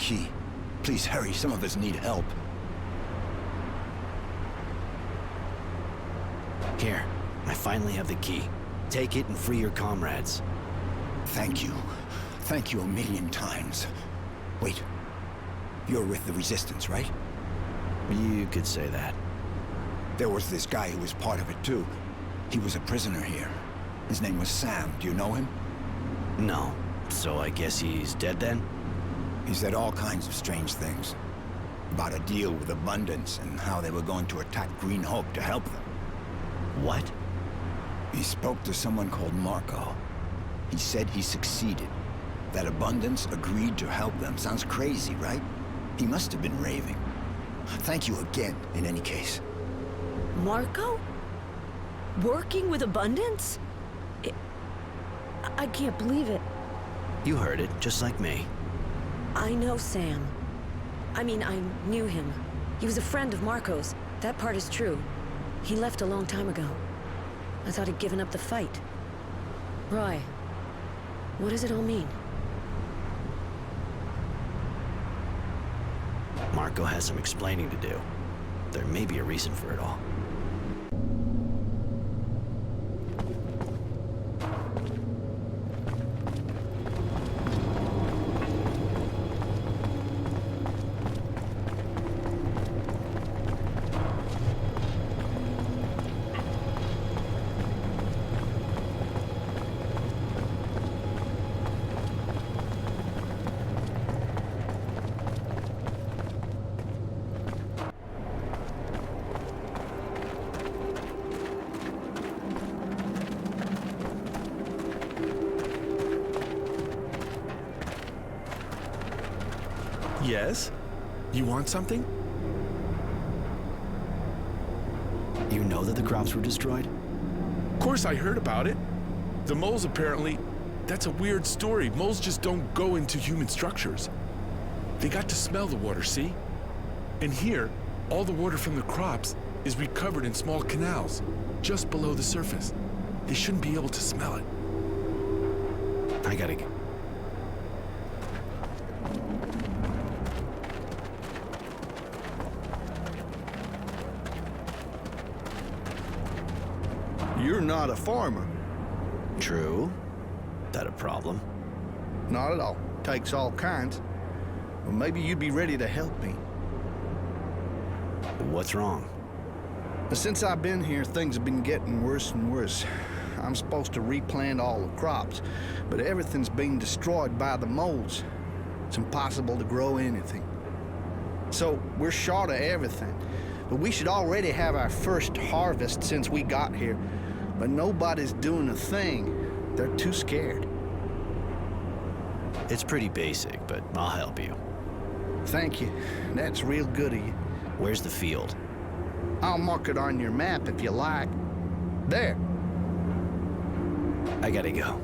key. Please hurry, some of us need help. Here, I finally have the key. Take it and free your comrades. Thank you. Thank you a million times. Wait. You're with the Resistance, right? You could say that. There was this guy who was part of it too. He was a prisoner here. His name was Sam. Do you know him? No. So I guess he's dead then? He said all kinds of strange things. About a deal with Abundance and how they were going to attack Green Hope to help them. What? He spoke to someone called Marco. He said he succeeded. That Abundance agreed to help them. Sounds crazy, right? He must have been raving. Thank you again, in any case. Marco? Working with Abundance? I can't believe it. You heard it, just like me. I know Sam. I mean, I knew him. He was a friend of Marco's. That part is true. He left a long time ago. I thought he'd given up the fight. Roy, what does it all mean? Marco has some explaining to do. There may be a reason for it all. Yes? You want something? You know that the crops were destroyed? Of course I heard about it. The moles apparently... That's a weird story. Moles just don't go into human structures. They got to smell the water, see? And here, all the water from the crops is recovered in small canals, just below the surface. They shouldn't be able to smell it. I gotta go. You're not a farmer. True. That a problem? Not at all. Takes all kinds. Well, maybe you'd be ready to help me. What's wrong? Since I've been here, things have been getting worse and worse. I'm supposed to replant all the crops, but everything's being destroyed by the moles. It's impossible to grow anything. So we're short of everything. But we should already have our first harvest since we got here. But nobody's doing a thing. They're too scared. It's pretty basic, but I'll help you. Thank you. That's real good of you. Where's the field? I'll mark it on your map if you like. There. I gotta go.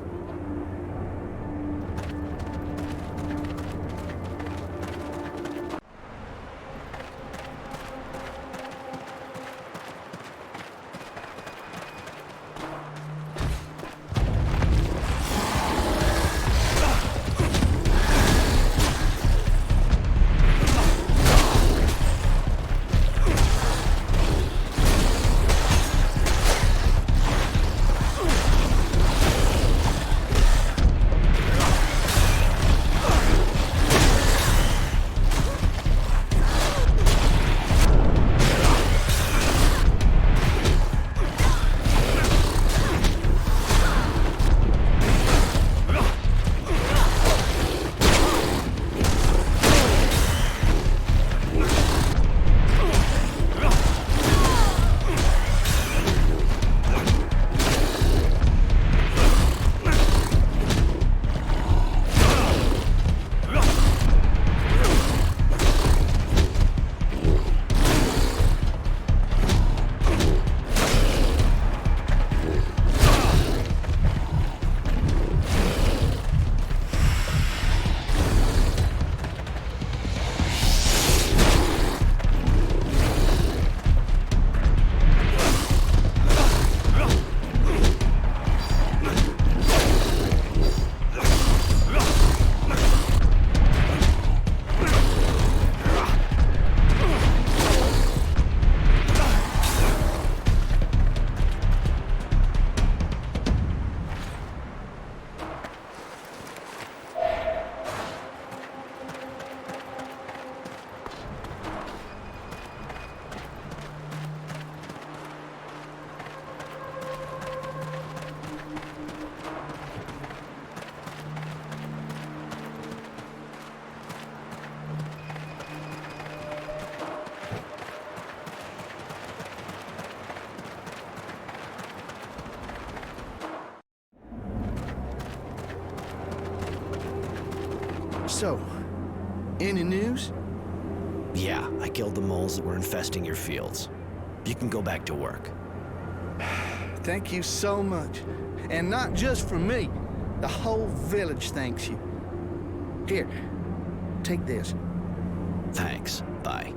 So, any news? Yeah, I killed the moles that were infesting your fields. You can go back to work. Thank you so much. And not just for me. The whole village thanks you. Here, take this. Thanks. Bye.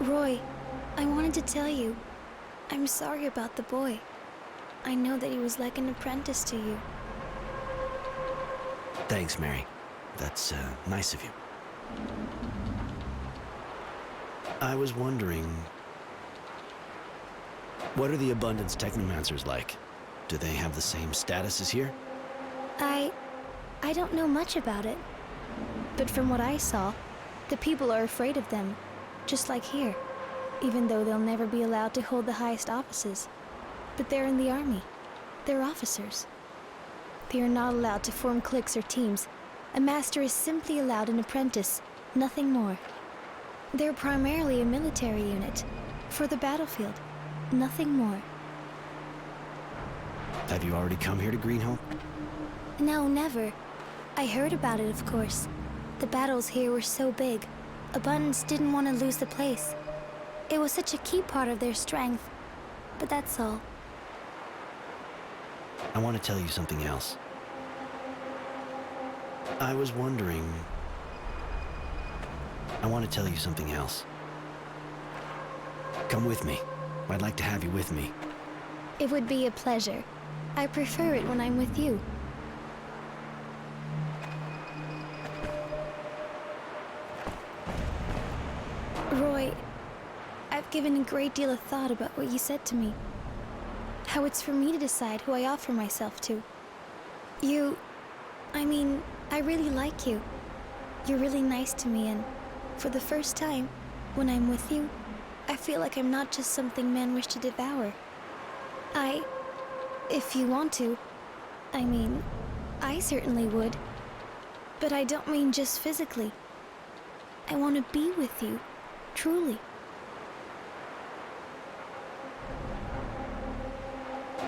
Roy, I wanted to tell you, I'm sorry about the boy. I know that he was like an apprentice to you. Thanks, Mary. That's nice of you. I was wondering, what are the Abundance Technomancers like? Do they have the same status as here? I don't know much about it. But from what I saw, the people are afraid of them, just like here, even though they'll never be allowed to hold the highest offices. But they're in the army. They're officers. They are not allowed to form cliques or teams. A master is simply allowed an apprentice, nothing more. They're primarily a military unit, for the battlefield, nothing more. Have you already come here to Greenhope? No, never. I heard about it, of course. The battles here were so big. Abundance didn't want to lose the place. It was such a key part of their strength. But that's all. I want to tell you something else. I was wondering... I want to tell you something else. Come with me. I'd like to have you with me. It would be a pleasure. I prefer it when I'm with you. Roy, I've given a great deal of thought about what you said to me. How it's for me to decide who I offer myself to. I really like you. You're really nice to me, and for the first time, when I'm with you, I feel like I'm not just something men wish to devour. If you want to, I certainly would. But I don't mean just physically. I want to be with you, truly.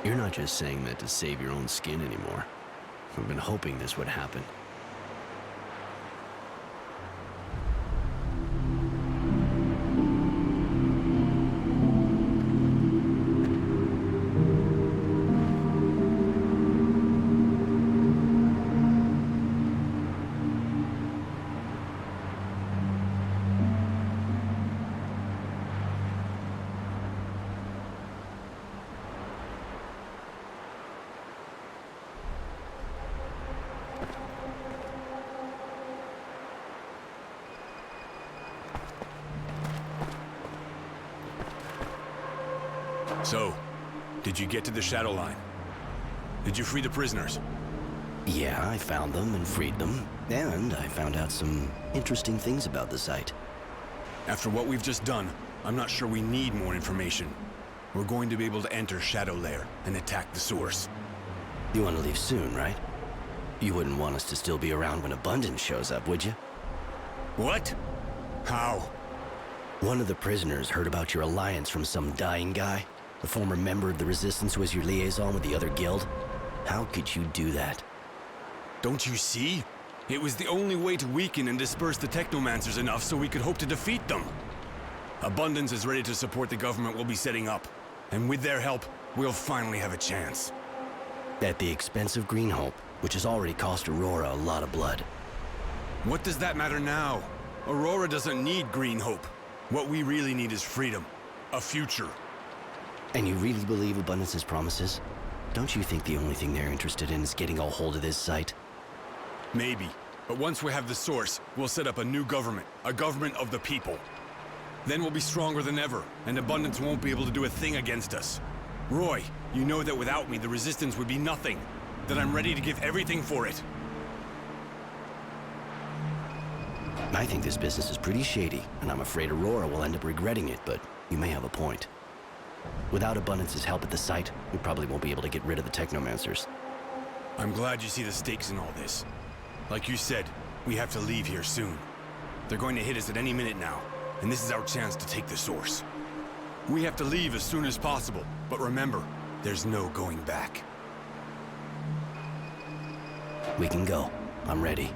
You're not just saying that to save your own skin anymore. I've been hoping this would happen. So, did you get to the Shadowline? Did you free the prisoners? Yeah, I found them and freed them. And I found out some interesting things about the site. After what we've just done, I'm not sure we need more information. We're going to be able to enter Shadowlair and attack the source. You want to leave soon, right? You wouldn't want us to still be around when Abundance shows up, would you? What? How? One of the prisoners heard about your alliance from some dying guy. A former member of the Resistance who was your liaison with the other guild. How could you do that? Don't you see? It was the only way to weaken and disperse the Technomancers enough so we could hope to defeat them. Abundance is ready to support the government we'll be setting up. And with their help, we'll finally have a chance. At the expense of Greenhope, which has already cost Aurora a lot of blood. What does that matter now? Aurora doesn't need Greenhope. What we really need is freedom. A future. And you really believe Abundance's promises? Don't you think the only thing they're interested in is getting a hold of this site? Maybe. But once we have the source, we'll set up a new government. A government of the people. Then we'll be stronger than ever, and Abundance won't be able to do a thing against us. Roy, you know that without me, the Resistance would be nothing. That I'm ready to give everything for it. I think this business is pretty shady, and I'm afraid Aurora will end up regretting it, but you may have a point. Without Abundance's help at the site, we probably won't be able to get rid of the Technomancers. I'm glad you see the stakes in all this. Like you said, we have to leave here soon. They're going to hit us at any minute now, and this is our chance to take the source. We have to leave as soon as possible, but remember, there's no going back. We can go. I'm ready.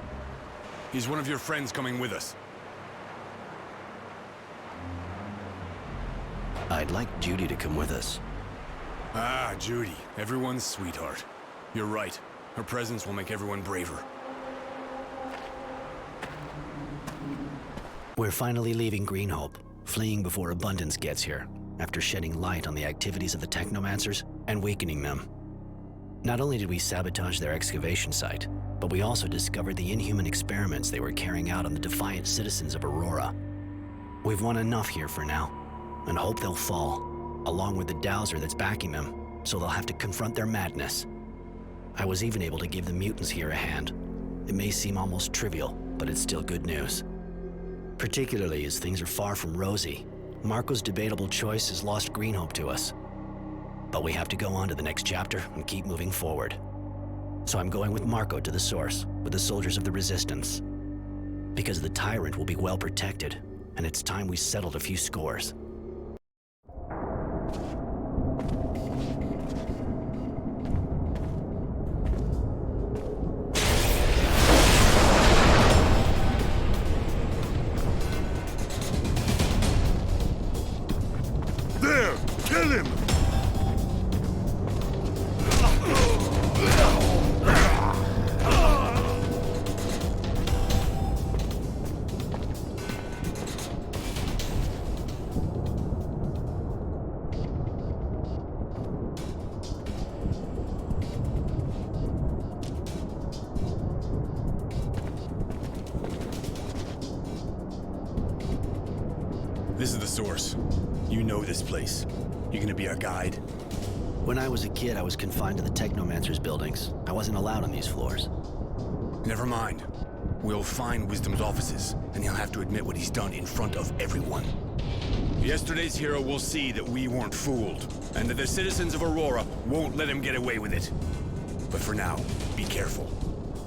Is one of your friends coming with us? I'd like Judy to come with us. Ah, Judy, everyone's sweetheart. You're right. Her presence will make everyone braver. We're finally leaving Greenhope, fleeing before Abundance gets here, after shedding light on the activities of the Technomancers and weakening them. Not only did we sabotage their excavation site, but we also discovered the inhuman experiments they were carrying out on the defiant citizens of Aurora. We've won enough here for now, and hope they'll fall, along with the dowser that's backing them, so they'll have to confront their madness. I was even able to give the mutants here a hand. It may seem almost trivial, but it's still good news. Particularly as things are far from rosy. Marco's debatable choice has lost Greenhope to us. But we have to go on to the next chapter and keep moving forward. So I'm going with Marco to the source, with the soldiers of the Resistance. Because the Tyrant will be well protected, and it's time we settled a few scores. There! Kill him! This is the source. You know this place. You gonna be our guide? When I was a kid, I was confined to the Technomancers buildings. I wasn't allowed on these floors. Never mind. We'll find Wisdom's offices, and he'll have to admit what he's done in front of everyone. Yesterday's hero will see that we weren't fooled, and that the citizens of Aurora won't let him get away with it. But for now, be careful.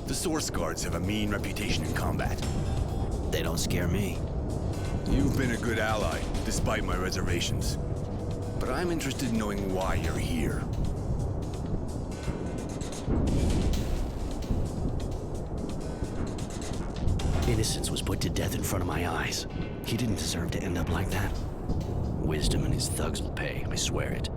The Source Guards have a mean reputation in combat. They don't scare me. You've been a good ally, despite my reservations. But I'm interested in knowing why you're here. Innocence was put to death in front of my eyes. He didn't deserve to end up like that. Wisdom and his thugs will pay, I swear it.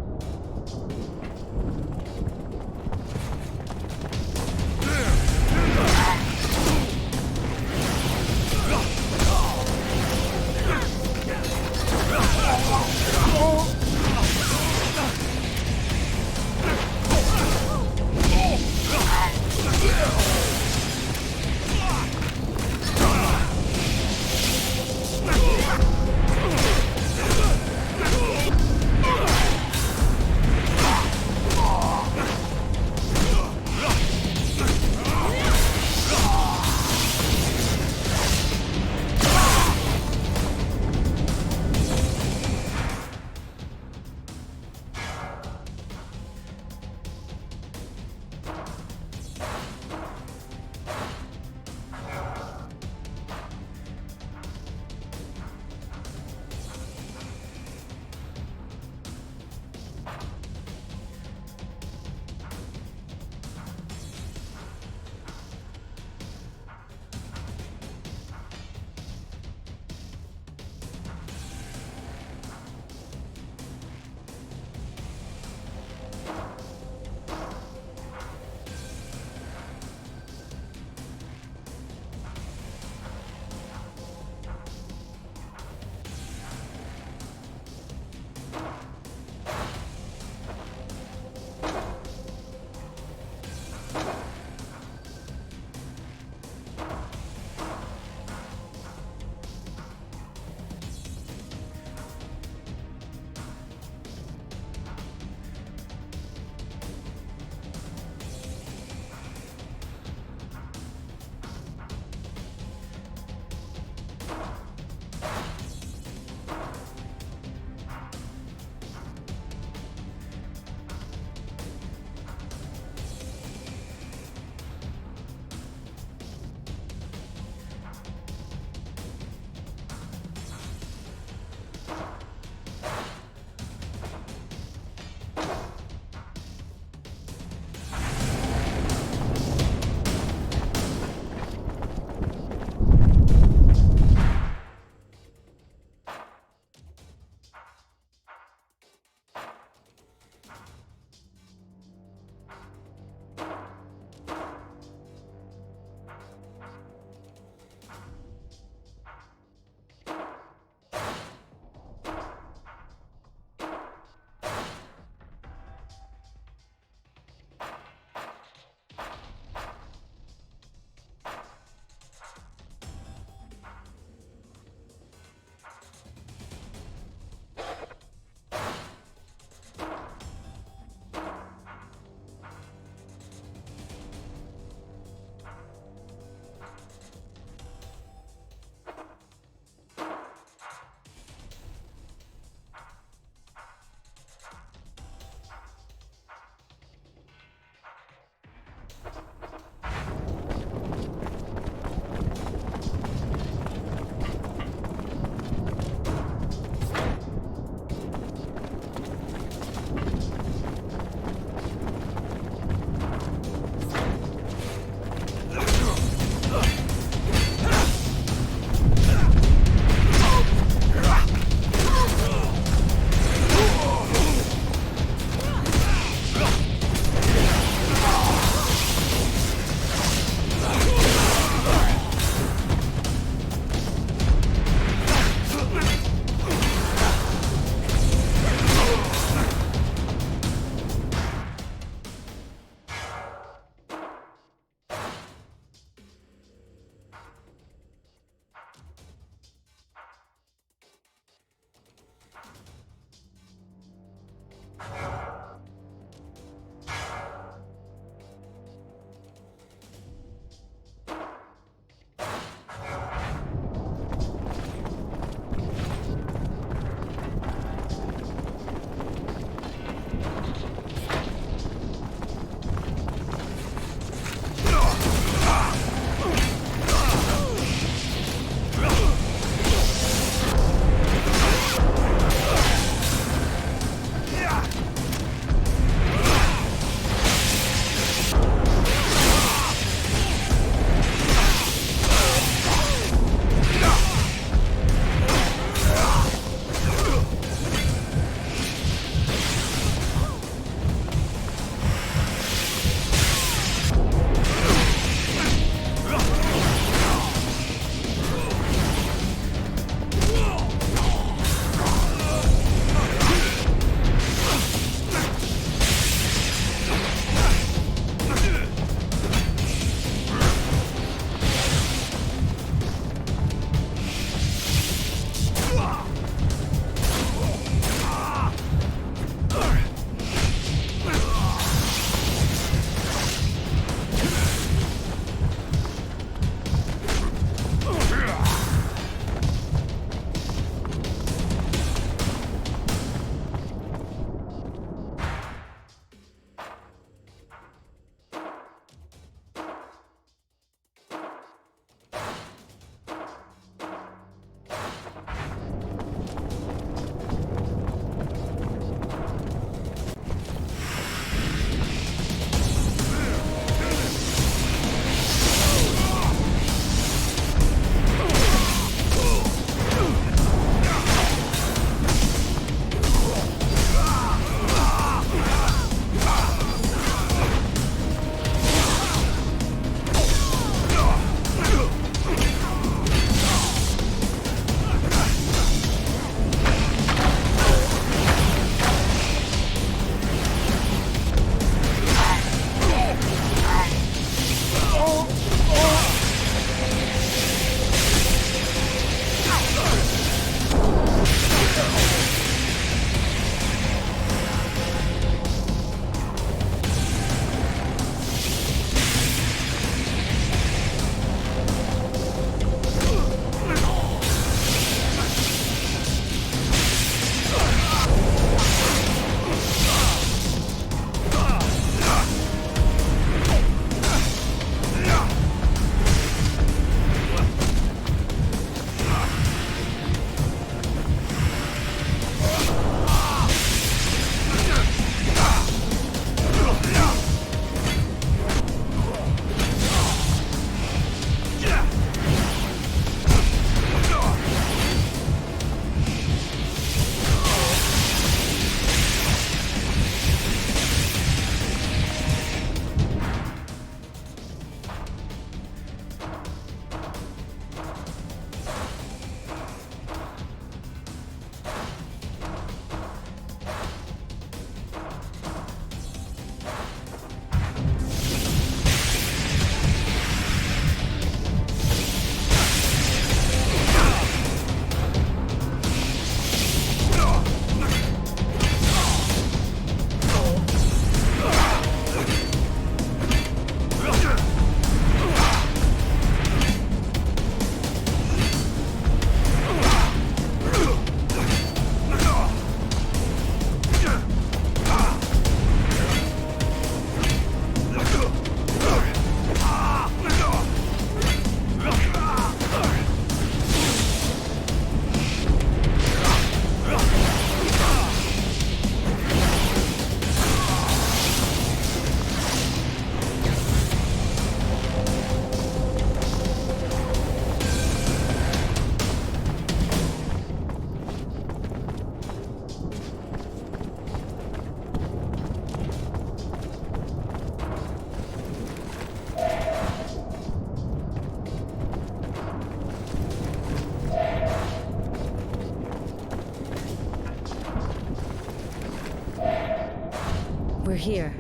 We're here,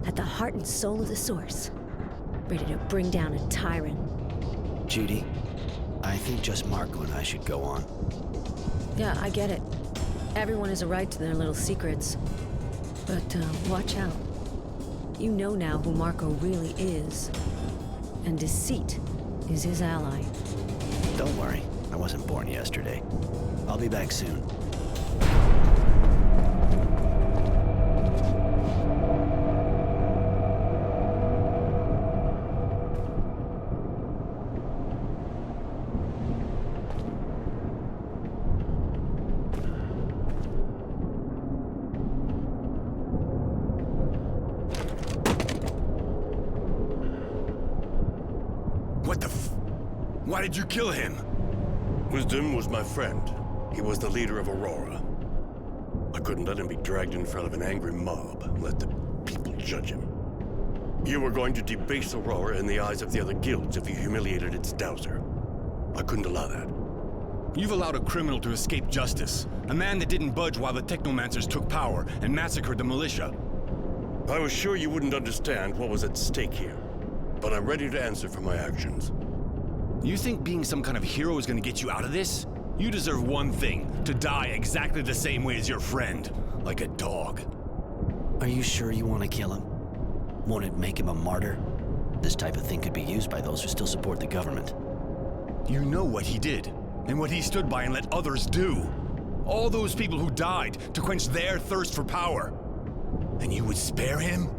at the heart and soul of the Source. Ready to bring down a tyrant. Judy, I think just Marco and I should go on. Yeah, I get it. Everyone has a right to their little secrets. But, watch out. You know now who Marco really is. And deceit is his ally. Don't worry, I wasn't born yesterday. I'll be back soon. Why did you kill him? Wisdom was my friend. He was the leader of Aurora. I couldn't let him be dragged in front of an angry mob. Let the people judge him. You were going to debase Aurora in the eyes of the other guilds if you humiliated its dowser. I couldn't allow that. You've allowed a criminal to escape justice. A man that didn't budge while the Technomancers took power and massacred the militia. I was sure you wouldn't understand what was at stake here. But I'm ready to answer for my actions. You think being some kind of hero is gonna get you out of this? You deserve one thing, to die exactly the same way as your friend. Like a dog. Are you sure you want to kill him? Won't it make him a martyr? This type of thing could be used by those who still support the government. You know what he did, and what he stood by and let others do. All those people who died to quench their thirst for power. And you would spare him?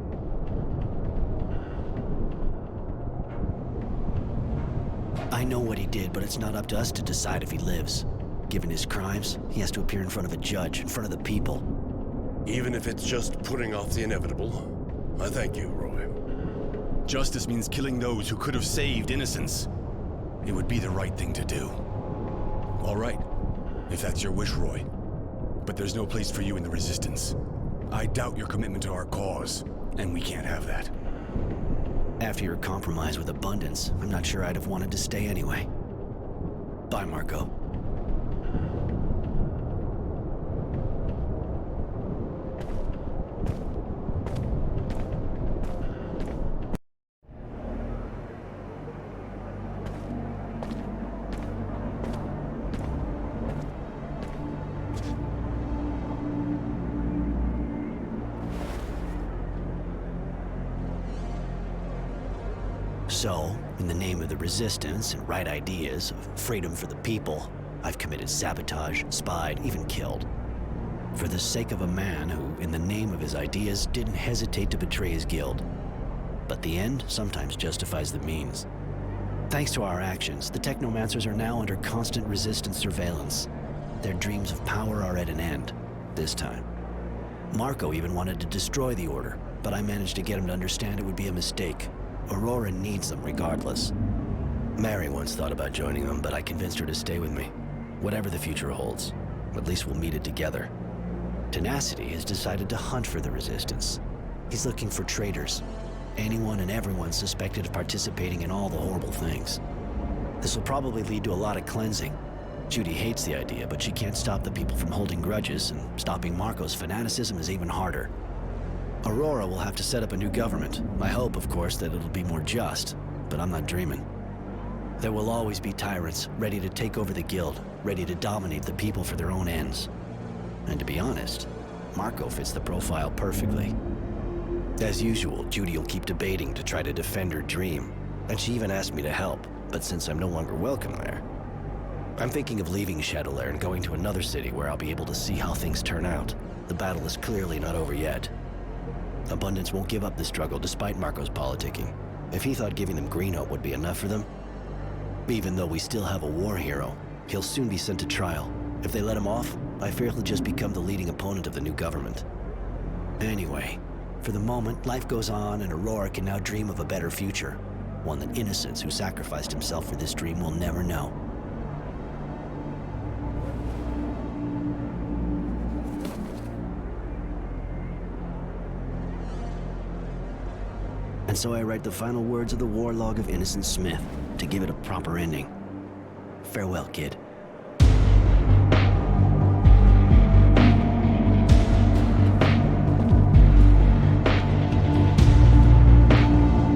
I know what he did, but it's not up to us to decide if he lives. Given his crimes, he has to appear in front of a judge, in front of the people. Even if it's just putting off the inevitable, I thank you, Roy. Justice means killing those who could have saved innocence. It would be the right thing to do. All right, if that's your wish, Roy. But there's no place for you in the Resistance. I doubt your commitment to our cause, and we can't have that. After your compromise with Abundance, I'm not sure I'd have wanted to stay anyway. Bye, Marco. So, in the name of the Resistance and right ideas of freedom for the people, I've committed sabotage, spied, even killed. For the sake of a man who, in the name of his ideas, didn't hesitate to betray his guild. But the end sometimes justifies the means. Thanks to our actions, the Technomancers are now under constant Resistance surveillance. Their dreams of power are at an end, this time. Marco even wanted to destroy the Order, but I managed to get him to understand it would be a mistake. Aurora needs them regardless. Mary once thought about joining them, but I convinced her to stay with me. Whatever the future holds, at least we'll meet it together. Tenacity has decided to hunt for the Resistance. He's looking for traitors. Anyone and everyone suspected of participating in all the horrible things. This will probably lead to a lot of cleansing. Judy hates the idea, but she can't stop the people from holding grudges, and stopping Marco's fanaticism is even harder. Aurora will have to set up a new government. I hope, of course, that it'll be more just, but I'm not dreaming. There will always be tyrants, ready to take over the guild, ready to dominate the people for their own ends. And to be honest, Marco fits the profile perfectly. As usual, Judy will keep debating to try to defend her dream, and she even asked me to help, but since I'm no longer welcome there, I'm thinking of leaving Shadowlair and going to another city where I'll be able to see how things turn out. The battle is clearly not over yet. Abundance won't give up the struggle despite Marco's politicking. If he thought giving them Green Hope would be enough for them, even though we still have a war hero, he'll soon be sent to trial. If they let him off, I fear he'll just become the leading opponent of the new government. Anyway, for the moment, life goes on and Aurora can now dream of a better future. One that Innocence, who sacrificed himself for this dream, will never know. And so I write the final words of the war log of Innocent Smith to give it a proper ending. Farewell, kid.